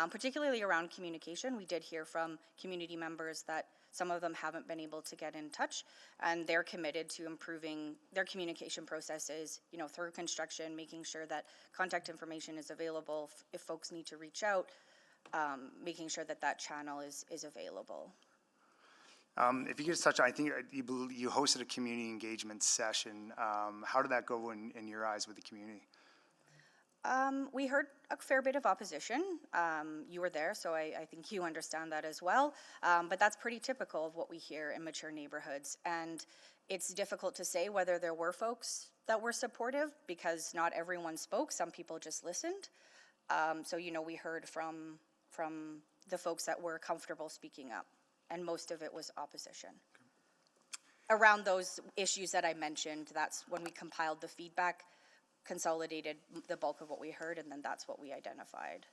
particularly around communication. We did hear from community members that some of them haven't been able to get in touch, and they're committed to improving their communication processes, through construction, making sure that contact information is available if folks need to reach out, making sure that channel is available. If you could just touch on, I think you hosted a community engagement session. How did that go in your eyes with the community? We heard a fair bit of opposition. You were there, so I think you understand that as well. But that's pretty typical of what we hear in mature neighborhoods. And it's difficult to say whether there were folks that were supportive because not everyone spoke. Some people just listened. So, we heard from the folks that were comfortable speaking up, and most of it was opposition. Around those issues that I mentioned, that's when we compiled the feedback, consolidated the bulk of what we heard, and then that's what we identified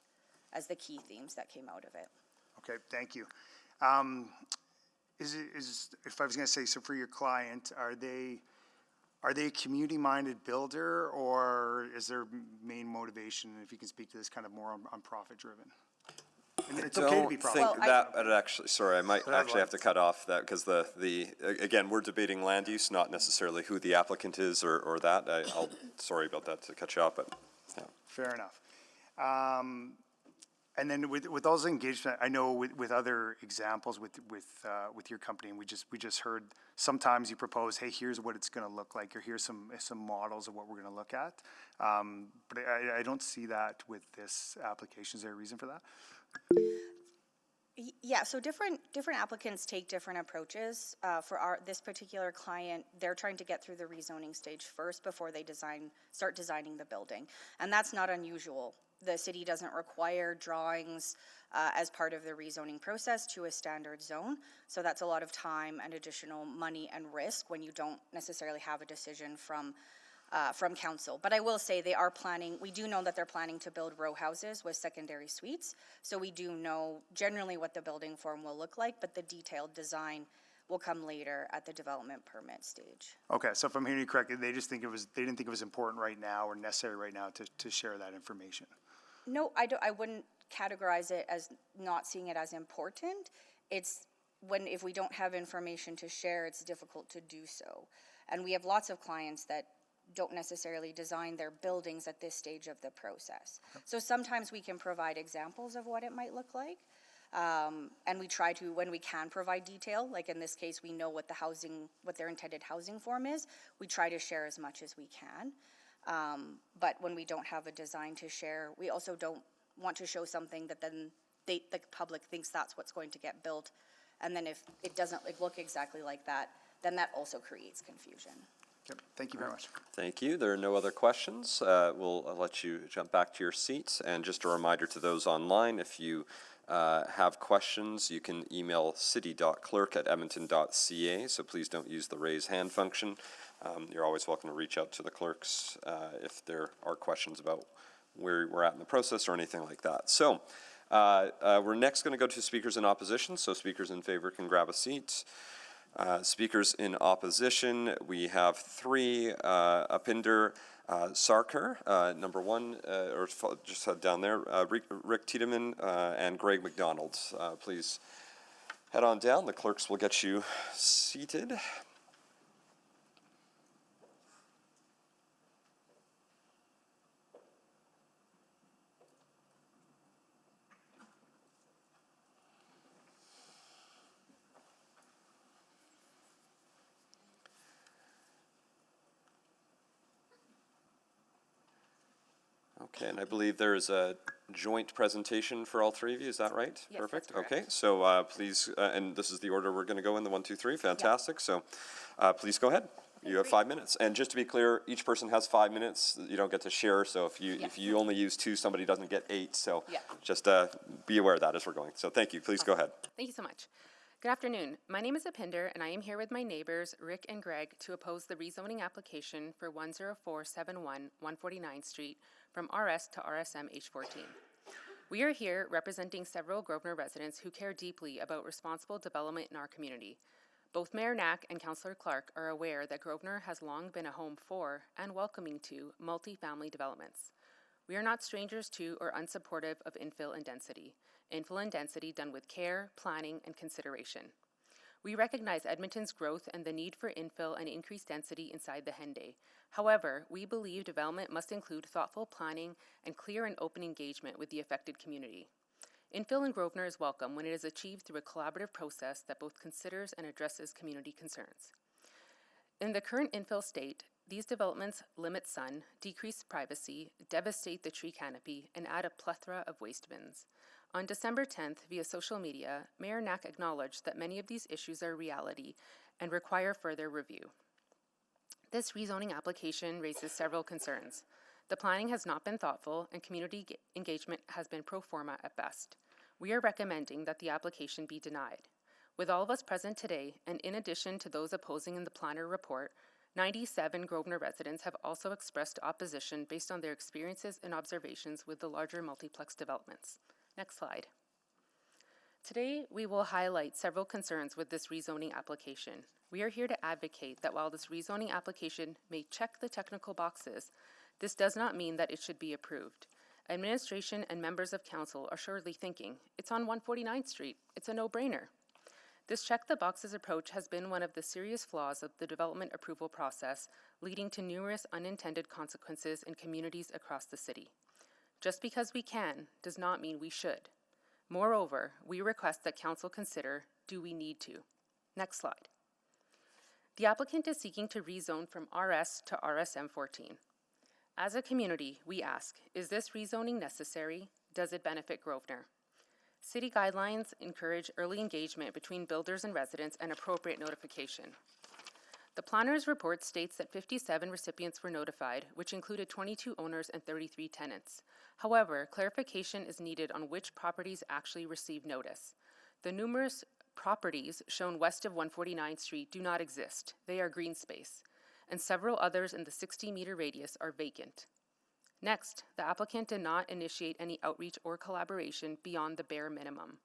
as the key themes that came out of it. Okay, thank you. If I was going to say, so for your client, are they a community-minded builder, or is their main motivation, if you can speak to this, kind of more on profit-driven? And it's okay to be profit-driven. I might actually have to cut off that because again, we're debating land use, not necessarily who the applicant is or that. Sorry about that to cut you off, but yeah. Fair enough. And then with those engagement, I know with other examples with your company, and we just heard sometimes you propose, hey, here's what it's going to look like, or here's some models of what we're going to look at. But I don't see that with this application. Is there a reason for that? Yeah, so different applicants take different approaches. For this particular client, they're trying to get through the rezoning stage first before they start designing the building, and that's not unusual. The city doesn't require drawings as part of the rezoning process to a standard zone, so that's a lot of time and additional money and risk when you don't necessarily have a decision from council. But I will say we do know that they're planning to build row houses with secondary suites. So we do know generally what the building form will look like, but the detailed design will come later at the development permit stage. Okay, so if I'm hearing you correctly, they didn't think it was important right now or necessary right now to share that information. No, I wouldn't categorize it as not seeing it as important. It's if we don't have information to share, it's difficult to do so. And we have lots of clients that don't necessarily design their buildings at this stage of the process. So sometimes we can provide examples of what it might look like. And we try to, when we can provide detail, like in this case, we know what their intended housing form is, we try to share as much as we can. But when we don't have a design to share, we also don't want to show something that then the public thinks that's what's going to get built. And then if it doesn't look exactly like that, then that also creates confusion. Yep. Thank you very much. Thank you. There are no other questions. We'll let you jump back to your seats. And just a reminder to those online, if you have questions, you can email city.clerk@edmonton.ca. So please don't use the raise hand function. You're always welcome to reach out to the clerks if there are questions about where we're at in the process or anything like that. So we're next going to go to speakers in opposition. So speakers in favor can grab a seat. Speakers in opposition, we have three. Upinder Sarkar, number one, or just down there, Rick Tiedemann and Greg McDonald. Please head on down. The clerks will get you seated. Okay, and I believe there is a joint presentation for all three of you, is that right? Yes, Perfect. that's correct. Okay, so please, and this is the order we're going to go in, the 1, 2, 3, fantastic. So please go ahead. You have 5 minutes. And just to be clear, each person has 5 minutes. You don't get to share, so if you only use 2, somebody doesn't get 8. So just be aware of that as we're going. So thank you. Please go ahead. Thank you so much. Good afternoon. My name is Upinder, and I am here with my neighbors, Rick and Greg, to oppose the rezoning application for 10471 149th Street from RS to RSM H14. We are here representing several Grosvenor residents who care deeply about responsible development in our community. Both Mayor Knack and Councillor Clark are aware that Grosvenor has long been a home for and welcoming to multi-family developments. We are not strangers to or unsupportive of infill and density. Infill and density done with care, planning, and consideration. We recognize Edmonton's growth and the need for infill and increased density inside the Henday. However, we believe development must include thoughtful planning and clear and open engagement with the affected community. Infill in Grosvenor is welcome when it is achieved through a collaborative process that both considers and addresses community concerns. In the current infill state, these developments limit sun, decrease privacy, devastate the tree canopy, and add a plethora of waste bins. On December 10th, via social media, Mayor Knack acknowledged that many of these issues are reality and require further review. This rezoning application raises several concerns. The planning has not been thoughtful, and community engagement has been pro forma at best. We are recommending that the application be denied. With all of us present today, and in addition to those opposing in the planner report, 97 Grosvenor residents have also expressed opposition based on their experiences and observations with the larger multiplex developments. Next slide. Today, we will highlight several concerns with this rezoning application. We are here to advocate that while this rezoning application may check the technical boxes, this does not mean that it should be approved. Administration and members of council are surely thinking, it's on 149th Street, it's a no-brainer. This check-the-boxes approach has been one of the serious flaws of the development approval process, leading to numerous unintended consequences in communities across the city. Just because we can does not mean we should. Moreover, we request that council consider, do we need to? Next slide. The applicant is seeking to rezone from RS to RSM 14. As a community, we ask, is this rezoning necessary? Does it benefit Grosvenor? City guidelines encourage early engagement between builders and residents and appropriate notification. The planner's report states that 57 recipients were notified, which included 22 owners and 33 tenants. However, clarification is needed on which properties actually received notice. The numerous properties shown west of 149th Street do not exist. They are green space, and several others in the 60-meter radius are vacant. Next, the applicant did not initiate any outreach or collaboration beyond the bare minimum.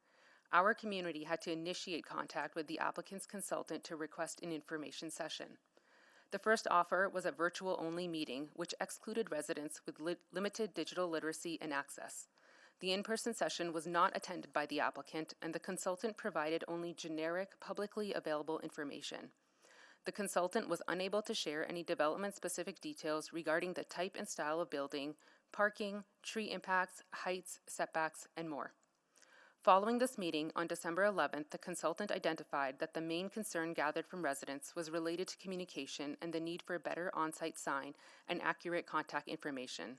Our community had to initiate contact with the applicant's consultant to request an information session. The first offer was a virtual-only meeting, which excluded residents with limited digital literacy and access. The in-person session was not attended by the applicant, and the consultant provided only generic, publicly available information. The consultant was unable to share any development-specific details regarding the type and style of building, parking, tree impacts, heights, setbacks, and more. Following this meeting, on December 11th, the consultant identified that the main concern gathered from residents was related to communication and the need for a better on-site sign and accurate contact information.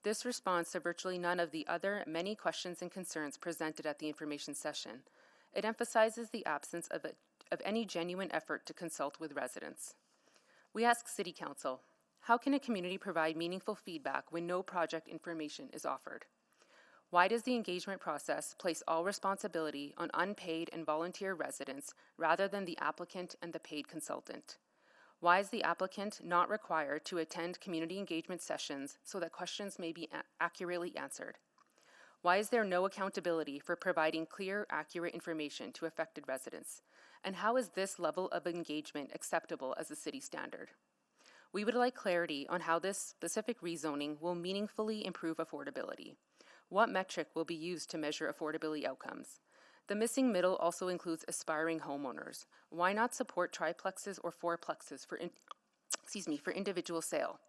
This responds to virtually none of the other many questions and concerns presented at the information session. It emphasizes the absence of any genuine effort to consult with residents. We ask City Council, how can a community provide meaningful feedback when no project information is offered? Why does the engagement process place all responsibility on unpaid and volunteer residents rather than the applicant and the paid consultant? Why is the applicant not required to attend community engagement sessions so that questions may be accurately answered? Why is there no accountability for providing clear, accurate information to affected residents? And how is this level of engagement acceptable as a city standard? We would like clarity on how this specific rezoning will meaningfully improve affordability. What metric will be used to measure affordability outcomes? The missing middle also includes aspiring homeowners. Why not support triplexes or fourplexes for individual sale?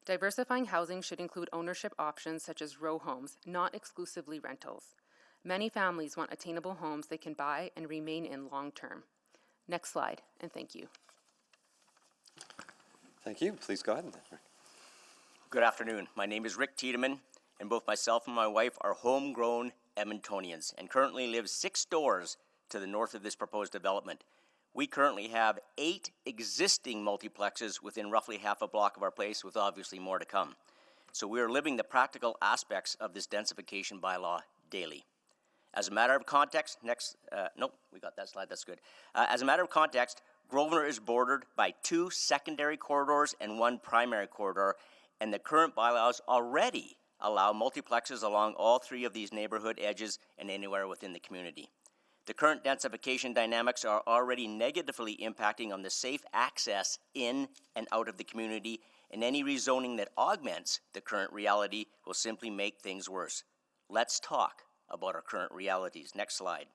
Diversifying housing should include ownership options such as row homes, not exclusively rentals. Many families want attainable homes they can buy and remain in long term. Next slide, and thank you. Thank you. Please go ahead. Good afternoon. My name is Rick Tiedemann, and both myself and my wife are homegrown Edmontonians and currently live 6 doors to the north of this proposed development. We currently have 8 existing multiplexes within roughly half a block of our place, with obviously more to come. So we are living the practical aspects of this densification bylaw daily. As a matter of context, we got that slide, that's good. As a matter of context, Grosvenor is bordered by 2 secondary corridors and 1 primary corridor, and the current bylaws already allow multiplexes along all three of these neighborhood edges and anywhere within the community. The current densification dynamics are already negatively impacting on the safe access in and out of the community, and any rezoning that augments the current reality will simply make things worse. Let's talk about our current realities. Next slide.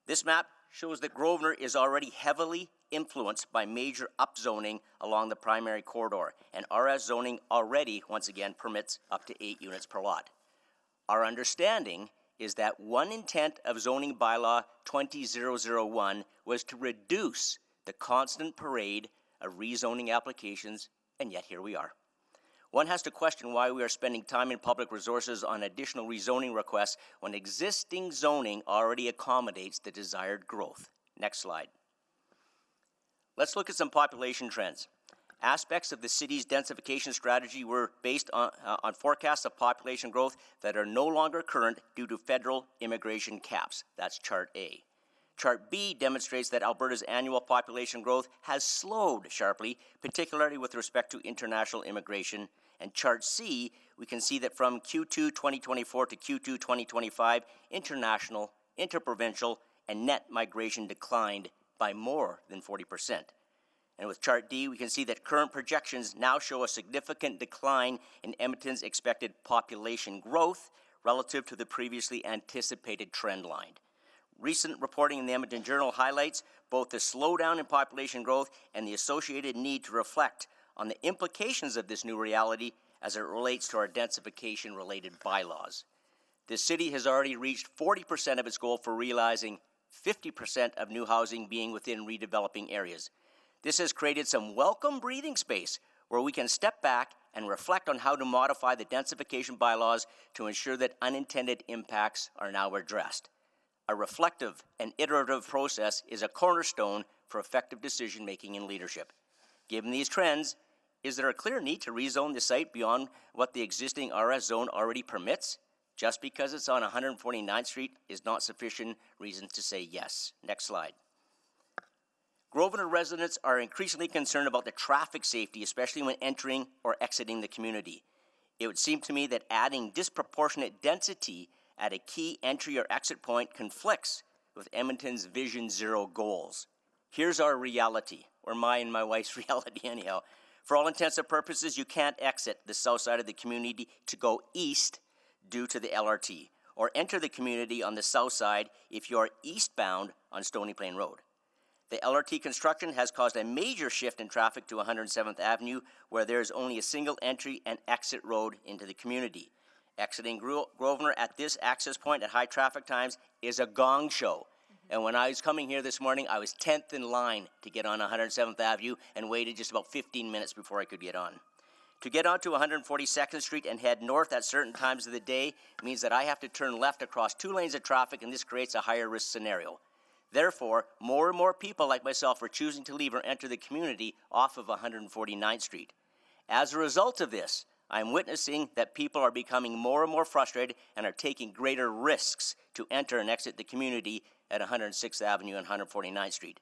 This map shows that Grosvenor is already heavily influenced by major upzoning along the primary corridor, and RS zoning already, once again, permits up to 8 units per lot. Our understanding is that one intent of zoning bylaw 20001 was to reduce the constant parade of rezoning applications, and yet here we are. One has to question why we are spending time and public resources on additional rezoning requests when existing zoning already accommodates the desired growth. Next slide. Let's look at some population trends. Aspects of the city's densification strategy were based on forecasts of population growth that are no longer current due to federal immigration caps. That's Chart A. Chart B demonstrates that Alberta's annual population growth has slowed sharply, particularly with respect to international immigration. And Chart C, we can see that from Q2 2024 to Q2 2025, international, interprovincial, and net migration declined by more than 40%. And with Chart D, we can see that current projections now show a significant decline in Edmonton's expected population growth relative to the previously anticipated trend line. Recent reporting in the Edmonton Journal highlights both the slowdown in population growth and the associated need to reflect on the implications of this new reality as it relates to our densification-related bylaws. The city has already reached 40% of its goal for realizing 50% of new housing being within redeveloping areas. This has created some welcome breathing space where we can step back and reflect on how to modify the densification bylaws to ensure that unintended impacts are now addressed. A reflective and iterative process is a cornerstone for effective decision-making and leadership. Given these trends, is there a clear need to rezone the site beyond what the existing RS zone already permits? Just because it's on 149th Street is not sufficient reason to say yes. Next slide. Grosvenor residents are increasingly concerned about the traffic safety, especially when entering or exiting the community. It would seem to me that adding disproportionate density at a key entry or exit point conflicts with Edmonton's Vision Zero goals. Here's our reality, or my and my wife's reality anyhow. For all intents and purposes, you can't exit the south side of the community to go east due to the LRT, or enter the community on the south side if you are eastbound on Stony Plain Road. The LRT construction has caused a major shift in traffic to 107th Avenue, where there is only a single entry and exit road into the community. Exiting Grosvenor at this access point at high traffic times is a gong show. And when I was coming here this morning, I was 10th in line to get on 107th Avenue and waited just about 15 minutes before I could get on. To get onto 142nd Street and head north at certain times of the day means that I have to turn left across 2 lanes of traffic, and this creates a higher risk scenario. Therefore, more and more people like myself are choosing to leave or enter the community off of 149th Street. As a result of this, I'm witnessing that people are becoming more and more frustrated and are taking greater risks to enter and exit the community at 106th Avenue and 149th Street.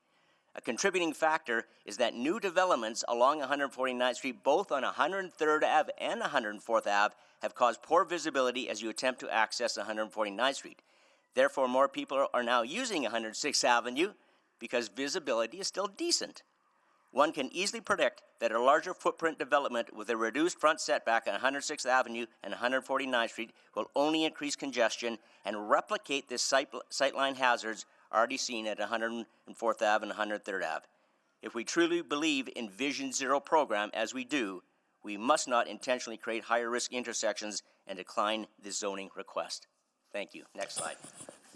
A contributing factor is that new developments along 149th Street, both on 103rd Ave and 104th Ave, have caused poor visibility as you attempt to access 149th Street. Therefore, more people are now using 106th Avenue because visibility is still decent. One can easily predict that a larger footprint development with a reduced front setback on 106th Avenue and 149th Street will only increase congestion and replicate the sightline hazards already seen at 104th Ave and 103rd Ave. If we truly believe in Vision Zero program, as we do, we must not intentionally create higher risk intersections and decline the zoning request. Thank you. Next slide.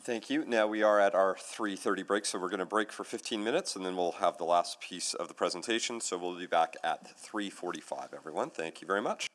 Thank you. Now we are at our 3:30 break, so we're going to break for 15 minutes, and then we'll have the last piece of the presentation. So we'll be back at 3:45, everyone. Thank you very much.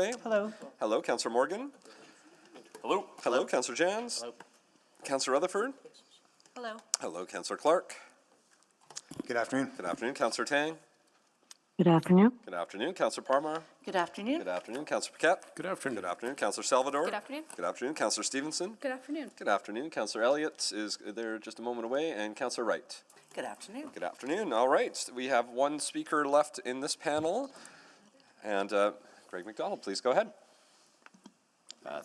Bay. Hello. Hello, Councillor Morgan. Hello. Hello, Councillor Jans. Hello. Councillor Rutherford. Hello. Hello, Councillor Clark. Good afternoon. Good afternoon, Councillor Tang. Good afternoon. Good afternoon, Councillor Parmar. Good afternoon. Good afternoon, Councillor Paquette. Good afternoon. Good afternoon, Councillor Salvador. Good afternoon. Good afternoon, Councillor Stevenson. Good afternoon. Good afternoon, Councillor Elliott is there just a moment away, and Councillor Wright. Good afternoon. Good afternoon. All right, we have one speaker left in this panel, and Greg McDonald, please go ahead.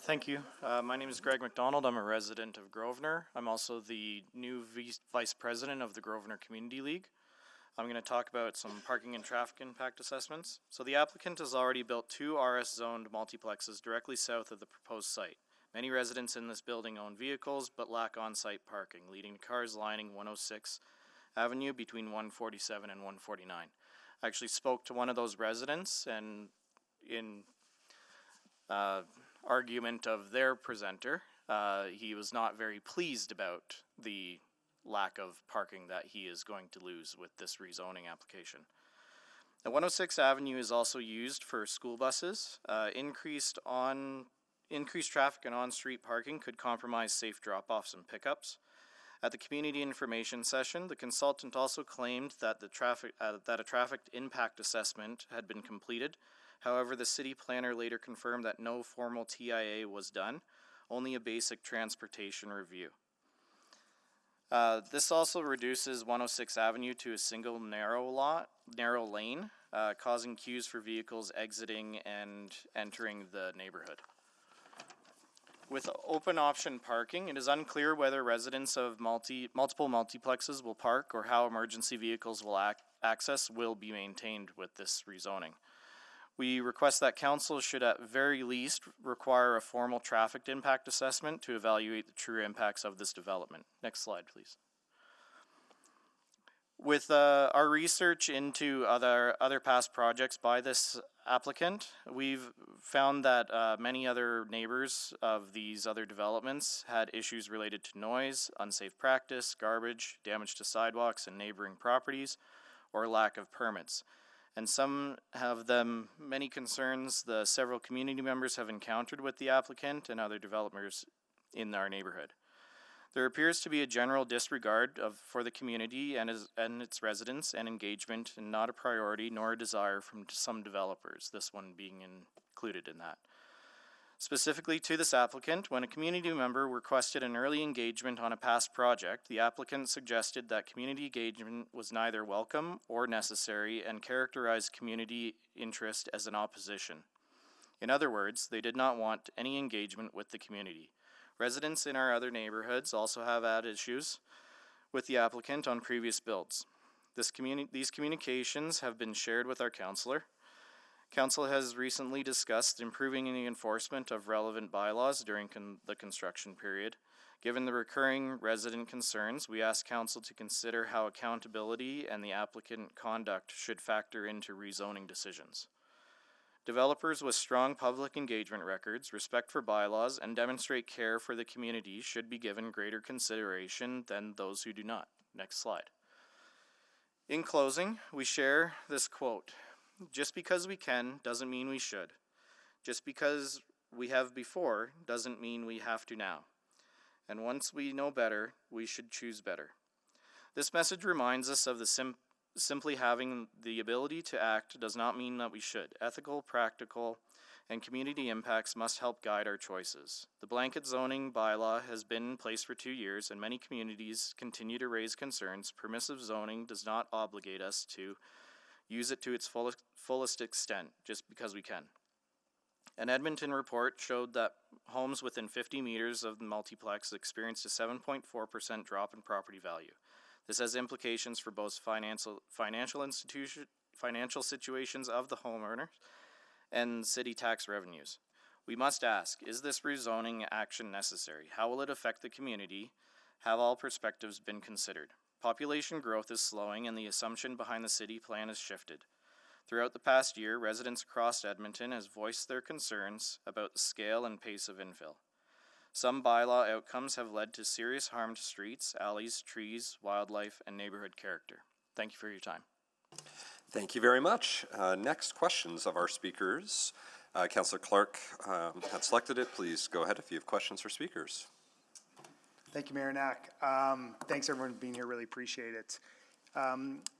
Thank you. My name is Greg McDonald. I'm a resident of Grosvenor. I'm also the new vice president of the Grosvenor Community League. I'm going to talk about some parking and traffic impact assessments. So the applicant has already built 2 RS-zoned multiplexes directly south of the proposed site. Many residents in this building own vehicles but lack on-site parking, leading to cars lining 106 Avenue between 147 and 149. I actually spoke to one of those residents, and in argument of their presenter, he was not very pleased about the lack of parking that he is going to lose with this rezoning application. The 106 Avenue is also used for school buses. Increased traffic and on-street parking could compromise safe drop-offs and pickups. At the community information session, the consultant also claimed that a traffic impact assessment had been completed. However, the city planner later confirmed that no formal TIA was done, only a basic transportation review. This also reduces 106 Avenue to a single narrow lane, causing queues for vehicles exiting and entering the neighborhood. With open option parking, it is unclear whether residents of multiple multiplexes will park or how emergency vehicles will access will be maintained with this rezoning. We request that council should at very least require a formal traffic impact assessment to evaluate the true impacts of this development. Next slide, please. With our research into other past projects by this applicant, we've found that many other neighbors of these other developments had issues related to noise, unsafe practice, garbage, damage to sidewalks and neighboring properties, or lack of permits. And some have many concerns the several community members have encountered with the applicant and other developers in our neighborhood. There appears to be a general disregard for the community and its residents and engagement, and not a priority nor a desire from some developers, this one being included in that. Specifically to this applicant, when a community member requested an early engagement on a past project, the applicant suggested that community engagement was neither welcome or necessary and characterized community interest as an opposition. In other words, they did not want any engagement with the community. Residents in our other neighborhoods also have had issues with the applicant on previous builds. These communications have been shared with our councillor. Council has recently discussed improving the enforcement of relevant bylaws during the construction period. Given the recurring resident concerns, we ask Council to consider how accountability and the applicant conduct should factor into rezoning decisions. Developers with strong public engagement records, respect for bylaws, and demonstrate care for the community should be given greater consideration than those who do not. Next slide. In closing, we share this quote: "Just because we can doesn't mean we should. Just because we have before doesn't mean we have to now. And once we know better, we should choose better." This message reminds us of simply having the ability to act does not mean that we should. Ethical, practical, and community impacts must help guide our choices. The blanket zoning bylaw has been in place for 2 years, and many communities continue to raise concerns. Permissive zoning does not obligate us to use it to its fullest extent just because we can. An Edmonton report showed that homes within 50 meters of the multiplex experienced a 7.4% drop in property value. This has implications for both financial situations of the homeowner and city tax revenues. We must ask, is this rezoning action necessary? How will it affect the community? Have all perspectives been considered? Population growth is slowing, and the assumption behind the city plan has shifted. Throughout the past year, residents across Edmonton have voiced their concerns about the scale and pace of infill. Some bylaw outcomes have led to serious harm to streets, alleys, trees, wildlife, and neighborhood character. Thank you for your time. Thank you very much. Next questions of our speakers. Councillor Clark had selected it. Please go ahead if you have questions for speakers. Thank you, Mayor Knack. Thanks everyone for being here, really appreciate it.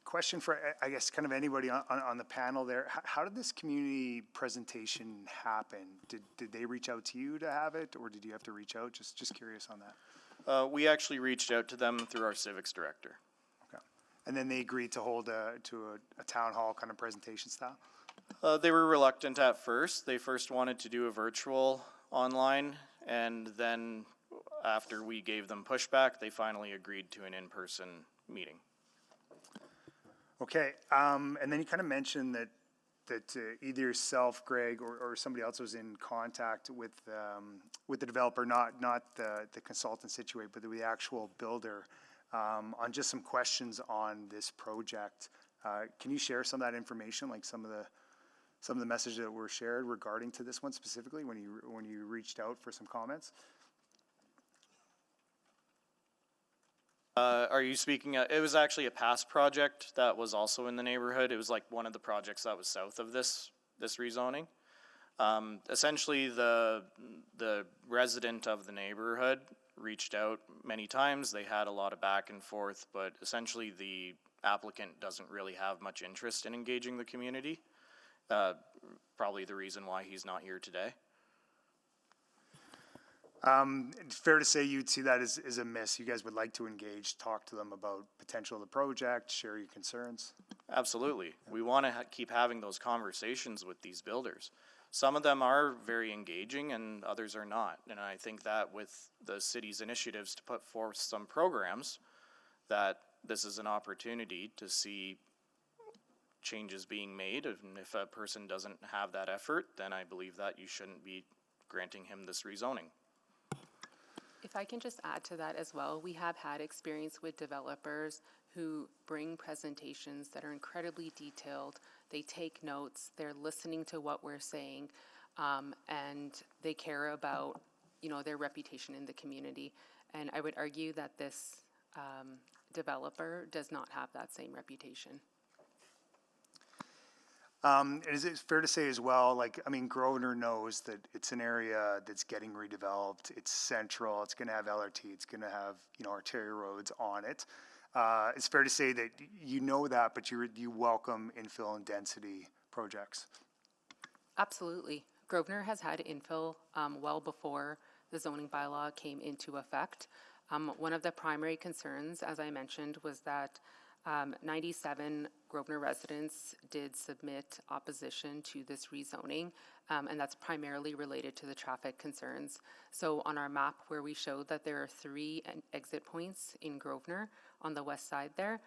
Question for, I guess, kind of anybody on the panel there. How did this community presentation happen? Did they reach out to you to have it, or did you have to reach out? Just curious on that. We actually reached out to them through our civics director. Okay. And then they agreed to hold a town hall kind of presentation style? They were reluctant at first. They first wanted to do a virtual online, and then after we gave them pushback, they finally agreed to an in-person meeting. Okay, and then you kind of mentioned that either yourself, Greg, or somebody else was in contact with the developer, not the consultant Situate, but the actual builder, on just some questions on this project. Can you share some of that information, like some of the messages that were shared regarding to this one specifically when you reached out for some comments? Are you speaking, it was actually a past project that was also in the neighborhood. It was like one of the projects that was south of this rezoning. Essentially, the resident of the neighborhood reached out many times. They had a lot of back and forth, but essentially the applicant doesn't really have much interest in engaging the community. Probably the reason why he's not here today. It's fair to say you'd see that as a miss. You guys would like to engage, talk to them about potential of the project, share your concerns? Absolutely. We want to keep having those conversations with these builders. Some of them are very engaging and others are not. And I think that with the city's initiatives to put forth some programs, that this is an opportunity to see changes being made. And if a person doesn't have that effort, then I believe that you shouldn't be granting him this rezoning. If I can just add to that as well, we have had experience with developers who bring presentations that are incredibly detailed. They take notes, they're listening to what we're saying, and they care about, their reputation in the community. And I would argue that this developer does not have that same reputation. Is it fair to say as well, Grosvenor knows that it's an area that's getting redeveloped, it's central, it's gonna have LRT, it's gonna have, arterial roads on it. It's fair to say that you know that, but you welcome infill and density projects. Absolutely. Grosvenor has had infill well before the zoning bylaw came into effect. One of the primary concerns, as I mentioned, was that 97 Grosvenor residents did submit opposition to this rezoning, and that's primarily related to the traffic concerns. So on our map where we showed that there are 3 exit points in Grosvenor on the west side there,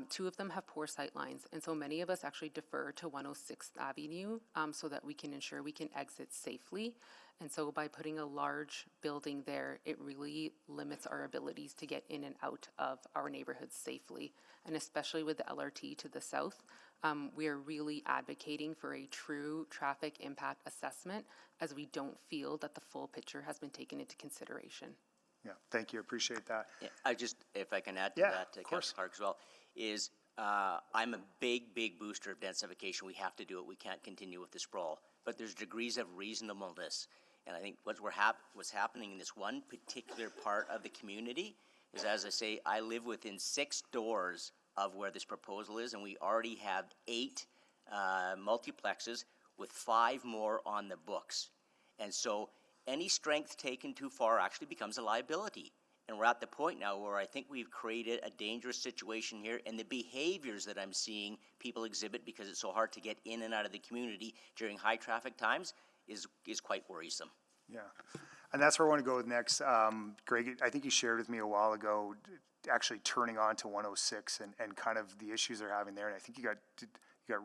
2 of them have poor sight lines, and so many of us actually defer to 106th Avenue so that we can ensure we can exit safely. And so by putting a large building there, it really limits our abilities to get in and out of our neighborhoods safely. And especially with the LRT to the south, we are really advocating for a true traffic impact assessment, as we don't feel that the full picture has been taken into consideration. Yeah, thank you, appreciate that. Yeah, if I can add to that, Councilor Clark as well, is I'm a big booster of densification. We have to do it. We can't continue with the sprawl. But there's degrees of reasonableness. And I think what's happening in this one particular part of the community is, as I say, I live within 6 doors of where this proposal is, and we already have 8 multiplexes with 5 more on the books. And so any strength taken too far actually becomes a liability. And we're at the point now where I think we've created a dangerous situation here, and the behaviors that I'm seeing people exhibit because it's so hard to get in and out of the community during high traffic times is quite worrisome. Yeah, and that's where I want to go with next. Greg, I think you shared with me a while ago, actually turning on to 106 and kind of the issues they're having there. And I think you got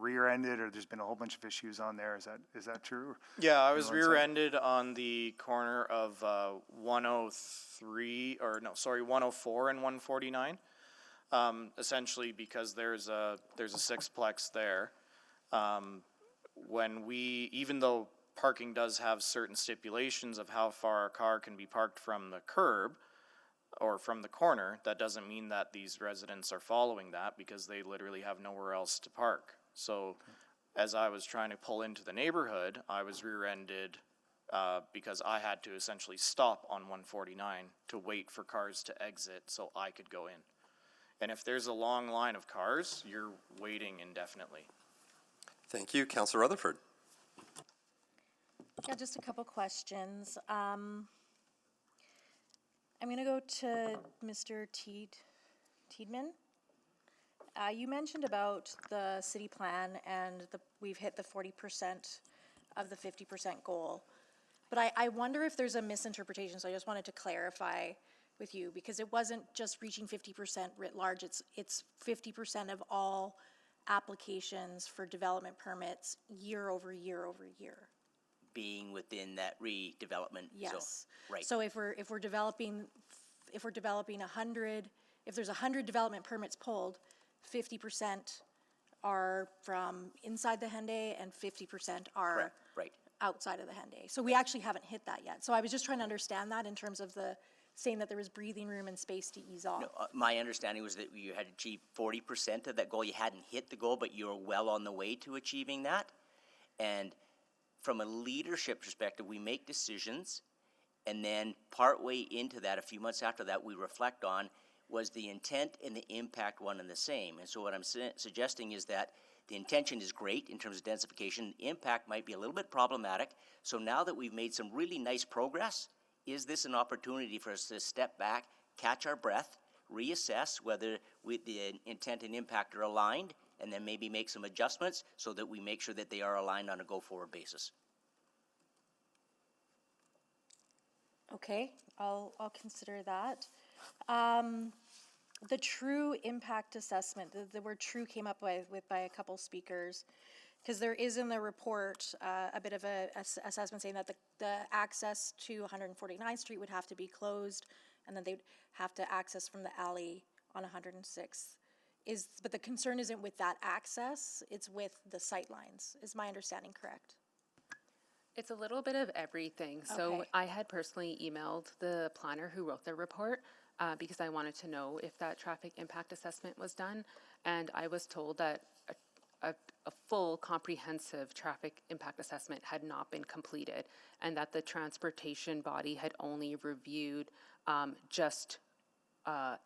rear-ended, or there's been a whole bunch of issues on there. Is that true? Yeah, I was rear-ended on the corner of 104 and 149. Essentially because there's a 6-plex there. Even though parking does have certain stipulations of how far a car can be parked from the curb or from the corner, that doesn't mean that these residents are following that, because they literally have nowhere else to park. So as I was trying to pull into the neighborhood, I was rear-ended because I had to essentially stop on 149 to wait for cars to exit so I could go in. And if there's a long line of cars, you're waiting indefinitely. Thank you. Councillor Rutherford. Yeah, just a couple questions. I'm going to go to Mr. Tiedman. You mentioned about the city plan and we've hit the 40% of the 50% goal. But I wonder if there's a misinterpretation, so I just wanted to clarify with you, because it wasn't just reaching 50% writ large, it's 50% of all applications for development permits year over year over year. Being within that redevelopment zone. Yes. Right. So if we're developing 100, if there's 100 development permits pulled, 50% are from inside the Henday and 50% are Correct. Right. outside of the Henday. So we actually haven't hit that yet. So I was just trying to understand that in terms of saying that there was breathing room and space to ease off. No, my understanding was that you had achieved 40% of that goal. You hadn't hit the goal, but you were well on the way to achieving that. And from a leadership perspective, we make decisions, and then partway into that, a few months after that, we reflect on, was the intent and the impact one and the same? And so what I'm suggesting is that the intention is great in terms of densification. The impact might be a little bit problematic. So now that we've made some really nice progress, is this an opportunity for us to step back, catch our breath, reassess whether the intent and impact are aligned, and then maybe make some adjustments so that we make sure that they are aligned on a go-forward basis? Okay, I'll consider that. The true impact assessment, the word true came up by a couple speakers, because there is in the report a bit of a assessment saying that the access to 149th Street would have to be closed, and then they'd have to access from the alley on 106th. But the concern isn't with that access, it's with the sightlines. Is my understanding correct? It's a little bit of everything. So Okay. I had personally emailed the planner who wrote the report because I wanted to know if that traffic impact assessment was done. And I was told that a full comprehensive traffic impact assessment had not been completed, and that the transportation body had only reviewed just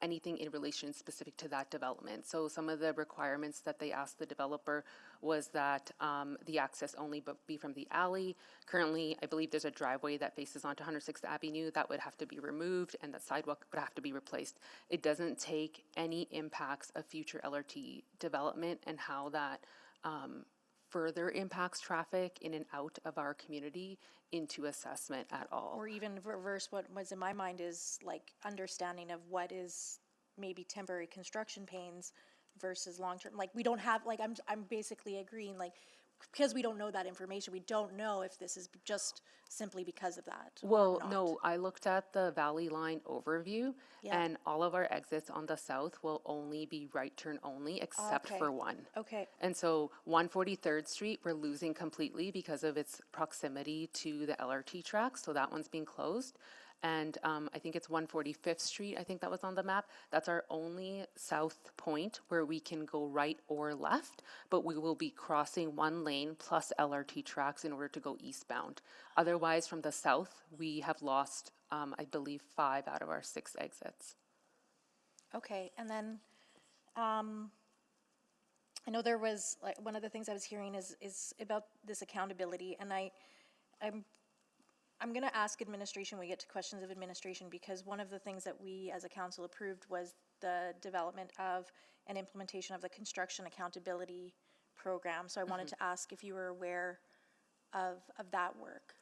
anything in relation specific to that development. So some of the requirements that they asked the developer was that the access only be from the alley. Currently, I believe there's a driveway that faces onto 106th Avenue that would have to be removed, and the sidewalk would have to be replaced. It doesn't take any impacts of future LRT development and how that further impacts traffic in and out of our community into assessment at all. Or even reverse, what was in my mind is like understanding of what is maybe temporary construction pains versus long-term. Like we don't have, like I'm basically agreeing, like because we don't know that information, we don't know if this is just simply because of that. Well, no, I looked at the Valley Line overview, and all of our exits on the south will only be right turn only, except for one. Okay. And so 143rd Street, we're losing completely because of its proximity to the LRT tracks, so that one's being closed. And I think it's 145th Street, I think that was on the map. That's our only south point where we can go right or left, but we will be crossing one lane plus LRT tracks in order to go eastbound. Otherwise, from the south, we have lost, I believe, 5 out of our 6 exits. Okay, and then I know there was, like, one of the things I was hearing is about this accountability, and I'm going to ask administration when we get to questions of administration, because one of the things that we as a council approved was the development of and implementation of the construction accountability program. So I wanted to ask if you were aware of that work.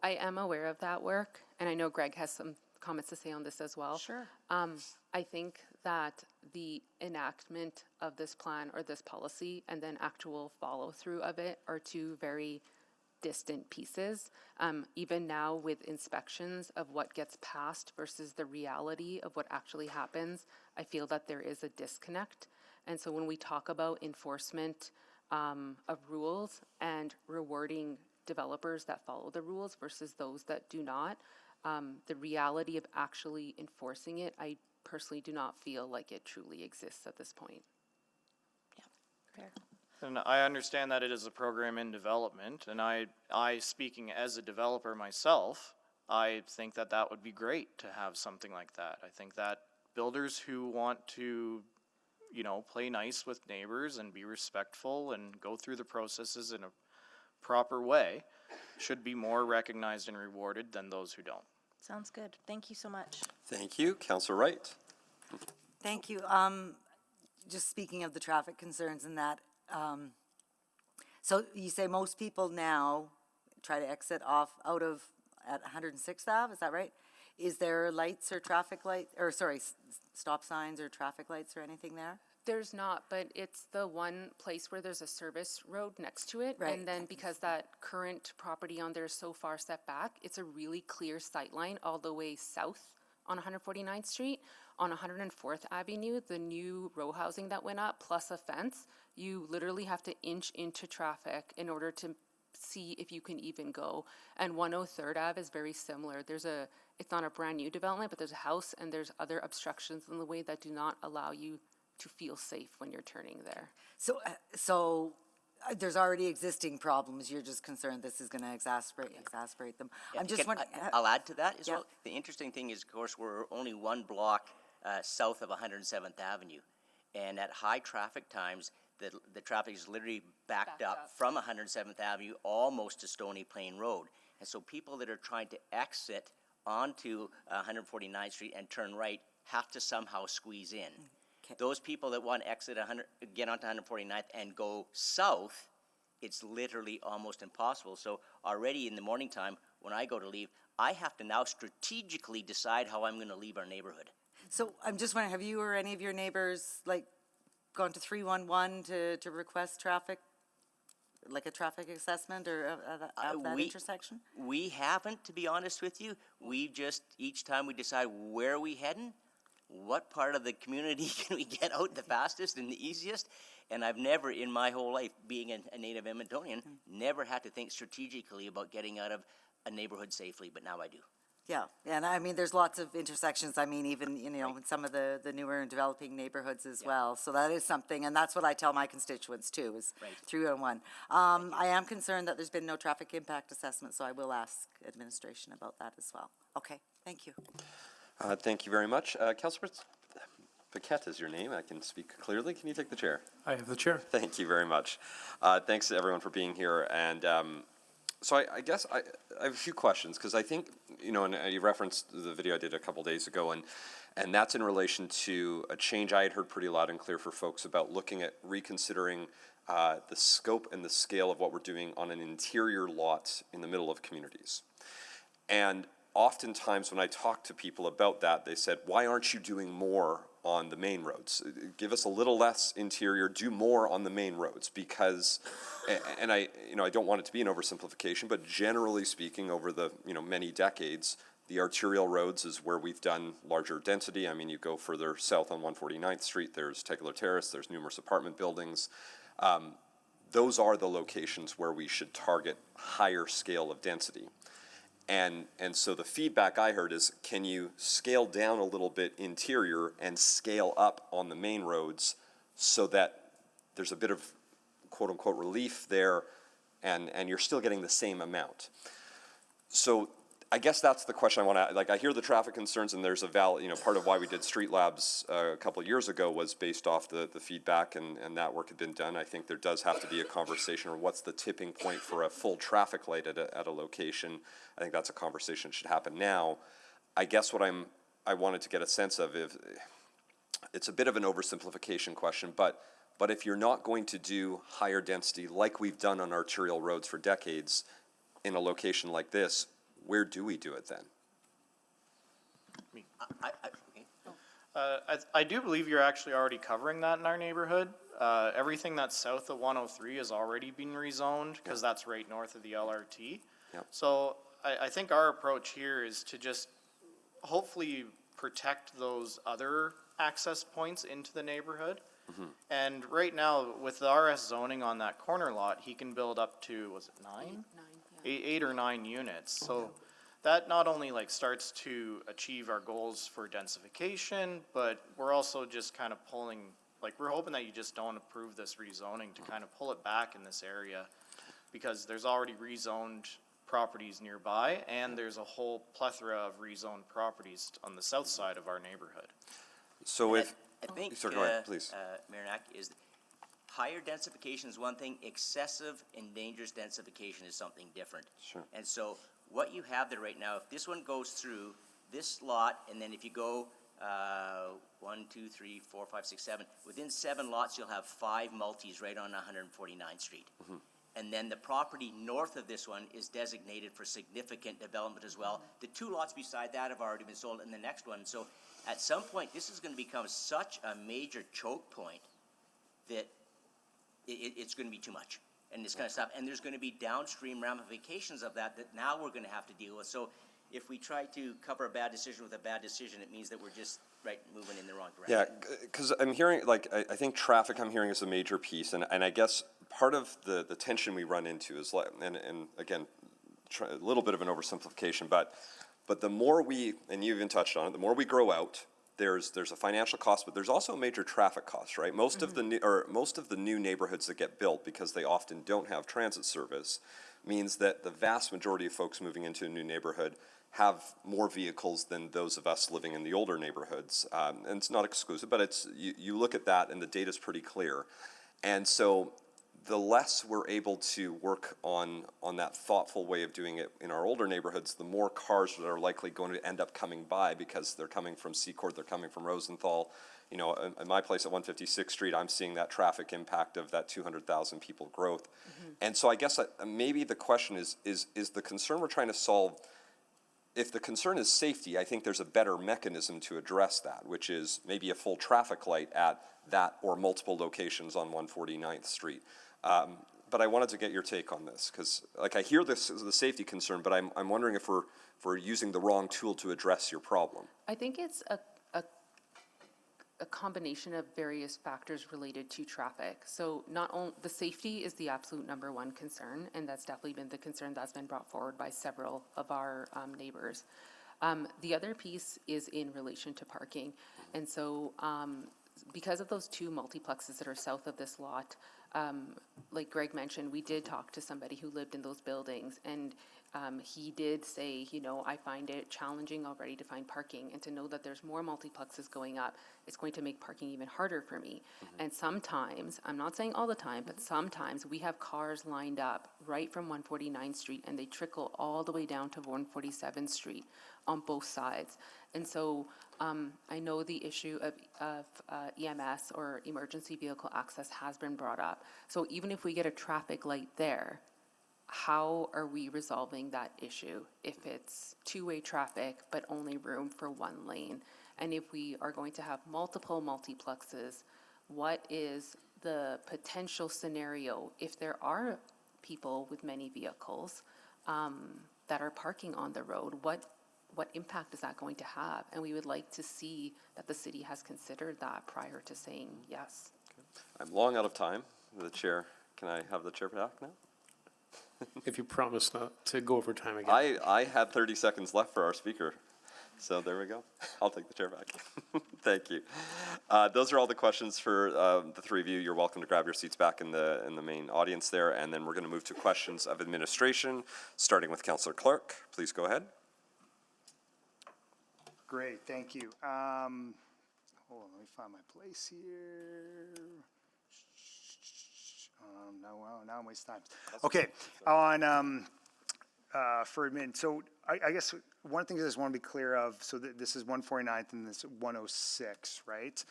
I am aware of that work, and I know Greg has some comments to say on this as well. Sure. I think that the enactment of this plan or this policy and then actual follow through of it are two very distant pieces. Even now with inspections of what gets passed versus the reality of what actually happens, I feel that there is a disconnect. And so when we talk about enforcement of rules and rewarding developers that follow the rules versus those that do not, the reality of actually enforcing it, I personally do not feel like it truly exists at this point. Yeah, fair. And I understand that it is a program in development, and I speaking as a developer myself, I think that that would be great to have something like that. I think that builders who want to, you know, play nice with neighbors and be respectful and go through the processes in a proper way should be more recognized and rewarded than those who don't. Sounds good. Thank you so much. Thank you. Councillor Wright. Thank you. Just speaking of the traffic concerns and that, so you say most people now try to exit off out of at 106th Ave, is that right? Is there lights or traffic light, or sorry, stop signs or traffic lights or anything there? There's not, but it's the one place where there's a service road next to it. Right. And then because that current property on there is so far set back, it's a really clear sight line all the way south on 149th Street. On 104th Avenue, the new row housing that went up, plus a fence, you literally have to inch into traffic in order to see if you can even go. And 103rd Ave is very similar. It's not a brand new development, but there's a house and there's other obstructions in the way that do not allow you to feel safe when you're turning there. So there's already existing problems. You're just concerned this is going to exacerbate them. Yeah, I'm just wondering. I'll add to that as Yeah. well. The interesting thing is, of course, we're only one block south of 107th Avenue. And at high traffic times, the traffic is literally backed up from 107th Avenue almost to Stony Plain Road. And so people that are trying to exit onto 149th Street and turn right have to somehow squeeze in. Okay. Those people that want to exit get onto 149th and go south, it's literally almost impossible. So already in the morning time, when I go to leave, I have to now strategically decide how I'm going to leave our neighborhood. So I'm just wondering, have you or any of your neighbors gone to 311 to request traffic, like a traffic assessment or of that intersection? We haven't, to be honest with you. We just, each time we decide where are we heading, what part of the community can we get out the fastest and the easiest? And I've never in my whole life, being a native Edmontonian, never had to think strategically about getting out of a neighborhood safely, but now I do. Yeah, and I mean, there's lots of intersections, I mean, even, in some of the newer and developing neighborhoods as well. So that is something, and that's what I tell my constituents too, is 301. I am concerned that there's been no traffic impact assessment, so I will ask administration about that as well. Okay, thank you. Thank you very much. Councillor Paquette is your name. I can speak clearly. Can you take the chair? I have the chair. Thank you very much. Thanks to everyone for being here. And so I guess I have a few questions, because I think, and you referenced the video I did a couple days ago, and that's in relation to a change I had heard pretty loud and clear for folks about looking at reconsidering the scope and the scale of what we're doing on an interior lot in the middle of communities. And oftentimes when I talk to people about that, they said, why aren't you doing more on the main roads? Give us a little less interior, do more on the main roads, because, and I don't want it to be an oversimplification, but generally speaking, over the, many decades, the arterial roads is where we've done larger density. I mean, you go further south on 149th Street, there's Tegeler Terrace, there's numerous apartment buildings. Those are the locations where we should target higher scale of density. And so the feedback I heard is, can you scale down a little bit interior and scale up on the main roads so that there's a bit of quote unquote relief there and you're still getting the same amount? So I guess that's the question I want to, I hear the traffic concerns, and there's a part of why we did Street Labs a couple of years ago was based off the feedback, and that work had been done. I think there does have to be a conversation on what's the tipping point for a full traffic light at a location. I think that's a conversation that should happen now. I guess what I wanted to get a sense of, if it's a bit of an oversimplification question, but if you're not going to do higher density like we've done on arterial roads for decades in a location like this, where do we do it then? I do believe you're actually already covering that in our neighborhood. Everything that's south of 103 has already been rezoned, because that's right north of the LRT. Yep. So I think our approach here is to just hopefully protect those other access points into the neighborhood. Mm-hmm. And right now, with the RS zoning on that corner lot, he can build up to, was it 9? 8 or 9 units. So that not only starts to achieve our goals for densification, but we're also just kind of pulling like, we're hoping that you just don't approve this rezoning to kind of pull it back in this area, because there's already rezoned properties nearby, and there's a whole plethora of rezoned properties on the south side of our neighborhood. So if, I think, sorry, go ahead, please. Mayor Knack, is higher densification is one thing, excessive and dangerous densification is something different. Sure. And so what you have there right now, if this one goes through this lot, and then if you go 1, 2, 3, 4, 5, 6, 7, within 7 lots, you'll have 5 multis right on 149th Street. Mm-hmm. And then the property north of this one is designated for significant development as well. The 2 lots beside that have already been sold, and the next one. So at some point, this is going to become such a major choke point that it's going to be too much. And it's going to stop. And there's going to be downstream ramifications of that now we're going to have to deal with. So if we try to cover a bad decision with a bad decision, it means that we're just moving in the wrong direction. Yeah, because I'm hearing, like, I think traffic I'm hearing is a major piece, and I guess part of the tension we run into is, like, and again, a little bit of an oversimplification, but the more we, and you even touched on it, the more we grow out, there's a financial cost, but there's also a major traffic cost, right? Most of the new neighborhoods that get built, because they often don't have transit service, means that the vast majority of folks moving into a new neighborhood have more vehicles than those of us living in the older neighborhoods. And it's not exclusive, but it's you look at that and the data's pretty clear. And so the less we're able to work on that thoughtful way of doing it in our older neighborhoods, the more cars that are likely going to end up coming by, because they're coming from Seacourt, they're coming from Rosenthal. You know, in my place at 156th Street, I'm seeing that traffic impact of that 200,000 people growth. Mm-hmm. And so I guess maybe the question is the concern we're trying to solve, if the concern is safety, I think there's a better mechanism to address that, which is maybe a full traffic light at that or multiple locations on 149th Street. But I wanted to get your take on this, because, like, I hear this as the safety concern, but I'm wondering if we're using the wrong tool to address your problem. I think it's a combination of various factors related to traffic. So not only the safety is the absolute number one concern, and that's definitely been the concern that's been brought forward by several of our neighbors. The other piece is in relation to parking. And so because of those 2 multiplexes that are south of this lot, like Greg mentioned, we did talk to somebody who lived in those buildings, and he did say, you know, I find it challenging already to find parking, and to know that there's more multiplexes going up, it's going to make parking even harder for me. Mm-hmm. And sometimes, I'm not saying all the time, but sometimes we have cars lined up right from 149th Street, and they trickle all the way down to 147th Street on both sides. And so I know the issue of EMS or emergency vehicle access has been brought up. So even if we get a traffic light there, how are we resolving that issue if it's 2-way traffic but only room for 1 lane? And if we are going to have multiple multiplexes, what is the potential scenario if there are people with many vehicles that are parking on the road? What impact is that going to have? And we would like to see that the city has considered that prior to saying yes. I'm long out of time. The chair, can I have the chair back now? If you promise not to go over time again. I had 30 seconds left for our speaker. So there we go. I'll take the chair back. Thank you. Those are all the questions for the 3 of you. You're welcome to grab your seats back in the main audience there. And then we're going to move to questions of administration, starting with Councillor Clark. Please go ahead. Great, thank you. Hold on, let me find my place here. Now I'm wasting time. Okay, on for admin. So I guess one thing I just want to be clear of. So this is 149th and this 106, right?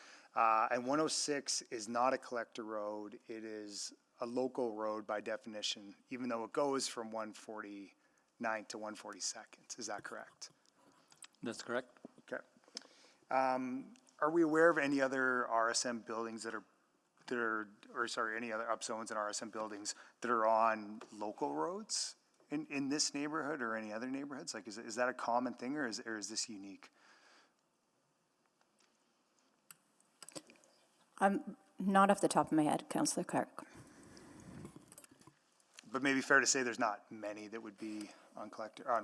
And 106 is not a collector road. It is a local road by definition, even though it goes from 149th to 142nd. Is that correct? That's correct. Okay. Are we aware of any other RSM buildings any other upzones and RSM buildings that are on local roads in this neighborhood or any other neighborhoods? Like, is that a common thing, or is this unique? Not off the top of my head, Councillor Clark. But maybe fair to say there's not many that would be on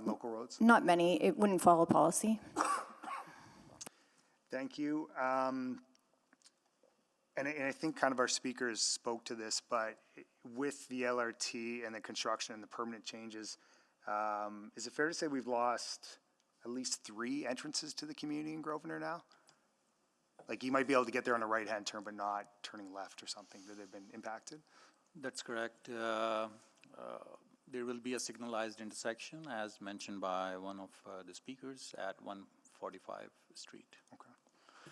local roads? Not many. It wouldn't follow policy. Thank you. and I think kind of our speakers spoke to this, but with the LRT and the construction and the permanent changes, is it fair to say we've lost at least 3 entrances to the community in Grosvenor now? Like you might be able to get there on a right-hand turn, but not turning left or something, that they've been impacted? That's correct. There will be a signalized intersection as mentioned by one of the speakers at 145 Street. Okay.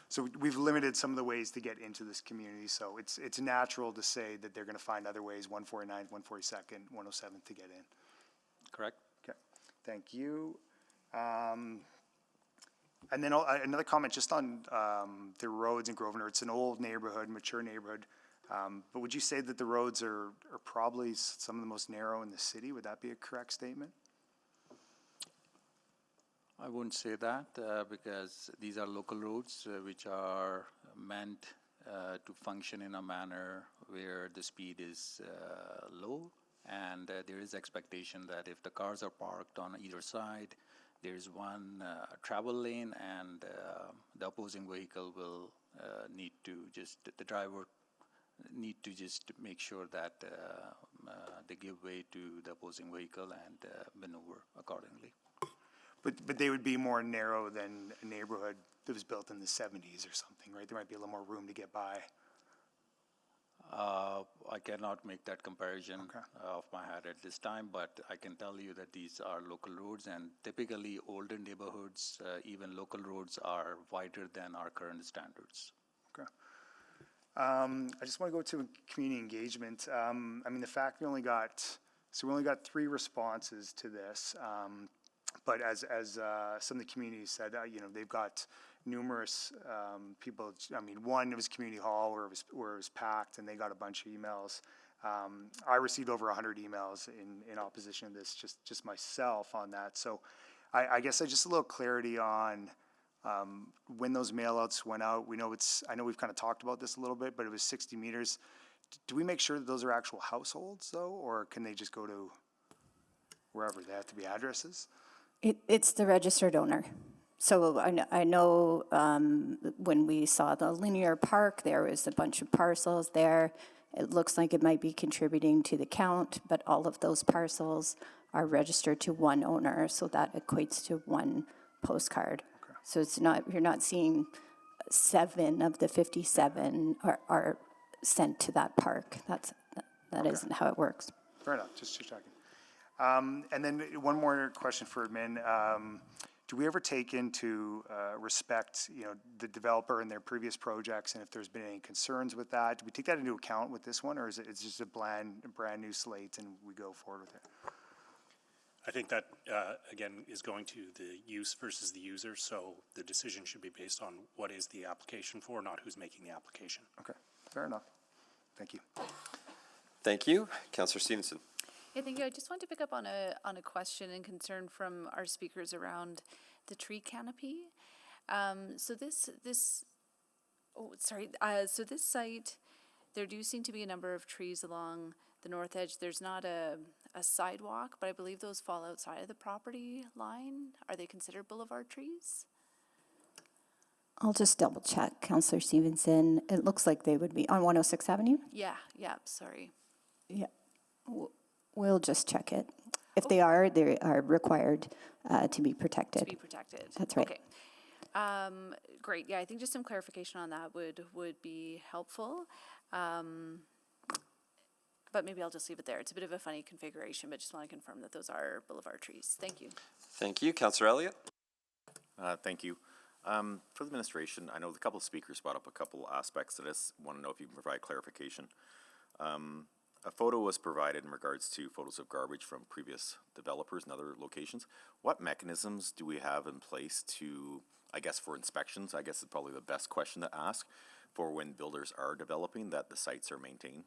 So we've limited some of the ways to get into this community, so it's natural to say that they're gonna find other ways, 149th, 142nd, 107th to get in. Correct? Okay, thank you. And then another comment just on the roads in Grosvenor. It's an old neighborhood, mature neighborhood, but would you say that the roads are probably some of the most narrow in the city? Would that be a correct statement? I wouldn't say that because these are local roads which are meant to function in a manner where the speed is low, and there is expectation that if the cars are parked on either side, there is one travel lane, and the opposing vehicle will need to the driver need to just make sure that they give way to the opposing vehicle and maneuver accordingly. But they would be more narrow than a neighborhood that was built in the 70s or something, right? There might be a little more room to get by. I cannot make that comparison off my head at this time, but I can tell you that these are local roads, and typically older neighborhoods, even local roads, are wider than our current standards. Okay. I just want to go to community engagement. I mean, the fact we only got 3 responses to this, but as some of the communities said, you know, they've got numerous people. I mean, one, it was community hall where it was packed, and they got a bunch of emails. I received over 100 emails in opposition to this, just myself on that. So I guess just a little clarity on when those mailouts went out. I know we've kind of talked about this a little bit, but it was 60 meters. Do we make sure that those are actual households though, or can they just go to wherever? They have to be addresses? It's the registered owner. So I know when we saw the linear park, there was a bunch of parcels there. It looks like it might be contributing to the count, but all of those parcels are registered to one owner, so that equates to one postcard. Okay. So it's not, you're not seeing 7 of the 57 are sent to that park. That okay. Isn't how it works. Fair enough, just checking. And then one more question for admin. Do we ever take into respect, you know, the developer and their previous projects, and if there's been any concerns with that? Do we take that into account with this one, or is it just a brand new slate and we go forward with it? I think that, again, is going to the use versus the user, so the decision should be based on what is the application for, not who's making the application. Okay, fair enough. Thank you. Thank you. Councillor Stevenson. Yeah, thank you. I just wanted to pick up on a question and concern from our speakers around the tree canopy. So this site, there do seem to be a number of trees along the north edge. There's not a sidewalk, but I believe those fall outside of the property line. Are they considered boulevard trees? I'll just double check, Councillor Stevenson. It looks like they would be on 106 Avenue. Yeah, sorry. Yeah. We'll just check it. If they are required to be protected. To be protected. That's right. Okay. Great. Yeah, I think just some clarification on that would be helpful. But maybe I'll just leave it there. It's a bit of a funny configuration, but just want to confirm that those are boulevard trees. Thank you. Thank you. Councillor Elliott. Thank you. For the administration, I know a couple of speakers brought up a couple aspects to this. Want to know if you can provide clarification. A photo was provided in regards to photos of garbage from previous developers and other locations. What mechanisms do we have in place to, I guess, for inspections? I guess is probably the best question to ask for when builders are developing, that the sites are maintained.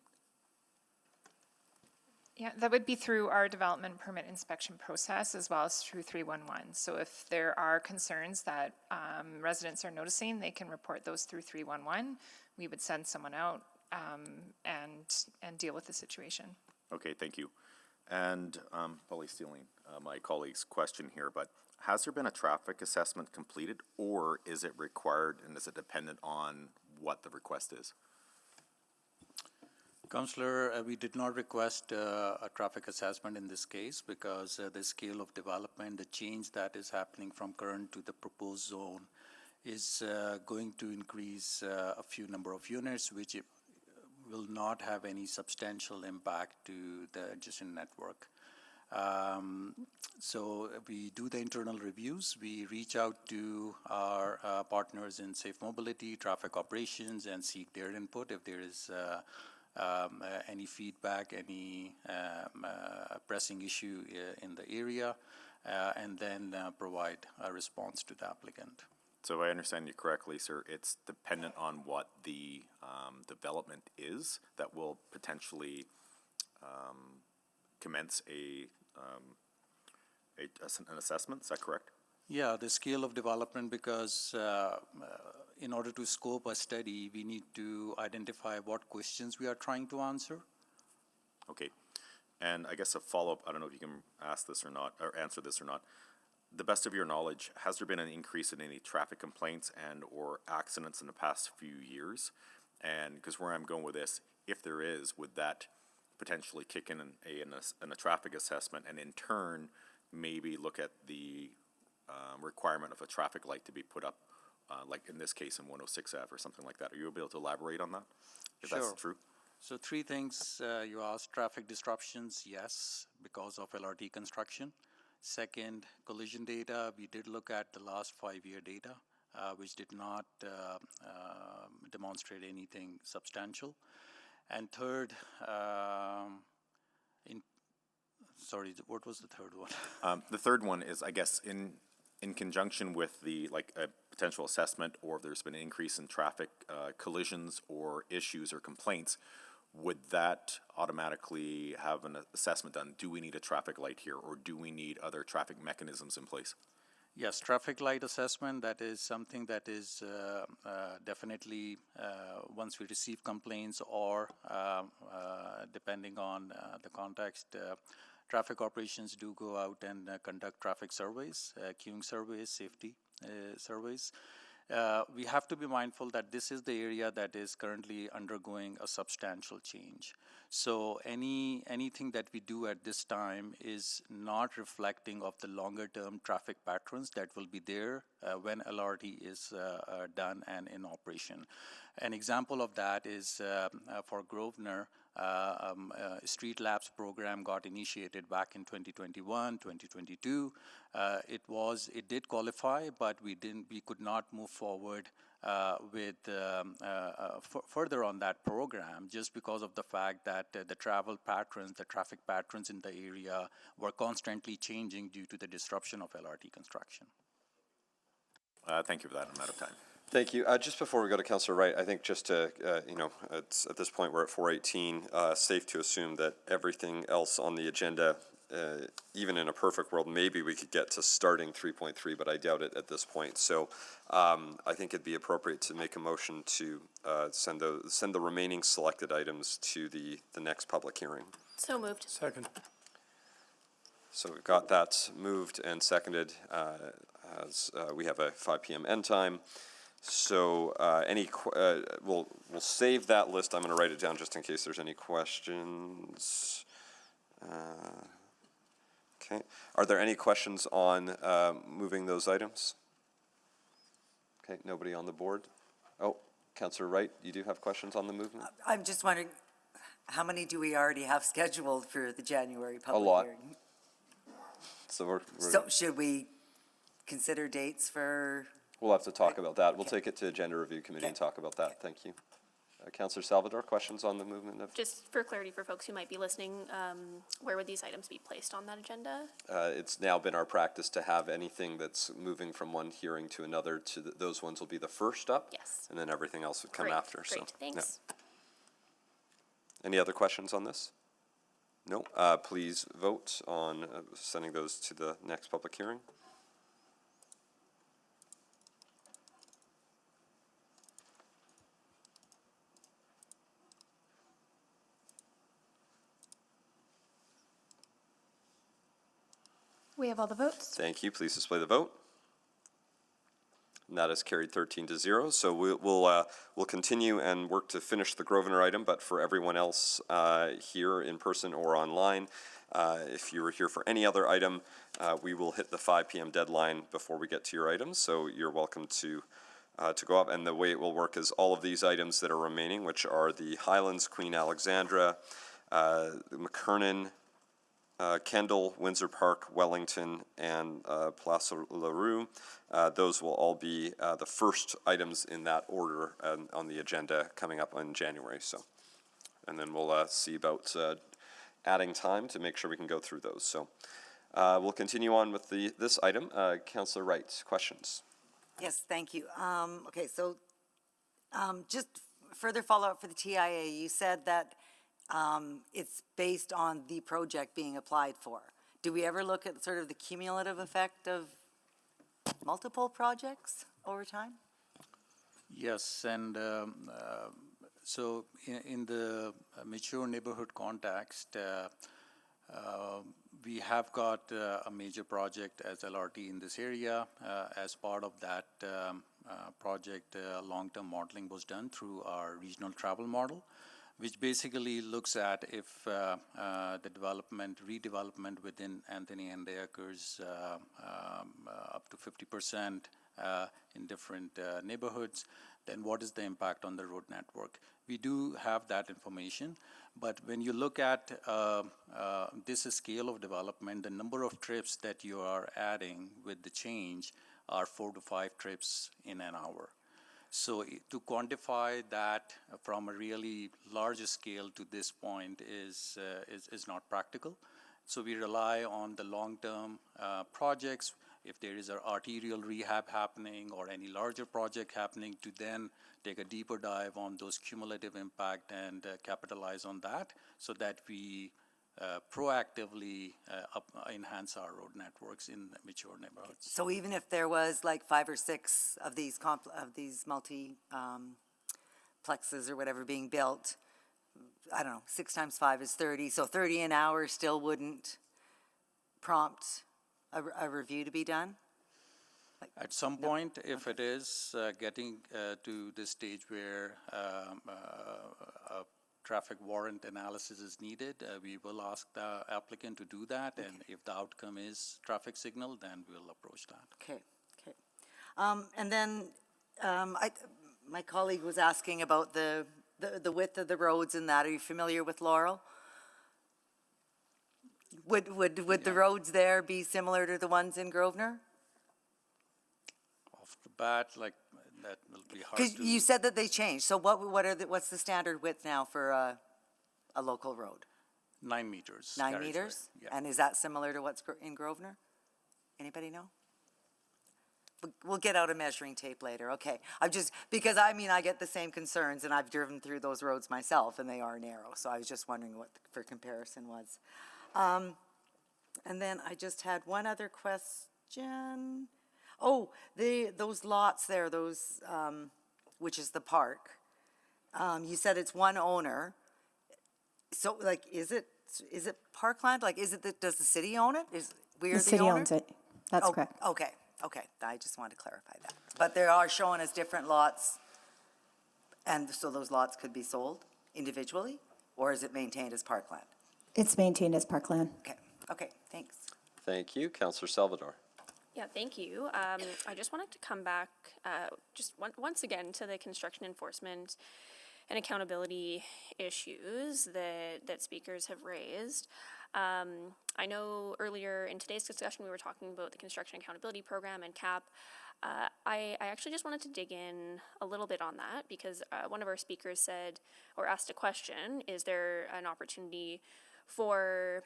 Yeah, that would be through our development permit inspection process as well as through 311. So if there are concerns that residents are noticing, they can report those through 311. We would send someone out and deal with the situation. Okay, thank you. And probably stealing my colleague's question here, but has there been a traffic assessment completed, or is it required and is it dependent on what the request is? Councillor, we did not request a traffic assessment in this case because the scale of development, the change that is happening from current to the proposed zone is going to increase a few number of units, which will not have any substantial impact to the adjacent network. So we do the internal reviews. We reach out to our partners in safe mobility, traffic operations, and seek their input if there is any feedback, any pressing issue in the area, and then provide a response to the applicant. So if I understand you correctly, sir, it's dependent on what the development is that will potentially commence an assessment. Is that correct? Yeah, the scale of development, because in order to scope a study, we need to identify what questions we are trying to answer. Okay. And I guess a follow-up, I don't know if you can ask this or not, or answer this or not. The best of your knowledge, has there been an increase in any traffic complaints and or accidents in the past few years? And because where I'm going with this, if there is, would that potentially kick in a traffic assessment and in turn maybe look at the requirement of a traffic light to be put up, like in this case in 106 Ave or something like that? Are you able to elaborate on that, if Sure. that's true? So three things you asked: traffic disruptions, yes, because of LRT construction. Second, collision data. We did look at the last 5-year data, which did not demonstrate anything substantial. And third, sorry, what was the third one? The third one is, I guess, in conjunction with the a potential assessment, or if there's been an increase in traffic collisions or issues or complaints, would that automatically have an assessment done? Do we need a traffic light here, or do we need other traffic mechanisms in place? Yes, traffic light assessment, that is something that is definitely, once we receive complaints or depending on the context, traffic operations do go out and conduct traffic surveys, queuing surveys, safety surveys. We have to be mindful that this is the area that is currently undergoing a substantial change. So anything that we do at this time is not reflecting of the longer term traffic patterns that will be there when LRT is done and in operation. An example of that is for Grosvenor, Street Labs program got initiated back in 2021, 2022. It did qualify, but we could not move forward with further on that program just because of the fact that the travel patterns, the traffic patterns in the area were constantly changing due to the disruption of LRT construction. Thank you for that. I'm out of time. Thank you. Just before we go to Councillor Wright, I think just to, it's at this point we're at 4:18, safe to assume that everything else on the agenda, even in a perfect world, maybe we could get to starting 3.3, but I doubt it at this point. So I think it'd be appropriate to make a motion to send the remaining selected items to the next public hearing. So moved. Second. So we've got that moved and seconded as we have a 5 p.m. end time. So we'll save that list. I'm going to write it down just in case there's any questions. Okay. Are there any questions on moving those items? Okay, nobody on the board. Oh, Councillor Wright, you do have questions on the movement? I'm just wondering, how many do we already have scheduled for the January public A lot. hearing? So So should we consider dates for? we'll have to talk about that. We'll take it to Agenda Review Committee and talk about that. Thank you. Councillor Salvador, questions on the movement of? Just for clarity for folks who might be listening, where would these items be placed on that agenda? It's now been our practice to have anything that's moving from one hearing to another. Those ones will be the first up. Yes. And then everything else would come Great, after. great, So, thanks. yeah. Any other questions on this? No. Please vote on sending those to the next public hearing. We have all the votes. Thank you. Please display the vote. And that is carried 13-0. So we'll continue and work to finish the Grosvenor item, but for everyone else here in person or online, if you were here for any other item, we will hit the 5 p.m. deadline before we get to your items. So you're welcome to go up. And the way it will work is all of these items that are remaining, which are the Highlands, Queen Alexandra, McKernan, Kendall, Windsor Park, Wellington, and Place LaRue. Those will all be the first items in that order on the agenda coming up in January. So, and then we'll see about adding time to make sure we can go through those. So we'll continue on with this item. Councillor Wright, questions? Yes, thank you. Okay, so just further follow-up for the TIA. You said that it's based on the project being applied for. Do we ever look at sort of the cumulative effect of multiple projects over time? Yes, and so in the mature neighborhood context, we have got a major project as LRT in this area. As part of that project, long-term modeling was done through our regional travel model, which basically looks at if the redevelopment within Anthony and the Acres up to 50% in different neighborhoods, then what is the impact on the road network? We do have that information, but when you look at this scale of development, the number of trips that you are adding with the change are 4 to 5 trips in an hour. So to quantify that from a really large scale to this point is not practical. So we rely on the long-term projects. If there is an arterial rehab happening or any larger project happening, to then take a deeper dive on those cumulative impact and capitalize on that so that we proactively enhance our road networks in mature neighborhoods. So even if there was like 5 or 6 of these multi plexes or whatever being built, I don't know, 6 times 5 is 30, so 30 an hour still wouldn't prompt a review to be done? At some point, if it is getting to the stage where a traffic warrant analysis is needed, we will ask the applicant to do that, and if the outcome is traffic signal, then we'll approach that. Okay. And then my colleague was asking about the width of the roads and that. Are you familiar with Laurel? Would the roads there be similar to the ones in Grosvenor? Off the bat, like that will be hard Because to. you said that they changed. So what's the standard width now for a local road? 9 meters. 9 carriageway. meters? Yeah. And is that similar to what's in Grosvenor? Anybody know? We'll get out a measuring tape later. Okay. Because I get the same concerns, and I've driven through those roads myself, and they are narrow. So I was just wondering what for comparison was. And then I just had one other question. Oh, those lots there, which is the park. You said it's one owner. So, like, is it parkland? Like, does the city own it? The city owns it. That's correct. Okay. I just wanted to clarify that. But they are shown as different lots, and so those lots could be sold individually, or is it maintained as parkland? It's maintained as parkland. Okay, thanks. Thank you. Councillor Salvador. Yeah, thank you. I just wanted to come back once again to the construction enforcement and accountability issues that speakers have raised. I know earlier in today's discussion we were talking about the construction accountability program and CAP. I actually just wanted to dig in a little bit on that because one of our speakers said or asked a question, is there an opportunity for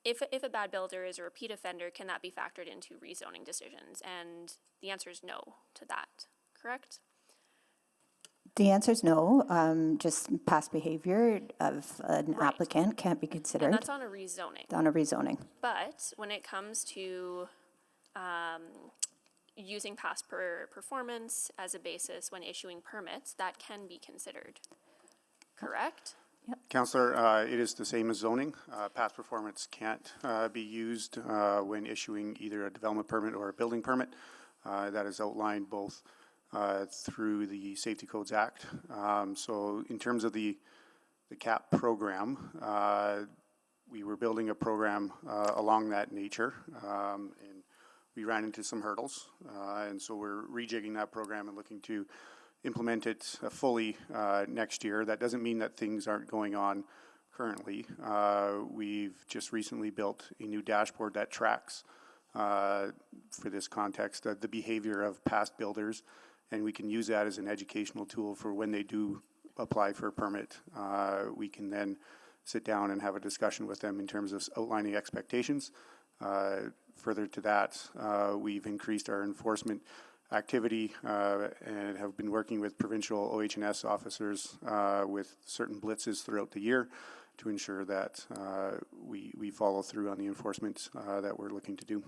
if a bad builder is a repeat offender, can that be factored into rezoning decisions? And the answer is no to that, correct? The answer is no. Just past behavior of an applicant can't be considered. And that's on a rezoning. On a rezoning. But when it comes to using past performance as a basis when issuing permits, that can be considered, correct? Councillor, it is the same as zoning. Past performance can't be used when issuing either a development permit or a building permit. That is outlined both through the Safety Codes Act. So in terms of the CAP program, we were building a program along that nature, and we ran into some hurdles. And so we're rejigging that program and looking to implement it fully next year. That doesn't mean that things aren't going on currently. We've just recently built a new dashboard that tracks, for this context, the behavior of past builders, and we can use that as an educational tool for when they do apply for a permit. We can then sit down and have a discussion with them in terms of outlining expectations. Further to that, we've increased our enforcement activity and have been working with provincial OH&S officers with certain blitzes throughout the year to ensure that we follow through on the enforcement that we're looking to do.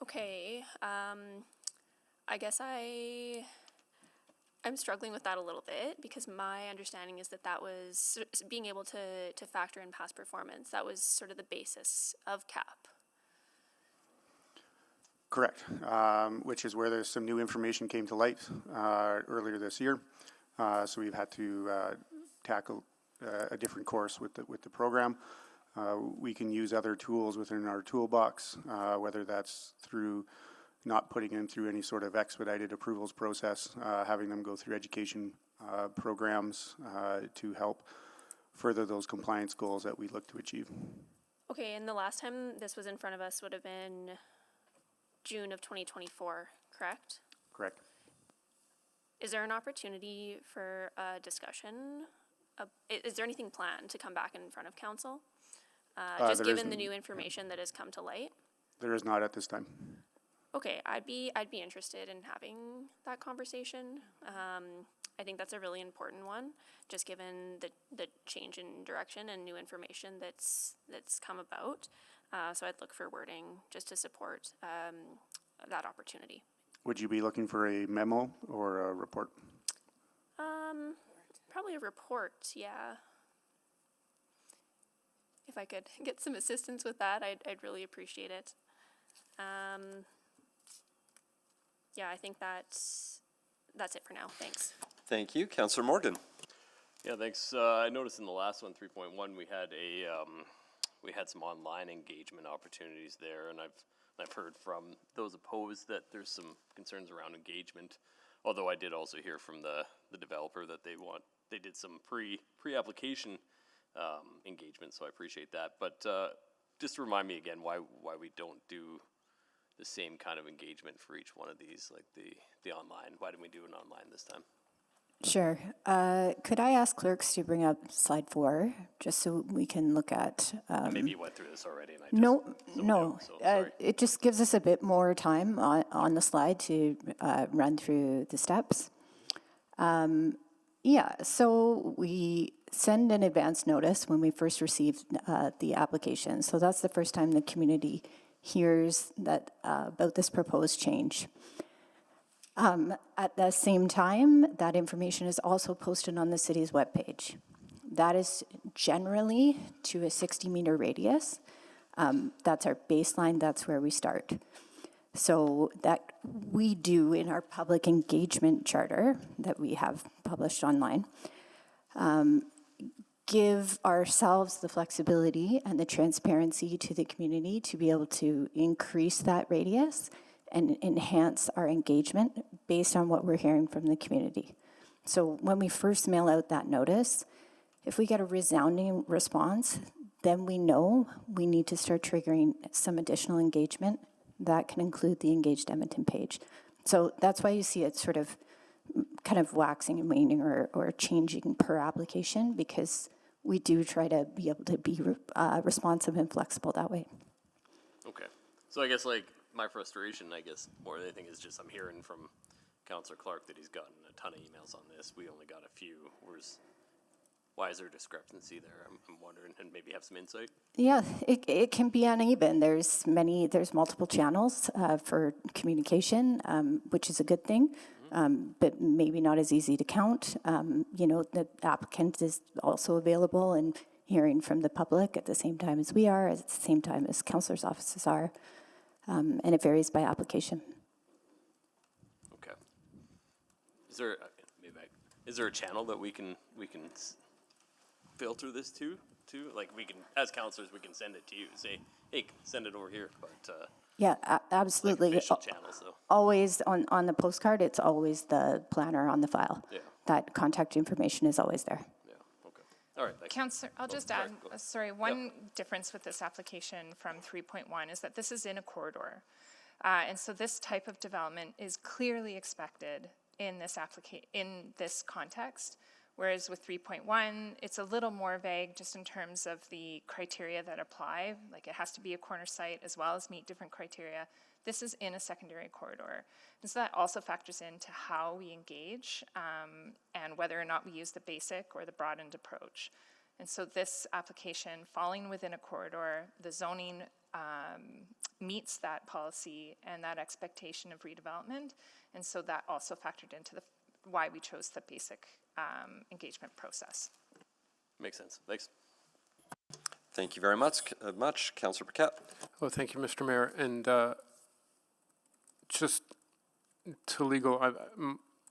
Okay, I guess I'm struggling with that a little bit because my understanding is that that was being able to factor in past performance. That was sort of the basis of CAP. Correct, which is where there's some new information came to light earlier this year. So we've had to tackle a different course with the program. We can use other tools within our toolbox, whether that's through not putting them through any sort of expedited approvals process, having them go through education programs to help further those compliance goals that we look to achieve. Okay, and the last time this was in front of us would have been June of 2024, correct? Correct. Is there an opportunity for a discussion? Is there anything planned to come back in front of council? Just given the new information that has come to light? There is not at this time. Okay, I'd be interested in having that conversation. I think that's a really important one, just given the change in direction and new information that's come about. So I'd look for wording just to support that opportunity. Would you be looking for a memo or a report? Probably a report, yeah. If I could get some assistance with that, I'd really appreciate it. Yeah, I think that's it for now. Thanks. Thank you. Councillor Morgan. Yeah, thanks. I noticed in the last one, 3.1, we had some online engagement opportunities there, and I've heard from those opposed that there's some concerns around engagement. Although I did also hear from the developer that they did some pre-application engagement, so I appreciate that. But just to remind me again why we don't do the same kind of engagement for each one of these, like the online. Why didn't we do an online this time? Sure. Could I ask clerks to bring up slide 4, just so we can look at... Maybe you went through this already. And I just no. It just gives us a bit more time on the slide to run through the steps. Yeah, so we send an advance notice when we first receive the application. So that's the first time the community hears that about this proposed change. At the same time, that information is also posted on the city's webpage. That is generally to a 60-meter radius. That's our baseline, that's where we start. So that we do in our public engagement charter that we have published online, give ourselves the flexibility and the transparency to the community to be able to increase that radius and enhance our engagement based on what we're hearing from the community. So when we first mail out that notice, if we get a resounding response, then we know we need to start triggering some additional engagement. That can include the Engaged Edmonton page. So that's why you see it sort of kind of waxing and waning or changing per application, because we do try to be able to be responsive and flexible that way. Okay. So I guess like my frustration, I guess more than anything, is just I'm hearing from Councillor Clark that he's gotten a ton of emails on this. We only got a few. Whereas why is there discrepancy there? I'm wondering, and maybe have some insight. Yeah, it can be uneven. There's multiple channels for communication, which is a good thing, but maybe not as easy to count. The applicant is also available and hearing from the public at the same time as we are, at the same time as councillors' offices are, and it varies by application. Okay. Is there a channel that we can filter this to? Like we can, as councillors, we can send it to you. Say, hey, send it over here. But Yeah, absolutely. Like official channels, though. Always on the postcard, it's always the planner on the file. Yeah. That contact information is always there. Yeah. Okay. All right. Thanks. Councillor, I'll just add, one difference with this application from 3.1 is that this is in a corridor. And so this type of development is clearly expected in this context. Whereas with 3.1, it's a little more vague just in terms of the criteria that apply. Like it has to be a corner site as well as meet different criteria. This is in a secondary corridor. And so that also factors into how we engage and whether or not we use the basic or the broadened approach. And so this application, falling within a corridor, the zoning meets that policy and that expectation of redevelopment. And so that also factored into why we chose the basic engagement process. Makes sense. Thanks. Thank you very much, Councillor Paquette. Oh, thank you, Mr. Mayor. And just to legal,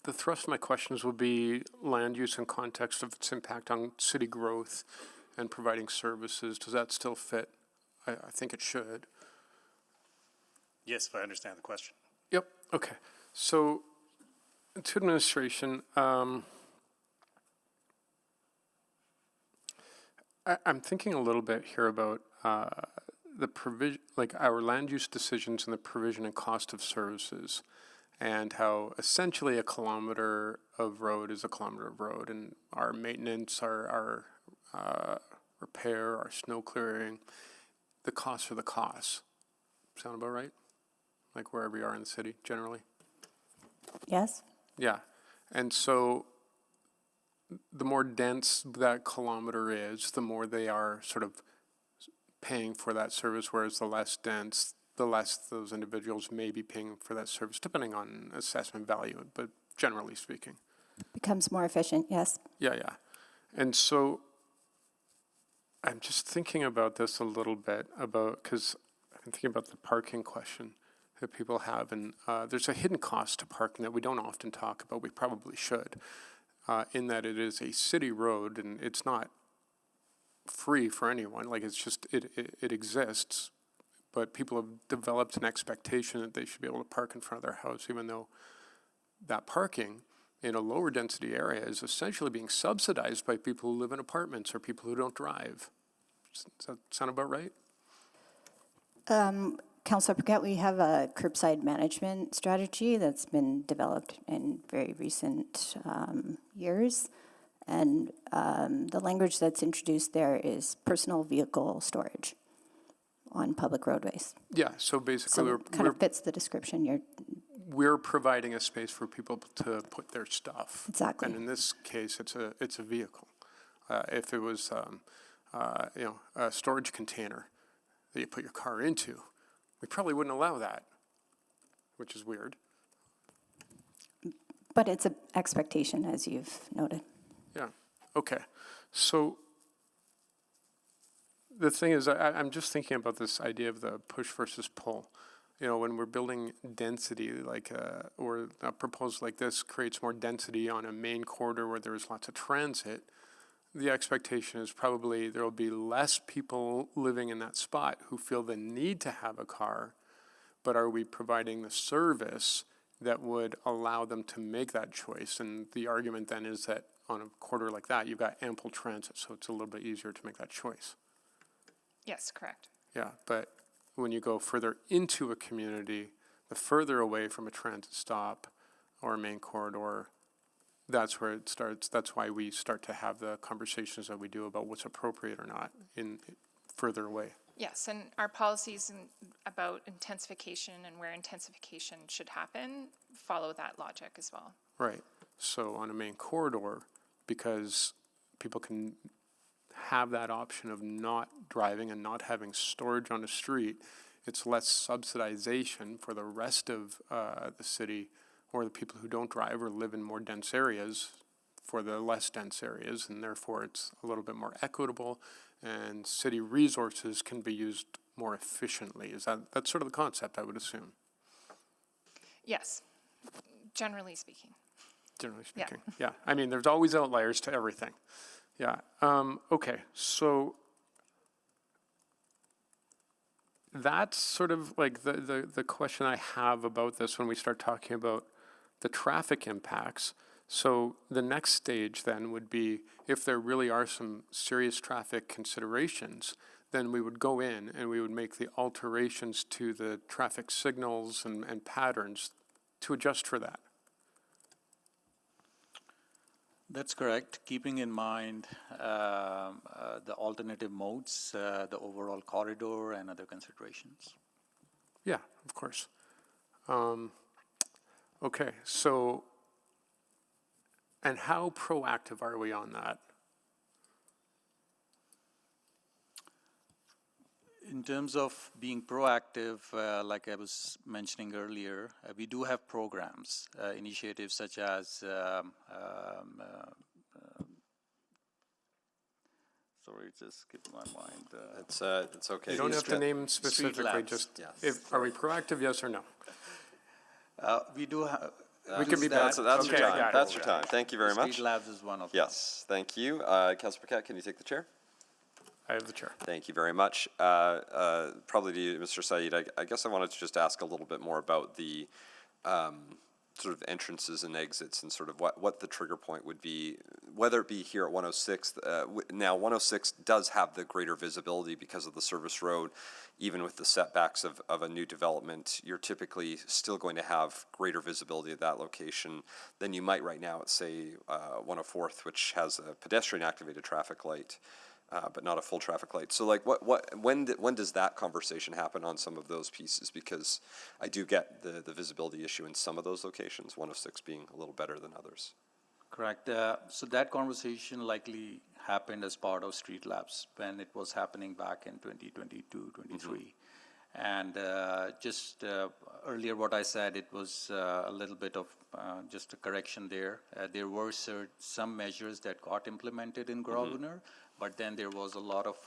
the thrust of my questions will be land use and context of its impact on city growth and providing services. Does that still fit? I think it should. Yes, if I understand the question. Yep. Okay. So, to administration, I'm thinking a little bit here about the provision, like our land use decisions and the provision and cost of services, and how essentially a kilometer of road is a kilometer of road, and our maintenance, our repair, our snow clearing, the costs are the costs. Sound about right? Like wherever you are in the city, generally? Yes? Yeah. And so the more dense that kilometer is, the more they are sort of paying for that service, whereas the less dense, the less those individuals may be paying for that service, depending on assessment value, but generally speaking. Becomes more efficient, yes. Yeah. And so I'm just thinking about this a little bit, because I'm thinking about the parking question that people have, and there's a hidden cost to parking that we don't often talk about. We probably should, in that it is a city road, and it's not free for anyone. Like it's just, it exists, but people have developed an expectation that they should be able to park in front of their house, even though that parking in a lower density area is essentially being subsidized by people who live in apartments or people who don't drive. Does that sound about right? Councillor Paquette, we have a curbside management strategy that's been developed in very recent years. And the language that's introduced there is personal vehicle storage on public roadways. Yeah, so basically So it kind of fits the description. We're providing a space for people to put their stuff. Exactly. And in this case, it's a vehicle. If it was a storage container that you put your car into, we probably wouldn't allow that, which is weird. But it's an expectation, as you've noted. Yeah. Okay. So the thing is, I'm just thinking about this idea of the push versus pull. You know, when we're building density, or a proposal like this creates more density on a main corridor where there's lots of transit, the expectation is probably there will be less people living in that spot who feel the need to have a car, but are we providing the service that would allow them to make that choice? And the argument then is that on a corridor like that, you've got ample transit, so it's a little bit easier to make that choice. Yes, correct. Yeah, but when you go further into a community, the further away from a transit stop or a main corridor, that's where it starts. That's why we start to have the conversations that we do about what's appropriate or not in further away. Yes, and our policies about intensification and where intensification should happen follow that logic as well. Right. So on a main corridor, because people can have that option of not driving and not having storage on the street, it's less subsidization for the rest of the city, or the people who don't drive or live in more dense areas for the less dense areas, and therefore it's a little bit more equitable, and city resources can be used more efficiently. That's sort of the concept, I would assume? Yes, generally speaking. Generally speaking, yeah. I mean, there's always outliers to everything. Yeah, okay, so that's sort of like the question I have about this when we start talking about the traffic impacts. So the next stage then would be, if there really are some serious traffic considerations, then we would go in and we would make the alterations to the traffic signals and patterns to adjust for that. That's correct, keeping in mind the alternative modes, the overall corridor, and other considerations. Yeah, of course. Okay, so, and how proactive are we on that? In terms of being proactive, like I was mentioning earlier, we do have programs, initiatives such as sorry, it just skipped my mind. It's okay. You don't have to name specifically, just, are we proactive, yes or no? We do have. We can be That's your time. That's your program. time. Thank you very much. Street Labs is one of them. Yes, thank you. Councillor Paquette, can you take the chair? I have the chair. Thank you very much. Probably to you, Mr. Saeed, I guess I wanted to just ask a little bit more about the sort of entrances and exits and sort of what the trigger point would be, whether it be here at 106. Now, 106 does have the greater visibility because of the service road. Even with the setbacks of a new development, you're typically still going to have greater visibility at that location than you might right now at, say, 104th, which has a pedestrian-activated traffic light, but not a full traffic light. So, like, when does that conversation happen on some of those pieces? Because I do get the visibility issue in some of those locations, 106 being a little better than others. Correct. So that conversation likely happened as part of Street Labs when it was happening back in 2022, 23. And just earlier what I said, it was a little bit of just a correction there. There were some measures that got implemented in Grosvenor, but then there was a lot of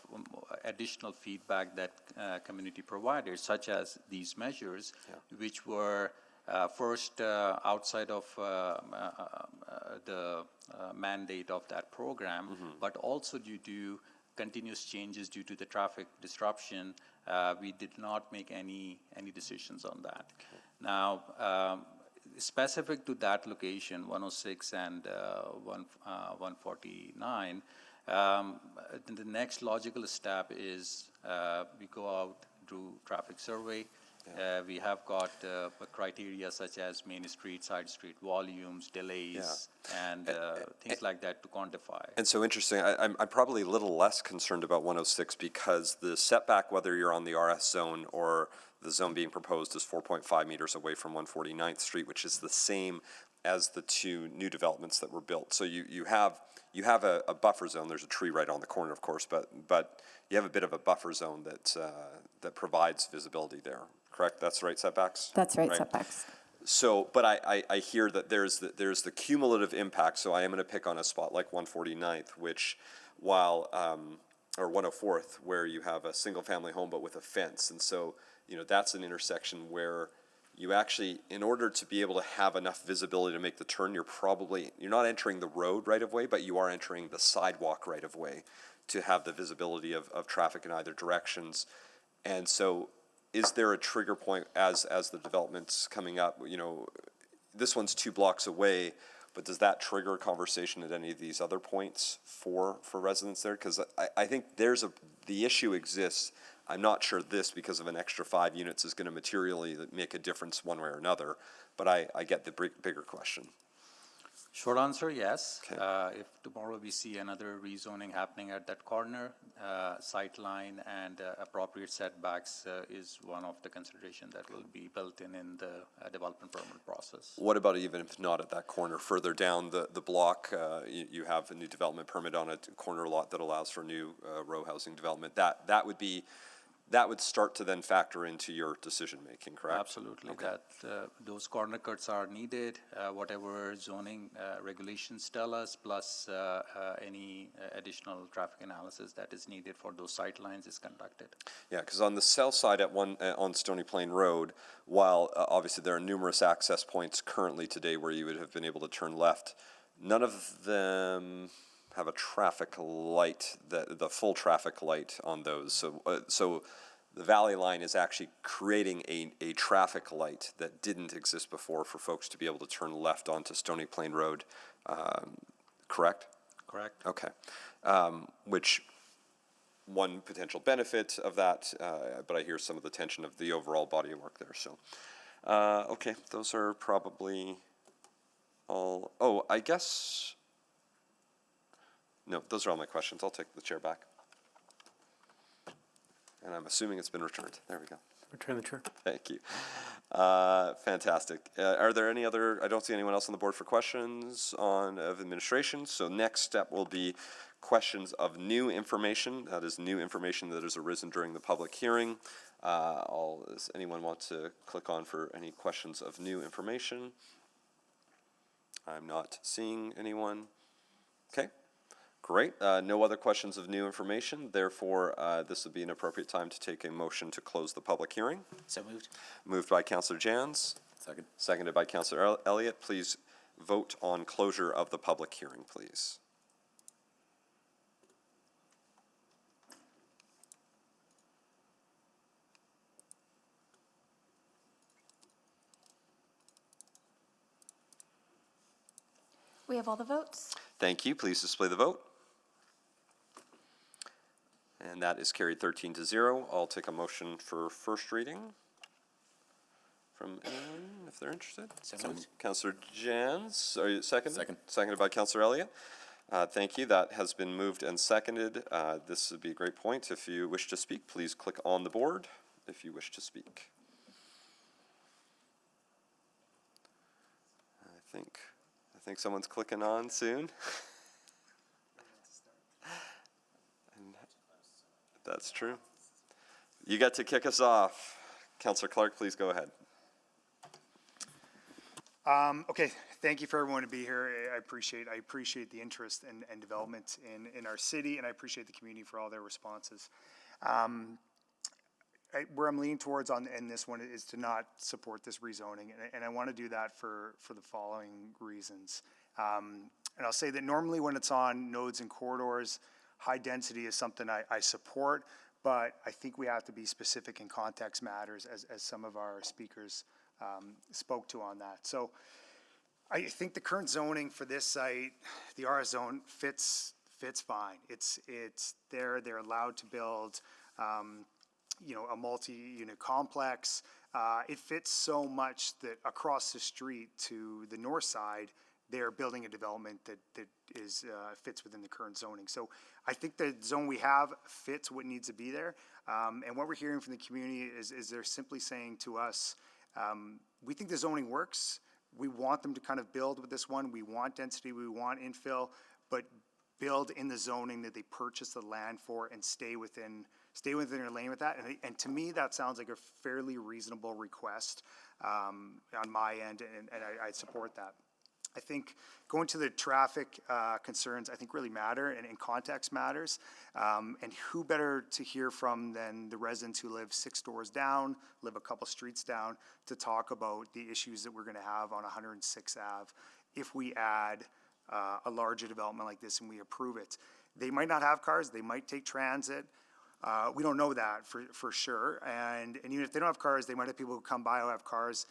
additional feedback that community provided, such as these measures, which were first outside of the mandate of that program, but also due to continuous changes due to the traffic disruption, we did not make any decisions on that. Now, specific to that location, 106 and 149, the next logical step is we go out, do traffic survey. We have got criteria such as main street, side street volumes, delays, and things like that to quantify. And so interesting, I'm probably a little less concerned about 106 because the setback, whether you're on the RS zone or the zone being proposed is 4.5 meters away from 149th Street, which is the same as the two new developments that were built. So you have a buffer zone. There's a tree right on the corner, of course, but you have a bit of a buffer zone that provides visibility there. Correct? That's right, setbacks? That's right, setbacks. So, but I hear that there's the cumulative impact, so I am going to pick on a spot like 149th, which while, or 104th, where you have a single-family home but with a fence, and so, that's an intersection where you actually, in order to be able to have enough visibility to make the turn, you're not entering the road right of way, but you are entering the sidewalk right of way to have the visibility of traffic in either directions. And so, is there a trigger point as the development's coming up? This one's 2 blocks away, but does that trigger a conversation at any of these other points for residents there? Because I think the issue exists. I'm not sure this, because of an extra 5 units, is going to materially make a difference one way or another, but I get the bigger question. Short answer, yes. Okay. If tomorrow we see another rezoning happening at that corner, sightline and appropriate setbacks is one of the considerations that will be built in the development permit process. What about even if not at that corner, further down the block, you have a new development permit on a corner lot that allows for new row housing development? That would start to then factor into your decision-making, correct? Absolutely, Okay. that those corner cuts are needed, whatever zoning regulations tell us, plus any additional traffic analysis that is needed for those sight lines is conducted. Yeah, because on the south side on Stony Plain Road, while obviously there are numerous access points currently today where you would have been able to turn left, none of them have a traffic light, the full traffic light on those. So the Valley Line is actually creating a traffic light that didn't exist before for folks to be able to turn left onto Stony Plain Road, correct? Correct. Okay. Which one potential benefit of that, but I hear some of the tension of the overall body of work there. So, okay, those are probably all. Oh, I guess. No, those are all my questions. I'll take the chair back. And I'm assuming it's been returned. There we go. Return the chair. Thank you. Fantastic. Are there any other, I don't see anyone else on the board for questions of administration. So next step will be questions of new information. That is new information that has arisen during the public hearing. Does anyone want to click on for any questions of new information? I'm not seeing anyone. Okay. Great. No other questions of new information. Therefore, this would be an appropriate time to take a motion to close the public hearing. So moved. Moved by Councillor Jans. Second. Seconded by Councillor Elliott. Please vote on closure of the public hearing, please. We have all the votes. Thank you. Please display the vote. And that is carried 13-0. I'll take a motion for first reading from anyone, if they're interested. Councillor Jans, are you second? Second. Seconded by Councillor Elliott. Thank you. That has been moved and seconded. This would be a great point. If you wish to speak, please click on the board if you wish to speak. I think someone's clicking on soon. That's true. You got to kick us off. Councillor Clark, please go ahead. Okay, thank you for everyone to be here. I appreciate the interest and development in our city, and I appreciate the community for all their responses. Where I'm leaning towards in this one is to not support this rezoning, and I want to do that for the following reasons. And I'll say that normally when it's on nodes and corridors, high density is something I support, but I think we have to be specific in context matters, as some of our speakers spoke to on that. So I think the current zoning for this site, the RS zone, fits fine. It's there. They're allowed to build, a multi-unit complex. It fits so much that across the street to the north side, they're building a development that is fits within the current zoning. So I think the zone we have fits what needs to be there. And what we're hearing from the community is they're simply saying to us, we think the zoning works. We want them to kind of build with this one. We want density, we want infill, but build in the zoning that they purchased the land for and stay within their lane with that. And to me, that sounds like a fairly reasonable request on my end, and I support that. I think going to the traffic concerns, I think really matter, and context matters. And who better to hear from than the residents who live 6 doors down, live a couple streets down, to talk about the issues that we're going to have on 106 Ave if we add a larger development like this and we approve it. They might not have cars, they might take transit. We don't know that for sure. And even if they don't have cars, they might have people who come by who have cars.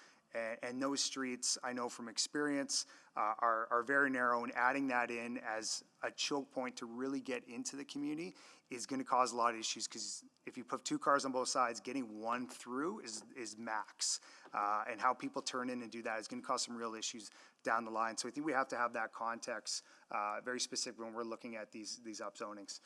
And those streets, I know from experience, are very narrow, and adding that in as a choke point to really get into the community is going to cause a lot of issues, because if you put 2 cars on both sides, getting one through is max. And how people turn in and do that is going to cause some real issues down the line. So I think we have to have that context very specific when we're looking at these upzonings.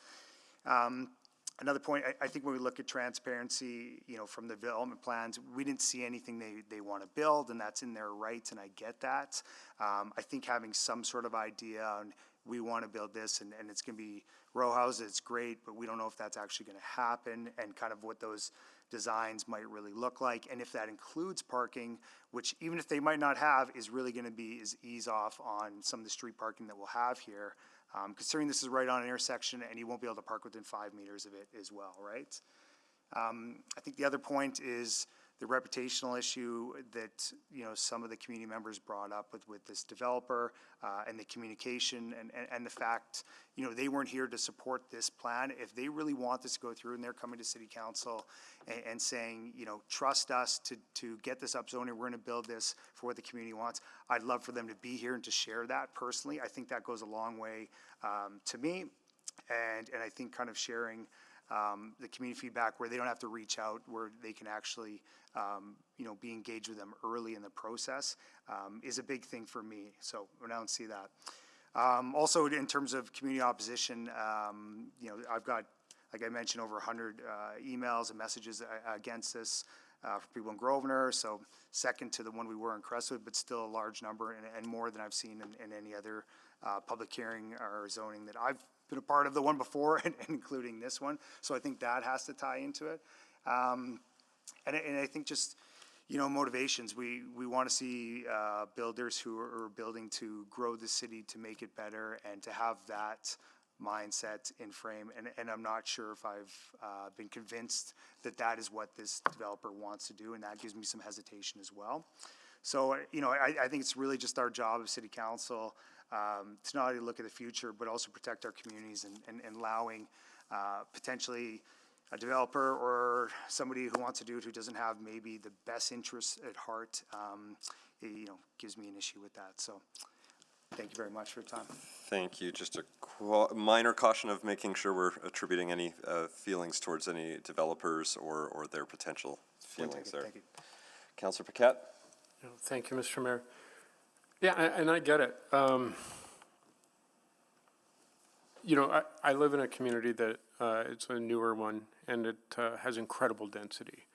Another point, I think when we look at transparency, from the development plans, we didn't see anything they want to build, and that's in their rights, and I get that. I think having some sort of idea on, we want to build this, and it's going to be row houses, it's great, but we don't know if that's actually going to happen, and kind of what those designs might really look like, and if that includes parking, which even if they might not have, is really going to be is ease off on some of the street parking that we'll have here. Considering this is right on an intersection, and you won't be able to park within 5 meters of it as well, right? I think the other point is the reputational issue that some of the community members brought up with this developer, and the communication and the fact they weren't here to support this plan. If they really want this to go through and they're coming to city council and saying trust us to get this upzoning, we're going to build this for what the community wants, I'd love for them to be here and to share that personally. I think that goes a long way to me, and I think kind of sharing the community feedback where they don't have to reach out, where they can actually be engaged with them early in the process is a big thing for me. So I don't see that. Also, in terms of community opposition, I've got, like I mentioned, over 100 emails and messages against this for people in Grosvenor. So second to the one we were in Crestwood, but still a large number, and more than I've seen in any other public hearing or zoning that I've been a part of, the one before, and including this one. So I think that has to tie into it. And I think just, motivations, we want to see builders who are building to grow the city, to make it better, and to have that mindset in frame. And I'm not sure if I've been convinced that that is what this developer wants to do, and that gives me some hesitation as well. So, I think it's really just our job as city council to not only look at the future, but also protect our communities, and allowing potentially a developer or somebody who wants to do it who doesn't have maybe the best interests at heart, gives me an issue with that. So thank you very much for your time. Thank you. Just a minor caution of making sure we're attributing any feelings towards any developers or their potential feelings there. Thank you. Councillor Paquette? Thank you, Mr. Mayor. Yeah, and I get it. I live in a community that it's a newer one, and it has incredible density.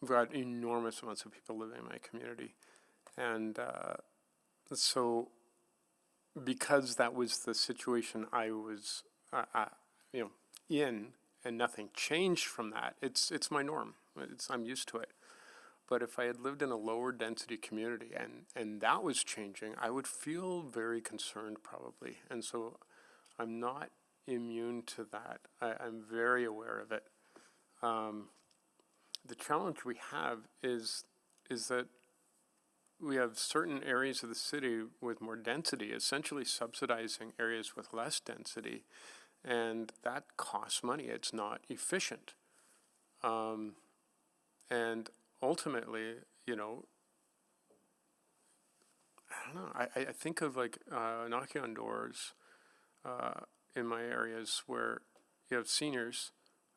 We've got enormous amounts of people living in my community. And so because that was the situation I was, in, and nothing changed from that, it's my norm. I'm used to it. But if I had lived in a lower density community and that was changing, I would feel very concerned probably. And so I'm not immune to that. I'm very aware of it. The challenge we have is that we have certain areas of the city with more density, essentially subsidizing areas with less density, and that costs money. It's not efficient. And ultimately, I don't know, I think of like knocking on doors in my areas where you have seniors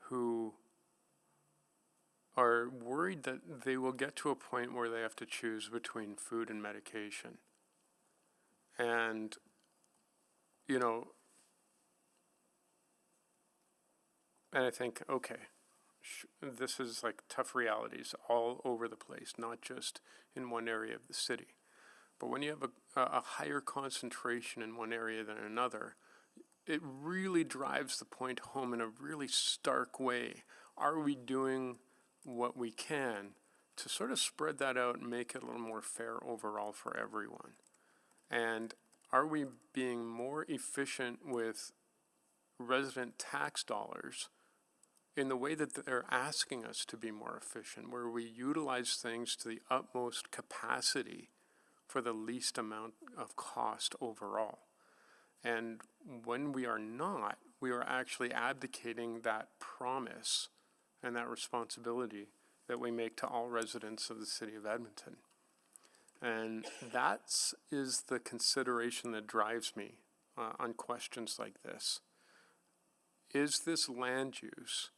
who are worried that they will get to a point where they have to choose between food and medication. And, and I think, okay, this is like tough realities all over the place, not just in one area of the city. But when you have a higher concentration in one area than another, it really drives the point home in a really stark way. Are we doing what we can to sort of spread that out and make it a little more fair overall for everyone? And are we being more efficient with resident tax dollars in the way that they're asking us to be more efficient, where we utilize things to the utmost capacity for the least amount of cost overall? And when we are not, we are actually abdicating that promise and that responsibility that we make to all residents of the city of Edmonton. And that is the consideration that drives me on questions like this. Is this land use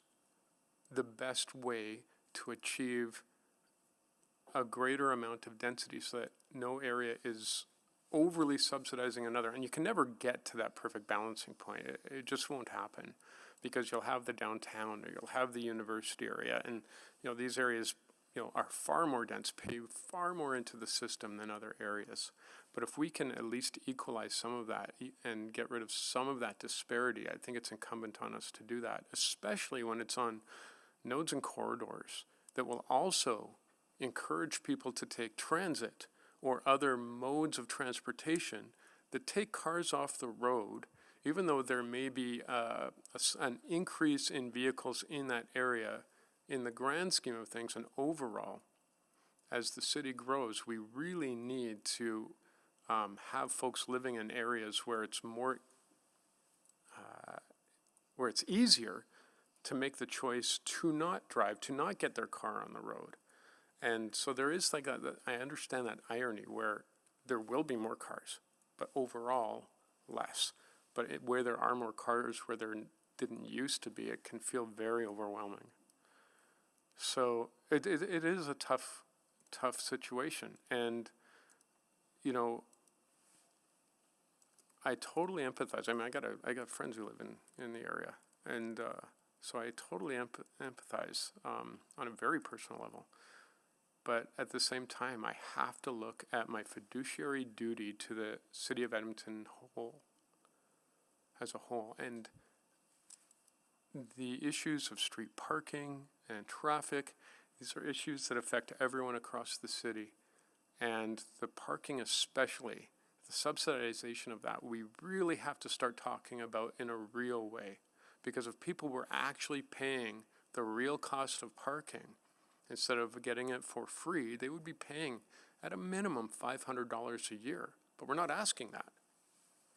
the best way to achieve a greater amount of density so that no area is overly subsidizing another? And you can never get to that perfect balancing point. It just won't happen, because you'll have the downtown, or you'll have the university area, and these areas are far more dense, pay far more into the system than other areas. But if we can at least equalize some of that and get rid of some of that disparity, I think it's incumbent on us to do that, especially when it's on nodes and corridors that will also encourage people to take transit or other modes of transportation that take cars off the road, even though there may be an increase in vehicles in that area. In the grand scheme of things, and overall, as the city grows, we really need to have folks living in areas where it's more, where it's easier to make the choice to not drive, to not get their car on the road. And so there is I understand that irony where there will be more cars, but overall less. But where there are more cars, where there didn't used to be, it can feel very overwhelming. So it is a tough situation. And, I totally empathize. I mean, I got friends who live in the area. And so I totally empathize on a very personal level. But at the same time, I have to look at my fiduciary duty to the city of Edmonton as a whole. And the issues of street parking and traffic, these are issues that affect everyone across the city. And the parking especially, the subsidization of that, we really have to start talking about in a real way. Because if people were actually paying the real cost of parking, instead of getting it for free, they would be paying at a minimum $500 a year. But we're not asking that.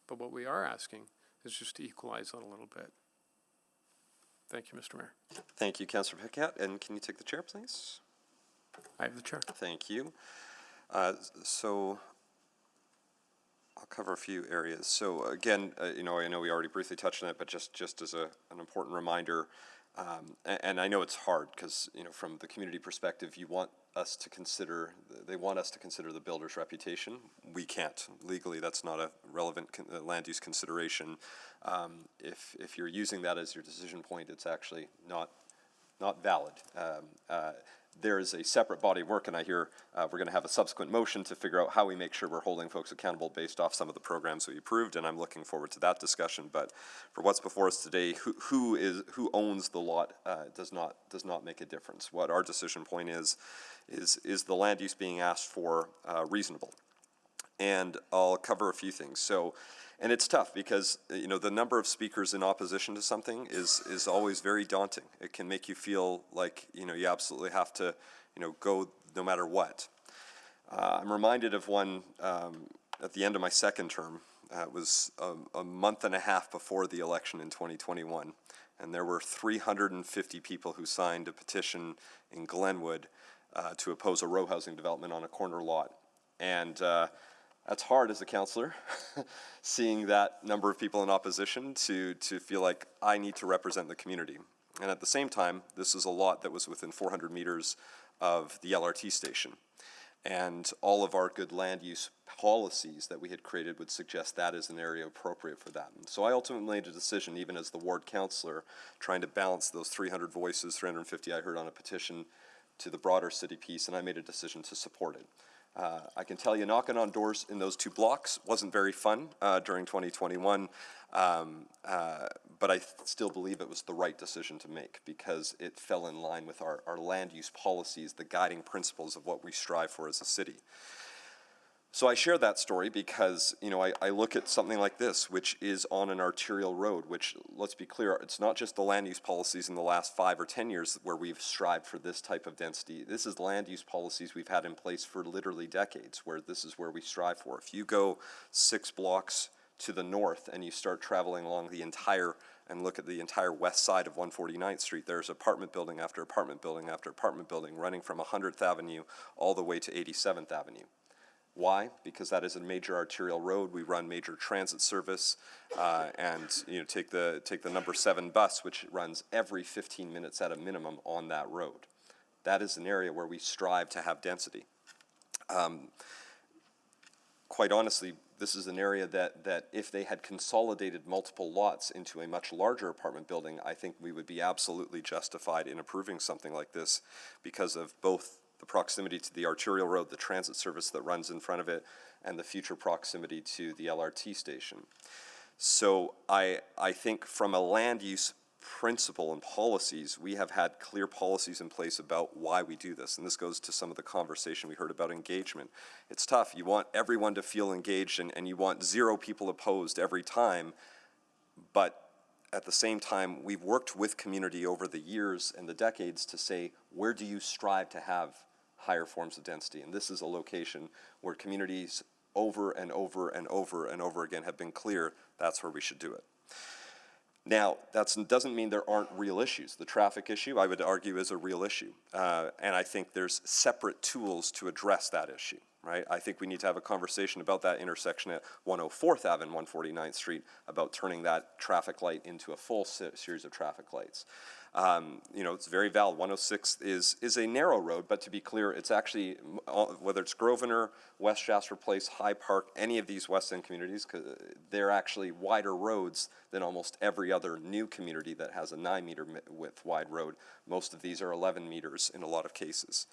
But what we are asking is just to equalize that a little bit. Thank you, Mr. Mayor. Thank you, Councillor Pickett. And can you take the chair, please? I have the chair. Thank you. So I'll cover a few areas. So again, I know we already briefly touched on it, but just as an important reminder, and I know it's hard because, from the community perspective, they want us to consider the builder's reputation. We can't. Legally, that's not a relevant land use consideration. If you're using that as your decision point, it's actually not valid. There is a separate body of work, and I hear we're going to have a subsequent motion to figure out how we make sure we're holding folks accountable based off some of the programs we approved, and I'm looking forward to that discussion. But for what's before us today, who owns the lot does not make a difference. What our decision point is the land use being asked for reasonable? And I'll cover a few things. So, and it's tough because, the number of speakers in opposition to something is always very daunting. It can make you feel like, you absolutely have to, go no matter what. I'm reminded of one at the end of my second term. It was a month and a half before the election in 2021. And there were 350 people who signed a petition in Glenwood to oppose a row housing development on a corner lot. And that's hard as a councillor, seeing that number of people in opposition to feel like I need to represent the community. And at the same time, this is a lot that was within 400 meters of the LRT station. And all of our good land use policies that we had created would suggest that is an area appropriate for that. And so I ultimately made a decision, even as the ward councillor, trying to balance those 300 voices, 350 I heard on a petition, to the broader city piece, and I made a decision to support it. I can tell you knocking on doors in those two blocks wasn't very fun during 2021, but I still believe it was the right decision to make because it fell in line with our land use policies, the guiding principles of what we strive for as a city. So I share that story because, I look at something like this, which is on an arterial road, which, let's be clear, it's not just the land use policies in the last 5 or 10 years where we've strived for this type of density. This is land use policies we've had in place for literally decades, where this is where we strive for. If you go 6 blocks to the north and you start traveling along the entire and look at the entire west side of 149th Street, there's apartment building after apartment building after apartment building running from 100th Avenue all the way to 87th Avenue. Why? Because that is a major arterial road. We run major transit service, and take the number 7 bus, which runs every 15 minutes at a minimum on that road. That is an area where we strive to have density. Quite honestly, this is an area that if they had consolidated multiple lots into a much larger apartment building, I think we would be absolutely justified in approving something like this because of both the proximity to the arterial road, the transit service that runs in front of it, and the future proximity to the LRT station. So I think from a land use principle and policies, we have had clear policies in place about why we do this. And this goes to some of the conversation we heard about engagement. It's tough. You want everyone to feel engaged and you want 0 people opposed every time. But at the same time, we've worked with community over the years and the decades to say, where do you strive to have higher forms of density? And this is a location where communities over and over and over and over again have been clear that's where we should do it. Now, that doesn't mean there aren't real issues. The traffic issue, I would argue, is a real issue. And I think there's separate tools to address that issue, right? I think we need to have a conversation about that intersection at 104th Ave and 149th Street about turning that traffic light into a full series of traffic lights. It's very valid. 106 is a narrow road, but to be clear, it's actually, whether it's Grosvenor, West Jasper Place, High Park, any of these West End communities, they're actually wider roads than almost every other new community that has a 9-meter width wide road. Most of these are 11 meters in a lot of cases.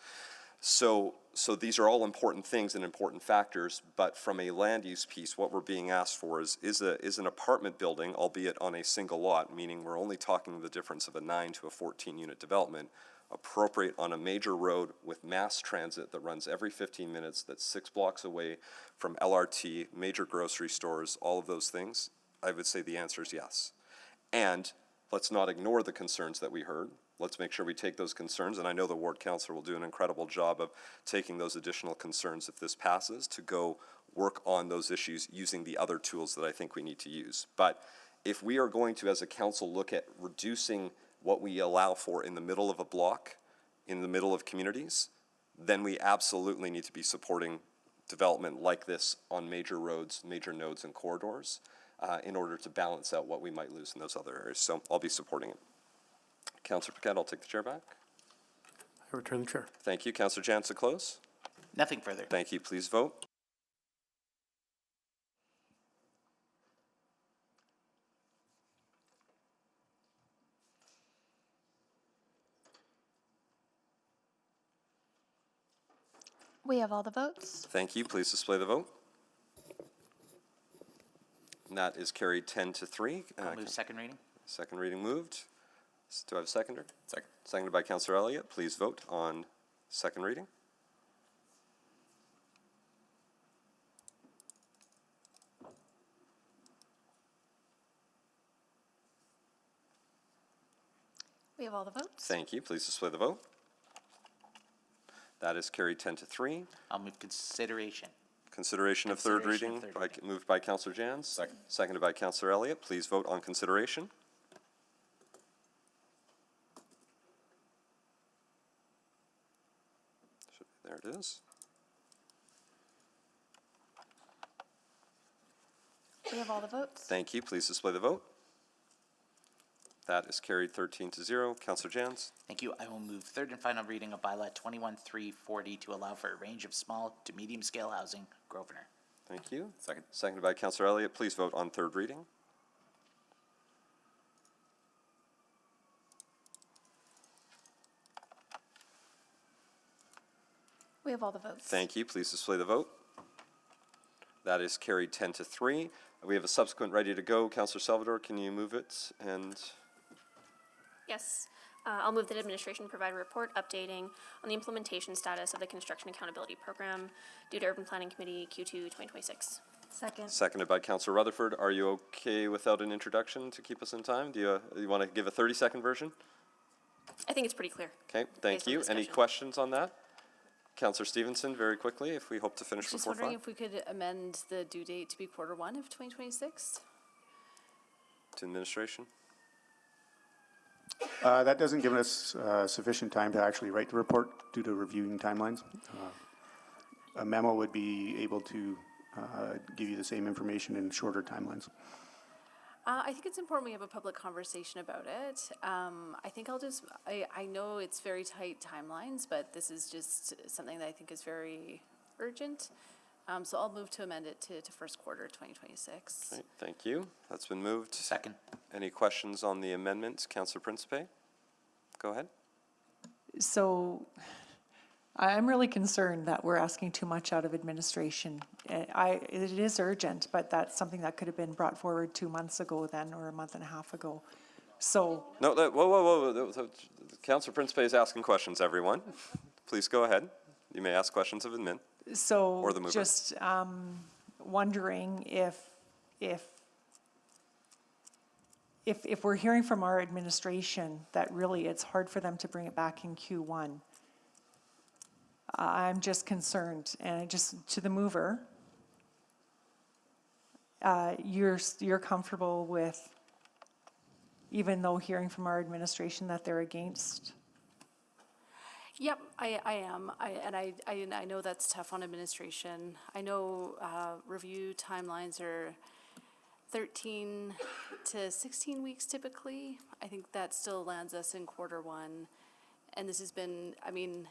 So these are all important things and important factors, but from a land use piece, what we're being asked for is an apartment building, albeit on a single lot, meaning we're only talking the difference of a 9 to a 14 unit development, appropriate on a major road with mass transit that runs every 15 minutes, that's 6 blocks away from LRT, major grocery stores, all of those things. I would say the answer is yes. And let's not ignore the concerns that we heard. Let's make sure we take those concerns, and I know the ward councillor will do an incredible job of taking those additional concerns if this passes to go work on those issues using the other tools that I think we need to use. But if we are going to, as a council, look at reducing what we allow for in the middle of a block, in the middle of communities, then we absolutely need to be supporting development like this on major roads, major nodes and corridors in order to balance out what we might lose in those other areas. So I'll be supporting it. Councillor Paquette, I'll take the chair back. I return the chair. Thank you. Councillor Jans to close. Nothing further. Thank you. Please vote. We have all the votes. Thank you. Please display the vote. And that is carried 10-3. I'll move second reading. Second reading moved. Do I have a seconder? Second. Seconded by Councillor Elliott. Please vote on second reading. We have all the votes. Thank you. Please display the vote. That is carried 10-3. I'll move consideration. Consideration of third reading, moved by Councillor Jans. Second. Seconded by Councillor Elliott. Please vote on consideration. There it is. We have all the votes. Thank you. Please display the vote. That is carried 13-0. Councillor Jans. Thank you. I will move third and final reading of bylaw 21-340 to allow for a range of small to medium scale housing, Grosvenor. Thank you. Second. Seconded by Councillor Elliott. Please vote on third reading. We have all the votes. Thank you. Please display the vote. That is carried 10-3. We have a subsequent ready to go. Councillor Salvador, can you move it? And Yes. I'll move that administration provide a report updating on the implementation status of the Construction Accountability Program due to Urban Planning Committee Q2 2026. Second. seconded by Councillor Rutherford. Are you okay without an introduction to keep us in time? Do you want to give a 30-second version? I think it's pretty clear. Okay, thank Based on you. Any discussion. questions on that? Councillor Stevenson, very quickly, if we hope to finish Just before wondering 5. if we could amend the due date to be Q1 of 2026? To administration. That doesn't give us sufficient time to actually write the report due to reviewing timelines. A memo would be able to give you the same information in shorter timelines. I think it's important we have a public conversation about it. I think I know it's very tight timelines, but this is just something that I think is very urgent. So I'll move to amend it to first quarter 2026. Okay, thank you. That's been moved. Second. Any questions on the amendment? Councillor Principe? Go ahead. So I'm really concerned that we're asking too much out of administration. It is urgent, but that's something that could have been brought forward 2 months ago then, or a month and a half ago. So. No, whoa. Councillor Principe is asking questions, everyone. Please go ahead. You may ask questions of admin. So or the mover. Just wondering if we're hearing from our administration that really it's hard for them to bring it back in Q1. I'm just concerned, and just to the mover, you're comfortable with, even though hearing from our administration that they're against. Yep, I am. I know that's tough on administration. I know review timelines are 13 to 16 weeks typically. I think that still lands us in Q1. And this has been, I mean,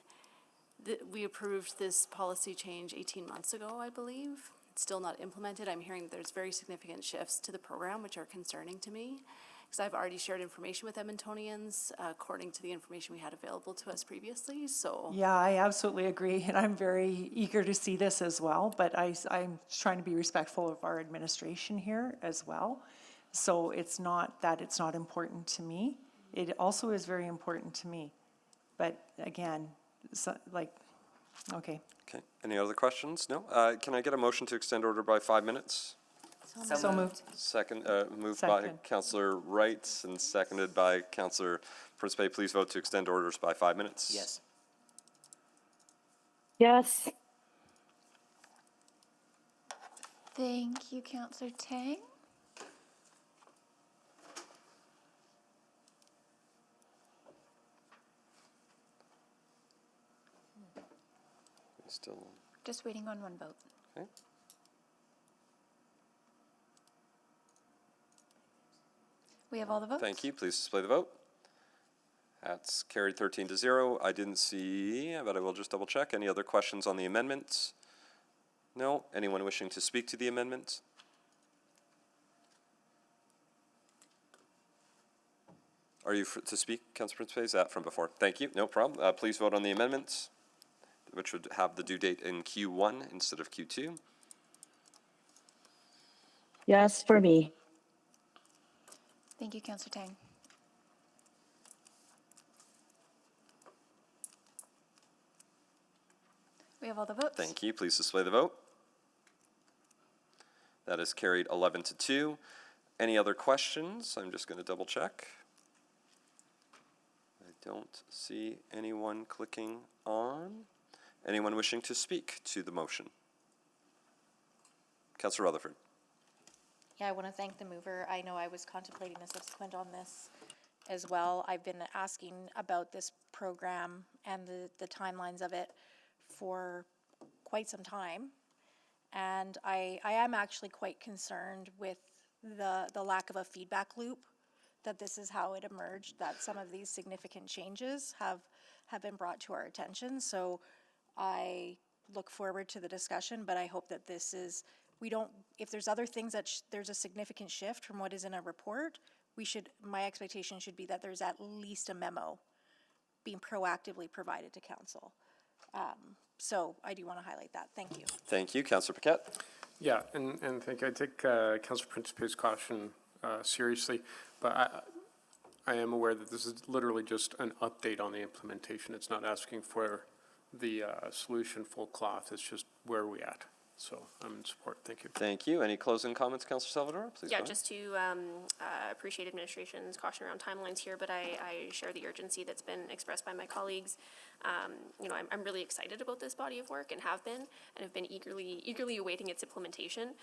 we approved this policy change 18 months ago, I believe. It's still not implemented. I'm hearing that there's very significant shifts to the program, which are concerning to me. Because I've already shared information with Edmontonians according to the information we had available to us previously, so. Yeah, I absolutely agree, and I'm very eager to see this as well, but I'm trying to be respectful of our administration here as well. So it's not that it's not important to me. It also is very important to me. But again, okay. Okay, any other questions? No? Can I get a motion to extend order by 5 minutes? So moved. Second, moved by Councillor Wright and seconded by Councillor Principe. Please vote to extend orders by 5 minutes. Yes. Yes. Thank you, Councillor Tang. Still. Just waiting on one vote. Okay. We have all the votes. Thank you. Please display the vote. That's carried 13-0. I didn't see, but I will just double check. Any other questions on the amendment? No. Anyone wishing to speak to the amendment? Are you to speak, Councillor Principe? Is that from before? Thank you. No problem. Please vote on the amendment, which would have the due date in Q1 instead of Q2. Yes, for me. Thank you, Councillor Tang. We have all the votes. Thank you. Please display the vote. That is carried 11-2. Any other questions? I'm just going to double check. I don't see anyone clicking on. Anyone wishing to speak to the motion? Councillor Rutherford. Yeah, I want to thank the mover. I know I was contemplating a subsequent on this as well. I've been asking about this program and the timelines of it for quite some time. And I am actually quite concerned with the lack of a feedback loop, that this is how it emerged, that some of these significant changes have been brought to our attention. So I look forward to the discussion, but I hope that this is, if there's other things that there's a significant shift from what is in a report, my expectation should be that there's at least a memo being proactively provided to council. So I do want to highlight that. Thank you. Thank you. Councillor Paquette. Yeah, and thank you. I take Councillor Principe's caution seriously, but I am aware that this is literally just an update on the implementation. It's not asking for the solution full cloth. It's just where are we at. So I'm in support. Thank you. Thank you. Any closing comments, Councillor Salvador? Please go Yeah, ahead. just to appreciate administration's caution around timelines here, but I share the urgency that's been expressed by my colleagues. You know, I'm really excited about this body of work and have been eagerly awaiting its implementation,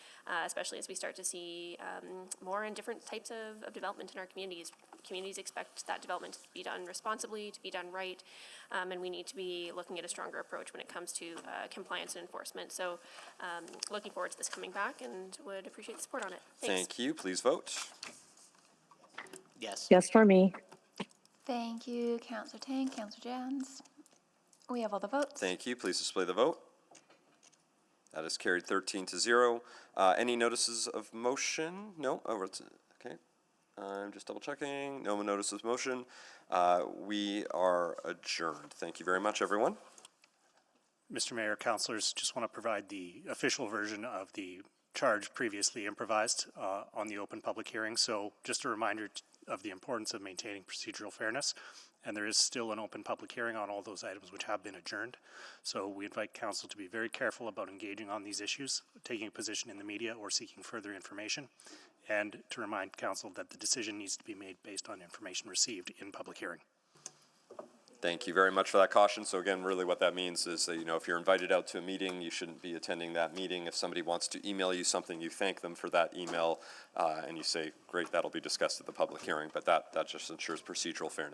especially as we start to see more and different types of development in our communities. Communities expect that development to be done responsibly, to be done right, and we need to be looking at a stronger approach when it comes to compliance and enforcement. So looking forward to this coming back and would appreciate the support on it. Thanks. Thank you. Please vote. Yes. Yes for me. Thank you, Councillor Tang, Councillor Jans. We have all the votes. Thank you. Please display the vote. That is carried 13-0. Any notices of motion? No? Oh, okay. I'm just double checking. No notices of motion. We are adjourned. Thank you very much, everyone. Mr. Mayor, councillors, just want to provide the official version of the charge previously improvised on the open public hearing. So just a reminder of the importance of maintaining procedural fairness. And there is still an open public hearing on all those items which have been adjourned. So we invite council to be very careful about engaging on these issues, taking a position in the media or seeking further information. And to remind council that the decision needs to be made based on information received in public hearing. Thank you very much for that caution. So again, really what that means is that, you know, if you're invited out to a meeting, you shouldn't be attending that meeting. If somebody wants to email you something, you thank them for that email and you say, great, that'll be discussed at the public hearing. But that just ensures procedural fairness.